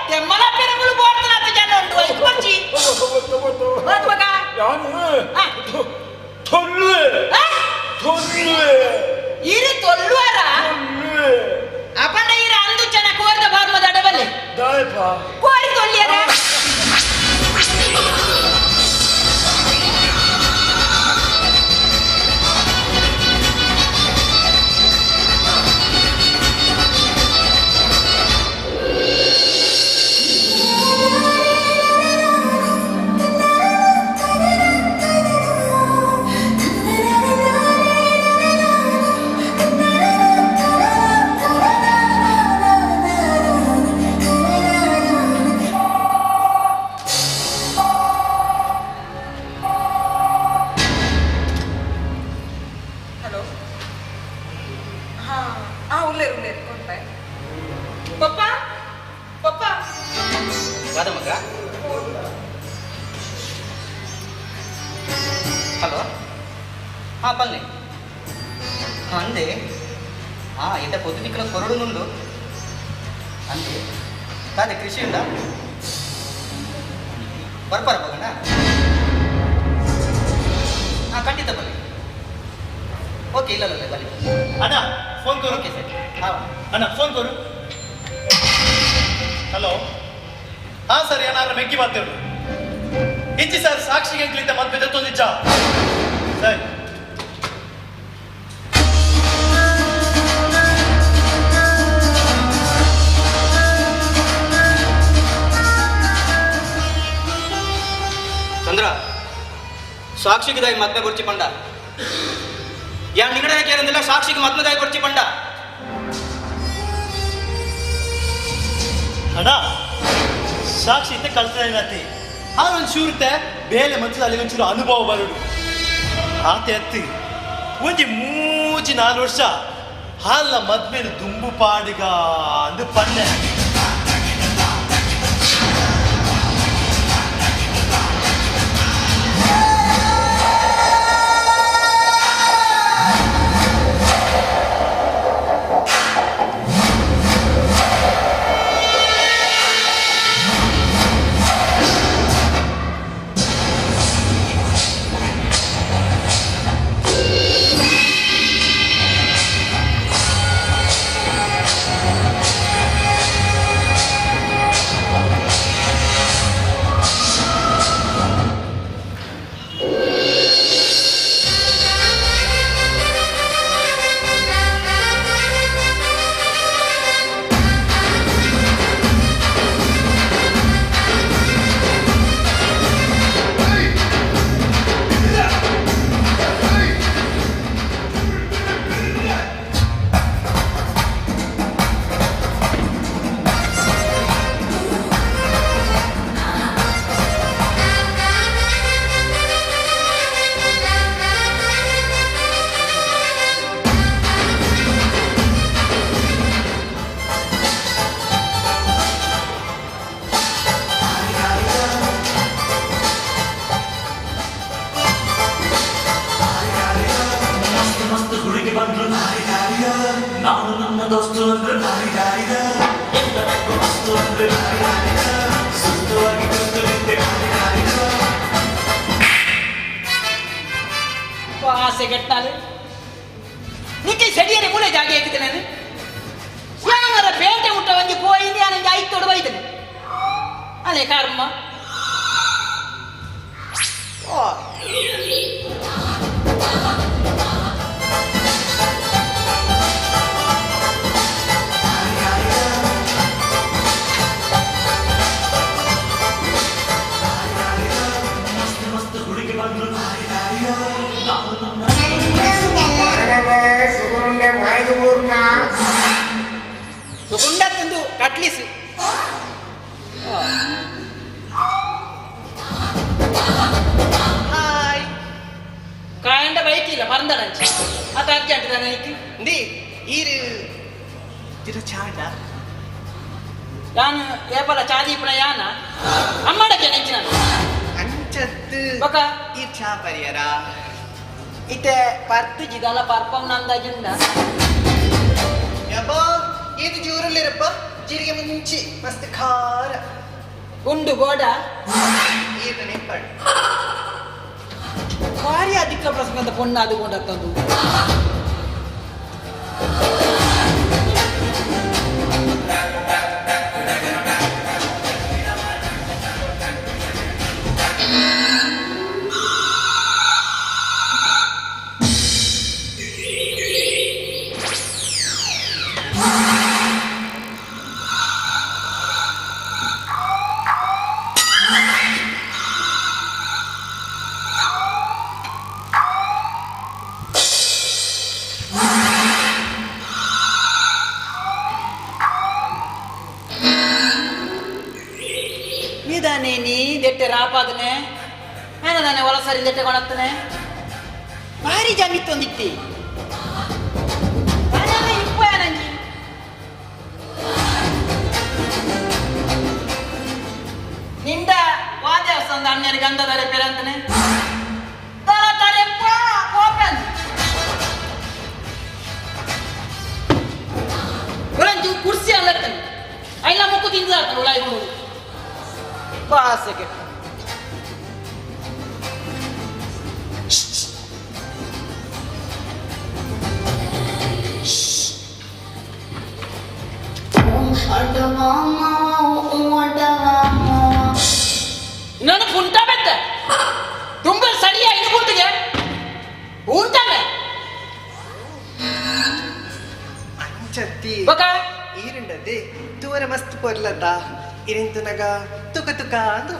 ತೆಮ್ಮಲ ಪೆರಗಳು ಬೋಡ್ತಾನ ಅಂತ ಜನ ಉಂಟು ಐದು ಬರ್ಚಿ ಇರಿ ತೊಲ್ಲುವರ ಅಪನ ಇರ ಅಂದು ಜನ ಕೋರ್ದ ಬಾರ್ಮದ ಅಡಬಲ್ಲಿ ಕೋರಿ ತೊಲ್ಲಿಯರ హలో పల్లె అందే ఎంత పొద్దునిక్కల కొరడు నుండు అంతే కాదే కృషి ఉందా ಬರ್ಬಾರಬೋಗಣ್ಣ ಖಂಡಿತ ಬನ್ನಿ ಓಕೆ ಇಲ್ಲ ಬನ್ನಿ ಅಣ್ಣ ಫೋನ್ ಕೊರು ಓಕೆ ಸರ್ ಅಣ್ಣ ಫೋನ್ ಕೊರು ಹಲೋ ಸರ್ ಏನಾದ್ರು ಮೆಕ್ಕಿ ಮಾತೇಳು ಇಂಚಿ ಸರ್ ಸಾಕ್ಷಿಗೆ ಎಂಕ್ಲಿಂದ ಮತ್ತೆ ಬೆದತ್ತೊಂದಿಚ್ಚ ಸರಿ ಚಂದ್ರ ಸಾಕ್ಷಿಗೆ ದಾಯಿ ಮತ್ತೆ ಬರ್ಚಿ ಪಂಡ ಯಾ ನಿಗಡ ಕೇರಂದಿಲ್ಲ ಸಾಕ್ಷಿಗೆ ಮತ್ತೆ ದಾಯಿ ಬರ್ಚಿ ಪಂಡ ಅಣ್ಣ ಸಾಕ್ಷಿ ಇತ್ತೆ ಕಲ್ತೇನತಿ ಒಂದು ಶೂರ್ತೆ ಬೇಲೆ ಮಂಚದ ಅಲ್ಲಿ ಒಂಚೂರು ಅನುಭವ ಬರುಡು ಆತೆ ಎತ್ತಿ ಒಂಜಿ 3-4 ವರ್ಷ ಹಾಲ ಮದ್ಮೇಲೆ ದುಂಬು ಪಾಡಿಗ ಅಂದು ಪಂಡೆ ಆಸೆ ಕೆಟ್ಟಾಲೆ ನಿಕ್ಕೆ ಸಡಿಯರೆ ಮೂಲೆ ಜಾಗ ಹಾಕಿದೆ ನಾನು ಯಾವರ ಪೇಟೆ ಊಟ ಒಂಜಿ ಪೋಯಿಂది ನನಗೆ ಐತೋಡು ಬೈದನೆ ಅಲೆ ಕರ್ಮ ಸುಗುಂಡ ತಂದು ಕಟ್ಲಿಸು ಹಾಯ್ ಕಾಯಂಡ ಬೈಕ್ ಇಲ್ಲ ಪರಂದಡಂಚಿ ಅತ ಅರ್ಜೆಂಟ್ ನನಗೆ ದಿ ಈರು ತಿರು ಚಾಂಡ ಯಾನು ಏಪಲ ಚಾದೀಪನ ಯಾನ ಅಮ್ಮಡಕ್ಕೆ ನೆಂಚಿನ ಅಂಚತ್ತು ಬಕ ಈ ಚಾ ಪರಿಯರ ಇತ್ತೆ ಪರ್ತು ಜಿದಲ ಪರ್ಪಂ ನಂದಾಜುಂಡ ಯಬ್ಬ ಇದು ಜೂರಲ್ಲಿರಪ್ಪ ಜೀರಿಗೆ ಮುಂಚಿ ಮಸ್ತ್ ಖಾರ ಗುಂಡು ಗೋಡ ಇದು ನೆಂಪಡ್ ಭಾರಿ ಅಧಿಕ ಪ್ರಸಂಗದ ಪೊಣ್ಣ ಅದು ಗೊಂಡತ್ತಂದು ನೀ ದೆಟ್ಟೆ ರಾಪಾದನೆ ನಾನು ಹೊಲಸರಿ ದೆಟ್ಟೆ ಕೊಡತ್ತನೆ ಭಾರಿ ಜಮಿತ್ತೊಂದಿತ್ತಿ ನಂಜಿ ನಿಂದ ವಾದೇವಸ್ಥಾನದ ಅಣ್ಣನಿಗೆ ಗಂಧದರೆ ಪೇರಂತನೆ ತಲೆ ಮಾತ್ರ ಉಲಾಯಿ ಕೊಡುದು ಬಾಸಕ್ಕೆ ಇನ್ನೊಂದು ಪುಂಟ ಬೆತ್ತ ತುಂಬ ಸರಿಯಾಗಿ ಪುಂಟಿಗೆ ಊಂಟಾನೆ ಅಂಚತ್ತಿ ಬಕ ಈರುಂಡದೆ ತೂರ ಮಸ್ತ್ ಪೊರ್ಲತ ಇರಿಂತು ನಗ ತುಕ ತುಕ ಅಂತ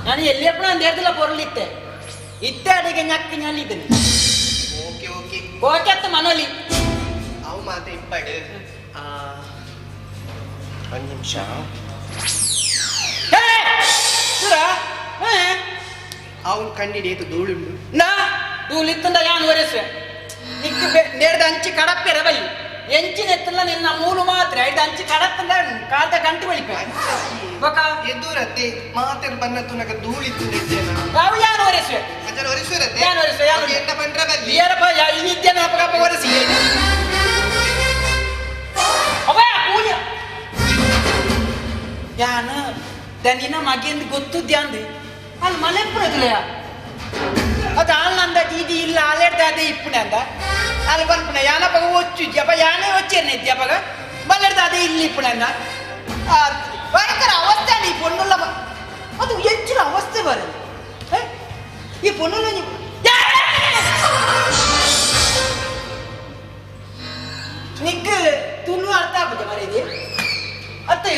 ನಾನು ಎಲ್ಲಿಯಪ್ಪ ನಾನು ದೇರ್ದಲ್ಲ ಪೊರ್ಲಿತ್ತೆ ಇತ್ತೆ ಅಡಿಗೆ ñಕ್ಕಿ ñಲ್ಲಿದ್ದೇನೆ ಓಕೆ ಓಕೆ ಓಕೆ ಅತ್ತ ಮನೋಲಿ ಅವು ಮಾತ್ರ ಇಪ್ಪಡು ಒಂದು ನಿಮಿಷ ಅವನು ಕಂಡಿಡಿಯದು ಧೂಳುಂಡು ನಾ ಧೂಳಿತ್ತಂದ ಯಾನು ಒರೆಸುವೆ ನಿಕ್ಕು ನೇರ್ದ ಅಂಚಿ ಕಡಪ್ಪೆರ ಬಲ್ಲಿ ಎಂಚಿನ ಎತ್ತಲ್ಲ ನಿನ್ನ ಮೂಲು ಮಾತ್ರ ಇದು ಅಂಚಿ ಕಡತ್ತಂದ ಕಾದ ಗಂಟು ಬಳಿಪೆ ಎದುರತ್ತೆ ಮಾತೆರ್ ಬನ್ನತ್ತು ನಗ ಧೂಳಿತ್ತು ನಿದ್ದೇನ ನಾವು ಯಾನು ಒರೆಸುವೆ ಅಜ್ಜನ ಒರೆಸುರತ್ತೆ ಯಾನು ಒರೆಸುವೆ ಯಾನು ಎಂತ ಬಂದ್ರ ಬಲ್ಲಿ ಯಾರಪ್ಪ ಈ ನಿದ್ದೆ ನಾಪಕಪ್ಪ ಒರೆಸಿ ಅವೇ ಪೂಜ ಯಾನ ದನಿನ ಮಗೆಂದು ಗೊತ್ತು ದ್ಯಾಂದು ಅಲ್ಲಿ ಮನೆ ಪುರದಿಲ್ಲ ಅದು ಆಲ್ನಂದ ಇದು ಇಲ್ಲ ಅಲೆಡ್ದ ಅದೇ ಇಪ್ಪುನೆ ಅಂದ ಅಲ್ಲಿ ಬಂದ್ಪುಣ ಯಾನಪ್ಪಗ ಒಚ್ಚು ಇದ್ಯಪ್ಪ ಯಾನೇ ಒಚ್ಚೇನೆ ಇದ್ಯಪ್ಪಗ ಬಲ್ಲೆಡ್ದ ಅದೇ ಇಲ್ಲಿ ಇಪ್ಪುನೆ ಅಂದ ಭಯಂಕರ ಅವಸ್ಥೆ ಈ ಪೊಣ್ಣುಲ್ಲ ಅದು ಹೆಚ್ಚಿನ ಅವಸ್ಥೆ ಬರೋದು ಈ ಪೊಣ್ಣುಲ್ಲ ನಿಕ್ಕು ತುಳು ಅರ್ಥ ಆಗುತ್ತೆ ಮರೀದಿ ಅತ್ತೆ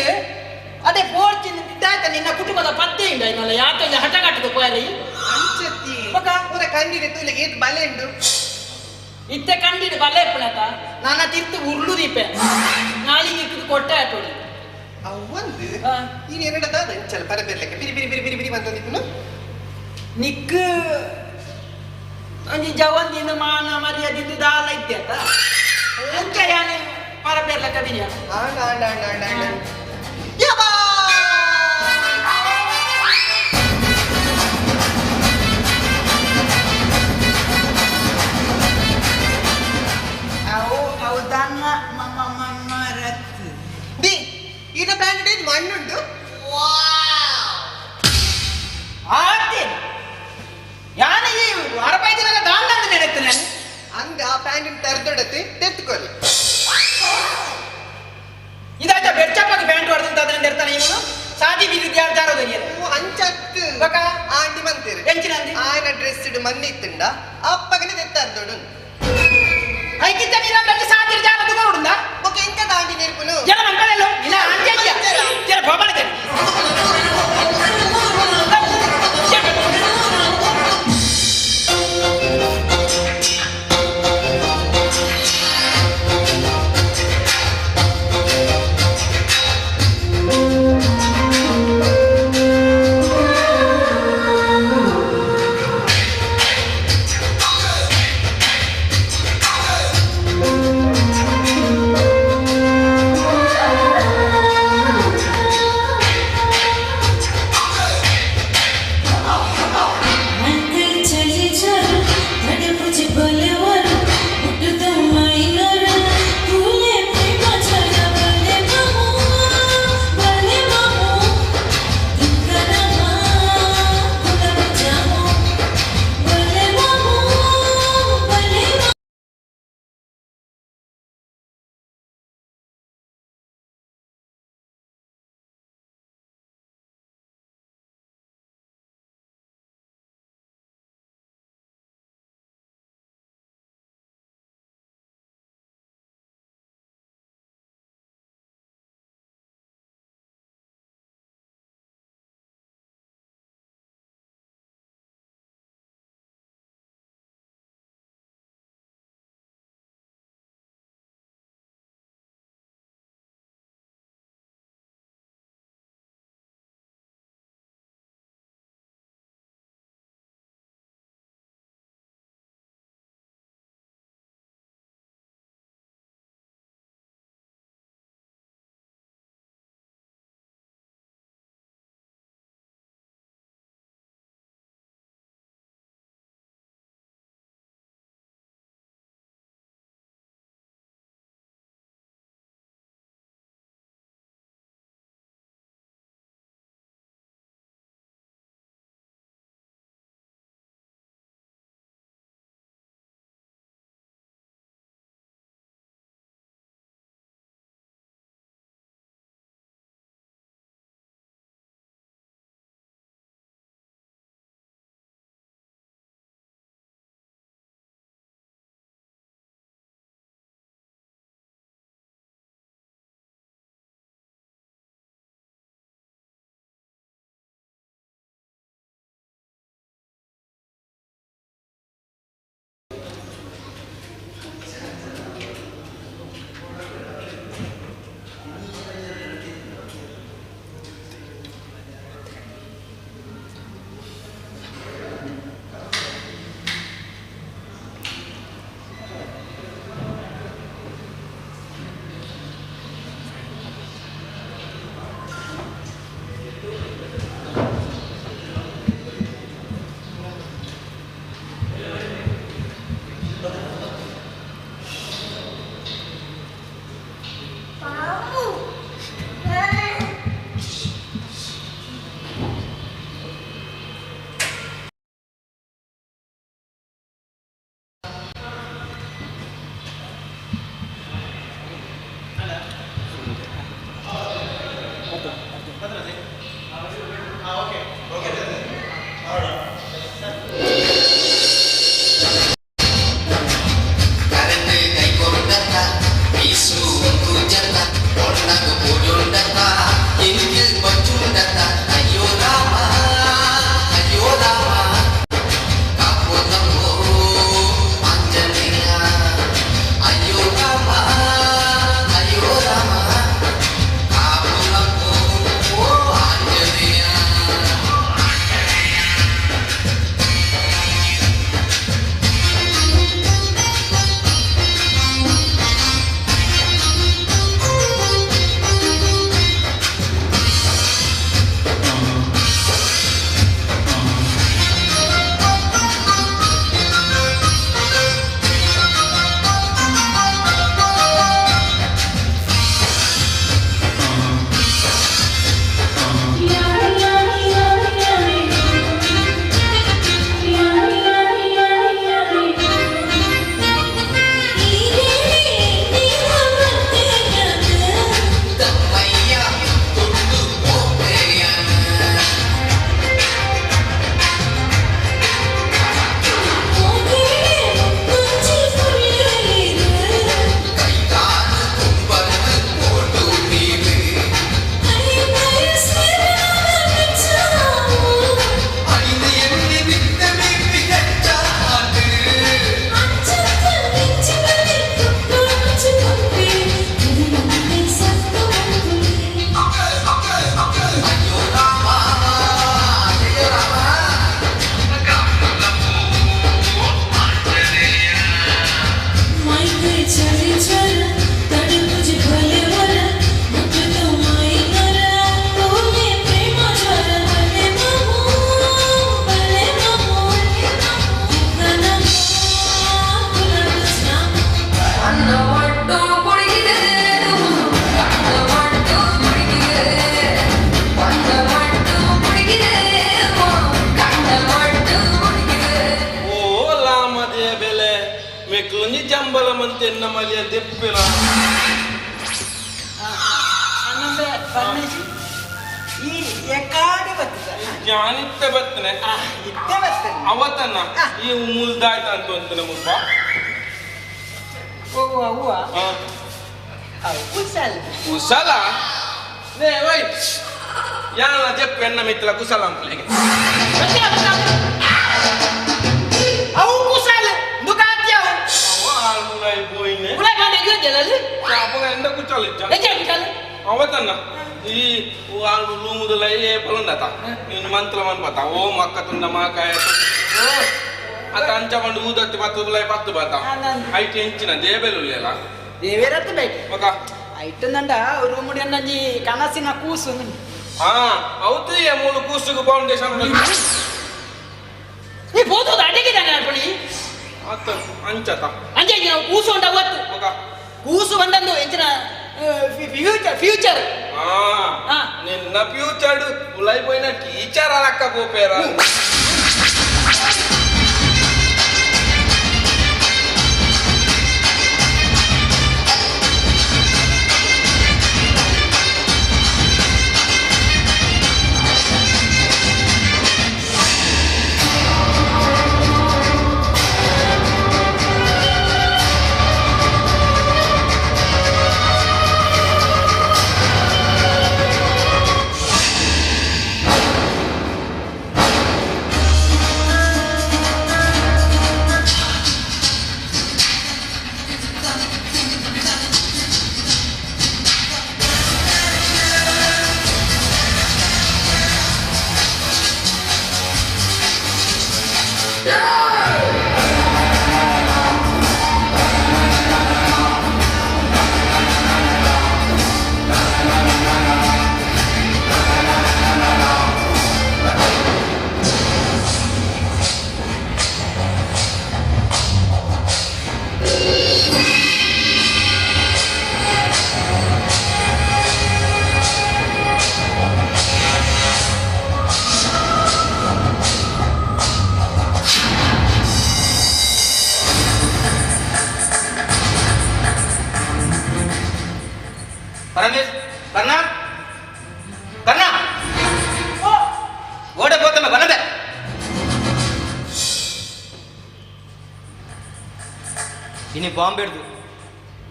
ಅದೇ ಪೋರ್ಚಿನ ಇದ್ದಾಯ್ತ ನಿನ್ನ ಕುಟುಂಬದ ಪತ್ತೆ ಉಂಡ ಇನ್ನಲ್ಲ ಯಾಕೆ ಹಠಗಾಟದ ಕೋಯಲಿ ಅಂಚತ್ತಿ ಪೂರ ಕಂಡಿಡೆ ತೂಲೆ ಏತ್ ಬಲೆ ಉಂಡು ಇತ್ತೆ ಕಂಡಿಡು ಬಲೆ ಇಪ್ಪಣತ ನನ್ನ ತಿರ್ತು ಉರುಳು ದೀಪೆ ನಾಳಿಗೆ ಇಕ್ಕದು ಕೊಟ್ಟೆ ಆಟೋಳಿ ಒಂದು ಈ ಎರಡದ ಅಂಚಲ ಪರಬೆರ್ಲಕ್ಕೆ ಬಿರಿ ಬಿರಿ ಬಿರಿ ಬಿರಿ ಬಿರಿ ಬಂದಿಪ್ಪನು ನಿಕ್ಕು ಅಂಜಿ ಜವಂದಿನ ಮಾನ ಮರ್ಯಾದಿಂದ ದಾಲ ಇದ್ದೆ ಅಂತ ಅಂಚ ಯಾನೆ ಪರಬೆರ್ಲಕ್ಕ ಬಿರಿಯ ಆಂಡ ಆಂಡ ಆಂಡ ಆಂಡ ಆಂಡ ಈಗ ಬ್ಯಾಂಡೇಜ್ ಮಣ್ಣುಂಟು ಆಡ್ತೇನೆ ಯಾನ ಈ ಅರವೈ ದಿನ ದಾಂಡ ನೆನೆತ್ತೇನೆ ಅಂದ ಆ ಪ್ಯಾಂಟಿನ ತೆರೆದೊಡತ್ತೆ ತೆತ್ಕೊಳ್ಳಿ ಇದಾಯ್ತಾ ಬೆಚ್ಚಪ್ಪಾಗಿ ಪ್ಯಾಂಟ್ ಹೊಡೆದಂತ ಅದನ್ನ ಇರ್ತಾನೆ ಇವನು ಸಾದಿ ಬೀದಿದ್ಯಾ ಅಂಚತ್ತು ಆಂಟಿ ಮಂತೀರಿ ಆಯ್ನ ಡ್ರೆಸ್ ಇಡು ಮಣ್ಣಿ ಇತ್ತುಂಡ ಅಪ್ಪಗನೆ ತೆತ್ತರ್ದೊಡು ಐಕಿತ್ತ ನೀರಲ್ಲಿ ಸಾದಿ ಜಾಗ ತಗೊಂಡುಂದ ಓಕೆ ಇಂತ ಆಂಟಿ ನೀರ್ಪುನು ಜನ ಮಂಗಳಲ್ಲೋ ಇಲ್ಲ ಆಂಟಿ ಜನ ಭೋಬಾಳಿದೆ ಎನ್ನ ಮಲಿಯ ದೆಪ್ಪಿನ ಈ ಎಕಾಡೆ ಬರ್ತದೆ ಜಾನಿತ್ತೆ ಬರ್ತನೆ ಇತ್ತೆ ಬರ್ತದೆ ಅವತ್ತನ್ನ ಈ ಮುಲ್ದಾಯ್ತ ಅಂತ ಅಂತಾನೆ ಮುಲ್ಪ ಓ ಅವ್ವ ಕುಸಲ ಕುಸಲ ನೇ ವೈ ಯಾನ ಜೆಪ್ ಎನ್ನ ಮಿತ್ರ ಕುಸಲ ಅಂಪ್ಲೆಗೆ ಅವು ಕುಸಲ ದುಕಾತಿ ಅವು ಉಲೈ ಬೋಯಿನೆ ಉಲೈ ಬಂದೆ ಗೆಲ್ಲಲಿ ಅಪ್ಪ ಎಂದ ಕುಚಲಿಚ್ಚ ಅವತ್ತನ್ನ ಈ ರೂಮುದಲ್ಲ ಏ ಪಲಂದತ ನೀನು ಮಂತ್ರ ಮನ್ಪತ ಓಂ ಅಕ್ಕ ತುಂಡ ಮಾಕಾಯ ಅತ ಅಂಚ ಬಂದು ಊದತ್ತಿ ಪತ್ತು ಉಲೈ ಪತ್ತು ಬತ ಐಟ್ ಎಂಚಿನ ದೇಬೇಲುಲ್ಲ ದೇವೇರತ್ತು ಬೇಕು ಮಗ ಐಟಂದಂಡ ರೂಮುಡಿ ಅನ್ನಂಜಿ ಕನಸಿನ ಕೂಸು ಹಾ ಹೌದು ಏ ಮೂಲ ಕೂಸುಗು ಫೌಂಡೇಶನ್ ಈ ಬೋತದ ಅಡಗಿದಾನೆ ಅರ್ಪಣಿ ಅತ್ತ ಅಂಚತ ಅಂಜೆ ನಾವು ಕೂಸು ಉಂಟ ಅವತ್ತು ಮಗ ಕೂಸು ಬಂದಂದು ಎಂಚಿನ ಫ್ಯೂಚರ್ ನಿನ್ನ ಫ್ಯೂಚರ್ ಉಲೈ ಪೋಯಿನ ಟೀಚರ್ ಅಲಕ್ಕ ಗೋಪೇರ ಇನಿ ಬಾಂಬೆಡ್ದು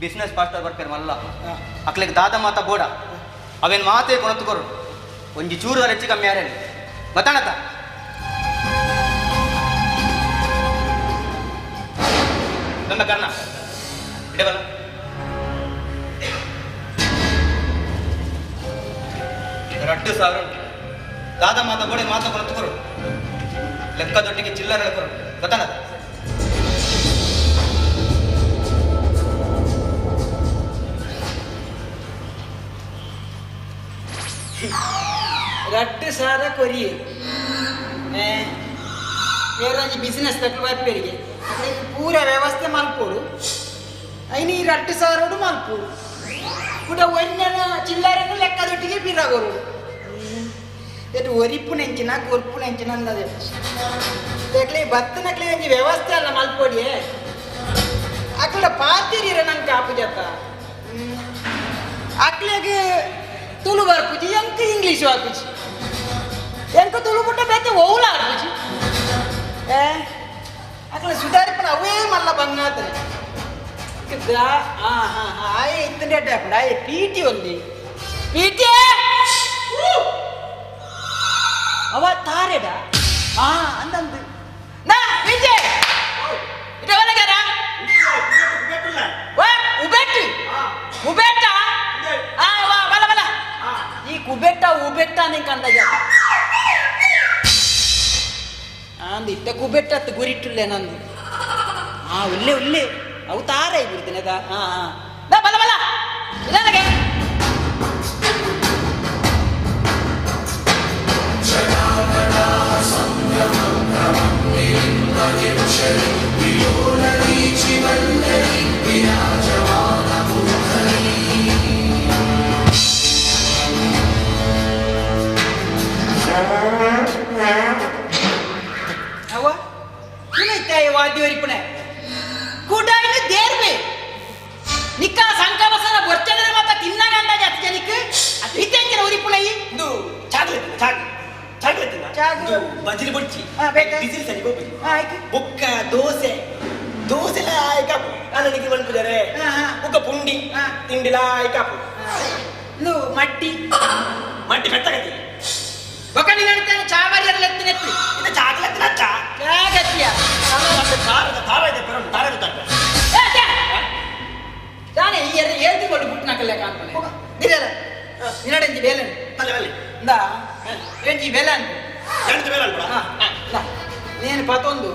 ಬಿಸ್ನೆಸ್ ಪಾಸ್ಟರ್ ಬರ್ಪೇರು ಮಲ್ಲ ಅಕ್ಲೆಗೆ ದಾದ ಮಾತ ಬೋಡ ಅವೇನು ಮಾತೇ ಕೊಣತ್ಕೊರು ಒಂಜಿ ಚೂರು ಹೆಚ್ಚು ಕಮ್ಮಿ ಯಾರೇನು ಗೊತ್ತಾಣತ್ತ ನನ್ನ ಕರ್ಣ ಇಡಬಲ್ಲ $2,000 ದಾದ ಮಾತ ಬೋಡೆ ಮಾತ ಕೊಣತ್ಕೊರು ಲೆಕ್ಕದೊಟ್ಟಿಗೆ ಚಿಲ್ಲರೆ ಹೇಳ್ಕೊರು ಗೊತ್ತಾಣತ್ತ $2,000 ಕೊರಿಯೆ ಬೇರೆ ಬಿಸಿನೆಸ್ ತಕ್ಕಬೇಕು ಪೂರ ವ್ಯವಸ್ಥೆ ಮಲ್ಪೋಡು ಐನಿ $2,000 ಮಲ್ಪೋಡು ಕೂಡ ಒಂದನ ಚಿಲ್ಲರೆನು ಲೆಕ್ಕದೊಟ್ಟಿಗೆ ಬಿರಾಗೋರು ಇದು ಒರಿಪ್ಪು ನೆಂಚಿನ ಗೊರ್ಪು ನೆಂಚಿನ ಅಂದದೆ ಯಾಕಲೆ ಭತ್ತನಕ್ಲೆ ಒಂಜಿ ವ್ಯವಸ್ಥೆ ಅಲ್ಲ ಮಲ್ಪೋಡಿಯೇ ಅಕ್ಕಡ ಪಾತಿರಿರ ನಂಗೆ ಕಾಪು ಜತ್ತ ಅಕ್ಲೆಗೆ ತುಳು ಬರ್ಪುಜಿ ಎಂಕ ಇಂಗ್ಲೀಷ್ ಹಾಕುಜಿ ಎಂಕ ತುಳು ಬಿಟ್ಟ ಬೇತೆ ಓವುಲ ಹಾಕುಜಿ ಅಕ್ಲ ಸುಧಾರಿಪಣ ಅವೇ ಮಲ್ಲ ಬಂಗಾದ್ರೆ ಆಯೆ ಇತ್ತಂಡೆ ಹಾಕೊಂಡು ಆಯೆ ಪೀಟಿ ಒಂದಿ ಪೀಟಿ ಅವ ತಾರೆಡ ಅಂದಂದು ನಾ ಪೀಟಿ ಇಟವಲಗರ ಉಬೆಟ್ಟು ಉಬೆಟ್ಟ ಬಲ ಬಲ ಈ ಕುಬೆಟ್ಟ ಉಬೆಟ್ಟ ನಿಂಗೆ ಅಂದಾಜ ಅಂದು ಇಟ್ಟ ಕುಬೆಟ್ಟ ಗುರಿಟ್ಟುಲ್ಲೆ ನಂದು ಉಲ್ಲೆ ಉಲ್ಲೆ ಅವು ತಾರೈ ಬಿಡ್ತೇನೆ ಅದ ಹಾ ಹಾ ಬಲ ಬಲ ಇದಾನಗೆ ಅವ ಕುನೈತಾಯ ವಾದ್ಯವರಿಪುಣೆ ಕೂಡಾಯಿನ ದೇರ್ಬೆ ನಿಕ್ಕ ಸಂಕವಸನ ಬರ್ಚನೆ ಮಾತ ತಿನ್ನಗ ಅಂದಾಜ ಹತ್ತು ಜನಕ್ಕೆ ಇತ್ತೆಂಚಿನ ಉರಿಪುಣೈ ಇದು ಚಾಕ್ಲೇಟ್ ಚಾಕ್ಲೇಟ್ ಚಾಕ್ಲೇಟ್ ಚಾಕ್ಲೇಟ್ ಬಜ್ರಿ ಬುಡ್ಚಿ ಬೇಕಾ ಬಿಸಿಲು ಸರಿ ಗೋಪಿ ಆಯ್ತು ಬೊಕ್ಕ ದೋಸೆ ದೋಸೆಲ ಆಯ್ಕಾಪು ನಾನು ನಿಮಗೆ ಬಂದ್ಬಿದ್ದಾರೆ ಬೊಕ್ಕ ಪುಂಡಿ ತಿಂಡಿಲ ಆಯ್ಕಾಪು ಇದು ಮಟ್ಟಿ ಮಟ್ಟಿ ಮೆತ್ತಗತಿ ಬೊಕ್ಕ ನೀನು ಹೇಳ್ತೇನೆ ಚಾವರಿ ಎಲ್ಲ ಎತ್ತಿನ ಎತ್ತಿ ಇದು ಚಾಕ್ಲೇಟ್ ನಚ್ಚ ಚಾಗತಿಯ ತಾರದ ತಾರ ಇದೆ ಪರಂ ತಾರದ ತರ್ಕ ತಾನೇ ಈ ಎರಡು ಹೇಳ್ತಿಕೊಂಡು ಬುಟ್ಟು ನಕಲ್ಲೇ ಕಾಣ್ತಾನೆ ಇರಲ್ಲ ನಿನ್ನಡೆಂಜಿ ಬೇಲೆ ಅಲ್ಲೇ ಅಲ್ಲೇ ಇಂದ ಎಂಜಿ ಬೇಲೆ ಅಂತ ಎಂಟು ಬೇರೆ ಅಲ್ವಾ నేను పతొందు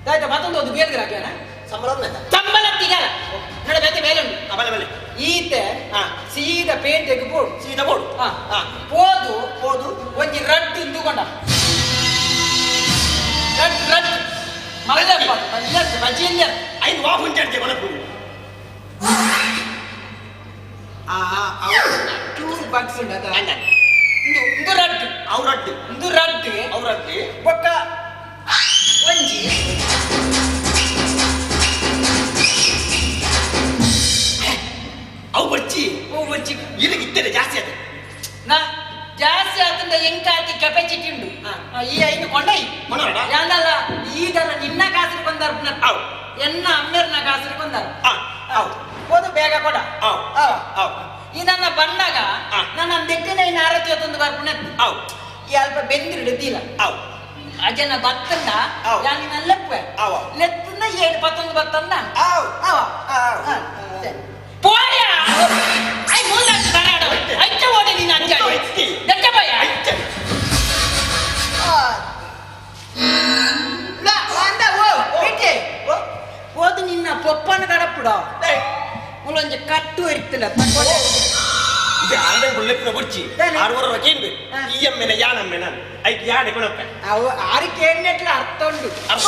దాయితే పతొందు ಅದು ಬೇರೆ ರಾಕ್ಯಾನ ಸಂಬಳ ತಿಗಲ ನಡ ಬೇತೆ ಬೇಲುಂಡು ಬಲೆ ಬಲೆ ಈತೆ ಸೀದಾ ಪೇಟೆಗೆ ಬೋಡು ಸೀದಾ ಬೋಡು ಪೋದು ಪೋದು ಒಂಜಿ ರಡ್ಡು ಇಂದುಕೊಂಡ ರಡ್ಡು ರಡ್ಡು ಮಗದಪ್ಪ ಬಜ್ಜಿ ಬಜ್ಜಿಂಜ ಐದು ವಾಫ್ ಉಂಟೆ ಮನಪು ಚೂರು ಬಾಕ್ಸ್ ಉಂಟು ಅದ ಇಂದು ರಡ್ಡು ಅವ್ರಡ್ಡು ಇಂದು ರಡ್ಡು ಅವ್ರಡ್ಡು ಒಕ್ಕ ಒಂಜಿ ಅವು ಬರ್ಚಿ ಇಲ್ಲಿ ಇತ್ತೇನೆ ಜಾಸ್ತಿ ಆಯ್ತು ನಾ ಜಾಸ್ತಿ ಆತಂದ ಎಂಕಾತಿ ಕೆಪಾಸಿಟಿ ಉಂಡು ಈ ಐದು ಕೊಂಡೈ ಯಾನಲ್ಲ ಈಗಲ್ಲ ನಿನ್ನ ಕಾಸಿಗೆ ಬಂದಾರ ಎನ್ನ ಅಮ್ಮೇರ್ನ ಕಾಸಿಗೆ ಬಂದಾರ ಹೋದು ಬೇಗ ಕೊಡ ಈ ನನ್ನ ಬಂದಾಗ ನನ್ನ ದೆಕ್ಕಿನ ಇನ್ನು ಆರತಿ ಹೊತ್ತೊಂದು ಬರ್ಪುಣ ಈ ಅಲ್ಪ ಬೆಂದಿರುದಿಲ್ಲ ಅಜನ ಬತ್ತಂದ ಯಾನಿನ ಲೆಪ್ಪೆ ಲೆತ್ತಂದ 7-11 ಬತ್ತಂದ పోయా ఐ మూల తరాడు అచ్చ ఓడి నిన్న అంజాడు దక్క పోయా లా వంద ఓ పిటి ఓదు నిన్న పొప్పన గడపుడో ములంజ కట్టు ఇర్తిల తకోడే ಇದು ಆರಡೆ ಬುಲ್ಲೆಪ್ಪಿನ ಬುರ್ಚಿ 6 ರಕೇಂದು ಇಎಮ್ಮೆನ ಯಾನಮ್ಮೆನ ಐದು ಯಾಡೆ ಕೊಡಪ್ಪ ಅವು ಆರಿ ಕೇಳಿನೆಟ್ಲ ಅರ್ಥ ಉಂಡು ಅರ್ಥ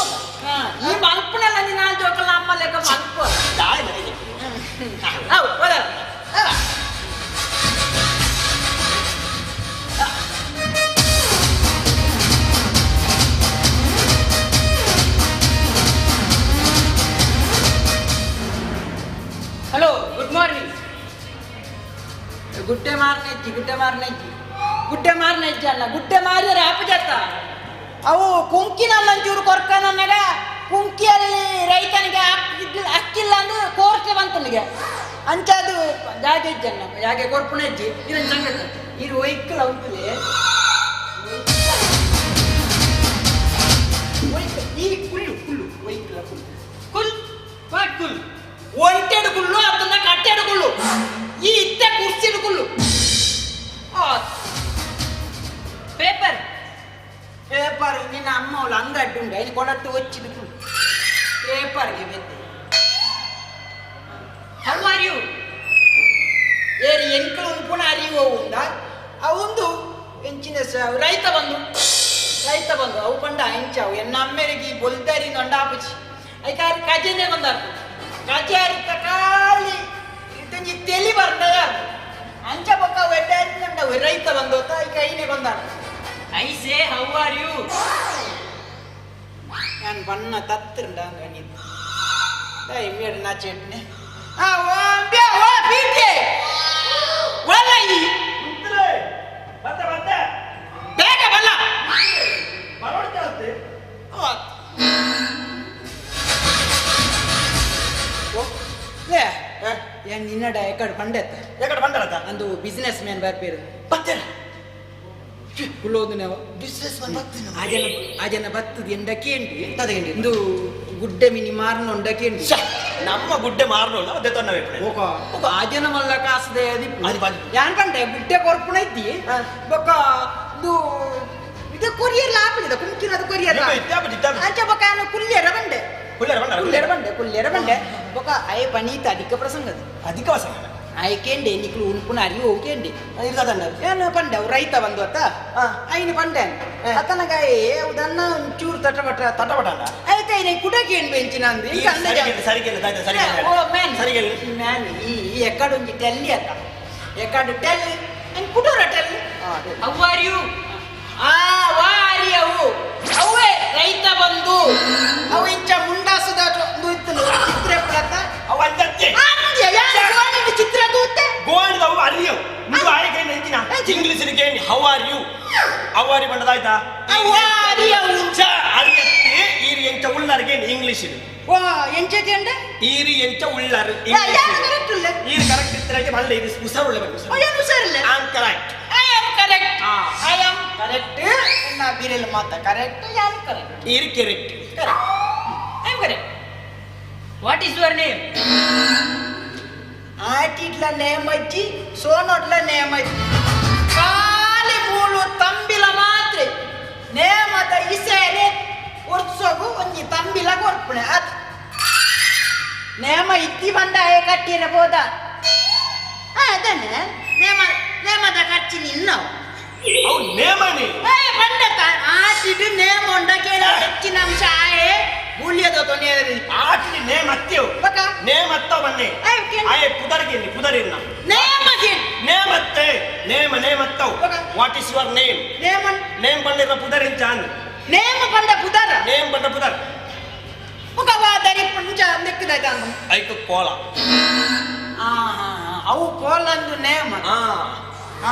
ಈ ಮಲ್ಪನಲ್ಲ ನಿನ್ನ ಜೋಕಲ ಅಮ್ಮ ಲೆಕ್ಕ ಮಲ್ಪ ದಾಯ ನನಗೆ ಅವು ಹೋದ ಹಲೋ ಗುಡ್ ಮಾರ್ನಿಂಗ್ ಗುಡ್ಡೆ ಮಾರನೆಜ್ಜಿ ಅಲ್ಲ ಗುಡ್ಡೆ ಮಾರಿದರೆ ಅಪಜತ್ತ ಅವು ಕುಂಕಿನಲ್ಲಿ ಒಂಚೂರು ಕೊರ್ಕ ನನಗ ಕುಂಕಿಯಲ್ಲಿ ರೈತನಿಗೆ ಅಕ್ಕಿಲ್ಲ ಅಂದ್ರೆ ಕೋರ್ಕೆ ಬಂತನಿಗೆ ಅಂಚದು ಜಾಗೆ ಇಜ್ಜಲ್ಲ ಜಾಗೆ ಕೊರ್ಪುಣ ಇಜ್ಜಿ ಇದೊಂದು ಸಂಗತಿ ಇದು ಒಯ್ಕಲ ಉಂಟು ಈ ಕುಲ್ಲು ಕುಲ್ಲು ಒಯ್ಕಲ ಕುಲ್ ವಾಟ್ ಕುಲ್ ಒಂಟೆಡು ಕುಲ್ಲು ಅದನ್ನ ಕಟ್ಟೆಡು ಕುಲ್ಲು ಈ ಇತ್ತೆ ಕುರ್ಸಿಡು ಕುಲ್ಲು ಪೇಪರ್ ಪೇಪರ್ ನಿನ್ನ ಅಮ್ಮ ಅವಳು ಅಂಗಡ್ಡು ಉಂಡು ಇಲ್ಲಿ ಕೊಡಟ್ಟು ಒಚ್ಚಿದು ಕುಲ್ಲು ಪೇಪರ್ಗೆ ಬೆತ್ತೆ ಹೌ ಆರ್ ಯು ಏರಿ ಎಂಕಲು ಉಂಪುಣ ಅರಿವು ಉಂಡ ಅವಂದು ಎಂಚಿನ ರೈತ ಬಂದು ಅವು ಪಂಡ ಎಂಚಾವು ಎನ್ನ ಅಮ್ಮೆರಿಗೆ ಬೊಲ್ದಾರಿ ನೊಂಡಾಪುಚಿ ಐಕಾರಿ ಕಜೆನೆ ಬಂದಾರು ಕಜಾರಿ ಕಾಲಿ ಇತ್ತಂಜಿ ತೆಲಿ ಬರ್ನಯ ಅಂಚ ಪಕ್ಕ ವೆಡ್ಡಾರಿ ನಂಡವು ರೈತ ಬಂದೋತ ಈ ಕೈನೆ ಬಂದಾರು I say how are you ನಾನು ಬಣ್ಣ ತತ್ತಿರುಂಡ ಅಂಗಣಿದ್ದು ಇಮ್ಮಿಯಡ್ ನಾ ಚೆಟ್ನೆ ಬೇಗ ಬಲ್ಲ ನಿನ್ನಡ ಎಕಡೆ ಬಂಡೆತ್ತ ಅಂದು ಬಿಸಿನೆಸ್ ಮ್ಯಾನ್ ಬರ್ಪೇರು ಕುಲ್ಲೋದು ನಾವು ಆಜನ ಬತ್ತದ ಎಂಡಕ್ಕೆ ಇಂದು ಗುಡ್ಡೆ ಮಿನಿ ಮಾರ್ನ ಉಂಡಕ್ಕೆ ನಮ್ಮ ಗುಡ್ಡೆ ಮಾರ್ನೋಲ್ಲ ಅದೇ ತೊನ್ನವೇ ಆಜನ ಮಲ್ಲ ಕಾಸದೆ ಯಾನ್ ಕಂಡೆ ಗುಡ್ಡೆ ಕೊರ್ಪುಣ ಐತಿ ಬೊಕ್ಕ ಇದು ಇದು ಕೊರಿಯರ್ ಲಾಪಿದ ಕುಂಕಿನದು ಕೊರಿಯರ್ ಅಂಚ ಬೊಕ ಕುಲ್ಯರ ಬಂಡೆ ಕುಲ್ಯರ ಬಂಡೆ ಬೊಕ ಅಯ ಪನೀತ ಅಧಿಕ ಪ್ರಸಂಗ ಆಯ್ಕೆಂಡೆ ನಿಕ್ಲು ಉನ್ಪುನ ಅರಿ ಹೋಗ್ಕೆಂಡೆ ಏನು ಪಂಡೆ ರೈತ ಬಂದು ಅತ್ತ ಐನು ಪಂಡೆ ಅತನಗ ಉದನ್ನ ಒಂಚೂರು ತಟಪಟ ಆಯ್ತು ಐನೆ ಕುಟಕ್ಕೆ ಏನು ಬೆಂಚಿನ ಅಂದ್ರಿ ಮ್ಯಾನ್ ಈ ಎಕ್ಕಡೊಂಜಿ ಟೆಲ್ಲಿ ಅತ್ತ ಎಕ್ಕಡು ಟೆಲ್ಲಿ ಏನು ಕುಟೋರ ಟೆಲ್ಲಿ ಅವು ಅರಿಯು ವಾರಿ ಅವೇ ರೈತ ಬಂದು ಅವು ಇಂಚ ಮುಂಡಾಸದ ಒಂದು ಇತ್ತು ಚಿತ್ರ ಪಡತ್ತ ಅವ ಚಿತ್ರ ಗೋಣಿದವು ಅರಿಯು ನೀವು ಆಯ್ಕೆ ನೆಂಚಿನ ಇಂಗ್ಲಿಷ್ ಕೇಳಿ ಹೌ ಆರ್ ಯು ಬಂಡದಾಯ್ತಾ ಅರಿಯತ್ತೆ ಈರಿ ಎಂಚ ಉಳ್ಳರಿಗೆ ಇಂಗ್ಲಿಷ್ ಇದು ಎಂಚತಿ ಅಂಡೆ ಈರಿ ಎಂಚ ಉಳ್ಳರು ಈರಿ ಕರೆಕ್ಟ್ ಇತ್ತರಕ್ಕೆ ಮಳ್ಳೆ ಇದು ಉಸರು ಒಳ್ಳೆ ಉಸರಿಲ್ಲ correct I am correct. Na birel mata correct. I am correct. Iri correct. I am correct. What is your name? Atitla name achi, sonotla name achi. Kali mulu tambila matre. Name ata isere urtsogu onji tambila korpune at. Name itti banda ekatire boda. Adane name ata kacchi ninna. ಅವು ನೇಮನಿ ಬಂದತ ಆಟಿದು name ಒಂದಕ್ಕೆ ಹೆಚ್ಚಿನ ಅಂಶ ಆಯೆ ಬುಲಿಯದ ತೊನೆಯರಿ ಆಟಿದು name ಅತ್ತೆವು name ಅತ್ತ ಬನ್ನಿ ಆಯೆ ಪುದರಿನ ನೇಮತ್ತೆ ನೇಮತ್ತವು what is your name name ಬಂದಿರ ಪುದರಿನ ಚಾನ್ ನೇಮ ಬಂದ ಪುದರ ನೇಮ್ ಬಂದ ಪುದರ ಮುಖವಾದರಿ ಪಂಚ ನೆಕ್ಕದ ಐಕು ಕೋಲ ಅವು ಕೋಲಂದು ನೇಮ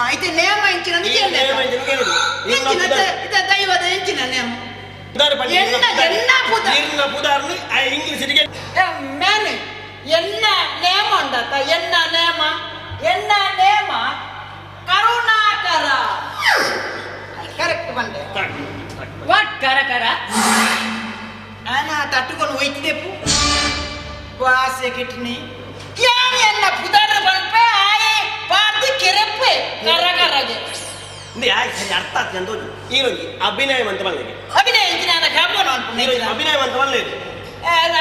అయితే నేమ ఇంచిన దైవದ ಇಂಚಿನ ನೇಮ ಮ್ಯಾನ್ ಎನ್ನ ನೇಮ ಉಂಡತ ಎನ್ನ ನೇಮ ಕರುಣಾಕರ ಕರೆಕ್ಟ್ ಬಂದೆ ವಾಟ್ ಕರಕರ ಆನಾ ತಟ್ಟುಕೊಂಡು ಹೋಯ್ತಿದೆಪ್ಪು ವಾಸೆ ಕಿಟ್ನಿ ಎನ್ನ ಪುದರ ಬಂಪೆ ಆಯೆ ಪಾರ್ಟಿ ಕೆರೆಪ್ಪೆ ಕರಕರಗೆ ನೀ ಆಯ್ ಸರಿ ಅರ್ಥ ಆಗ್ತದೆ ಅಂತ ಈರೋಗಿ ಅಭಿನಯವಂತ ಬಂದಿದೆ ಅಭಿನಯ ಇಂಚಿನ ಕಾಪೋನ ಅನ್ಕೊಂಡು ಅಭಿನಯವಂತ ಬಂದಿದೆ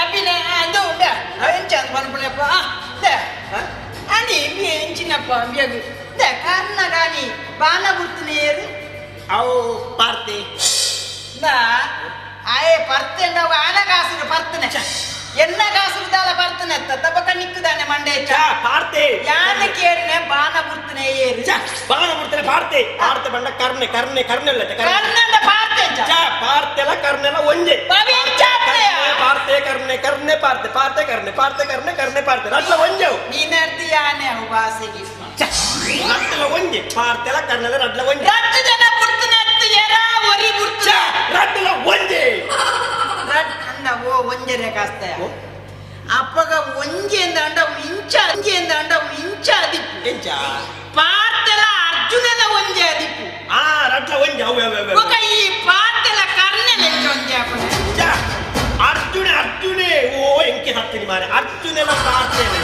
ಅಭಿನಯ ಅದು ಉಂಟ ಎಂಚ ಬಂದ್ಬಿಡಪ್ಪ అని ఎంచినప్ప బియగు కారణ గాని బాణ గుర్తునేరు అవు పార్తే దా ఆయే పర్తే ನಾವು ಆನಗಾಸಿನ ಪರ್ತನೆ ಎನ್ನ ಕಾಸುರು ದಾಲ ಪರ್ತನೆ ತಬಕ ನಿಕ್ಕದಾನೆ ಮಂಡೆ ಚಾ ಪಾರ್ತೆ ಯಾನ ಕೇರ್ನೆ ಬಾಣ ಗುರ್ತನೆ ಏರು ಬಾಣ ಗುರ್ತನೆ ಪಾರ್ತೆ ಪಾರ್ತೆ ಬಂಡ ಕರ್ನೆಲ್ಲ ಕರ್ನೆಲ್ಲ ಪಾರ್ತೆ ಚಾ ಪಾರ್ತೆಲ ಕರ್ನೆಲ್ಲ ಒಂಜೆ ಬಾಬಿ ಎಂಚಾತ್ರೆ ಪಾರ್ತೆ ಕರ್ನೆ ಪಾರ್ತೆ ರಟ್ಲ ಒಂಜೆವು ನೀನರ್ದಿ ಯಾನೆ ಅವು ಭಾಷೆಗೆ ರಟ್ಲ ಒಂಜೆ ಪಾರ್ತೆಲ ಕರ್ನೆಲ್ಲ ರಟ್ಲ ಒಂಜೆ ರಟ್ಟು ಜನ ಗುರ್ತನೆ ಅತ್ತು ಎರ ಒರಿ ಗುರ್ತನೆ ರಟ್ಲ ಒಂಜೆ ಅಂದ ಓ ಒಂಜರೆ ಕಾಸ್ತಾಯ ಅಪ್ಪಗ ಒಂಜೆ ಅಂದ ಇಂಚ ಅದಿಪ್ಪು ಎಂಚ ಪಾರ್ತೆಲ ಅರ್ಜುನನ ಒಂಜೆ ಅದಿಪ್ಪು ರಟ್ಲ ಒಂಜೆ ಒಕ ಈ ಪಾರ್ತೆಲ ಕರ್ನೆಲ ಒಂಜೆ ಅಪ್ಪ ಅರ್ಜುನೆ ಓ ಎಂಕೆ ಹತ್ತಿನಿ ಮಾರೆ ಅರ್ಜುನೆಲ್ಲ ಪಾರ್ತೆಲ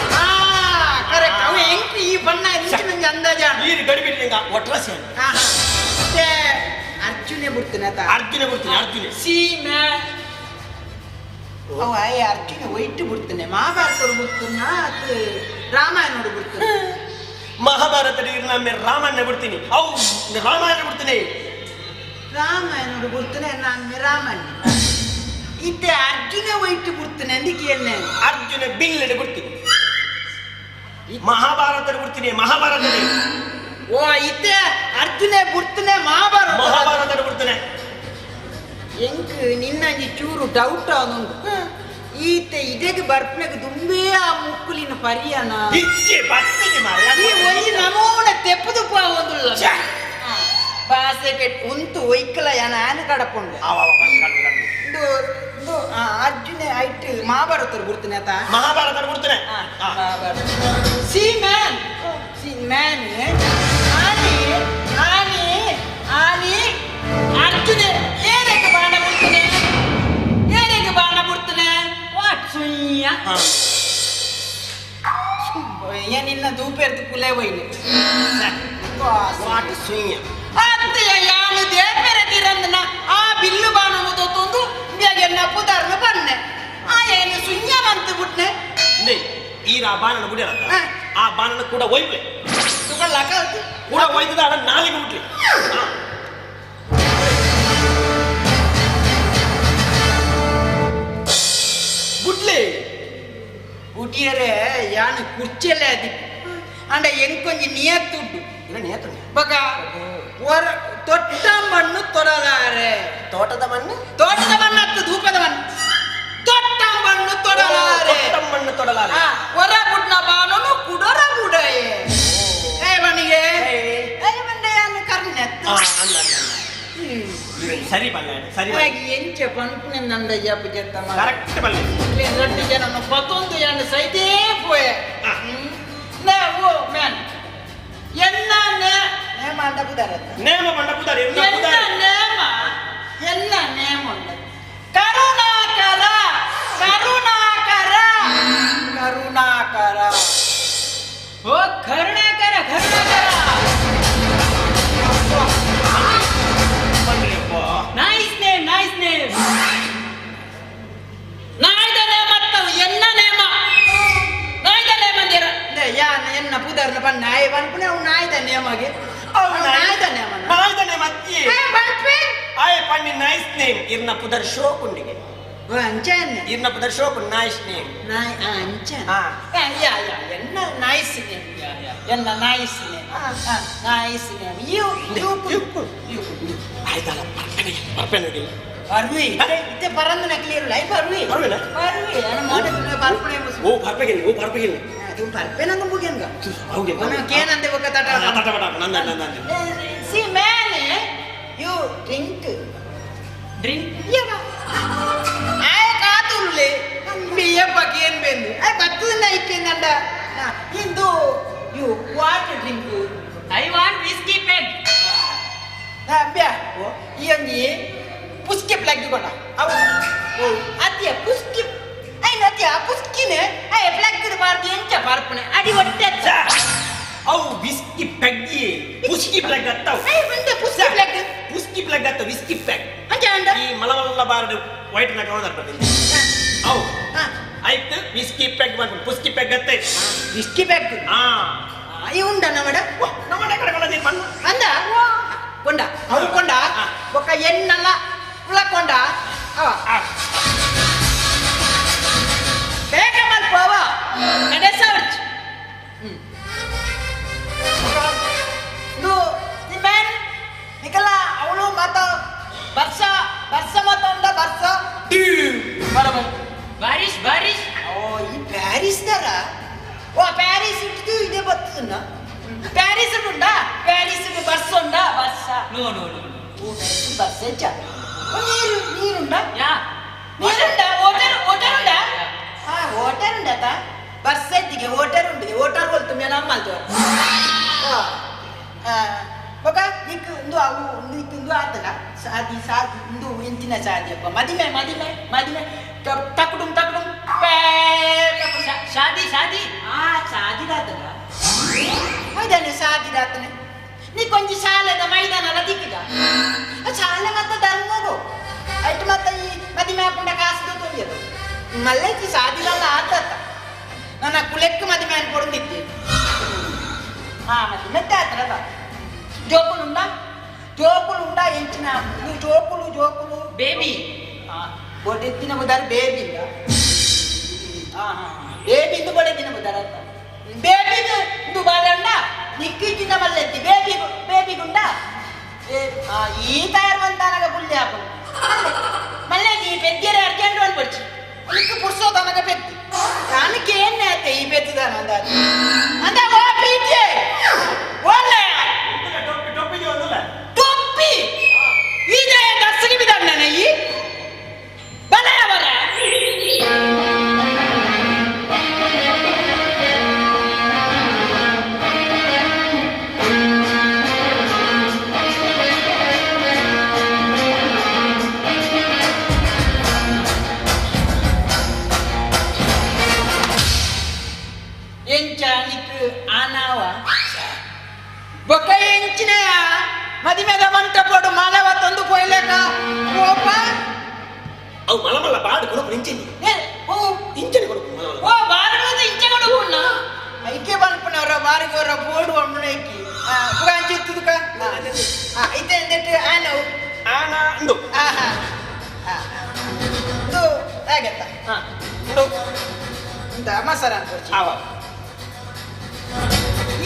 ಕರೆಕ್ಟ್ ಅವು ಎಂಕಿ ಈ ಬಣ್ಣ ಇಂಚಿನ ಅಂದಾಜ ಈ ಗಡಿಬಿಟ್ಟಿಂಗ ಒಟ್ರಸಿ ಅರ್ಜುನೆ ಬಿಡ್ತಾನೆ ಅರ್ಜುನೆ ಸೀಮೆ ಅವ ಅರ್ಜುನ ಒಯ್ಟು ಬಿಡ್ತಾನೆ ಮಹಾಭಾರತೋಡು ಬಿಡ್ತಾನ ಅದು ರಾಮಾಯಣೋಡು ಬಿಡ್ತಾನೆ ಮಹಾಭಾರತ ನಮ್ಮೆ ರಾಮಾಯಣ ಬಿಡ್ತೀನಿ ಅವು ರಾಮಾಯಣ ಬಿಡ್ತೀನಿ ರಾಮಾಯಣೋಡು ಬಿಡ್ತಾನೆ ನಾನು ರಾಮಾಯಣ ಇತ್ತೆ ಅರ್ಜುನ ಒಯ್ಟು ಬಿಡ್ತಾನೆ ಅಂದಿಕ್ಕೆ ಏನೇ ಅರ್ಜುನ ಬಿಲ್ಲೆಡೆ ಬಿಡ್ತೀನಿ ಮಹಾಭಾರತ ಬಿಡ್ತೀನಿ ಮಹಾಭಾರತ ಓ ಇತ್ತೆ ಅರ್ಜುನ ಬಿಡ್ತಾನೆ ಮಹಾಭಾರತ ಬಿಡ್ತಾನೆ ಎಂಕ್ ನಿನ್ನ ಚೂರು ಡೌಟ್ ಅವನುಂಟು ಈತ ಇದಕ್ಕೆ ಬರ್ಪನೆಗೆ ದುಂಬೇ ಆ ಮುಕ್ಕುಲಿನ ಪರಿಯನ ಈ ಒಂಜಿ ನಮೂನ ತೆಪ್ಪದು ಒಂದು ಭಾಷೆ ಕೆಟ್ಟು ಉಂಟು ಒಯ್ಕಲ ಯಾನ ಆನೆ ಕಡಪುಂಡು ಅರ್ಜುನ ಐಟ್ ಮಹಾಭಾರತ ಬಿಡ್ತಾನೆ ಆತ ಮಹಾಭಾರತ ಬಿಡ್ತಾನೆ ಸಿ ಮ್ಯಾನ್ ಆನಿ ಅರ್ಜುನ ಏನಕ್ಕೆ ಬಾಣ ಬಿಡ್ತಾನೆ ವಾಟ್ ಸುಯ್ಯ ನಿನ್ನ ದೂಪೇರ್ದು ಕುಲೆ ಒಯ್ಲಿ ವಾಟ್ ಸುಯ್ಯ ಅತ್ತೆಯ ಯಾನು ದೇಪೆರೆ ತಿರಂದು ಎನ್ನ ಆ ಬಿಲ್ಲು ಬಾಣನು ತೊತ್ತೊಂದು ಎನ್ನ ಪುದರ್ನ ಬನ್ನೆ ಆ ಏನು ಸುಣ್ಯ ಮಂತು ಬಿಟ್ನೆ ಈ ಬಾಣನ ಬಿಡಲ್ಲ ಆ ಬಾಣನ ಕೂಡ ಒಯ್ಬ್ಲೆ ಕೂಡ ಒಯ್ದ ಅಡ ನಾಲಿಗೆ ಬಿಟ್ಲಿ ಬುಡ್ಲಿ ಬುಟಿಯರೆ ಯಾನು ಕುರ್ಚೆಲ್ಲ ಅದಿ ಅಂಡ ಎಂಕೊಂಜಿ ನಿಯತ್ತುಡ್ಡು ಬಗ ಹೊರ ತೊಟ್ಟ ಮಣ್ಣು ತೊಡಲಾರೆ ತೋಟದ ಮಣ್ಣು ಹತ್ತು ಧೂಪದ ಮಣ್ಣು ತೊಟ್ಟ ಮಣ್ಣು ತೊಡಲಾರೆ ಹೊರ ಬುಡ್ನ ಬಾಣನು ಕುಡರ ಬುಡಯೇ ಏ ಬನಿಗೆ ಏ ಬಂಡೆ ಯಾನು ಕರ್ನೆ ಸರಿ ಬಲ್ಲ ಸರಿ ಎಂಚೆ ಪಂಪನೆ ನಂದ ಜಪ ಜತ್ತ ಕರೆಕ್ಟ್ ಬಲ್ಲ ரெண்டு ஜன பத்தொந்து என்ன சைதே போய நே ஓ மேன் என்ன நேம அண்ட புதார நேம பண்ட புதார என்ன நேம கருணாகர கருணாகர கருணாகர ஓ Karunakar Karunakar nice name nice name ನಾಯ್ದನೆ ಮತ್ತು ಎನ್ನ ನೇಮ ನಾಯ್ದನೆ ಮಂದಿರ ಯಾನ ಎನ್ನ ಪುದರ್ನ ಬಣ್ಣ ಆಯ್ ಬನ್ಪುನೆ ಅವು ನಾಯ್ದ ನೇಮಗೆ ಅವು ನಾಯ್ದ ನೇಮ ನಾಯ್ದ ನೇಮ ಅತ್ತಿ ಬನ್ಪೆ ಆಯ್ ಪಣ್ಣಿ ನೈಸ್ ನೇಮ್ ಇರ್ನ ಪುದರ್ ಶೋಕುಂಡಿಗೆ ಅಂಚನ್ ಇರ್ನ ಪುದರ್ ಶೋಕು ನೈಸ್ ನೇಮ್ ನಾಯ್ ಅಂಚನ್ ಯಾ ಎನ್ನ ನೈಸ್ ನೇಮ್ ಎನ್ನ ನೈಸ್ ನೇಮ್ ನೈಸ್ ನೇಮ್ ಯು ಆಯ್ತಲ್ಲ ಪರ್ಪೆನಗೆ ಬರ್ವಿ ಇತ್ತೆ ಪರಂದು ನಕಲಿರು ಲೈ ಬರ್ವಿ ಬರ್ವಿ ಅನ ಮಾಡ ಬರ್ಪಣೆ ಓ ಬರ್ಪೆಗೆ ಅದು ಬರ್ಪೆನಂದು ಮುಗಿಯಂಗ ಹೌಗೆ ನಾನು ಕೇನಂದೆ ಬಕ ತಟ ನಂದ ಸಿ ಮ್ಯಾನ್ ಯು ಡ್ರಿಂಕ್ ಯವ ಆಯ ಕಾತುಲ್ಲೆ ಬಿಯ ಬಕೇನ್ ಬೆಂದು ಆಯ ಬತ್ತುನ ಇಕ್ಕೆಂದಂಡ ಇಂದು you what drink I want whisky peg ಬ್ಯಾ ಈ ಒಂಜಿ ಪುಸ್ಕೆ ಪ್ಲಗ್ ಕೊಡ ಅವು ಅತ್ಯ ಪುಸ್ಕಿ ಐನ ಅತ್ಯ ಪುಸ್ಕಿನೆ ಐ ಪ್ಲಗ್ ಬಾರ್ದಿ ಎಂಚ ಪಾರ್ಪಣೆ ಅಡಿ ಹೊಟ್ಟೆ ಅವು ವಿಸ್ಕಿ ಪೆಗ್ಗಿ ಪುಸ್ಕಿ ಪ್ಲಗ್ ಅತ್ತವು ಐ ಬಂದೆ ಪುಸ್ಕಿ ಪ್ಲಗ್ ಅತ್ತ ವಿಸ್ಕಿ ಪ್ಲಗ್ ಅಂಚ ಅಂಡ ಈ ಮಲಮಲ್ಲ ಬಾರಡು ವೈಟ್ ನ ಕವದ ಬರ್ತದೆ ಅವು ಆಯ್ತು ವಿಸ್ಕಿ ಪೆಗ್ ಬಂದು ಪುಸ್ಕಿ ಪೆಗ್ ಅತ್ತೆ ವಿಸ್ಕಿ ಪೆಗ್ ಈ ಉಂಡ ನಮಡ ಕಡೆ ಬಲ್ಲ ನೀನು ಬಣ್ಣ ಅಂದ ಕೊಂಡ ಅವು ಕೊಂಡ ಒಕ್ಕ ಎಣ್ಣಲ್ಲ ಉಳಕೊಂಡ ಅವ ಬೇಗ ಮಲ್ಪವ ನಡೆ ಸರ್ಚ್ ಮ್ಯಾನ್ ನಿಕಲ ಅವಳು ಮತ ಬರ್ಸ ಮತ್ತೊಂದ ಬರ್ಸ ಬಾರಿಶ್ ಓ ಈ ಪ್ಯಾರಿಸ್ ದರ ಓ ಪ್ಯಾರಿಸ್ ಇಟ್ಟು ಇದೆ ಬರ್ತದನ್ನ ಪ್ಯಾರಿಸ್ ಉಂಡಾ ಪ್ಯಾರಿಸ್ ಬಸ್ ಉಂಡಾ ಬಸ್ ನೋ ಬಸ್ ಹೆಚ್ಚ ನೀರುಂಡಾ ಯಾ ನೀರುಂಡಾ ವಾಟರ್ ಉಂಡಾ ವಾಟರ್ ಉಂಡಾ ಬಸ್ ಎತ್ತಿಗೆ ವಾಟರ್ ಉಂಡಿಗೆ ವಾಟರ್ ಹೋಲ್ತು ಮೇಲೆ ನಮ್ಮಲ್ತು ಬೊಕ ನಿಕ್ಕು ಒಂದು ಅವು ನಿಕ್ಕು ಆತಲ್ಲ ಸಾದಿ ಒಂದು ಎಂತಿನ ಸಾದಿ ಅಪ್ಪ ಮದಿಮೆ ತಕಡುಂ ಶಾದಿ ಸಾದಿ ಆತಲ್ಲ ಮೈದಾನ ಸಾದಿ ಆತನೆ ನೀ ಕೊಂಚ ಶಾಲೆದ ಮೈದಾನ ಅಲ್ಲ ದಿಕ್ಕಿದ ಶಾಲೆ ಮತ್ತೆ ಧರ್ಮಗು ಐಟ್ ಮತ್ತೆ ಈ ಮದಿಮೆ ಹಾಕೊಂಡ ಕಾಸು ತೊಂದಿರು ಮಲ್ಲೆಚ್ಚಿ ಸಾದಿರಲ್ಲ ಆತ ನನ್ನ ಕುಲೆಕ್ಕ ಮದಿಮೆ ಅನ್ಕೊಡಿದ್ದೆ ಮತ್ತೆ ಮೆತ್ತೆ ಆತರದ ಜೋಕುలుండా ಎಂಚಿನ ಜೋಕುಲು ಬೇಬಿ ಬೊಡೆತ್ತಿನ ಮುದಾರ ಬೇಬಿ ಬೇಬಿಂದು ಬೊಡೆತ್ತಿನ ಮುದಾರ ಬೇಬಿದು ಇದು ಬಾಲಂಡ ನಿಕ್ಕಿಚ್ಚಿನ ಮಲ್ಲೆತ್ತಿ ಬೇಬಿಗುಂಡ ಈ ತಯಾರುವಂತಾನಗ ಬುಲ್ಲೆ ಹಾಕೊಂಡು ಮಲ್ಲೆ ಈ ಪೆದ್ದಿಯರೆ ಅರ್ಜೆಂಟ್ ಅನ್ಪಡ್ಚಿ ನಿಕ್ಕು ಪುರ್ಸೋತನಗ ಪೆತ್ತಿ ನನಗೆ ಏನೇ ಆಯ್ತೆ ಈ ಪೆತ್ತಿದಾನ ಅಂದ ಓ ಪೀಠೆ ಒಳ್ಳೆ ಟೊಪ್ಪಿ ವಿಜಯ ದರ್ಶನಿ ಬಿದಣ್ಣನ ಈ ಬಲೆಯವರ ಎಂಚಾನಿಕ್ ಆನಾವ ಬೊಕ್ಕ ಎಂಚಿನೆಯ ಮದಿಮೆದ ಮಂಟ ಪೋಡು ಮಾಲವ ತಂದು ಪೋಯ పోయలేక ఓప అవు మలమల్ల బాడు కొడుకు ఇంచింది ఓ ఇంచని కొడుకు మలమల్ల ఓ బారులో ఇంచగొడుకున్నా ఐకే పనుకున్నారా బారిగోరా పోడు అమ్మనేకి పుగాన్ చెత్తుదుక అయితే ఎందట్టు ఆనవు ఆనా ఇందు ఆహా ದು ಆಗತ್ತ ಇಂದು ಇಂದ ಮಸಾಲ ಅನ್ಕೊಡ್ಚಿ ಆವ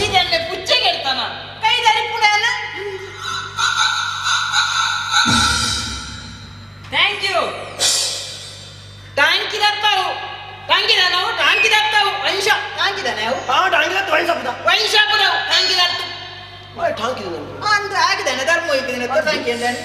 ಇದೆಲ್ಲ ಪುಚ್ಚೆಗೆ ಇರ್ತಾನ ಕೈ ಧರಿಪುಡಾನ ಥ್ಯಾಂಕ್ ಯು ಟಾಂಕಿ ದತ್ತಾವು ಟಾಂಕಿ ದಾನವು ಟಾಂಕಿ ದತ್ತಾವು ವಂಶ ಟಾಂಕಿ ದಾನವು ಟಾಂಕಿ ದತ್ತ ವಂಶ ಪುಡವು ಟಾಂಕಿ ದತ್ತು ಟಾಂಕಿ ಅಂದ ಆಗಿದ್ದಾನೆ ಧರ್ಮ ಹೋಯ್ತಿದ್ದಾನೆ ಟಾಂಕಿ ಅಂದಾನೆ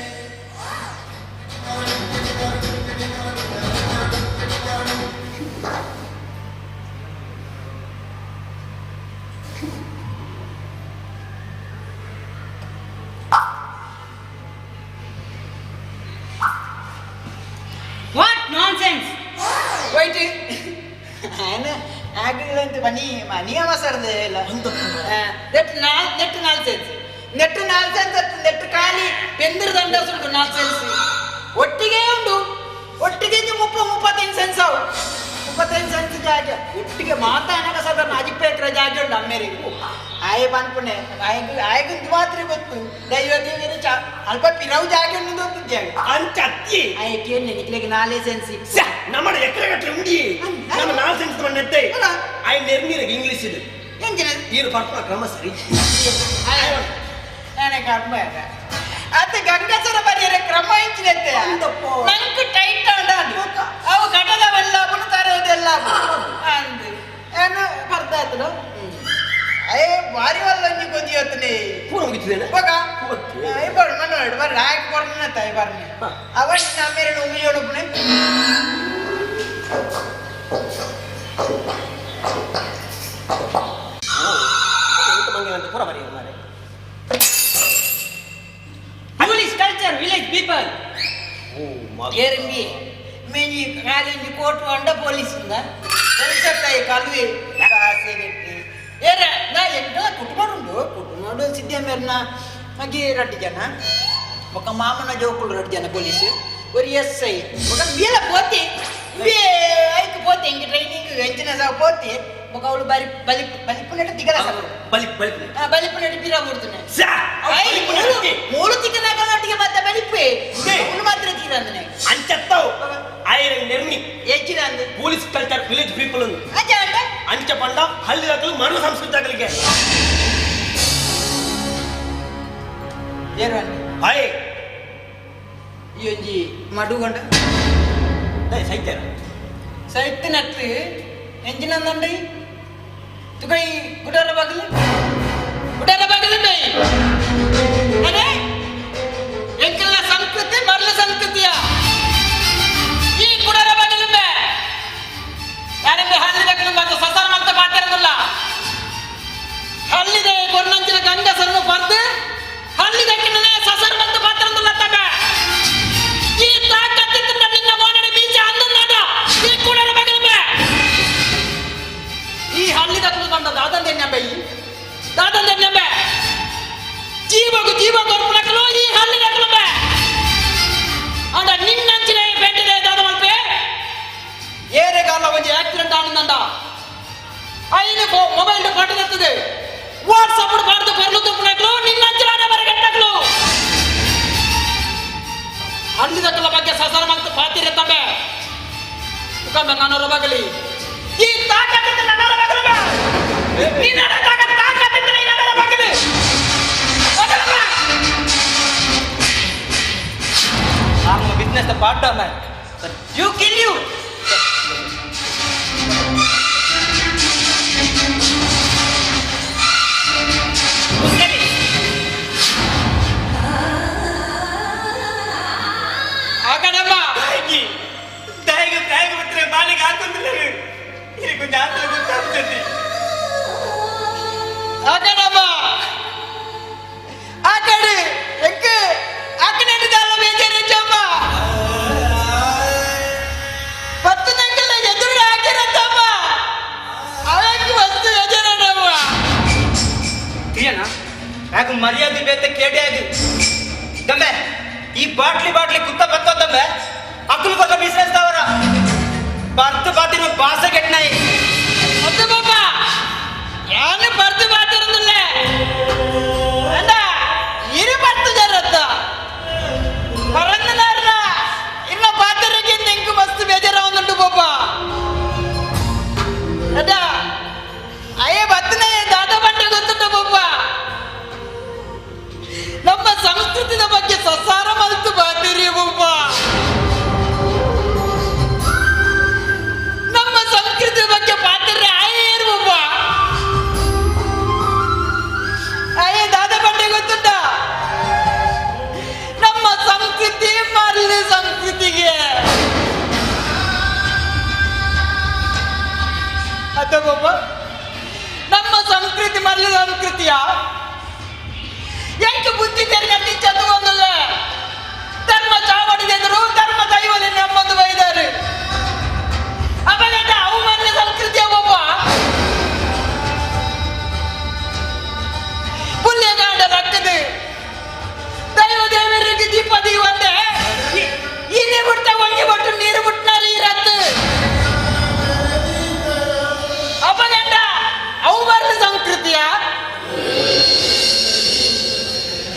ವಾಟ್ ನಾನ್ಸೆನ್ಸ್ ಹೋಯ್ತು ಆಗಿಲ್ಲಂತ ಮನಿ ಮಾತಾಡ್ದೆ ಇಲ್ಲ ನೆಟ್ಟು ನಾಲ್ ಸೆನ್ಸ್ ನೆಟ್ಟು ಖಾಲಿ ಪೆಂದಿರ ದಂಡ ಸುಂಟು ನಾಲ್ ಸೆನ್ಸ್ ಒಟ್ಟಿಗೆ ಉಂಟು ಒಟ್ಟಿಗೆ 35 ಸೆನ್ಸ್ ಅವು 35 ಸೆನ್ಸ್ ಜಾಗ ಒಟ್ಟಿಗೆ ಮಾತಾಡಕ ಸಾಧಾರಣ ಅಜಿಪೇಕ್ರ ಜಾಗ ಉಂಟು ಅಮ್ಮೇರಿಗೆ ಆಯ ಪನ್ಪುಣೆ ಆಯಗಂದು ಮಾತ್ರ ಗೊತ್ತು ದೈವದೇವರ ಅಲ್ಪ ಪಿರವು ಜಾಗ ಉಂಟು ಗೊತ್ತಿದ್ದೆ ಅಂಚತ್ತಿ ಆಯಕ್ಕೆ ನಿಕ್ಲಿಗೆ 4 ಸೆನ್ಸ್ ನಮ್ಮ ಎಕರೆ ಉಂಡಿ ನಮ್ಮ 4 ಸೆನ್ಸ್ ನೆತ್ತೆ ಆಯ ನಿರ್ಮೀರಿಗೆ ಇಂಗ್ಲಿಷ್ ಇದು ಎಂಜಿನ ಈರು ಪರ್ಪ ಕ್ರಮ ಸರಿ ನಾನೇ ಕರ್ಮ ಅದು ಗಂಗಸರ ಬರೆಯರ ಕ್ರಮ ಇಂಚಿನಂತೆ ನಂಗೆ ಟೈಟ್ ಅಂಡ ಅವು ಘಟದವೆಲ್ಲ ಬುಣತಾರದೆಲ್ಲ ಅಂದು ಏನು ಬರ್ದಾದ್ರು ಅಯ್ಯ ಬಾರಿ ವಲ್ಲ ಗೊತ್ತಿಯತ್ತನೆ ಪೂರ ಮುಗಿತಿದ್ದೇನೆ ಹೋಗ ಇಬ್ಬರು ಮನೋಡು ಬರ್ರಿ ಆಯ್ಕೆ ಬರ್ನ ತಾಯಿ ಬರ್ನಿ ಅವಷ್ಟು ನಮ್ಮೇಲೆ ಉಮಿಯೋಡು ಪುಣೆ ಪೂರ ಬರೀ ಮಾರೆ Police culture, village people. ಏರಂಗಿ ಮೇಂಜಿ ಕಾಲಿಂಜಿ ಕೋಟು ಅಂಡ ಪೊಲೀಸ್ ಪೊಲೀಸತ್ತಾಯಿ ಕಲ್ವಿ ಕಾಸೆ ಬೆಟ್ಟಿ ಏರ ನಾ ಎಂಟಲ ಕುಟುಂಬರುಂಡು ಕುಟುಂಬಡು ಸಿದ್ಧ ಮೇರ್ನ ಹಾಗೆ 2 ಜನ ఒక మామన జోకులు 2 జన పోలీసు ఒక ఎస్ఐ ఒక వీళ్ళ పోతే ఐకి పోతే ఇంక ట్రైనింగ్ ఎంచిన సా పోతే ఒక వాళ్ళు బలిపునట్టు దిగల బలిపునట్టు పిరా కొడుతున్నాయి మూడు తిక్కనగలట్టుగా మధ్య బలిపే అవును మాత్రం తీరందనే అని చెప్తావు ఆయన నిర్మి ಹೆಚ್ಚಿರಂದು ಪೊಲೀಸ್ ಕಲ್ಚರ್ ವಿಲೇಜ್ ಪೀಪಲ್ ಅಜ್ಜ ಅಂದ್ರೆ ಅಂಚ ಪಂಡ ಹಳ್ಳಿದಾಗಲು ಮರಣ ಸಂಸ್ಕೃತಿಗಳಿಗೆ ಏರು ಅಂದ್ರೆ ಹಾಯ್ ಈ ಒಂಜಿ ಮಡುಗೊಂಡ ಸೈತಿನತ್ತು ಎಂಜಿನಂದಂಡಿ ತುಕೈ ಗುಡರ ಬಗಲು ಅದೇ ಎಂಕಲ್ಲ ಸಂಸ್ಕೃತಿ ಮರಳ ಸಂಸ್ಕೃತಿಯ ಈ ಗುಡರ ಬಗಲು ಯಾರೆಂಬ ಹಳ್ಳಿ ಬಗಲು ಬಂದು ಸಸಾರ ಮಾಡ್ತಾ ಮಾತಾಡೋದಿಲ್ಲ ಹಳ್ಳಿದೆ ಕೊನ್ನಂಚಿನ ಗಂಡಸರನ್ನು ಬರ್ದು ಹಳ್ಳಿ ದಕ್ಕಿನೇ ಸಸಾರ ಮಾಡ್ತಾ ಮಾತಾಡೋದಿಲ್ಲ ತಗ ಈ ತಾಕತ್ತಿತ್ತು ನಿನ್ನ ಮೋನಡೆ ಬೀಜ ಅಂದನಾಡ ಈ ಗುಡರ ಬಗಲು ಈ ಹಳ್ಳಿ ದಕ್ಕಲು ಬಂದ ದಾದಂದೆ ನೆಂಬೆ ಜೀವ ಕೊರ್ಪುನಕಲು ಈ ಹಳ್ಳಿ ದಕ್ಕಲು ಅಂಡ ನಿನ್ನಂಚಿನ ಬೆಂಟಿದೆ ದಾದ ಮಲ್ಪೆ ಏರೆಗಾಲ ಒಂದು ಆಕ್ಸಿಡೆಂಟ್ ಆನಂದ ಐದು ಮೊಬೈಲ್ ಫೋಟೋ ತರ್ತದೆ ವಾಟ್ಸಪ್ ಬಾರ್ದು ಬರ್ಲು ತುಪ್ಪನಕಲು ನಿನ್ನಂಚಿನ ಬರಗಟ್ಟಕಲು ಹಳ್ಳಿ ದಕ್ಕಲ ಬಗ್ಗೆ ಸಸಾರ ಮಾಡ್ತು ಪಾತಿರೆ ತಮ್ಮೆ ಮುಖಂಬ ನನ್ನರ ಬಗಲಿ ಈ ತಾಕತ್ತಿತ್ತು ನನ್ನರ ಬಗಲು ನಿನ್ನರ ತಾಕತ್ತಿತ್ತು ನಿನ್ನರ ಬಗಲು I'm a business partner, man. You kill you. ಆಗಡಮ್ಮ ದಯಗೆ ಬಿಟ್ಟರೆ ಬಾಲಿಗೆ ಹಾಕೊಂದಿಲ್ಲ ಈಗ ಜಾತ್ರೆ ಗೊತ್ತಾಗ್ತದೆ ಆಗಡಮ್ಮ ಆಗಡಿ ಎಕ್ಕೆ ಅಕ್ಕನೆಟ್ಟು ದಾಲ ಬೇಜಾರು ಜಮ್ಮ ಪತ್ತು ನಂಗೆಲ್ಲ ಎದುರು ಹಾಕಿರತ್ತಮ್ಮ ಅವಕ್ಕೆ ವಸ್ತು ಎದುರಡಮ್ಮ ಕ್ರಿಯನಾ ಯಾಕೆ ಮರ್ಯಾದೆ ಬೇತ ಕೇಡಿ ಆಗಿ ಗಂಬೆ ಈ ಬಾಟ್ಲಿ ಕುತ್ತ ಬತ್ತೊಂದಮ್ಮೆ ಅಕ್ಕಲು ಕೊತ್ತ ಬಿಸ್ನೆಸ್ ತವರ ಬರ್ತು ಬಾತಿನ ಭಾಷೆ ಕೆಟ್ಟನಾಯಿ ಮತ್ತೆ ಬಾಬ ಯಾನು ಬರ್ತು ಬಾತಿರಂದಿಲ್ಲ ಅಣ್ಣ ಇರು ಬರ್ತು ಜರತ್ತ ಪರಂದನಾರ್ನ ಇನ್ನ ಪಾತ್ರಕ್ಕೆ ನಿಂಕು ಮಸ್ತ್ ಬೇಜಾರ ಒಂದುಂಟು ಬಾಬ ಅಣ್ಣ ಅಯ್ಯ ಬತ್ತನೆ ದಾದ ಬಂಡೆ ಗೊತ್ತುಂಟ ಬಾಬ ನಮ್ಮ ಸಂಸ್ಕೃತಿಯ ಬಗ್ಗೆ ಸಸಾರ ಮಲ್ತು ಬಾತಿರಿ ಬಾಬ ನಮ್ಮ ಸಂಸ್ಕೃತಿ ಬಗ್ಗೆ ಪಾತಿರಿ ಆಯೇರು ಬಾಬ ಅಯ್ಯ ದಾದ ಬಂಡೆ ಗೊತ್ತುಂಟ ನಮ್ಮ ಸಂಸ್ಕೃತಿ ಮರಳಿ ಸಂಸ್ಕೃತಿಗೆ ಅದ ಬಾಬ ನಮ್ಮ ಸಂಸ್ಕೃತಿ ಮರಳಿ ಸಂಸ್ಕೃತಿಯ ಎಂಟು ಬುದ್ಧಿ ತೆರಿಗೆ ಚದುವಂಗಲ್ಲ ಧರ್ಮ ಚಾವಡಿಗೆದರು ಧರ್ಮ ದೈವಲಿ ನಮ್ಮದು ಬೈದಾರು ಅಪಘಾತ ಅವಮಾನ್ಯ ಸಂಸ್ಕೃತಿಯ ಒಬ್ಬ ಪುಲ್ಯಗಾಂಡ ರಕ್ಕದು ದೈವ ದೇವರಿಗೆ ದೀಪ ದೀವಂದೆ ಇಲ್ಲಿ ಬಿಟ್ಟ ಒಂಗಿ ಬಿಟ್ಟು ನೀರು ಬಿಟ್ಟಾರೆ ಈ ರತ್ತು ಅಪಘಾತ ಅವಮಾನ್ಯ ಸಂಸ್ಕೃತಿಯ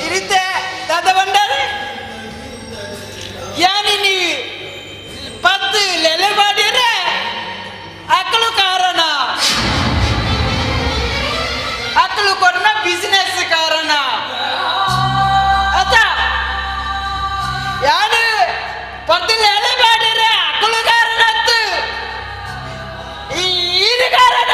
ಇರುತ್ತೆ ದಾದ ಬಂಡಾರೆ ಯಾನಿ ಪತ್ತು ಲೆಲೆ ಮಾಡಿದ್ರೆ ಅಕ್ಕಳು ಕಾರಣ ಅಕ್ಕಳು ಕೊಡ್ನ ಬಿಸಿನೆಸ್ ಕಾರಣ ಅತ್ತ ಯಾನು ಪತ್ತು ಲೆಲೆ ಮಾಡಿದ್ರೆ ಅಕ್ಕಳು ಕಾರಣ ಅತ್ತು ಇದು ಕಾರಣ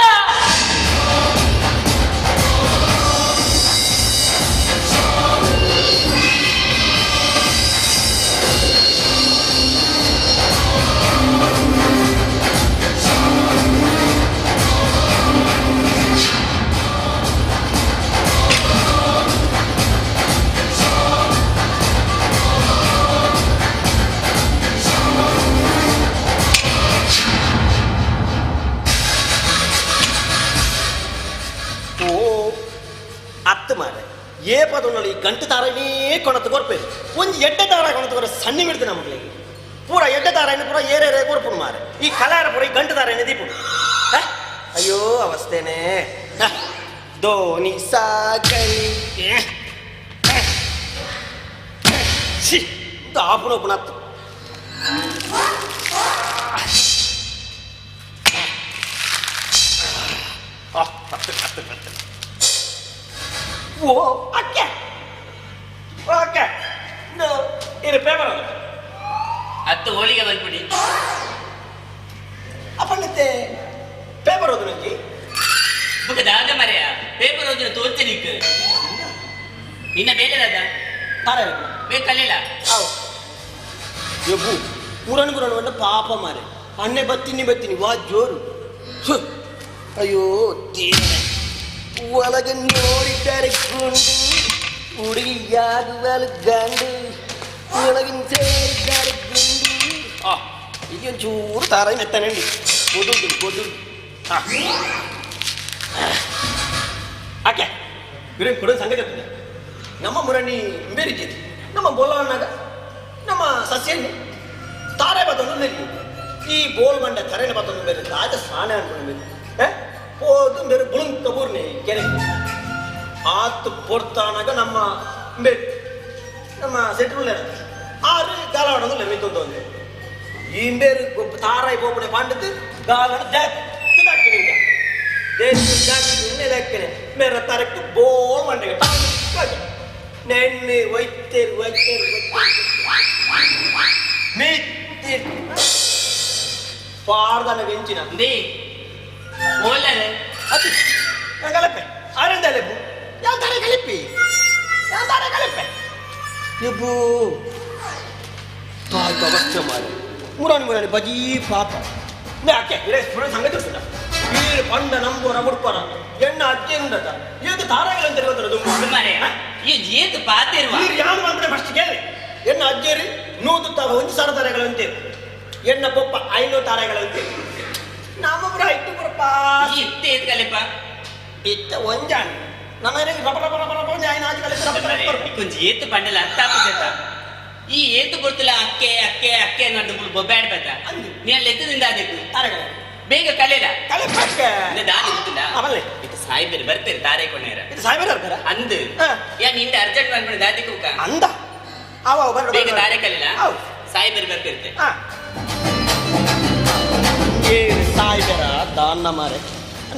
ಅತ್ತ ಮಾರೆ ಏ ಪದೊಂದು ಗಂಟು ತಾರನೇ ಕೊಣತ್ತು ಕೊರ್ಪೇರು ಒಂದು ಎಡ್ಡೆ ತಾರ ಕೊಣತ್ತು ಕೊರ ಸಣ್ಣ ಮಿಡ್ದು ನಮಗೆ ಪೂರ ಎಡ್ಡೆ ತಾರನ್ನು ಪೂರ ಏರೇ ಕೊರ್ಪುಡು ಮಾರೆ ಈ ಕಲಾರ ಪೂರ ಈ ಗಂಟು ತಾರನೇ ದೀಪುಡು ಅಯ್ಯೋ ಅವಸ್ಥೆನೇ ಧೋನಿ ಸಾಗಲಿ ಆಪುಣ ಪುನತ್ತು ಓ ಅಕ್ಕೆ ಓಕೆ ಇದು ಪೇಪರ್ ಹತ್ತು ಹೋಳಿಗೆ ಬಂದ್ಬಿಡಿ ಅಪ್ಪಣ್ಣತ್ತೆ ಪೇಪರ್ ಓದು ನಂಗೆ ಮುಖ ದಾದ ಮರೆಯ ಪೇಪರ್ ಓದಿನ ತೋರ್ತೆ ನಿಕ್ ಇನ್ನ ಬೇಡದಾದ ತಾರ ಬೇಕಲ್ಲ ಯಬ್ಬು ಪುರಾಣ ಪುರಾಣ ಪಾಪ ಮಾರೆ ಅನ್ನೆ ಬತ್ತೀನಿ ವಾ ಜೋರು ಅಯ್ಯೋ ಒಳಗೆ ನೋಡಿದ್ದಾರೆ ಗುಂಡು ಹುಡುಗಿಯಾಗುವಲು ಗಂಡು ಒಳಗಿನ ಸೇರಿದ್ದಾರೆ ಗುಂಡು ಈಗ ಒಂಚೂರು ತಾರ ಮೆತ್ತನಂಡಿ ಕೊದು ಆಕೆ ಇವ್ರೇನು ಕೊಡೋದು ಸಂಗತಿ ಆಗ್ತದೆ ನಮ್ಮ ಮುರಣಿ ಬೇರಿದ್ದೀರಿ ನಮ್ಮ ಬೋಲವನ್ನಾಗ ನಮ್ಮ ಸಸ್ಯನ್ನಿ ತಾರೆ ಬತ್ತೊಂದು ನೆಲ್ಲಿ ಈ ಬೋಲ್ ಮಂಡ ತರೆನ ಬತ್ತೊಂದು ಬೇರೆ ರಾಜ ಸ್ನಾನ ಅನ್ಕೊಂಡು ಬೇರೆ ಹೋದು ಬೇರೆ ಬುಳುಂಕ ಬೂರ್ನೆ ಕೆರೆ ಆತು ಪೊರ್ತಾನಾಗ ನಮ್ಮ ಬೇರೆ ನಮ್ಮ ಸೆಟ್ರುಲ್ಲ ಆರು ಗಾಲಾಡೋದು ಲೆಮಿತ್ತೊಂದು ಒಂದು ಈ ಬೇರೆ ತಾರಾಯಿ ಪೋಪಣೆ ಪಾಂಡದ್ದು ಗಾಲನ ಜಾಸ್ತಿ ಹಾಕಿನಿ ಜಾಸ್ತಿ ಮೇರೆ ತರಕ್ಕೆ ಬೋಲ್ ಮಂಡೆಗೆ ನೆನ್ನೆ ಒಯ್ತೇರು ಪಾರ್ದನ ಬೆಂಚಿನ ಅದು ಕಲಪೆ ಆರೆಂದಲೆಪ್ಪು ಯಾವ ತರ ಕಲಿಪಿ ಇಬ್ಬು ತಾಯ್ತು ಅವಸ್ಥೆ ಮಾಡಿ ಮುರಾಣಿ ಬಜಿ ಪಾಪ ಯಾಕೆ ಸಂಗತಿ ಗೊತ್ತಿಲ್ಲ ವೀರು ಪಂಡ ನಂಬೋರ ಮುಡ್ಪರ ಎಣ್ಣ ಅಜ್ಜಿ ಉಂಡದ ಏದು ತಾರಾಗಳಂತ ಯಾರು ಅಂದ್ರೆ ಫಸ್ಟ್ ಕೇಳಿ ಎಣ್ಣ ಅಜ್ಜೇರಿ ನೂದು ತಾವ ಒಂದು ಸಾವಿರ ತಾರೆಗಳಂತೆ ಎಣ್ಣ ಪೊಪ್ಪ 500 ತಾರೆಗಳಂತೆ ನಮ್ಮೊಬ್ರು ಐದು ಇತ್ತ ಒಂಜಾಣಿ ನಮ್ಮ ರಪ ರಪ ರಪ ರಪ ಒಂಜಾಯಿ ನಾಚಿ ಕಲಿತ ಕೊಂಚ ಏತು ಪಂಡಲ ಅತ್ತಾಪು ಜತ ಈ ಏತು ಗೊತ್ತಿಲ್ಲ ಅಕ್ಕೆ ಅಕ್ಕೆ ಅಕ್ಕೆ ಅನ್ನೋದು ಬೊಬ್ಬಾಡ್ಬೇಕ ನೀ ಅಲ್ಲಿ ಎತ್ತದಿಂದ ಅದಕ್ಕೆ ಬೇಗ ಕಲೆದ ದಾರಿ ಗೊತ್ತಿಲ್ಲ ಇದು ಸಾಯಿಬೇರು ಬರ್ತೀರಿ ತಾರೆ ಕೊನೆಯರ ಅಂದ್ ಯಾ ನಿಂದ ಅರ್ಜೆಂಟ್ ಮಾಡ್ಬಿಡಿ ದಾದಿ ಕೂಕ ಅಂದ ಬೇಗ ದಾರೆ ಕಲಿಲ್ಲ ಸಾಯಿಬೇರು ಬರ್ತಿರ್ತೆ ಸಾಯಿಬೇರ ದಾನ್ನ ಮಾರೆ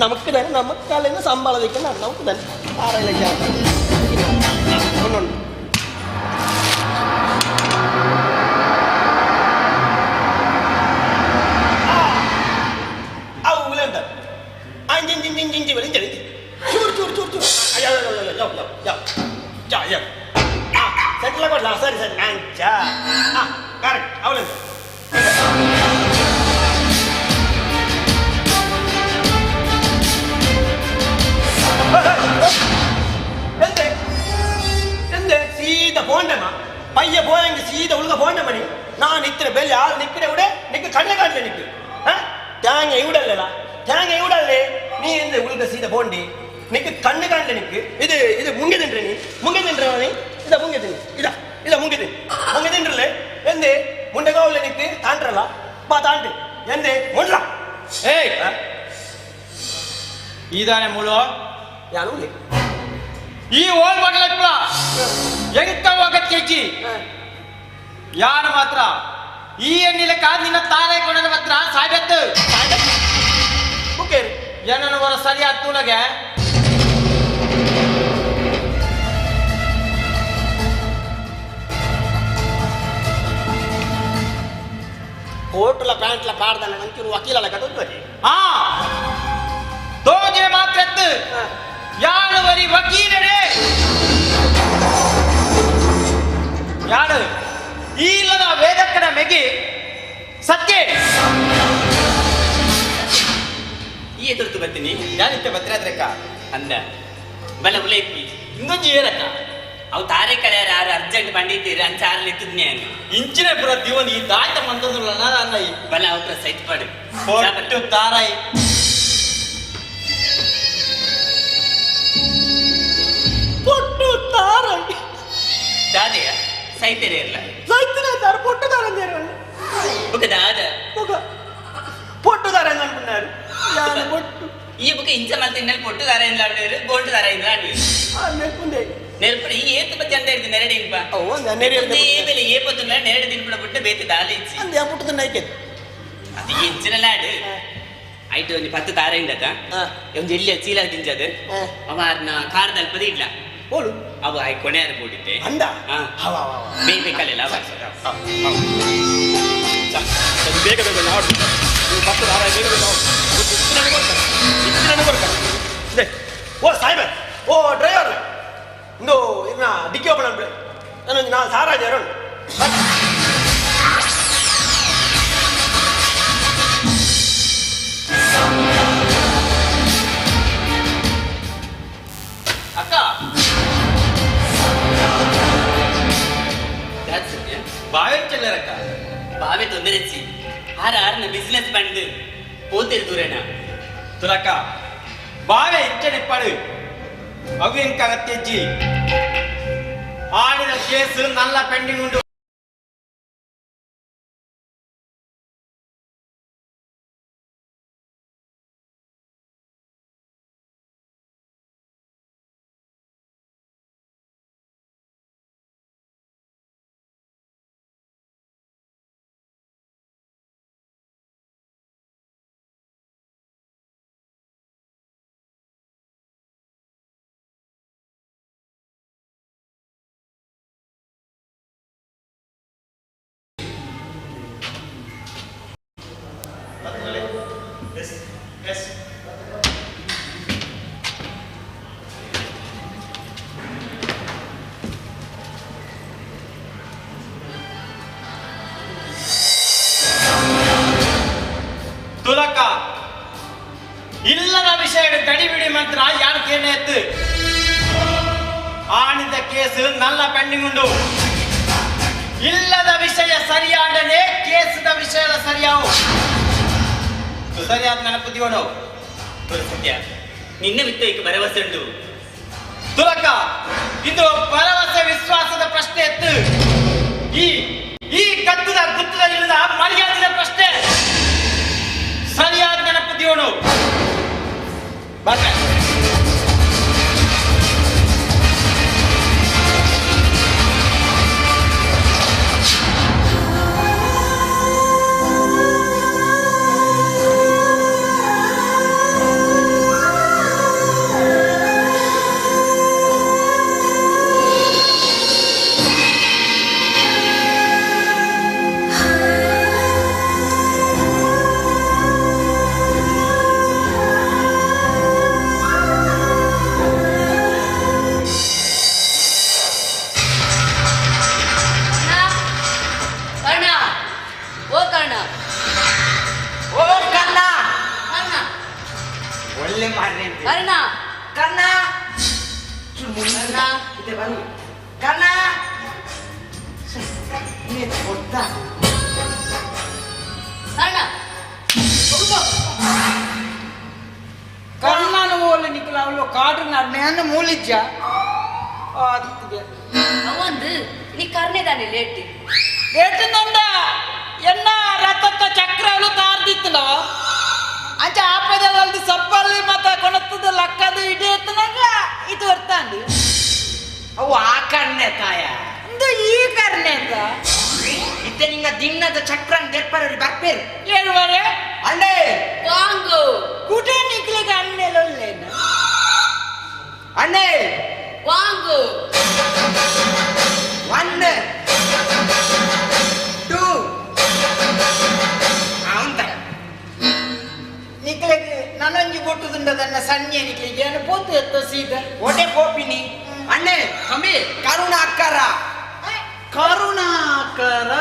നമുക്ക് തന്നെ നമുക്ക് കാലിന് സമ്പാദിക്കുന്ന നമുക്ക് തന്നെ ആരെയിലേക്ക് ഒന്നുണ്ട് ಸರಿ ಸರಿ ಕರೆಕ್ಟ್ ಅವಳಿಂದ சீத போண்டமா பைய போயங்க சீத உலக போண்ட மணி நான் நிக்கிற பெல் ஆள் நிக்கிற விட நிக்க கண்ண காட்டுல நிக்கு தேங்க இவிடல்லடா தேங்க இவிடல்லே நீ இந்த உலக சீத போண்டி நிக்கு கண்ணு காட்டுல நிக்கு இது இது முங்க தின்ற நீ இத முங்க தின்னு இத முங்க தின்றல எந்த முண்டகாவுல நிக்கு தாண்டறலா பா தாண்டு எந்த முள்ளா ಏಯ್ ಇದಾನೆ ಮುಳು ಯಾರು ಈ ಓಲ್ ಮಗಳಪ್ಪ ಎಂತ ಹೋಗತ್ತೆಜ್ಜಿ ಯಾರು ಮಾತ್ರ ಈ ಎಣ್ಣಿಲೆ ಕಾದ್ ನಿನ್ನ ತಾರೆ ಕೊಡದ ಮಾತ್ರ ಸಾಯ್ಬೆತ್ತು ಏನನ್ನು ಬರ ಸರಿ ಆತು ನಗೆ ಕೋಟ್ಲ ಪ್ಯಾಂಟ್ಲ ಪಾಡ್ದಲ್ಲ ನಂಚೂರು ವಕೀಲಲ್ಲ ಕದ್ದು ಹಾ ತೋಜೆ ಮಾತ್ರ ಯಾರು ಬರಿ ವಕೀಲರೇ ಯಾರು ಈಲದ ವೇದಕ್ಕನ ಮೆಗಿ ಸತ್ಯ ಈ ಎದುರ್ತು ಬರ್ತೀನಿ ಯಾನಿತ್ತೆ ಬತ್ರಾದ್ರಕ್ಕ ಅಂದ ಬಲ ಉಲೇಪಿ ಇನ್ನೊಂದು ಏನಕ್ಕ ಅವು ತಾರೆ ಕಳೆಯಾರ ಯಾರು ಅರ್ಜೆಂಟ್ ಬಂದಿದ್ದೀರಿ ಅಂತ ಆರ್ಲಿ ಎತ್ತಿದ್ನಿ ಅನ್ನು ಇಂಚಿನ ಪುರ ದಿವನ್ ಈ ದಾಟ ಮಂತಂದ್ರಲ್ಲ ಅನ್ನ ಬಲ ಅವ್ರ ಸೈಟ್ ಪಡು ಹೊಟ್ಟು ತಾರಾಯಿ పొట్టు తారండి దాదయ్య సైతేరే ಇಲ್ಲ సైతేరే తారు పొట్టు తారండి ఒక దాద ఒక పొట్టు తారండి అనుకున్నారు యాన పొట్టు ఈ బుక్ ఇంచ మల్ తిన్నల్ పొట్టు తారైంది ఆడేరు గోల్డ్ తారైంది ఆడేరు ನೆನಪುಂದೆ ನೆನಪು ಈ ಏತು ಬತ್ತಿ ಅಂತ ಹೇಳಿದ ನೆರಡಿ ಇಂಪ ಓ ನೆರಡಿ ಏ ಬೆಲೆ ಏ ಪೊತ್ತುನ ನೆರಡಿ ದಿನಪಡ ಬಿಟ್ಟು ಬೇತಿ ದಾಲಿ ಇಚ್ಚಿ ಅಂದ ಯಾ ಪುಟ್ಟದ ನೈಕೆ ಅದು ಇಂಚಿನಲಾಡು ಐಟು ಒಂದು 10 ತಾರೈಂದದ ಒಂದು ಎಲ್ಲಿ ಚೀಲ ದಿಂಜದು ಅವಾರ್ನ ಕಾರದಲ್ಲಿ ಪದಿ ಇಡ್ಲ ಓಡು ಅವು ಐ ಕೊನೆಯಾರ ಕೂಡಿದ್ದೆ ಅಂದ ಹವ ಬೇಗ ಬೇಕಲ್ಲ ಬೇಗ ಬೇಗ ನಾವು 10 ತಾರ ಬೇಗ ಬೇಗ ಇತ್ತಿನ ಬರ್ತಾರೆ ಓ ಸಾಯ್ಬರ್ ಓ ಡ್ರೈವರ್ ಇಂದು ಇದನ್ನ ಡಿಕ್ಕಿ ಓಪನ್ ಮಾಡ್ಬಿಡಿ ನಾನೊಂದು 4 ಸಾರ ಇದೆ ಅರುಣ್ ಅಕ್ಕ ಬಾವೆ ಚೆಲ್ಲರಕ್ಕ ಬಾವೆ ತೊಂದರೆಚ್ಚಿ ಆರ್ನ ಬಿಸ್ನೆಸ್ ಬಂದು ಪೋತಿರು ದೂರೇನ ತುಲಕ್ಕ ಬಾವೆ ಇಚ್ಚನೆಪ್ಪಡು ಅವು ಎಂಕಾಗತ್ತೆಜ್ಜಿ ಆಡಿದ ಕೇಸು ನಲ್ಲ ಪೆಂಡಿಂಗ್ ಉಂಟು ತುಲಕ ಇಲ್ಲದ ವಿಷಯ ಗಡಿಬಿಡಿ ಮಂತ್ರ ಯಾರು ಕೇನೆ ಎತ್ತು ಆಣಿದ ಕೇಸು ನಲ್ಲ ಪೆಂಡಿಂಗ್ ಉಂಡು ಇಲ್ಲದ ವಿಷಯ ಸರಿಯಾಡಲೇ ಕೇಸದ ವಿಷಯ ಸರಿಯಾವು ಸರಿಯಾದ ನೆನಪು ದಿವನು ಸತ್ಯ ನಿನ್ನ ಬಿತ್ತು ಈಗ ಭರವಸೆ ಉಂಟು ತುಲಕ ಇದು ಭರವಸೆ ವಿಶ್ವಾಸದ ಪ್ರಶ್ನೆ ಎತ್ತು ಈ ಕತ್ತದ ಗುತ್ತದ ಇಲ್ಲದ ಮರ್ಯಾದಿನ ಪ್ರಶ್ನೆ ಸರಿಯಾದ ನೆನಪುದಿಯೋನು ಬರ್ರೆ ಕರ್ಣನ ಓಲೆ ನಿಕ್ಕಲ ಅವಳು ಕಾಡು ನಾನು ಮೂಲಿಜ್ಜ ಅವಂದು ನೀ ಕರ್ನೆ ತಾನೆ ಲೇಟ್ ಲೇಟ್ ನಂದ ಎನ್ನ ರಥದ ಚಕ್ರ ಅವಳು ತಾರ್ದಿತ್ತಲ್ಲ ಅಂಚ ಆಪದಲ್ಲಿ ಸಪ್ಪಲ್ಲಿ ಮತ್ತ ಕೊಣತ್ತದ ಲಕ್ಕದ ಇಡೀ ಎತ್ತನಾಗ ಇದು ಬರ್ತಾಂದು ಅವು ಆ ಕರ್ಣೆ ತಾಯ ಅಂದು ಈ ಕರ್ಣೆ ಅಂತ ಇತ್ತೆ ನಿಂಗ ದಿನದ ಚಕ್ರ ತೆಪ್ಪರಲ್ಲಿ ಬರ್ಪೇರು ಹೇಳುವರೆ ಅಲ್ಲೇ ವಾಂಗು ಕುಟೆ ನಿಕ್ಲಿಗೆ ಅನ್ನೆಲ್ಲೊಲ್ಲೇನ ಅಣ್ಣೆ ವಾಂಗು 1 2 ಅವಂತ ನಿಕ್ಲಿಗೆ ನನಂಜಿ ಕೊಟ್ಟುದುಂಡದನ್ನ ಸಣ್ಣ ನಿಕ್ಲಿಗೆ ಏನು ಪೋತು ಎತ್ತ ಸೀದ ಒಡೆ ಕೋಪಿನಿ ಅಣ್ಣೆ ಕಮ್ಮಿ ಕರುಣಾಕರ ಕರುಣಾಕರ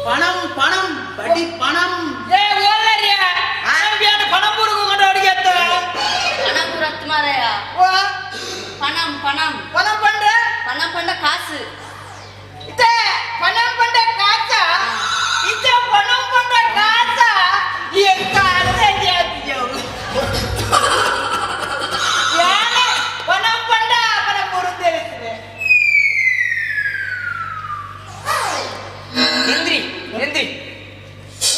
பணம் பணம் படி பணம் ஏ ஓல்லறியா ஆம்பியான பணம் புருக்கு கொண்டு அடிக்கத்த பணம் புரத்து மாரையா ஓ பணம் பணம் பணம் பண்ற பணம் பண்ண காசு இத பணம் பண்ற காசா இத பணம் பண்ற காசா எங்க அரையாதியோ யானே பணம் பண்ற பணம் புருக்கு எந்திரி எந்திரி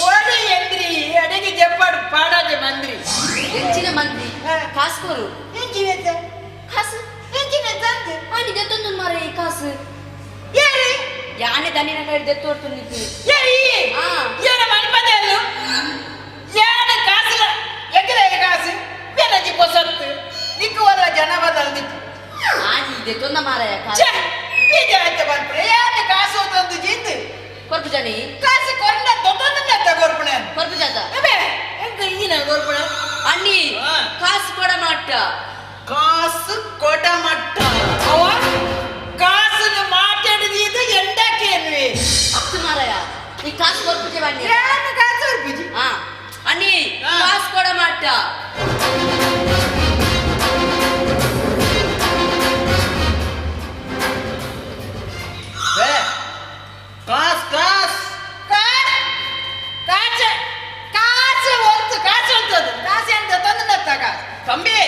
ஒரு எந்திரி அடங்கி ஜப்பாடு பாடாத மந்திரி ಎಂಚಿನ ಮಂದಿ ಕಾಸ್ಕೋರು ಎಂಚಿನ ಕಾಸು ಎಂಚಿನ ತಂದೆ ಆನಿ ದೆತ್ತೊಂದು ಮಾರೆ ಕಾಸು ಯಾರಿ ಯಾನೆ ದನಿನ ಕಡೆ ದೆತ್ತೋರ್ತು ನಿಂತು ಯಾರಿ ಯಾನ ಮನ್ಪದೆಲ್ಲು ಯಾನ ಕಾಸು ಎಗರೆ ಕಾಸು ಬೇನಜಿ ಪೊಸತ್ತು ನಿಕ್ಕು ವರ ಜನ ಬದಲ್ದಿತ್ತು ಆನಿ ದೆತ್ತೊಂದ ಮಾರೆ ಕಾಸು ಬೀಜ ಅಂತ ಬಂದ್ರೆ ಯಾನ ಕಾಸು ತಂದು ಜಿಂದು ಕೊರ್ಪು ಜನಿ ಕಾಸು ಕೊಂಡ ದೊಡ್ಡದನ್ನ ತಗೋರ್ಪಣೆ ಕೊರ್ಪು ಜಾತ ಅಬೇ ಎಂಕ ಈನ ಗೋರ್ಪಣೆ ಅಣ್ಣಿ ಕಾಸು ಕೊಡ ಮಾಟ ಕಾಸು ಕೊಡ ಮಟ್ಟ ಅವ ಕಾಸನ್ನು ಮಾತಾಡಿದ ಎಂಡಕ್ಕೇನ್ವಿ ಅತ್ತು ಮಾರಾಯ ನೀ ಕಾಸು ಕೊರ್ಪುಜೆ ಬನ್ನಿ ಏನು ಕಾಸು ಕೊರ್ಪುಜಿ ಅಣ್ಣಿ ಕಾಸು ಕೊಡ ಮಾಟ ಕಾಸು ಕಾಸು ಕಾಸು ಕಾಸು ಹೊತ್ತು ಕಾಸು ಹೊಂತದು ಕಾಸು ಅಂತ ತಂದು ನತ್ತಾಗ ತಂಬಿ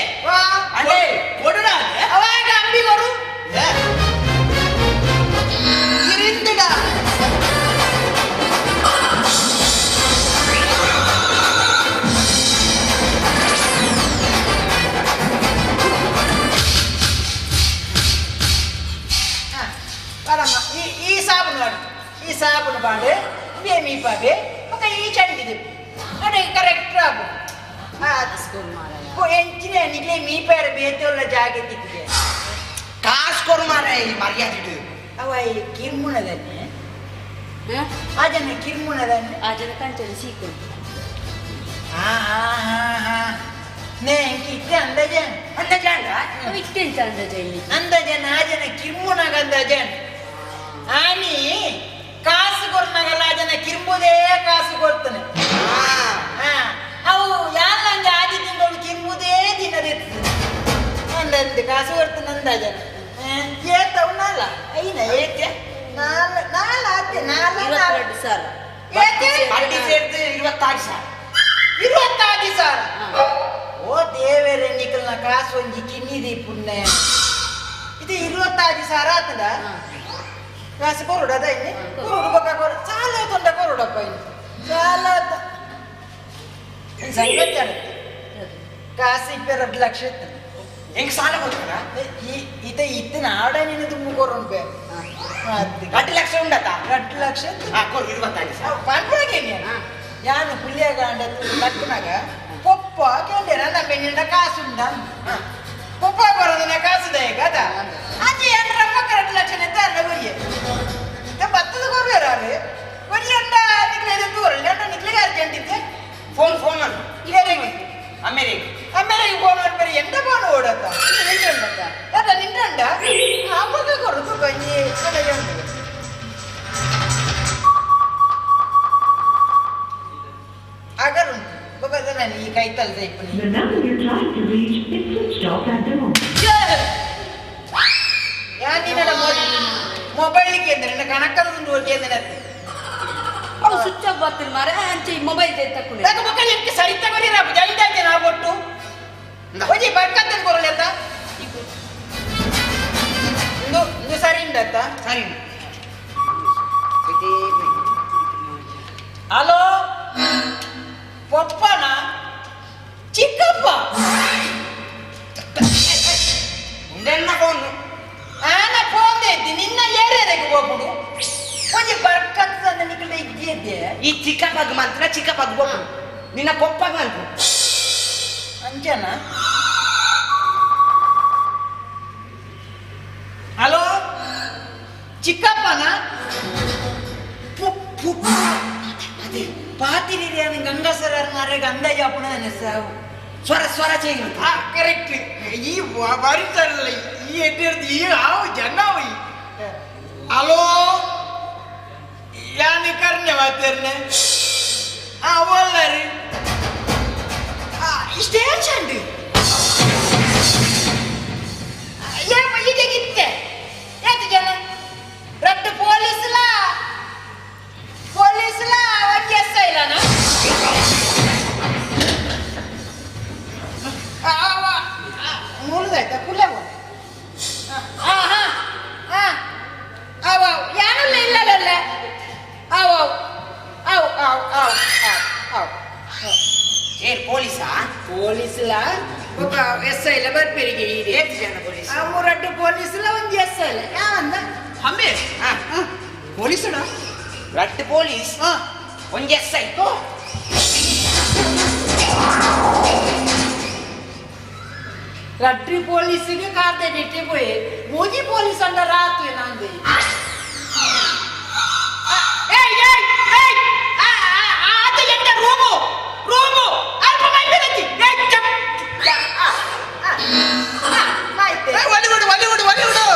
ಅಲ್ಲೇ ಕೊಡುಡ ಅವಾಗ ಅಂಬಿ ಕೊಡು ಇರಿಂದಿಡ ಈ ಸಾಬುನು ಮಾಡಿ ಈ ಸಾಬುನು ಬಾಡೆ ಬೇಮಿ ಪಾಡೆ ಮತ್ತೆ ಈ ಚಂಡಿದೆ ಅದೇ ಕರೆಕ್ಟ್ ಆಗು ಎಂಚಿನ ನಿಗ್ಲೆ ಮೀ ಪೇರ ಬೇತೋಲ್ಲ ಜಾಗತ್ತಿದೆ ಕಾಸು ಕೊರು ಮಾರ ಈ ಮರ್ಯಾದೆ ಅವ ಈ ಕಿರ್ಮುಣದನ್ನೇ ಆ ಜನ ಕಿರ್ಮುಣದನ್ನೇ ಆ ಜನ ಕಂಚಲಿ ಸೀಕು ನೇ ಇತ್ತೆ ಅಂದಜನ್ ಅಂದಜಾಂಡ ಇಟ್ಟೆಂತ ಅಂದಜ ಇಲ್ಲಿ ಅಂದಜನ್ ಆ ಜನ ಕಿರ್ಮುಣಗ ಅಂದಜನ್ ಆನಿ ಕಾಸು ಕೊಡ್ನಾಗಲ್ಲ ಆ ಜನ ಕಿರ್ಮುದೇ ಕಾಸು ಕೊಡ್ತಾನೆ ಅವು ಯಾರಂಗ ಆದಿ ತಿಂಗಳು ಕಿರ್ಮುದೇ ದಿನದಿರ್ತದೆ ಅಂದಂತೆ ಕಾಸು ಕೊಡ್ತಾನೆ ಅಂದಾಜ ಏತವನಲ್ಲ ಐನ ಏಕೆ ನಾಲ್ ಆತೆ ನಾಲ್ 22 ಸಾಲ ಏಕೆ ಅಡ್ಡಿ ಸೇರ್ದು 26 ಸಾಲ 20 ಸಾವಿರ ಓ ದೇವರೇ ನಿಕಲ್ನ ಕಾಸು ಒಂಜಿ ಕಿನ್ನಿದಿ ಪುಣ್ಯ ಇದು 20 ಸಾವಿರ ಆತದ ಕಾಸು ಕೊರುಡದ ಇಲ್ಲಿ ಕೊರುಡು ಬಕ್ಕ ಕೊರು ಸಾಲ ತೊಂಡ ಕೊರುಡಪ್ಪ ಇಲ್ಲಿ ಸಾಲ ಸಂಗತಿ ಆಗುತ್ತೆ ಕಾಸು 2 ಲಕ್ಷ ಇತ್ತು ಹೆಂಗ್ ಸಾಲ ಕೊಡ್ತಾರ ಇತ್ತಿನ ಆಡ ನೀನು ತುಂಬ ಕೊರೋನ್ಪೆ 2 ಲಕ್ಷ ಉಂಡತ 2 ಲಕ್ಷ ಪಂಡ್ರಾಗೇನ ಯಾನು ಪುಲ್ಯಾಗಾಂಡ ತಕ್ಕನಾಗ ಪೊಪ್ಪ ಕೇಂದ್ರ ನನ್ನ ಬೆಣ್ಣಿಂದ ಕಾಸು ಉಂಡ ಪೊಪ್ಪ ಬರೋದನ್ನ ಕಾಸು ದಯಕ ಅದ ಅದು ಎಂಟ್ರ ಮಕ್ಕ 2 ಲಕ್ಷ ನೆತ್ತಾರ ಬರಿಯೆ ಬತ್ತದ ಕೊರ್ವೇರಾರು ಬರೀ ಎಂಡ ನಿಕ್ಲೇದ ದೂರ ಎಂಡ ನಿಕ್ಲಿಗೆ ಅರ್ಜೆಂಟ್ ಇದ್ದೆ ಫೋನ್ ಮಾಡಿ ಇದೇಗೆ ಅಮೇರಿಕ ಫೋನ್ ಮಾಡಿ ಎಂತ ಫೋನ್ ಓಡತ್ತ ನಿಂಟಂಡ ಅದ ನಿಂಟಂಡ ಆವಾಗ ಕೊರತು ಬಂಜಿ ನನಗೆ ಆಗರುಂಟು ಬಗದ ನಾನು ಈ ಕೈ ತಲ್ದೆ ಯಾನಿನ ಮೊಬೈಲಿಗೆ ಅಂದ್ರೆ ಕಣಕ್ಕದ ಕೇಂದ್ರ ಅವು ಸ್ವಿಚ್ ಆಫ್ ಬರ್ತೀನಿ ಮಾರೆ ಅಂಚೆ ಮೊಬೈಲ್ ತಕ್ಕೊಂಡು నాకు మొక్క ఎక్కి సరిత కొని రా జైతే నా బొట్టు ఓజి బక్కత్తని కొరలేత ఇందు సరిందత సరిన్ హలో పప్పన చిక్కప్ప ఉండెన్న ఫోన్ ఆన ఫోన్ దేతి నిన్న ఏరేదకి పోపుడు కొంచెం బర్కత్ అంద నికల ఇద్దే ఈ చిక్కప్పకు మాత్ర చిక్కప్పకు పోపు నిన్న పప్పకు అనుకో అంతేనా హలో చిక్కప్పనా అదే పాతిరి అని గంగాసర అన్నారే గంగా చెప్పిన ಸ್ವರ ಚೇಂಜ್ ಕರೆಕ್ಟ್ ಈ ಬಾರಿ ಸರಲ್ಲ ಈ ಎಡ್ಡಿರ್ದು ಈ ಹಾವು ಜನ್ನಾವು ಹಲೋ ಯಾನಿ ಕರ್ನೆ ಮಾತೇರ್ನೆ ಒಳ್ಳರಿ ಸ್ಟೇಷನ್ ಇದೆಗಿತ್ತೆ ಯಾಕೆ ಜನ ರಟ್ಟು ಪೊಲೀಸ್ಲಾ ಒಂದು ಎಸ್ ಇಲ್ಲನ ಮೂಲದಾಯ್ತಾ ಕುಲ್ಲವ ಅವ ಯಾನಲ್ಲ ಇಲ್ಲಲ್ಲ ಅವ ಏನ್ ಪೊಲೀಸ್ಲ ఒక ఎస్ఐ ల బర్పెరిగి ఇది ఎంత జన పోలీస్ ఆ మూరడ్డు పోలీసుల ಒಂದು ఎస్ఐ ల ಯಾವಂದ ಹಮ್ಮೆ పోలీసుడ ರಡ್ಡು పోలీಸ್ ಒಂದು ಎಸ್ಐ ರಡ್ಡಿ ಪೊಲೀಸಿಗೆ ಕಾರ್ದೆ ನೆಟ್ಟಿ ಪೋಯಿ ಮೂಜಿ ಪೊಲೀಸ್ ಅಂಡ ರಾತು ಏನಂದೆ ಆತ ಎಂತ ರೂಮು ಅಲ್ಪ ಮೈಬಿರತಿ ಒಲಿವುಡು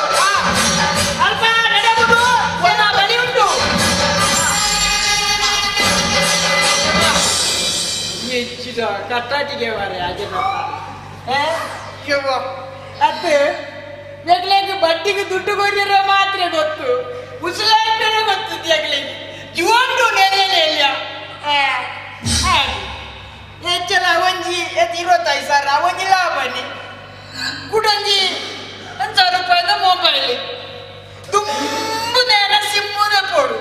ಅಲ್ಪ ನಡೆಯುವುದು ಬಲಿ ಉಂಟು ಹೆಚ್ಚಿದ ಕಟ್ಟಾಟಿಗೆ ವಾರೆ ಅಜನಪ್ಪ ಅದು ಜಗ್ಲಿಗೆ ಬಡ್ಡಿಗೆ ದುಡ್ಡು ಕೊಟ್ಟಿರೋ ಮಾತ್ರ ಗೊತ್ತು ಉಸಿರಾಟನೂ ಗೊತ್ತು ಜಗ್ಲಿಗೆ ಜೀವಂಟು ನೆಲೆಯ ಹೆಚ್ಚಲ ಒಂಜಿ 25 ಸಾವಿರ ಒಂಜಿ ಲಾಭನಿ ಕುಡಂಜಿ 1,000 ರೂಪಾಯಿದ ಮೊಬೈಲ್ ತುಂಬ ನೇರ ಸಿಮ್ಮುದ ಪೋಡು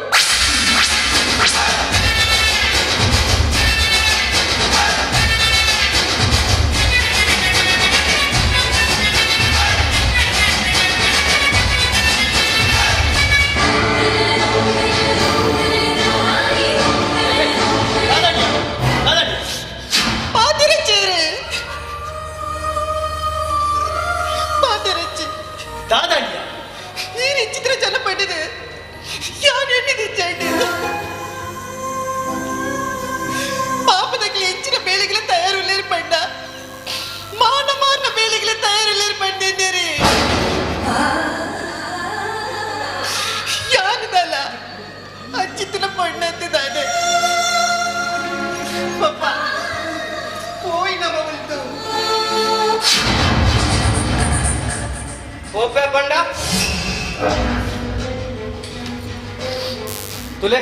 ತುಲೆ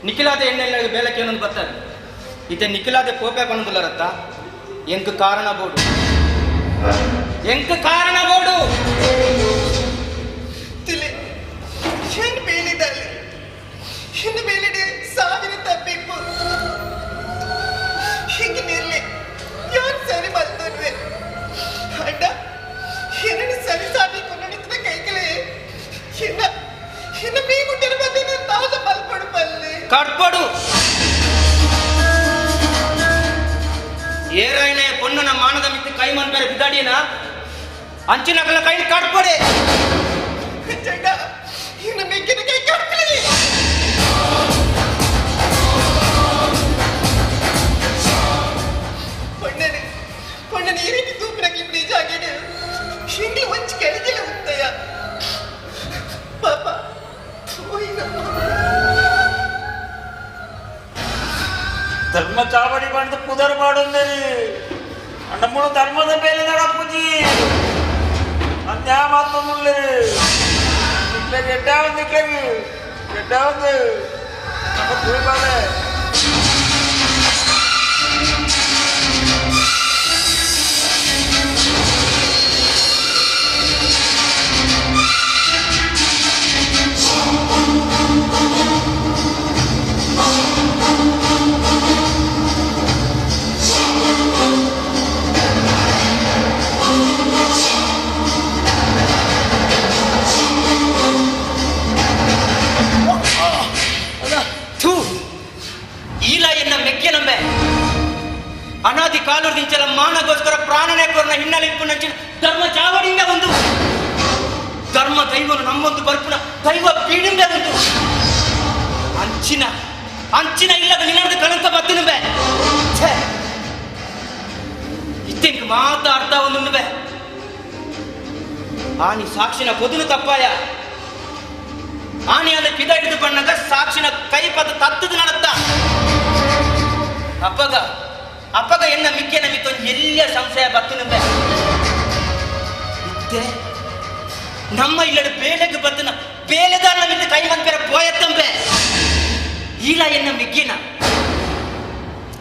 ನಿಖಿಲಾದ ಎಣ್ಣೆ ಬೇಲಕ್ಕೆ ಏನೊಂದು ಬರ್ತಾರೆ ಇತ್ತೆ ನಿಖಿಲಾದೆ ಪೋಪೆ ಪಣದುಲ್ಲರತ್ತ ಎಂಕ್ ಕಾರಣ ಬೋಡು ತಿಳಿ ಹೆಣ್ಣು ಮೇಲಿದಲ್ಲಿ ಹೆಣ್ಣು ಮೇಲಿಡೆ ಸಾವಿರ ತಪ್ಪಿಪ್ಪು ಹಿಂಗೆ ನಿರ್ಲಿ ಯಾರು ಸರಿ ಮಲ್ತೋನ್ವೆ ಅಡ್ಡ ಹೆಣ್ಣು ಸರಿ ಸಾಧಿಕು ನಡೀತದ ಕೈಕಲೇ ಹೆಣ್ಣು ಮೀ ಮುಟ್ಟರ ಬಂದು ನಾನು ತಾವದ ಮಲ್ಪಡು ಬಲ್ಲೆ ಕಡ್ಪಡು ಏರಾಯನೆ ಪೊನ್ನನ ಮಾನದ ಮಿತ್ತು ಕೈ ಮನ್ಬೇರೆ ಬಿದ್ದಾಡಿಯನ ಅಂಚಿನ ಕಲ್ಲ ಕೈ ಕಡ್ಪಡೆ ಚಂಡ ಇನ್ನು ಮಿಕ್ಕಿನ ಕೈ ಕಡ್ಪಲಿ ಪೊಣ್ಣನೆ ಈ ರೀತಿ ತೂಪಿನಕ್ಕೆ ಇಬ್ಬಡಿ ಜಾಗೇನೆ ಹಿಂಗೆ ಒಂಚು ಕೆಳಗಿಲ್ಲ ಹೋಗ್ತಯ್ಯ ಪಾಪ ಧರ್ಮ ಚಾವಡಿ ಬಂದು ಕುದರ್ ಮಾಡೋಂದೇರಿ ನಮ್ಮಳು ಧರ್ಮದ ಮೇಲೆ ನಡಪುಜಿ ಅನ್ಯಾ ಮಾತೊಂದು ಎಡ್ಡಾವಂದು ಎಡ್ಡಾವಂದು ನಮ್ಮ ತುಳಿಬಾಲೆ ಅನಾದಿ ಕಾಲೂರ್ದಿಂಚಲ ಮಾನಗೋಸ್ಕರ ಪ್ರಾಣನೇ ಕೊರನ ಹಿನ್ನೆಲೆ ನಂಚಿನ ಧರ್ಮ ಚಾವಡಿಯಿಂದ ಒಂದು ಧರ್ಮ ದೈವನು ನಮ್ಮೊಂದು ಬರ್ಪುನ ದೈವ ಪೀಡಿಂದ ಒಂದು ಅಂಚಿನ ಇಲ್ಲದ ನಿನ್ನದ ಕಳಂಕ ಬತ್ತಿನುಬೆ ಇತ್ತೆಂಕ್ ಮಾತ ಅರ್ಥ ಒಂದು ಆನಿ ಸಾಕ್ಷಿನ ಕೊದುನು ತಪ್ಪಾಯ ಆನಿ ಅದ ಪಿದ ಹಿಡಿದು ಬಣ್ಣಗ ಸಾಕ್ಷಿನ ಕೈ ಪದ ತತ್ತದು ನಡತ್ತ ಅಪ್ಪಗ ಎನ್ನ ಮಿಕ್ಕೆ ನಮಿತ್ತೊಂದು ಎಲ್ಲಿಯ ಸಂಶಯ ಬತ್ತಿನುಬೆ ಇತ್ತೆ ನಮ್ಮ ಇಲ್ಲಡ ಬೇಲೆಗೆ ಬತ್ತನ ಬೇಲೆದಾರ ಮಿತ್ತ ಕೈ ಮಂಕರ ಪೋಯತ್ತಂಬೆ ಈಲ ಎನ್ನ ಮಿಕ್ಕಿನ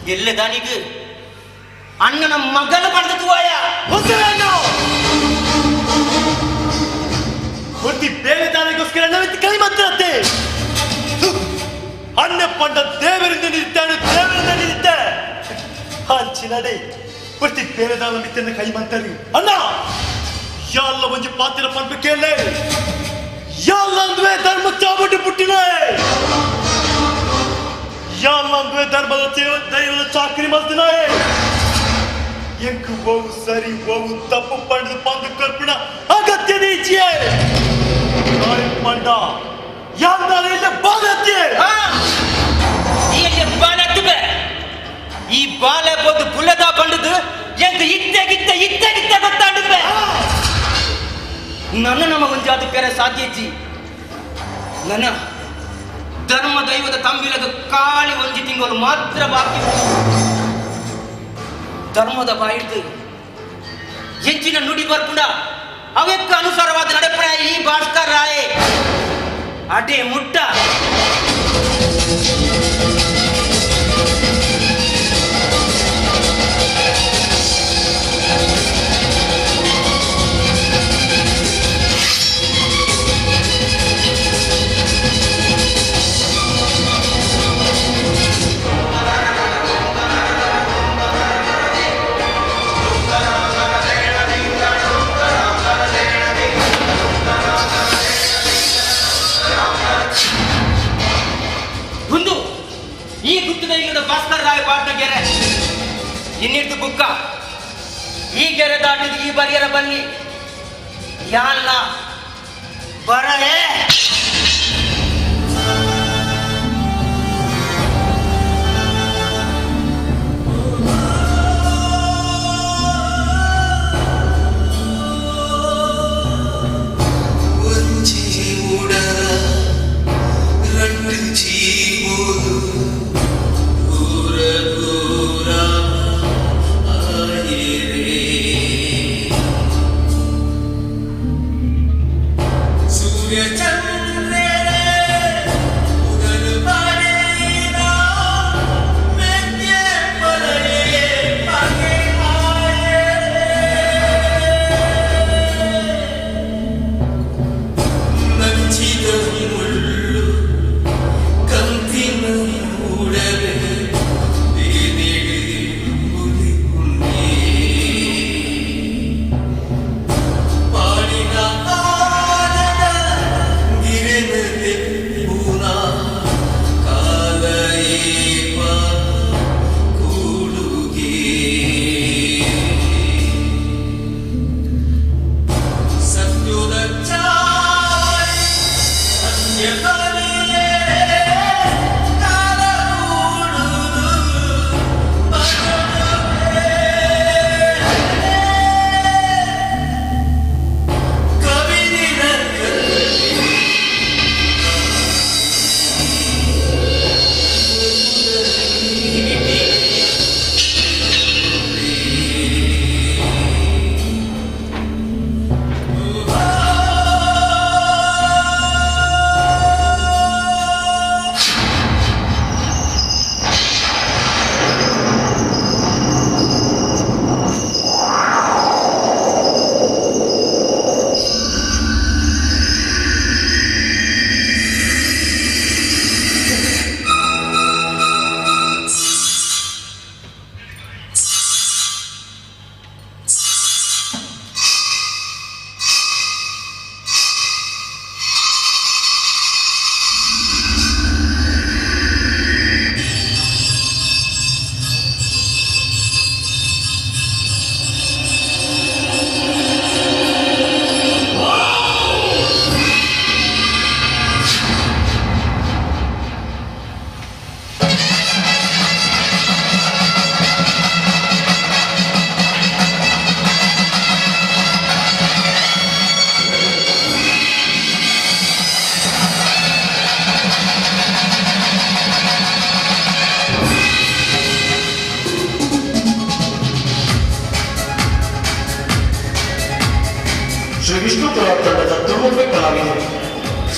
ಎಲ್ಲದಾನಿಗೂ ಅಣ್ಣನ ಮಗನ ಪಡೆದು ಒತ್ತಿ ಬೇಲೆದಾರಿಗೋಸ್ಕರ ನಮಿತ್ತ ಕೈ ಮಂತ್ರತ್ತೆ ಅಣ್ಣ ಪಂಡ ದೇವರಿಂದ ನಿಂತೆ ಹಂಚಿನಡೆ ಒತ್ತಿ ಬೇಲೆದಾರ ಮಿತ್ತನ ಕೈ ಮಂತರಿ ಅಣ್ಣ ಯಾಲ್ಲ ಒಂಜಿ ಪಾತ್ರ ಪಂಪಕೇಲೆ ಯಾಲ್ಲಂದ್ವೆ ಧರ್ಮ ಚಾವಟಿ ಪುಟ್ಟಿನ ಯಾಲ್ಲಂದ್ವೆ ಧರ್ಮದ ದೈವದ ಚಾಕರಿ ಮಾಡ್ತಿನ ಎಂಕು ಬಹು ಸರಿ ಬಹು ತಪ್ಪು ಪಡೆದು ಪಂದು ಕಲ್ಪನ ಅಗತ್ಯ ನೀಚಿಯೇ ಮಂಡ ಯಾರ ಬಾಲತ್ಯ ಈ ಬಾಲೆ ಬೋದು ಬುಲೆದ ಪಂಡದು ಎಂಕ ಇತ್ತೆ ಗೊತ್ತಾಡುವೆ ನನ್ನ ನಮ್ಮ ಒಂಜಾದು ಪೇರೆ ಸಾಧ್ಯಜಿ ನನ್ನ ಧರ್ಮ ದೈವದ ತಂಬಿಲದ ಕಾಳಿ ಒಂಜಿ ತಿಂಗಳು ಮಾತ್ರ ಬಾಕಿ ಧರ್ಮದ ಬಾಯಿದ್ದು ಹೆಚ್ಚಿನ ನುಡಿ ಬರ್ಪುಂಡ ಅವಕ್ಕೆ ಅನುಸಾರವಾದ ನಡೆಪಡೆ ಈ ಭಾಸ್ಕರ್ ರಾಯೇ ಅಡೆ ಮುಟ್ಟ ಈ ಗುತ್ತದ ಇಲ್ಲದ ಭಾಸ್ಕರ್ ರಾಯ್ ಪಾಟ್ನ ಗೆರೆ ಇನ್ನಿಟ್ಟು ಬುಕ್ಕ ಈ ಗೆರೆ ದಾಟಿದ ಈ ಬರಿಯರ ಬನ್ನಿ ಯಾಲ್ಲ ಬರಲೇ Yeah.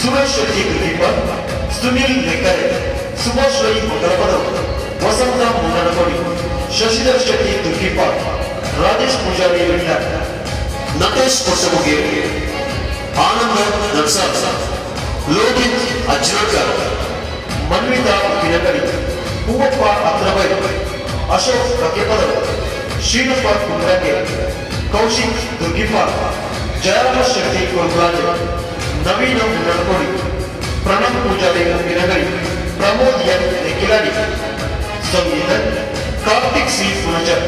ಸುರೇಶ್ ಶೆಟ್ಟಿ ಗೋಲ್ಕೀಪರ್, ಸುನಿಲ್ ನೆಕ್ಕರೆ, ಸುಭಾಷ್ ರೈ ಮೊದಲಪದರು, ವಸಂತ ಮುನ್ನಡಗೋಡಿ, ಶಶಿಧರ್ ಶೆಟ್ಟಿ ಗೋಲ್ಕೀಪರ್, ರಾಜೇಶ್ ಪೂಜಾರಿ ವಿನ್ನರ್, ನಟೇಶ್ ಕೊಟ್ಟಬುಗೆ, ಆನಂದ ನರ್ಸಾರ್, ಲೋಹಿತ್ ಅಜ್ರಕರ್, ಮನ್ವಿತಾ ಪಿನಗಡಿ, ಹೂವಪ್ಪ ಅತ್ರಬೈ, ಅಶೋಕ್ ಕಕ್ಕೆಪದರು, ಶ್ರೀನಪ್ಪ ಕುಂಡ್ರಂಗೆ, ಕೌಶಿಕ್ ದುರ್ಗಿಪಾಲ್, ಜಯರಾಮ ಶೆಟ್ಟಿ ಕೊಲ್ರಾಜ್, ನವೀನ ಮುನ್ನಡಗೋಡಿ, ಪ್ರಣವ್ ಪೂಜಾರಿ ಪಿನಗಡಿ, ಪ್ರಮೋದ್ ಎನ್ ನೆಕ್ಕಿಲಾಡಿ. ಸಂಗೀತ ಕಾರ್ತಿಕ್ ಸಿ ಪುಣಜರ್,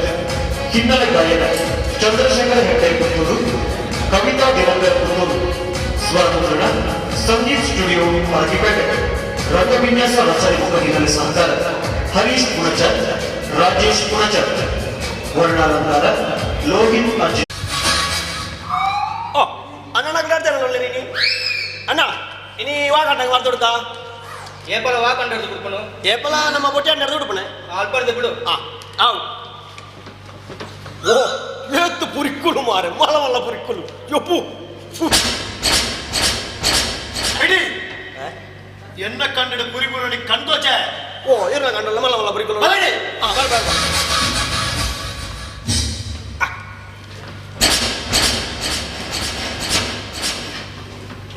ಹಿನ್ನೆಲೆ ಗಾಯನ ಚಂದ್ರಶೇಖರ್ ಹೆಗ್ಡೆ ಪುತ್ತೂರು, ಕವಿತಾ ದಿವಂಕರ್ ಪುತ್ತೂರು, ಸ್ವರಮುದ್ರಣ ಸಂಗೀತ್ ಸ್ಟುಡಿಯೋ ಅರಗಿಪೇಟೆ, ರಂಗವಿನ್ಯಾಸ ರಚನೆ ಹಿನ್ನೆಲೆ ಸಹಕಾರ ಹರೀಶ್ ಪುಣಚರ್, ರಾಜೇಶ್ ಪುಣಚರ್, ವರ್ಣಾಲಂಕಾರ ಲೋಹಿತ್ ಅಜ್ಜಿ. ಅಣ್ಣ ನಗ್ಲಾಡ್ತೇನಲ್ಲ ನೀನು ಅಣ್ಣ ಇನಿ ಇವಾಗ ನಂಗೆ ಮಾಡ್ದೊಡ್ಕ ಏಪಲ ವಾಕಂಡ ಬಿಡ್ಪನು ಏಪಲ ನಮ್ಮ ಬೊಟ್ಟೆ ನಡೆದು ಬಿಡ್ಪಣೆ ಅಲ್ಪರ್ದೆ ಬಿಡು ಅವು ಓ ಏತ್ತು ಪುರಿಕ್ಕುಲು ಮಾರೆ ಮಲ ಮಲ್ಲ ಪುರಿಕ್ಕುಲು ಯಪ್ಪು ಇಡಿ ಎನ್ನ ಕಂಡಿಡ ಪುರಿಪುರನಿ ಕಂಡೋಚ ಓ ಇರ್ಲ ಕಂಡಲ್ಲ ಮಲ್ಲ ಮಲ್ಲ ಪುರಿಕ್ಕುಲು ಬರಡಿ ಬರ ಬರ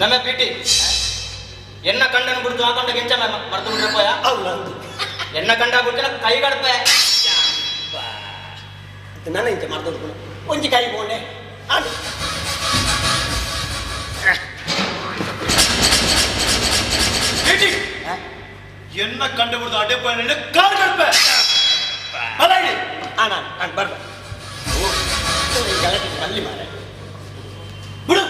ನಮ್ಮ ಪಿಟಿ ಎನ್ನ ಕಂಡನ ಬಿಡ್ತು ಹಾಕೊಂಡ ಗೆಂಚ ಮರ್ತು ಬಿಡ್ರಪ್ಪಯ್ಯ ಎನ್ನ ಕಂಡ ಬಿಡ್ತಿನ ಕೈ ಕಡಪೆ ನನ್ನ ಇಂಚ ಮರ್ತು ಒಂಜಿ ಕೈ ಬೋಂಡೆ ಎನ್ನ ಕಂಡ ಬಿಡ್ತು ಅಡ್ಡೆ ಪೋಯ ಕಾಲು ಕಡಪೆ ಬಲಾಡಿ ನಾನು ಬರ್ಬ ಅಲ್ಲಿ ಮಾರ ಬಿಡು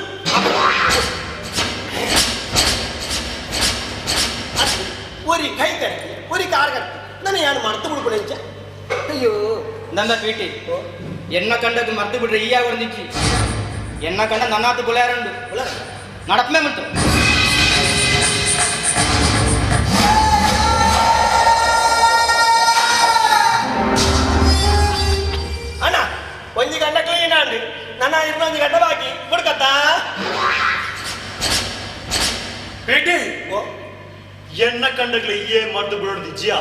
ಒರಿ ಕೈ ಕಟ್ಟಿ ಒರಿ ಕಾರ್ ಕಟ್ಟಿ ನಾನು ಏನು ಮರ್ತು ಬಿಡ್ಬಿಡ ಅಯ್ಯೋ ನನ್ನ ಪೀಟಿ ಎನ್ನ ಕಂಡಕ್ಕೆ ಮರ್ತು ಬಿಡ್ರೆ ಈ ಹೊಡೆದಿಚ್ಚಿ ಎನ್ನ ಕಂಡ ನನ್ನಾತು ಬುಲಾರಂಡು ನಡಪ್ಮೆ ಬಂತು ಅಣ್ಣ ಒಂಜಿ ಗಂಡ ಕ್ಲೀನ್ ಅಂಡು ನನ್ನ ಇನ್ನೊಂದು ಗಂಡ ಬಾಕಿ ಬಿಡ್ಕತ್ತ ಪೇಟಿ ಎನ್ನ ಕಂಡಗ್ಲೆ ಏ ಮರ್ದು ಬಿಡೋದು ಜಿಯಾ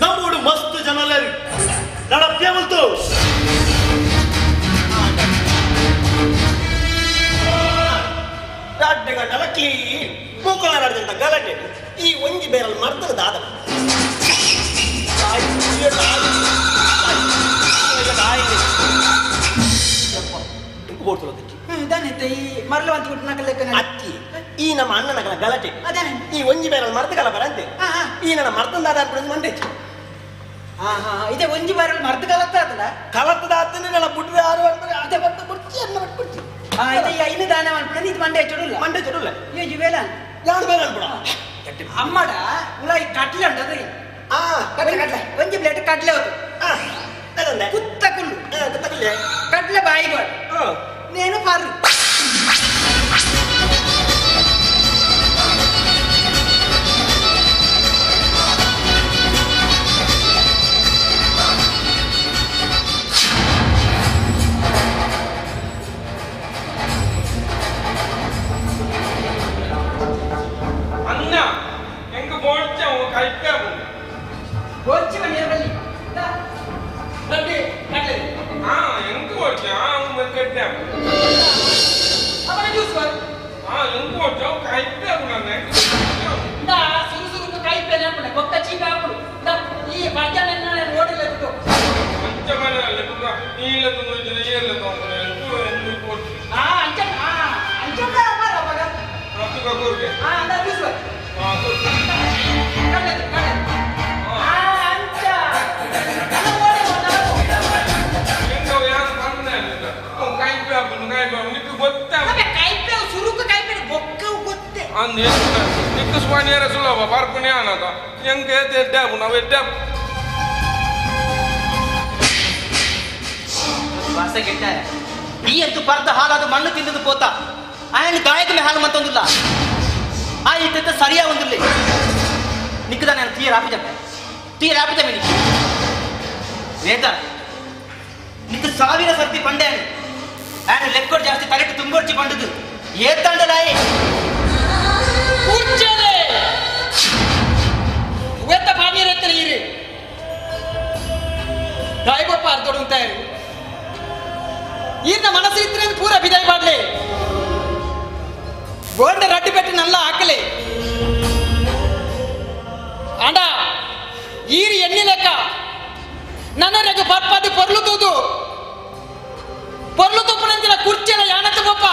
ನಮ್ಮೋಡು ಮಸ್ತ್ ಜನಲ್ಲರು ನಡಪ್ಯ ಬಂತು ರಾಡ್ಡೆ ಗಂಡಲ ಕ್ಲೀನ್ ಮೂಕಲ ನಡೆದಂತ ಗಲಾಟೆ ಈ ಒಂಜಿ ಬೇರಲ್ಲಿ ಮರ್ದದ ದಾದ ಅತ್ತಿ ಈ ನಮ್ಮ ಅಣ್ಣನಗಳ ಗಲಾಟೆ ಈ ಒಂಜಿ ಬೇರಲ್ಲಿ ಮರ್ದಗಲ ಬರಂತೆ ಈ ನನ್ನ ಮರ್ತಂದಾದ ಮಂಡೆ ಇದೇ ಒಂಜಿ ಬಾರಲ್ಲಿ ಮರ್ದ ಕಲತ್ತದ ಕಲತ್ತದ ಆತನೆ ನನ್ನ ಬುಡ್ರೆ ಯಾರು ಅಂದ್ರೆ ಅದೇ ಬಂದು ಬಿಡ್ತಿ ಅನ್ನ ಬಿಟ್ಬಿಡ್ತಿ ಇದು ಐನು ದಾನ ಮಾಡ್ಬಿಡ ಇದು ಮಂಡೆ ಚೊಡುಲ್ಲ ಮಂಡೆ ಚೊಡುಲ್ಲ ಅಯ್ಯೋ ಬೇಡ ಯಾರು ಬೇಡ ಅನ್ಬಿಡ ಅಮ್ಮಡ ಉಳ ಈ ಕಟ್ಲೆ ಉಂಟದ್ರಿ ಕಟ್ಲೆ ಒಂಜಿ ಪ್ಲೇಟ್ ಕಟ್ಲೆ ಹೋದು ಕುತ್ತ ಕುಲ್ಲು ಕಟ್ಲೆ ಬಾಯಿ ಬಾಡು ನೇನು ಪಾರು ಅನ್ನ ಹೆಂಗ ಬೋಡ್ಚ ಕೈಪ್ಪ ಬೋಡ್ಚ ಬನ್ನಿ ಬನ್ನಿ ಕಟ್ಲೆ ಹೆಂಗ ಬೋಡ್ಚ ಕಟ್ಟ ಅವನ ಜ್ಯೂಸ್ ಬರ್ ಹೆಂಗ ಬೋಡ್ಚ ಕೈಪ್ಪ ನನ್ನ ನಾ ಸುರು ಕೈಪೆ ನೆನಪು ಗೊತ್ತ ಚೀಪ ಹಾಕು ಈ ಮಧ್ಯಾಹ್ನ ರೋಡಿಲ್ಲ ಬಿಟ್ಟು ಪಂಚಮನೆಯಲ್ಲಿ ನೀಲದು ಏರ್ಲದು ಅಂಚ ಮಾರ ಮಗ ಕೂರ್ಗೆ ಅಂದ ಜ್ಯೂಸ್ ಬರ್ ಕಟ್ಲೆ ಅಂಚ ನನ್ನ ಓಡಿ ಹೆಂಗ ಯಾರು ಬಂದ ಕೈಪ್ಪ ನಿಕ್ಕು ಗೊತ್ತ ಕೈಪೆ ಸುರುಕು ಕೈಪೆ ಬೊಕ್ಕ ಗೊತ್ತೆ ಅಂದ ನಿಕ್ಕು ಸ್ವಾನಿಯರ ಸುಲಭ ಪಾರ್ಪಣೆ ಅನ್ನದ ಹೆಂಗೆ ಎಡ್ಡಾಬು ನಾವು ಎಡ್ಡಾಬು ವಾಸ ಗೆಟ್ಟ ಈ ಅಂತೂ ಪರ್ದ ಹಾಲಾದ ಮಣ್ಣು ತಿಂದದು ಪೋತ ఆయన గాయకుని హాలు మంతొందుల్లా ఆ ఇంత సరియా ఉందిలే నిక్కుదా నేను తీయ రాపితే నీకు ವೇದ ನಿಕ್ಕ ಸಾವಿರ ಸರ್ತಿ ಪಂಡೆ ఆయన లెక్కోడు ಜಾಸ್ತಿ ತಲೆಟ್ಟು ತುಂಬೋಡ್ಚಿ ಪಂಡದು ಏತ್ತಂಡಲಾಯಿ ಪಂಡ ರಡ್ಡಿ ಬೆಟ್ಟಿ ನಲ್ಲ ಹಾಕಲೆ ಅಂಡ ಈರಿ ಎಣ್ಣಿ ಲೆಕ್ಕ ನನಗೆ ಬರ್ಪದಿ ಪೊರ್ಲು ತೂದು ಪೊರ್ಲು ತುಪ್ಪನಂತಿನ ಕುರ್ಚಿನ ಯಾನತ್ತ ಪಪ್ಪ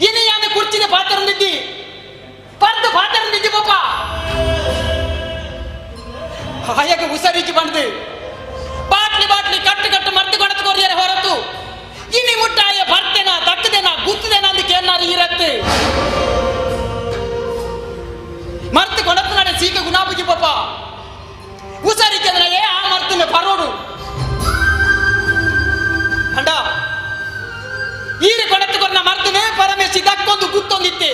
ಇನಿ ಯಾನ ಕುರ್ಚಿನ ಪಾತ್ರ ನಿದ್ದಿ ಪರ್ದು ಪಾತ್ರ ನಿದ್ದಿ ಪಪ್ಪ ಹಾಯಾಗ ಉಸರಿಚಿ ಬಂದು ಬಾಟ್ಲಿ ಬಾಟ್ಲಿ ಕಟ್ಟು ಕಟ್ಟು ಮರ್ದು ಕೊಡತು ಕೊರಿಯರೆ ಹೊರತು ಇನಿ ಮುಟ್ಟಾಯ ಬರ್ತೇನಾ ತಕ್ಕದೇನಾ ಗುತ್ತದೇನಾ ಅಂತ ಕೇಳಾರು ಇರತ್ತೆ ಮರ್ತು ಕೊಡತು ನಡೆ ಸೀಕ ಗುಣಾಬುಜಿ ಪಪ್ಪ ಉಸರಿಕೆ ಏ ಆ ಮರ್ತನ ಪರೋಡು ಅಂಡ ಈರಿ ಕೊಡತು ಕೊರನ ಮರ್ತನೆ ಪರಮೇಶಿ ದಕ್ಕೊಂದು ಗುತ್ತೊಂದಿತ್ತೆ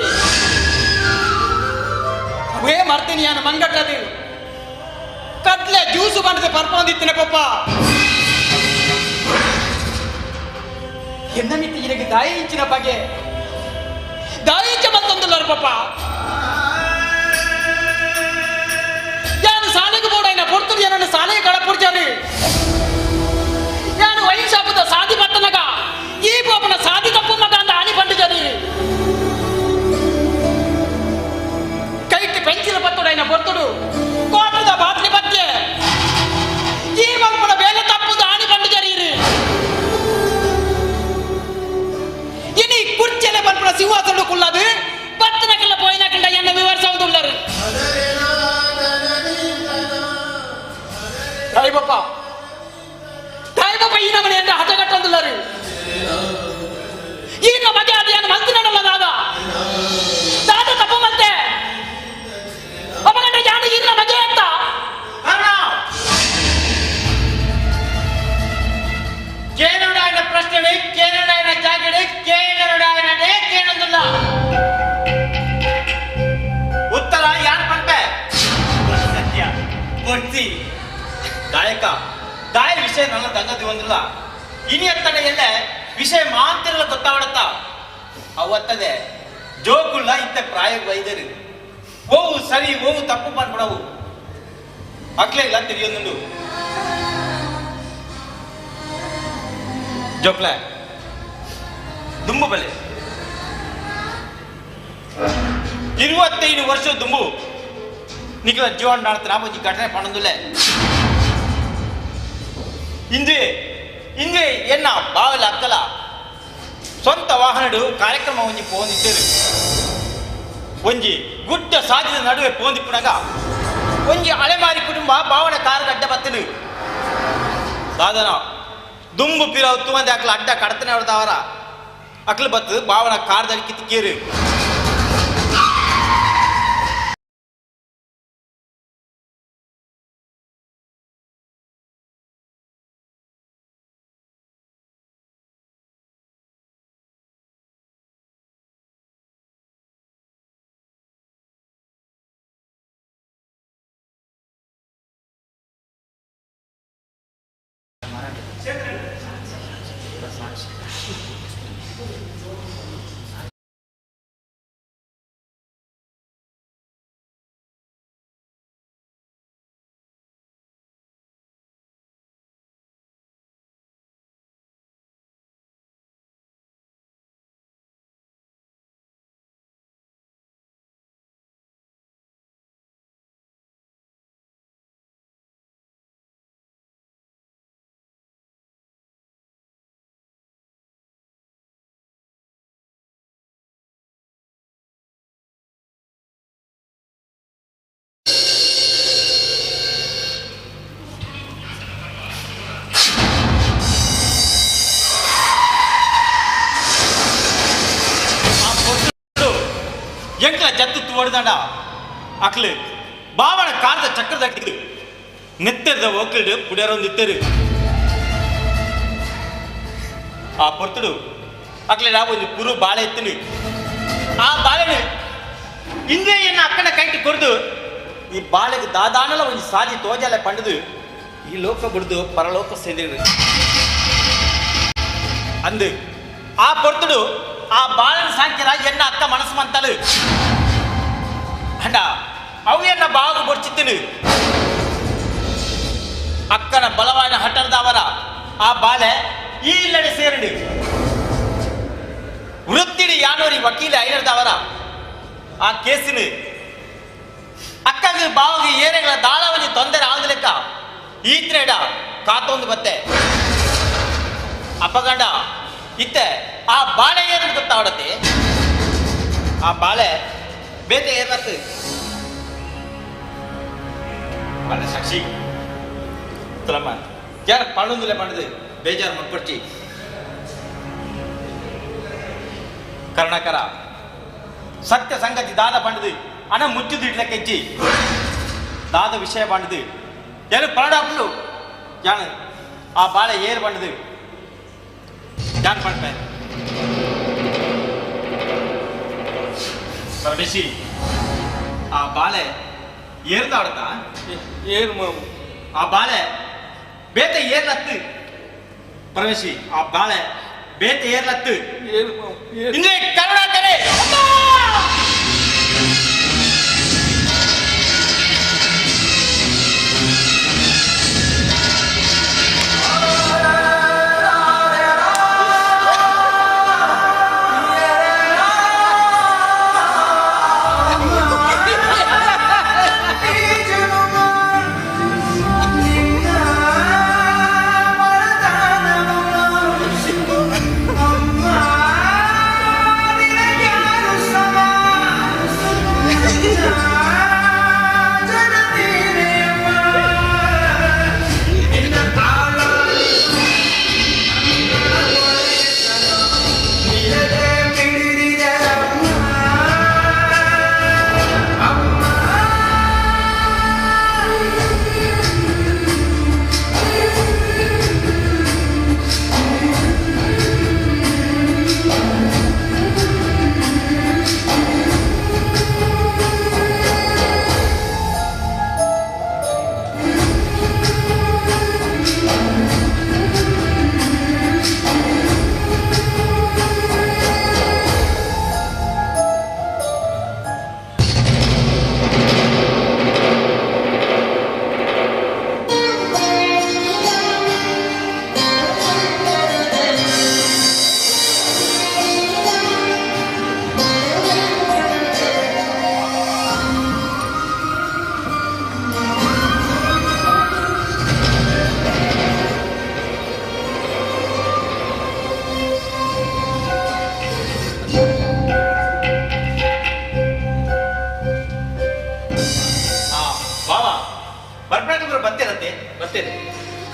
ಅವೇ ಮರ್ತೀನಿ ಯಾನ ಮಂಗಟ್ಟದೆ ಕಟ್ಲೆ ಜ್ಯೂಸು ಬಂಡದೆ ಪರ್ಪೊಂದಿತ್ತಿನ ಪಪ್ಪ ಎನ್ನ ಮಿತಿ ಇರಗೆ ದಾಯಿ ಇಂಚಿನ ಬಗೆ ದಾಯಿ ಇಂಚ ಮತ್ತೊಂದುಲ್ಲರು ಪಪ್ಪ ಯಾನು ಸಾಲೆಗೆ ಬೋಡೈನ ಪೊರ್ತುದು ಏನನ್ನು ಸಾಲೆಗೆ ಕಳಪುರ್ಜಾರಿ ಯಾನು ವೈನ್ ಶಾಪದ ಸಾದಿ ಬತ್ತನಗ ಈ ಪಾಪನ ಸಾದಿ ತಪ್ಪು ಮಗ ಅಂತ ಆನಿ ಬಂಡಿಜರಿ ಕೈಕ್ಕೆ ಪೆಂಚಿನ ಬತ್ತುಡೈನ ಪೊರ್ತುಡು ಕೋಟದ ಬಾಟ್ಲಿ ಬತ್ತೆ ಈ ಮಲ್ಪನ ಬೇಲೆ ತಪ್ಪುದು ಆನಿ ಬಂಡಿಜರಿ ಇನಿ ಕುರ್ಚೆಲೆ ಬಲ್ಪನ ಸಿಂಹಾಸನ ಕುಳ್ಳದು ಬತ್ತನಕ್ಕೆಲ್ಲ ಪೋಯಿನಕಂಡ ಎನ್ನ ವಿವರಿಸುವುದುಳ್ಳರು ತಾಯಿಬಪ್ಪ ತಾಯಿಬಪ್ಪ ಈ ನಮನೆ ಅಂತ ಹಠಗಟ್ಟೊಂದುಳ್ಳರು ಈಗ ಬಗೆ ಅದೇನು ಮಂತು ನಡಲ್ಲ ದಾದ ತಪ್ಪು ಮತ್ತೆ ಅಪಗಂಡ ಜಾನು ಇರ್ನ ಮಜೆ ಅಂತ ಕೇನೋಡಾಯನ ಪ್ರಶ್ನೆ ಕೇನೋಡಾಯನ ಜಾಗಡೆ ಕೇನೋಡಾಯನದೇ ಕೇನೊಂದಿಲ್ಲ ಉತ್ತರ ಯಾರು ಪಂಪೆ ಸತ್ಯ ಕೊಡ್ತಿ ದಾಯಕ ದಾಯ ವಿಷಯ ನನ್ನ ತಂಗದಿ ಒಂದಿಲ್ಲ ಇನಿ ಎತ್ತಡ ಎಲ್ಲೆ ವಿಷಯ ಮಾತಿರಲ್ಲ ಗೊತ್ತಾವಡತ್ತ ಅವತ್ತದೆ ಜೋಕುಲ್ಲ ಇತ್ತ ಪ್ರಾಯ ವೈದ್ಯರು ಓವು ಸರಿ ಓವು ತಪ್ಪು ಮಾಡ್ಬಿಡವು ಅಕ್ಲೇ ಇಲ್ಲ ತಿಳಿಯೊಂದು ಜೋಕ್ಲ ದುಂಬು ಬೆಲೆ 25 ವರ್ಷ ದುಂಬು ನಿಖಿಲ ಜೀವನ ನಾಡ್ತ ರಾಮೋಜಿ ಘಟನೆ ಪಣಂದುಲೆ ಇಂದು ಎನ್ನ ಬಾವಲ ಅಕ್ಕಲ ಸ್ವಂತ ವಾಹನಡು ಕಾರ್ಯಕ್ರಮ ಒಂಜಿ ಪೋಂದಿದ್ದೇರು ಒಂಜಿ ಗುಡ್ಡ ಸಾಧ್ಯದ ನಡುವೆ ಪೋಂದಿಪ್ಪುನಾಗ ಒಂಜಿ ಅಲೆಮಾರಿ ಕುಟುಂಬ ಬಾವನ ಕಾರ್ ಅಡ್ಡ ಬತ್ತನು ಸಾಧನ ದುಂಬು ಪಿರ ಹೊತ್ತು ಮಂದಿ ಅಕ್ಲ ಅಡ್ಡ ಕಡತನೆ ಹೊಡೆದವರ ಅಕ್ಲು ಬತ್ತು ಬಾವನ ಕಾರ್ದಲ್ಲಿ ಕಿತ್ತಿಕೇರು ಎಂಕಲ ಜತ್ತು ತುವಡ್ದಂಡ ಅಕ್ಲು ಬಾವನ ಕಾರದ ಚಕ್ರದ ನೆತ್ತರದ ಒಕ್ಕಲ್ಡು ಪುಡ್ಯಾರೊಂದಿತ್ತರು ಆ ಪೊರ್ತುಡು ಅಕ್ಲೆ ನಾವು ಒಂದು ಪುರು ಬಾಳೆ ಎತ್ತನು ಆ ಬಾಳೆನು ಹಿಂದೆ ಎನ್ನ ಅಕ್ಕನ ಕೈಟ್ ಕೊಡ್ದು ಈ ಬಾಳೆಗೆ ದಾದಾನಲ ಒಂದು ಸಾಜಿ ತೋಜಾಲೆ ಪಂಡದು ಈ ಲೋಕ ಬಿಡ್ದು ಪರಲೋಕ ಸೇದಿರು ಅಂದು ಆ ಪೊರ್ತುಡು ಆ ಬಾಳನ ಸಾಂಕ್ಯರ ಎನ್ನ ಅಕ್ಕ ಮನಸ್ಸು ಮಂತಲು ಅಂಡ ಅವು ಎನ್ನ ಬಾಗು ಬೊಡ್ಚಿತ್ತನು ಅಕ್ಕನ ಬಲವಾದ ಹಠರದವರ ಆ ಬಾಳೆ ಈ ಇಲ್ಲಡೆ ಸೇರಡು ವೃತ್ತ ಸುತ್ತಿಡಿ ಯಾನೋರಿ ವಕೀಲ ಐನರ್ದವರ ಆ ಕೇಸಿನ ಅಕ್ಕಗೆ ಬಾವಿಗೆ ಏರೆಗಳ ದಾಳವನಿ ತೊಂದರೆ ಆದ ಲೆಕ್ಕ ಈತ್ನೇಡ ಕಾತೊಂದು ಬತ್ತೆ ಅಪ್ಪಗಂಡ ಇತ್ತೆ ಆ ಬಾಳೆ ಏನು ಗೊತ್ತಾವಡತ್ತೆ ಆ ಬಾಳೆ ಬೇತೆ ಏರ್ಲತ್ತು ಬಾಳೆ ಸಾಕ್ಷಿ ತುಲಮ್ಮ ಯಾರ ಪಣ್ಣೊಂದಿಲ್ಲ ಪಣ್ಣದು ಬೇಜಾರು ಮಕ್ಕಡ್ಚಿ ಕರ್ಣಕರ ಸತ್ಯ ಸಂಗತಿ ದಾದ ಪಂಡದು ಹಣ ಮುಚ್ಚುದು ಇಡ್ಲಕ್ಕೆಜ್ಜಿ ದಾದ ವಿಷಯ ಪಂಡದು ಏನು ಪರಡಾಪಲು ಜಾಣ ಆ ಬಾಳೆ ಏರು ಪಂಡದು ಜಾನ್ ಪಂಡ್ಪೆ ಪರಮೇಶಿ ಆ ಬಾಳೆ ಏರ್ದಾವಡತ ಏರು ಆ ಬಾಳೆ ಬೇತೆ ಏರ್ಲತ್ತು ಪರಮೇಶಿ ಆ ಬಾಳೆ ಬೇತೆ ಏರ್ಲತ್ತು ಇಂದ್ರೆ ಕರುಣಾಕರೆ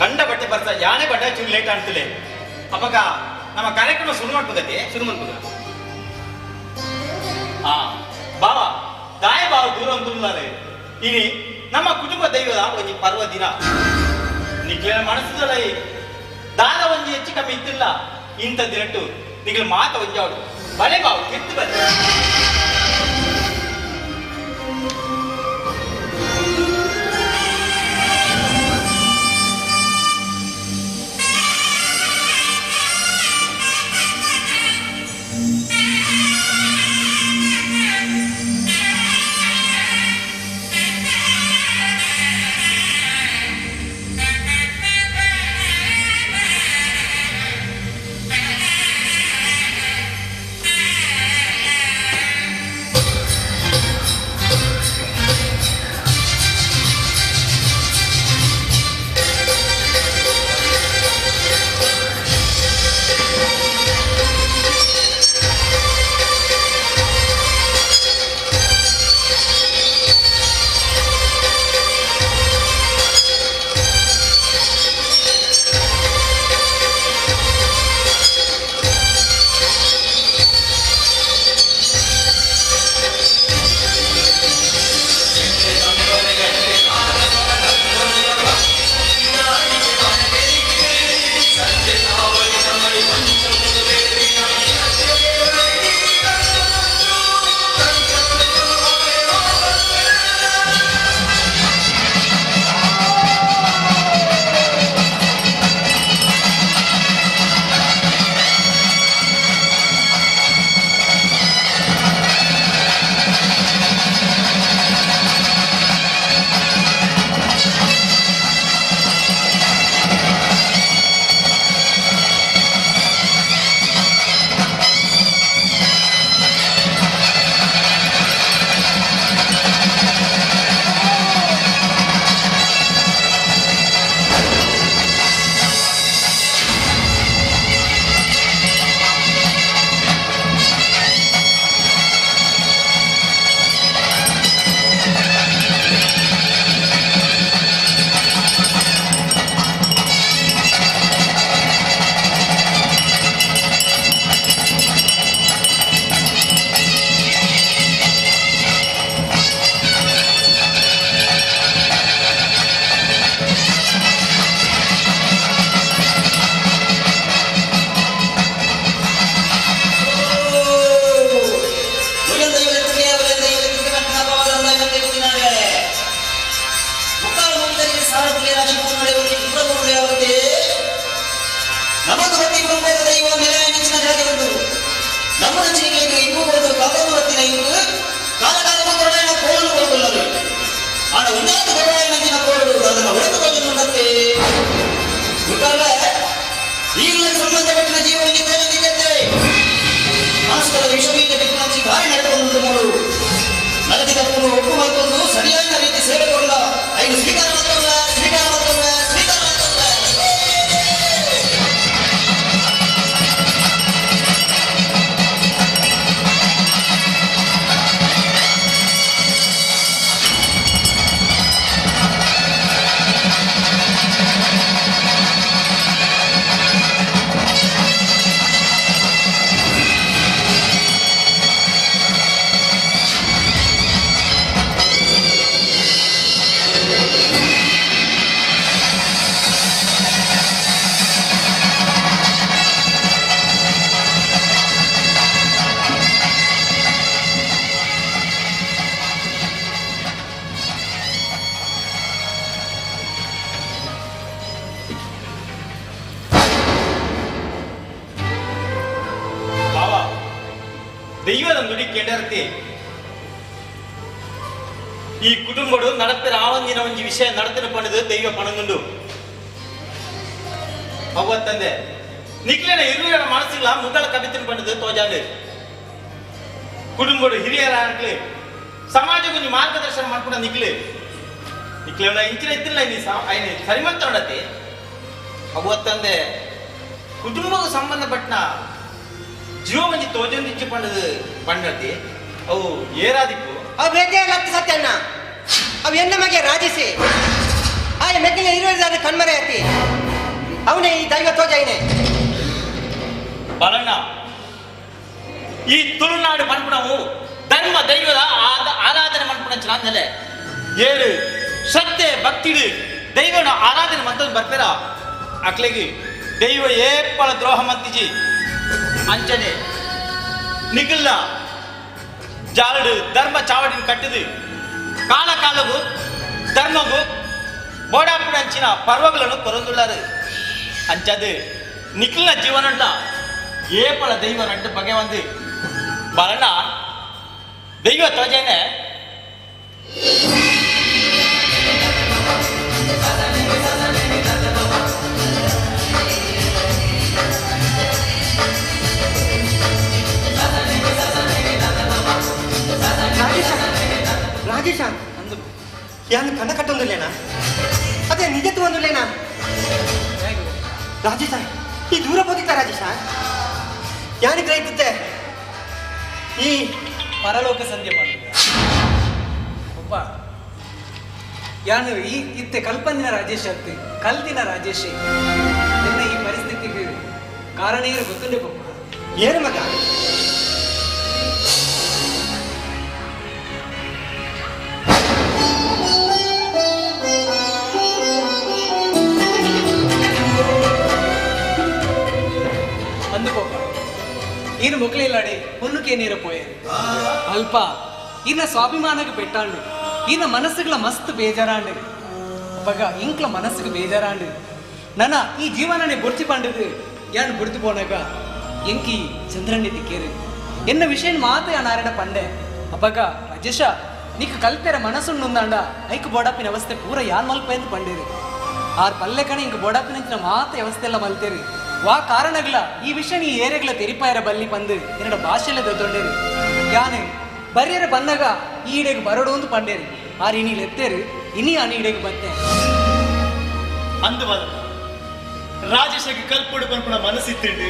ಕಂಡ ಬಟ್ಟೆ ಬರ್ಸ ಯಾನೇ ಬಟ್ಟೆ ಚೂರು ಲೇಟ್ ಆಗ್ತಿಲ್ಲ ಅವಾಗ ನಮ್ಮ ಕಾರ್ಯಕ್ರಮ ಶುರು ಮಾಡ್ಬೋದಕ್ಕೆ ಶುರು ಮಾಡ್ಬೋದ ಬಾಬಾ ದಾಯ ಬಾವ ದೂರ ಅಂತುಳ್ಳಾರೆ ಇನಿ ನಮ್ಮ ಕುಟುಂಬ ದೈವದ ಒಂಜಿ ಪರ್ವ ದಿನ ನಿಗ್ಲ ಮನಸ್ಸಲ್ಲ ದಾದ ಒಂಜಿ ಹೆಚ್ಚು ಕಮ್ಮಿ ಇತ್ತಿಲ್ಲ ಇಂಥ ದಿನಟ್ಟು ನಿಗ್ಲ ಮಾತ ಒಂಜಿ ಅವಳು ಬಲೆ ಬಾವು ಕೆತ್ತು ಬನ್ನಿ ಆಡ ಉನ್ನತ ಗೌರವ ನಂಚಿನ ಕೋಡು ಅದನ್ನ ಉಳಿದ ರೋಜನಕ್ಕೆ ಗುಟ್ಟಾಗ ಈಗಲೇ ಸಂಬಂಧಪಟ್ಟಿನ ಜೀವನಿಗೆ ತೋರಿಸಿದ್ದೇವೆ ಮಾಸ್ಕರ ವಿಶ್ವವೀರ್ಯ ಟೆಕ್ನಾಲಜಿ ಗಾಳಿ ನಡೆದುಕೊಂಡು ಮೂರು ನಗದಿ ತಪ್ಪನ್ನು ಒಪ್ಪು ಮತ್ತೊಂದು ಸರಿಯಾದ ರೀತಿ ಸೇರಿಕೊಂಡ ಐದು ಸ್ವೀಕಾರ ಮತ್ತೊಂದ ಸ್ವೀಕಾರ ಮತ್ತೊಂದ ಸ್ವೀಕಾರ ಮತ್ತೊಂದ ದೈವದ ನುಡಿ ಕೆಡರ್ತಿ ಈ ಕುಟುಂಬಡು ನಡಪಿರ ಆವಂದಿನ ಒಂಜಿ ವಿಷಯ ನಡತಿನ ಪಣದು ದೈವ ಪಣದುಂಡು ಅವತ್ತಂದೆ ನಿಕ್ಲಿನ ಹಿರಿಯರ ಮನಸ್ಸಿಲ್ಲ ಮುಗಳ ಕಬಿತಿನ ಪಣದು ತೋಜಾಂಡು ಕುಟುಂಬಡು ಹಿರಿಯರ ಅನ್ಕ್ಲಿ ಸಮಾಜ ಕೊಂಚ ಮಾರ್ಗದರ್ಶನ ಮಾಡ್ಕೊಂಡ ನಿಕ್ಲಿ ಇಂಚಿನ ಇತ್ತಿಲ್ಲ ಐನಿ ಸರಿಮಂತ ನೋಡತಿ ಅವತ್ತಂದೆ ಕುಟುಂಬಕ್ಕೆ ಸಂಬಂಧಪಟ್ಟ ಜೀವ ಮಂದಿ ತೋಜೊಂದಿಚ್ಚಿ ಪಂಡತಿ ಅವು ಏರಾದಿಪ್ಪು ಅವು ಬೇಟೆ ಲತ್ತ ಸತ್ಯಣ್ಣ ಅವು ಎನ್ನ ಮಗೆ ರಾಜಿಸಿ ಆಯ ಮೆಗ್ಗಿನ ಇರುವುದಾದ ಕಣ್ಮರೆ ಅತಿ ಅವನೇ ಈ ದೈವ ತೋಜೈನೆ ಬಲಣ್ಣ ಈ ತುಳುನಾಡು ಮನ್ಪುಣವು ಧರ್ಮ ದೈವದ ಆರಾಧನೆ ಮನ್ಪುಣ ಅಂದಲೆ ಏಳು ಶ್ರದ್ಧೆ ಭಕ್ತಿಡು ದೈವನ ಆರಾಧನೆ ಮಂತೊಂದು ಬರ್ಪೇರ ಅಕ್ಲೆಗೆ ದೈವ ಏಪ್ಪಳ ದ್ರೋಹ ಮಂತಿಜಿ ಅಂಚನೆ ನಿಖಿಲ್ನ ಜಾಲಡು ಧರ್ಮ ಚಾವಡಿನ ಕಟ್ಟಿದು ಕಾಲ ಕಾಲವು ಧರ್ಮವು ಬೋಡಾಪುಡ ಅಂಚಿನ ಪರ್ವಗಳನ್ನು ಕೊರೊಂದುಳ್ಳಾರು ಅಂಚದು ನಿಖಿಲ್ನ ಜೀವನಂಡ ಏಪಳ ದೈವ ನಡ್ಡು ಬಗೆ ಒಂದು ಬಲಣ್ಣ ದೈವ ತೋಜೇನೆ ರಾಜೇಶ ಯಾನು ಕಣ್ಣ ಕಟ್ಟೊಂದುಲ್ಲೇನಾ ಅದೇ ನಿಜತ್ತು ಒಂದುಲ್ಲೇನಾ ರಾಜೇಶ ಈ ದೂರ ಬೋದಿತ್ತ ರಾಜೇಶ ಯಾನು ಗ್ರಹಿಸುತ್ತೆ ಈ ಪರಲೋಕ ಸಂಧ್ಯೆ ಮಾಡಿ ಒಬ್ಬ ಯಾನು ಈ ಇತ್ತೆ ಕಲ್ಪಂದಿನ ರಾಜೇಶ್ ಆಗ್ತಿ ಕಲ್ತಿನ ರಾಜೇಶ್ ನಿನ್ನ ಈ ಪರಿಸ್ಥಿತಿಗೆ ಕಾರಣ ಏನು ಗೊತ್ತುಂಡೆ ಪಪ್ಪ ಏನು ಮಗ అందుకోక ఈయన మొక్కలేలాడి పొన్నుకే నీరపోయారు అల్ప ఈయన స్వాభిమానకు పెట్టాండు ఈయన మనసుಗಳ ಮಸ್ತ್ ಬೇಜಾರಾಂಡು ಬಗ ಇಂಕ್ಲ ಮನಸ್ಸಿಗೆ ಬೇಜಾರಾಂಡು ನನ್ನ ಈ ಜೀವನನೇ ಬುರ್ತಿ ಪಂಡದು ಯಾನು ಬುರ್ತಿ ಪೋನಾಗ ಎಂಕಿ ಚಂದ್ರಣ್ಣಿ ತಿಕ್ಕೇರು ಎನ್ನ ವಿಷಯ ಮಾತ ಯಾನಾರಡ ಪಂಡೆ ಅಬ್ಬಗ ರಾಜೇಶ ನೀಕು ಕಲ್ಪೆರ ಮನಸ್ಸುಂಡುಂದಾಂಡ ಐಕು ಬೋಡಾಪಿನ ಅವಸ್ಥೆ ಪೂರ ಯಾನ್ ಮಲ್ಪೆಂದು ಪಂಡೇರು ಆರ್ ಪಲ್ಲೆ ಕಣ ಇಂಕ ಬೋಡಾಪಿನ ಮಾತ ವ್ಯವಸ್ಥೆ ಎಲ್ಲ ಮಲ್ತೇರಿ ವಾ ಕಾರಣಗಳ ಈ ವಿಷಯ ನೀ ಏರೆಗಳ ತೆರಿಪಾಯರ ಬಲ್ಲಿ ಬಂದು ಎರಡ ಭಾಷೆಲ್ಲ ದೊಡ್ಡೇರು ಯಾನೆ ಬರ್ಯರ ಬಂದಾಗ ಈ ಇಡೆಗೆ ಬರಡು ಅಂತ ಪಂಡೇರು ಆರ್ ಇನಿಲ್ ಎತ್ತೇರು ಇನಿ ಆನಿ ಇಡೆಗೆ ಬತ್ತೆ అందువల్ల రాజేశకి కల్పుడు పనుకున్న మనసిత్తిండు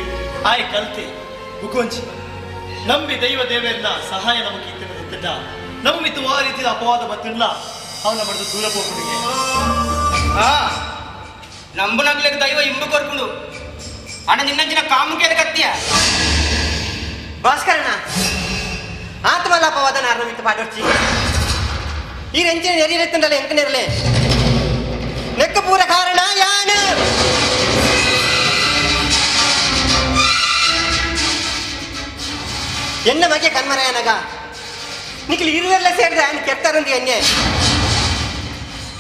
ఆయ కల్తే ఉకొంచి ನಂಬಿ ದೈವ ದೇವೆಲ್ಲ ಸಹಾಯ ನಮಗೆ ಇತ್ತಿದ್ದ ನಮ್ಮಿತ್ತು ಆ ರೀತಿ ಅಪವಾದ ಬತ್ತಿಲ್ಲ ಅವನ ಬಡ್ದು ದೂರ ಹೋಗ್ಬಿಟ್ಟಿಗೆ ನಂಬು ನಗ್ಲೆಗ್ ದೈವ ಇಂಬು ಕೊರ್ಕೊಂಡು ಅಣ್ಣ ನಿನ್ನಂಚಿನ ಕಾಮುಕೇದ ಕತ್ತಿಯ ಭಾಸ್ಕರಣ್ಣ ಆತ್ಮಲ್ಲ ಅಪವಾದ ನಾರ್ಮಿತ್ತು ಪಾಡೋರ್ಚಿ ಈ ರೆಂಚಿನ ನೆರಿರೆತ್ತಂಡಲ್ಲ ಎಂಕನೇರಲೆ ನೆಕ್ಕ ಪೂರ ಕಾರಣ ಯಾನು ಎನ್ನ ಮಗೆ ಕಣ್ಮರೆಯನಗ ನಿಖಿಲ್ ಇರುವೆಲ್ಲ ಸೇರಿದ ಅನ್ ಕೆಟ್ಟರಂದಿ ಎಣ್ಣೆ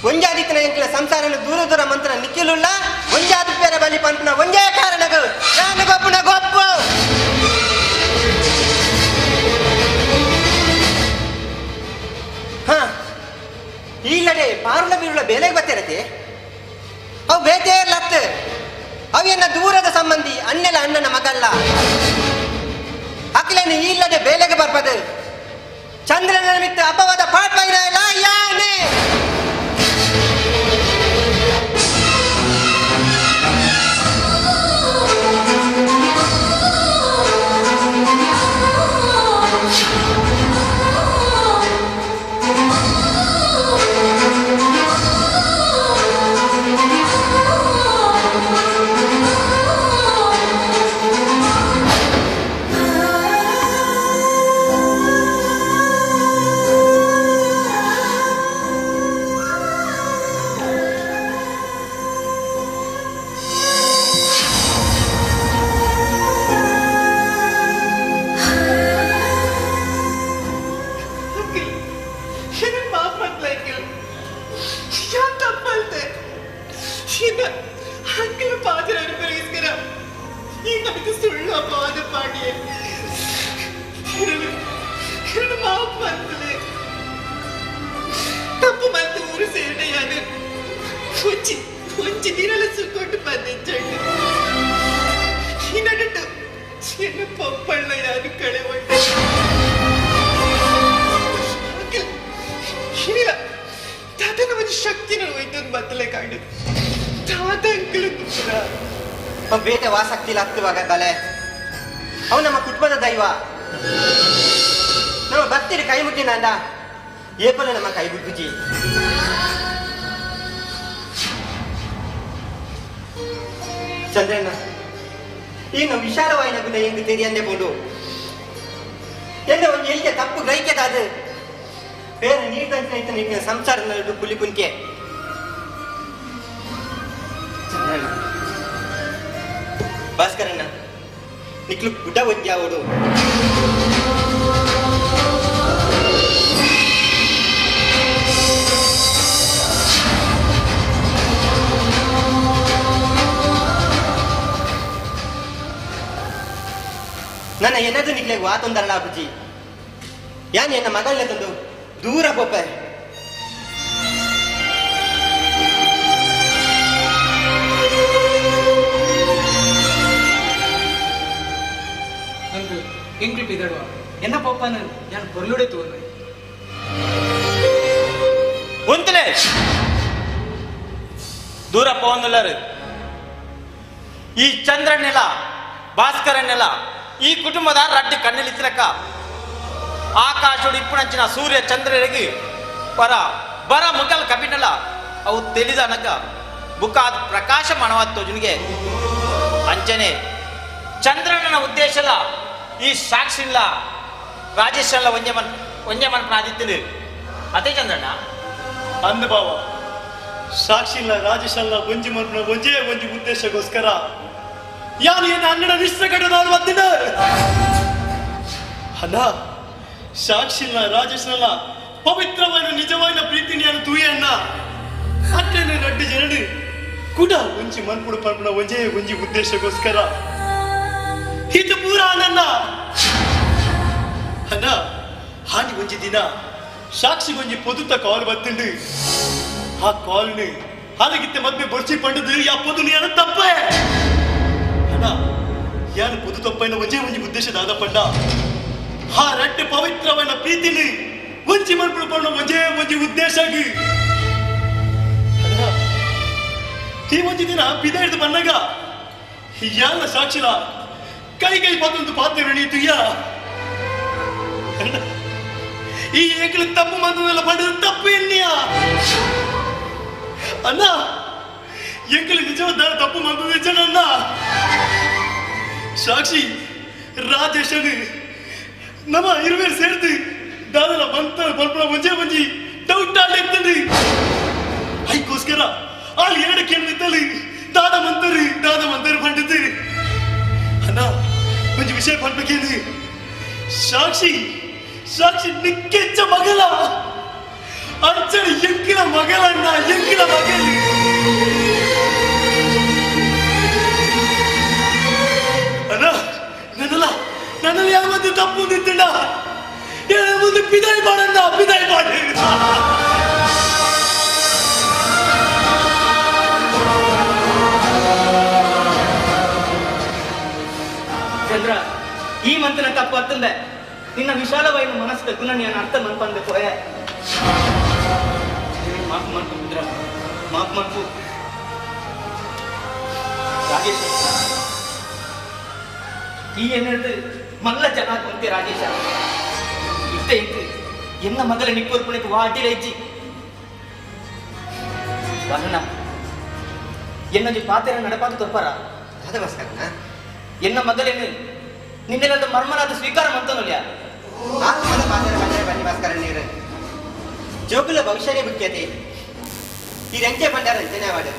ಒಂಜಾದಿತ್ತಿನ ಎಂಕಲ ಸಂಸಾರನು ದೂರ ದೂರ ಮಂತ್ರ ನಿಖಿಲುಳ್ಳ ಒಂಜಾದಿ ಪೇರ ಬಲಿ ಪಂಪನ ಒಂಜೇ ಕಾರಣಗಳು ಯಾನು ಗೊಪ್ಪನ ಗೊಪ್ಪು ಹ ಈಲಡೆ ಬೇಲೆಗೆ ಬರ್ತಿರತಿ ಅವು ಬೇಟೆ ಲತ್ ಅವು ಎನ್ನ ದೂರದ ಸಂಬಂಧಿ ಅಣ್ಣೆಲ್ಲ ಅಣ್ಣನ ಮಗಲ್ಲ ಅಕ್ಲೇನು ಇಲ್ಲದೆ ಬೇಲೆಗೆ ಬರ್ಬದು ಚಂದ್ರನ ನಿಮಿತ್ತ ಅಪವಾದ ಪಾಠ ಯಾನೆ ತಪ್ಪು ಬಂದು ಊರು ಸೇರಿಯಾದ ಒಂಚಿ ನೀರಲ್ಲ ಸುಕ್ಕೊಂಡು ಬಂದಿಚ್ಚಂಡು ಇನ್ನಟ್ಟು ಚಿನ್ನ ಪಪ್ಪಳ್ಳ ಯಾರು ಕಳೆ ಒಟ್ಟು ಇಲ್ಲ ತಾತನ ಒಂದು ಶಕ್ತಿನ ಒಯ್ದೊಂದು ಬತ್ತಲೆ ಕಾಡು ತಾತ ಅಂಕಲು ಬೇಟೆ ವಾಸಕ್ತಿಲ್ಲ ಹತ್ತುವಾಗ ಕಲೆ ಅವು ನಮ್ಮ ಕುಟುಂಬದ ದೈವ ನಮ್ಮ ಭಕ್ತಿರಿ ಕೈ ಮುಟ್ಟಿನ ಅಂದ ಏಪಲ ನಮ್ಮ ಕೈ ಬಿಡ್ಬುಜಿ ಚಂದ್ರಣ್ಣ ಇನ್ನು ವಿಶಾಲವಾಯಿನ ಗುಣ ಹೆಂಗ್ ತೆರಿಯಂದೆ ಬೋದು ಎಲ್ಲ ಒಂದು ಎಲ್ಲಿಗೆ ತಪ್ಪು ಗ್ರಹಿಕೆದಾದ ಬೇರೆ ನೀಡ್ದಂತೆ ಸಂಸಾರ ಪುಲಿ ಕುಂಕೆ ಚಂದ್ರಣ್ಣ ಭಾಸ್ಕರಣ್ಣ ನಿಕ್ಲು ಗುಡ್ಡ ಒದ್ಯಾವಡು ನನ್ನ ಏನದು ನಿಕ್ಲೆ ವಾತೊಂದರಳ ಬುಜ್ಜಿ ಯಾನ್ ಎನ್ನ ಮಗಳನ್ನ ತಂದು ದೂರ ಪೋಪೆ ಎಂಕ್ಲು ಪಿದಡುವ ಎನ್ನ ಪಪ್ಪನ ഞാൻ പൊരുളുടെ തോന്നുന്നു ಒಂತಲೇ ದೂರ ಪೋಂದುಲ್ಲರು ಈ ಚಂದ್ರನ್ನೆಲ್ಲ ಭಾಸ್ಕರನ್ನೆಲ್ಲ ಈ ಕುಟುಂಬದ ರಡ್ಡಿ ಕಣ್ಣಲಿತ್ತಿರಕ ಆಕಾಶೋಡು ಇಪ್ಪುನಂಚಿನ ಸೂರ್ಯ ಚಂದ್ರರಿಗೆ ಪರ ಬರ ಮುಗಲ್ ಕಬಿನಲ್ಲ ಅವು ತಿಳಿದ ನಗ ಬುಕ್ಕ ಪ್ರಕಾಶ ಮಣವತ್ತೋಜನಿಗೆ ಅಂಚನೆ ಚಂದ್ರನ ಉದ್ದೇಶಲ್ಲ ಈ ಸಾಕ್ಷಿಲ್ಲ ರಾಜೇಶ್ ಅಲ್ಲ ಒಂಜಮನ್ ಆದಿತ್ಯನು ಅದೇ ಚಂದ್ರಣ್ಣ ಅಂದ ಬಾವ ಸಾಕ್ಷಿಲ್ಲ ರಾಜೇಶ್ ಅಲ್ಲ ಒಂಜಿ ಮನ್ಪನ ಒಂಜೇ ಒಂಜಿ ಉದ್ದೇಶಕ್ಕೋಸ್ಕರ ಯಾನು ಏನು ಅನ್ನಡ ನಿಷ್ಠ ನಾನು ಒತ್ತಿನ ಅಲ್ಲ ಸಾಕ್ಷಿಲ್ಲ ರಾಜೇಶ್ನಲ್ಲ ಪವಿತ್ರವಾದ ನಿಜವಾದ ಪ್ರೀತಿ ನಾನು ತೂಯಣ್ಣ ಅಟ್ಟನೆ ರಡ್ಡು ಜನಡು ಕೂಡ ಒಂಜಿ ಮನ್ಪುಡು ಪನ್ಪನ ಒಂಜೇ ಒಂಜಿ ಉದ್ದೇಶಕ್ಕೋಸ್ಕರ ಇದು ಪೂರ ನನ್ನ ಅಣ್ಣ ಹಾನಿ ಒಂಜಿ ದಿನ ಸಾಕ್ಷಿ ಒಂಜಿ ಪೊದುತ್ತ ಕಾಲ್ ಬತ್ತುಂಡು ಆ ಕಾಲ್ನು ಅದಕ್ಕಿಂತ ಮದ್ವೆ ಬರ್ಚಿ ಪಂಡದು ಯಾ ಪೊದು ನೀನು ತಪ್ಪೇ ಅಣ್ಣ ಯಾನು ಪೊದು ತಪ್ಪೈನ ಒಂಜೇ ಒಂಜಿ ಉದ್ದೇಶದ ಆದ ಪಂಡ ಆ ರಡ್ಡು ಪವಿತ್ರವಾದ ಪ್ರೀತಿನಿ ಒಂಜಿ ಮನ್ಪುಡು ಪಂಡ ಒಂಜೇ ಒಂಜಿ ಉದ್ದೇಶಗಿ ಈ ಒಂಜಿ ದಿನ ಬಿದ ಹಿಡಿದು ಬಂದಾಗ ಯಾನ ಸಾಕ್ಷಿಲ ಕೈ ಕೈ ಪಾತೊಂದು ಪಾತ್ರೆ ನಡೆಯಿತು ಈ ಏಕಲು ತಪ್ಪು ಮಾತನ್ನೆಲ್ಲ ಪಡೆದು ತಪ್ಪು ಎನ್ನಿಯ ಅಣ್ಣ ಏಕಲು ನಿಜವಾದ ತಪ್ಪು ಮಾತು ನಿಜನನ್ನ ಸಾಕ್ಷಿ ರಾಜೇಶನು ನಮ್ಮ ಇರುವೇರು ಸೇರ್ದು ದಾದಲ ಬಂತ ಬಲ್ಪನ ಒಂಜೇ ಒಂಜಿ ಡೌಟ್ ಆಡ್ಲಿರ್ತದೆ ಅದಕ್ಕೋಸ್ಕರ ಅಲ್ಲಿ ಎರಡು ಕೇಳಿದ್ದಲ್ಲಿ ದಾದ ಮಂತರು ಪಂಡಿತು ಅಣ್ಣ ಒಂದು ವಿಷಯ ಪಡ್ಬೇಕೇನು ಸಾಕ್ಷಿ ನಿಕ್ಕೆಚ್ಚ ಮಗಲ ಅಂಚನೆ ಎಂಕಿನ ಮಗಳಣ್ಣ ಎಂಕಿನ ಮಗಳು ಅಣ್ಣ ನನ್ನಲ್ಲಿ ಯಾವತ್ತು ತಪ್ಪು ನಿಂತಿಲ್ಲ ಮುಂದೆ ಪಿದಾಯಿ ಮಾಡಣ್ಣ ಪಿದಾಯಿ ಮಾಡಿ ಮಂತನ ತಪ್ಪು ಅತ್ತಂದೆ ನಿನ್ನ ವಿಶಾಲವಾದ ಮನಸ್ಸು ನಾನು ಅರ್ಥ ಮಾಡ್ಕೊಂಡೆ ಪೋಯೆ ಮಾಫ್ ಮಾಡ್ಕೊಂಡಿದ್ರ ಮಾಫ್ ಮಾಡ್ಕು ರಾಜೇಶ್ ಈ ಏನಿದೆ ಮಲ್ಲ ಚೆನ್ನಾಗಿ ಬಂತೆ ರಾಜೇಶ ಇತ್ತೆ ಇಂಕು ಎನ್ನ ಮಗಲ ನಿಕ್ಕೋರ್ಪಣಕ್ಕೆ ವಾಟಿಲ ಇಜ್ಜಿ ಬಣ್ಣ ಎನ್ನೊಂದು ಪಾತೆರ ನಡಪಾತು ತಪ್ಪರ ಅದಕ್ಕೋಸ್ಕರನ ಎನ್ನ ಮಗಲೇನು ನಿನ್ನೆಲ್ಲ ಮರ್ಮನಾದ ಸ್ವೀಕಾರ ಮಂತನಲ್ಲ ಆತ್ಮದ ಪಾತೆರ ಬಂದರೆ ಬನ್ನಿ ಭಾಸ್ಕರ ನೀರು ಜೋಗುಲ ಭವಿಷ್ಯನೇ ಮುಖ್ಯತೆ ಈ ರಂಕೆ ಬಂಡಾರ ಅಂಚನೆ ಮಾಡು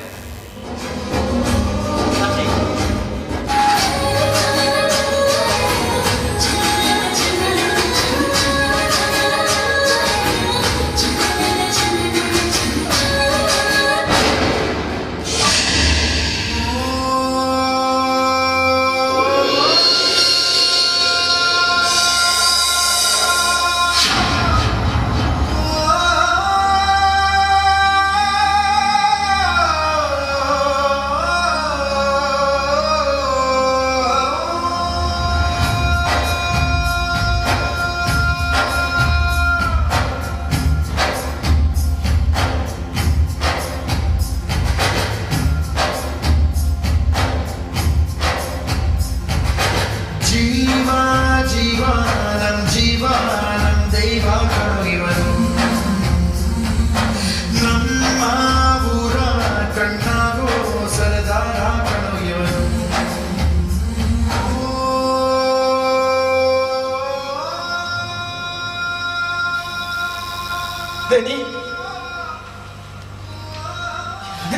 ದನಿ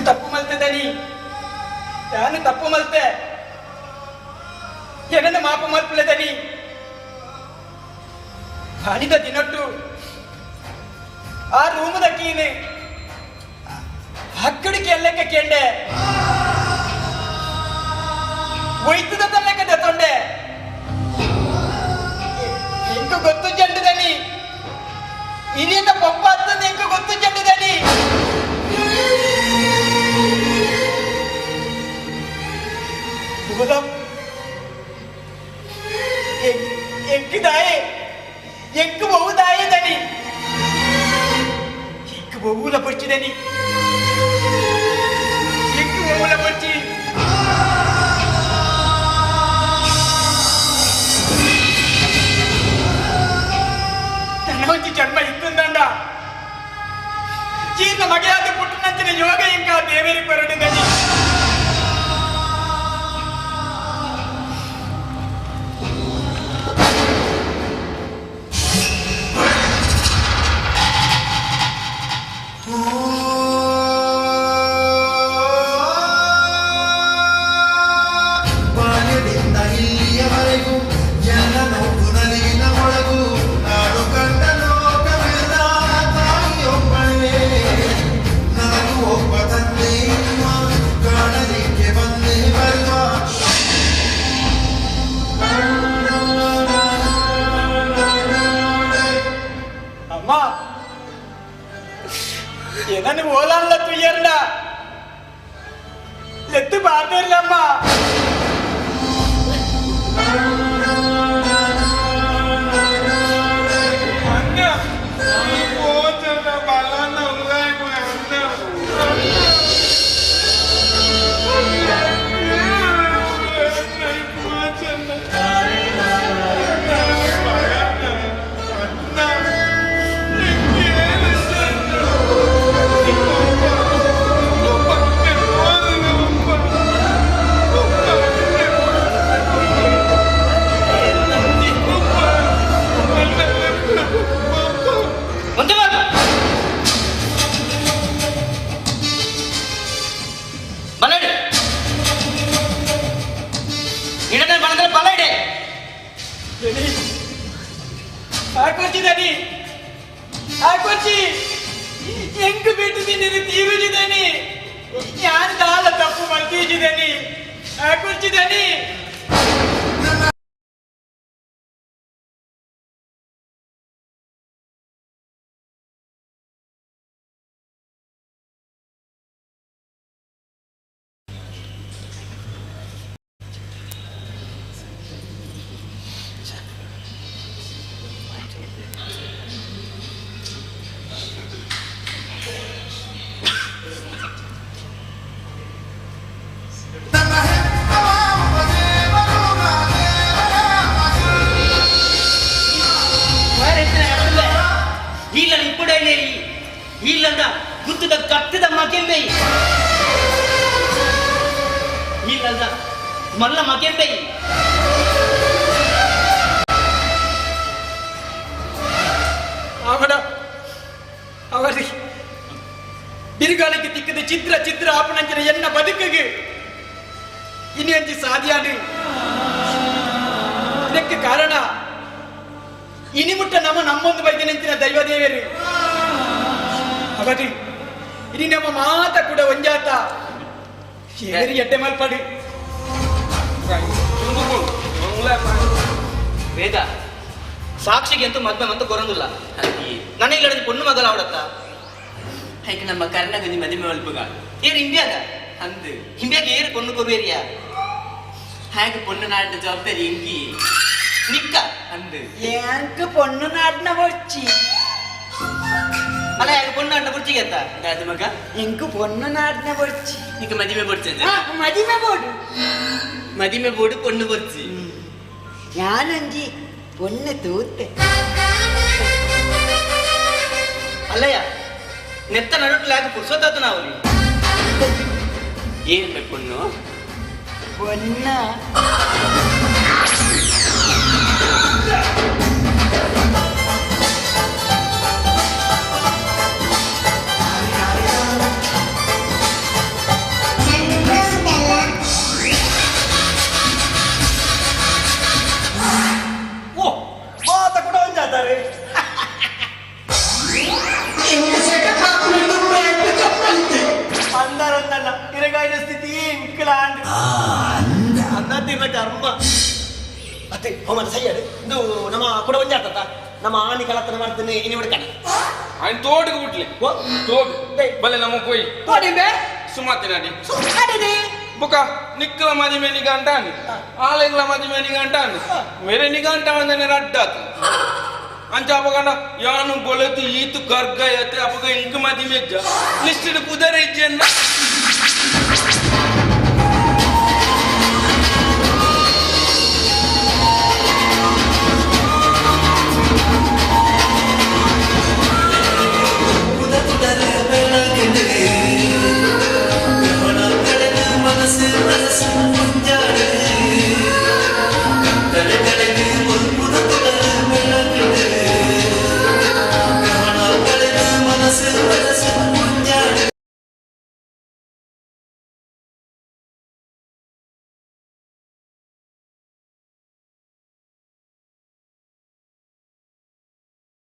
ತಪ್ಪು ಮಲ್ತೆ ದನಿ ನಾನು ತಪ್ಪು ಮಲ್ತೆ ಏನನ್ನ ಮಾಪ ಮಲ್ಪಲೆ ದನಿ ಮಾಡಿದ ದಿನಟ್ಟು ಆ ರೂಮದ ಕೀನೆ ಅಕ್ಕಡಿಗೆ ಎಲ್ಲಕ್ಕೆ ಕೆಂಡೆ ಒಯ್ತದ ತಲ್ಲಕ್ಕೆ ದತ್ತೊಂಡೆ ಇಂಕ ಗೊತ್ತು ಜಂಡು ದನಿ ಇಲ್ಲಿಂದ ಪಪ್ಪ ಅಂತ ಇಂಕ ಗೊತ್ತು ಜಂಡು ದನಿ ಎಂಕಿದಾಯೆ ಎಂಕು ಬಹುದಾಯೆ ದನಿ ಇಂಕ ಬಹುಲ ಪಚ್ಚಿ ದನಿ ಎಂಕು ಬಹುಲ ಪಚ್ಚಿ ನನ್ನ ಜನ್ಮ ಇತ್ತಂದಂಡ ಚೀನ ಮಗೆಯಾದ ಪುಟ್ಟನಂಚಿನ ಯೋಗ ಇಂಕ ದೇವೇರಿ ಪರಡು ದನಿ என்னன்னு ஓலான்ல துயர்டா லெத்து பார்த்தேர்லம்மா அண்ணா போச்சல பலன உங்காய் போய் அண்ணா ಎಂಟು ಬಿಟ್ಟಿದ್ದೀನಿ ತೀರುಜಿದ್ದೇನೆ ನಾನು ದಾಳ ತಪ್ಪು ಮಾಡ್ತಿದ್ದೀನಿ ಹಾಕೊಚ್ಚಿದ್ದೇನೆ ಇಲ್ಲ ಇಪ್ಪಡೇ ಇಲ್ಲಂದ ಗುತ್ತದ ಕತ್ತದ ಮಕೆಂಬೆ ಇಲ್ಲಂದ ಮಲ್ಲ ಮಕೆಂಬೆ ಅವರಿ ಬಿರುಗಾಳಿಗೆ ತಿಕ್ಕದ ಚಿತ್ರ ಆಪಣಂಚಿನ ಎನ್ನ ಬದುಕಿಗೆ ಇನಿ ಅಂಚಿ ಸಾಧ್ಯಾಡು ಇದಕ್ಕೆ ಕಾರಣ ಇನಿಮುಟ್ಟ ನಮ್ಮೊಂದು ಬಗ್ಗೆ ನೆಂಚಿನ ದೈವದೇವರು ಅವರಿ ಇನಿ ನಮ್ಮ ಮಾತ ಕೂಡ ಒಂಜಾತ ಎಟ್ಟೆ ಮಲ್ಪಡಿ ವೇದ ಸಾಕ್ಷಿಗೆ ಅಂತೂ ಮದ್ವೆ ಮತ್ತು ಕೊರಂದಿಲ್ಲ ನನಗೆ ಇಲ್ಲದ ಪೊಣ್ಣು ಮಗಲ ಅವಡತ್ತ ಹೈಕ್ ನಮ್ಮ ಕರ್ನಾಟಕದ ಮದುವೆ ಮಲ್ಪುಗ ಏರು ಇಂಡಿಯಾದ ಅಂದು ಇಂಡಿಯಾಗೆ ಏರು ಪೊಣ್ಣು ಕೊರುವೇರಿಯಾ ಹಾಗೆ ಪೊಣ್ಣು ನಾಡಿನ ಜವಾಬ್ದಾರಿ ಎಂಕಿ ನಿಕ್ಕ ಅಂದು எனக்கு பொண்ணு நாட்டின போச்சு ಅಲ್ಲ ಯಾಕೆ ಪೊಣ್ಣು ನಾಡಿನ ಬುರ್ಚಿಗೆ ಅಂತ ದಾದ ಮಗ எனக்கு பொண்ணு நாட்டின போச்சு ಈಗ ಮದುವೆ ಬಡ್ಚಂದ மதிமை போடு ಮದುವೆ ಬೋಡು ಪೊಣ್ಣು ಬರ್ಚಿ ஞானஞ்சி பொண்ணு தூத்து ಅಲ್ಲಯ್ಯ ನೆತ್ತ ನಡುಟ್ಲಾಗ ಪುರ್ಸೊತ್ತಾತ ನಾವು ಏನ್ ಬೇಕು ಪೊಣ್ಣು பொண்ண ಮಾತ ಕೂಡ ಒಂಜಾತಾರೆ ಅಂದರೊಂದಲ್ಲ ಇರಗಾಯಿನ ಸ್ಥಿತಿ ಇಂಕಲಾಂಡ್ ಅಂದಿನ ಕರ್ಮ ಅತ್ತೆ ಅವನ ಸೈಯಡ್ ಇದು ನಮ್ಮ ಕೂಡ ಒಂಜಾತ ನಮ್ಮ ಆನಿ ಕಲತನ ಮಾಡ್ತಾನೆ ಇನಿ ಹುಡುಕಣ ఆయన తోడుకు పుట్లే తోడు భలే నమ్మ పోయి ತೋಡಿಂಬೆ సుమాతినాడి ಸುಮ್ಮನೆ బుక నిక్కల మది మెనిగా అంటాను ఆలయంల మది మెనిగా అంటాను వేరే నిగా అంటాను రడ్డాత అంచ అపగండ యాను బొలెతు ఈతు గర్గ అయితే అపగ ఇంక మది మెజ్జ లిస్టెడ్ కుదర ఇచ్చేన్న మనసు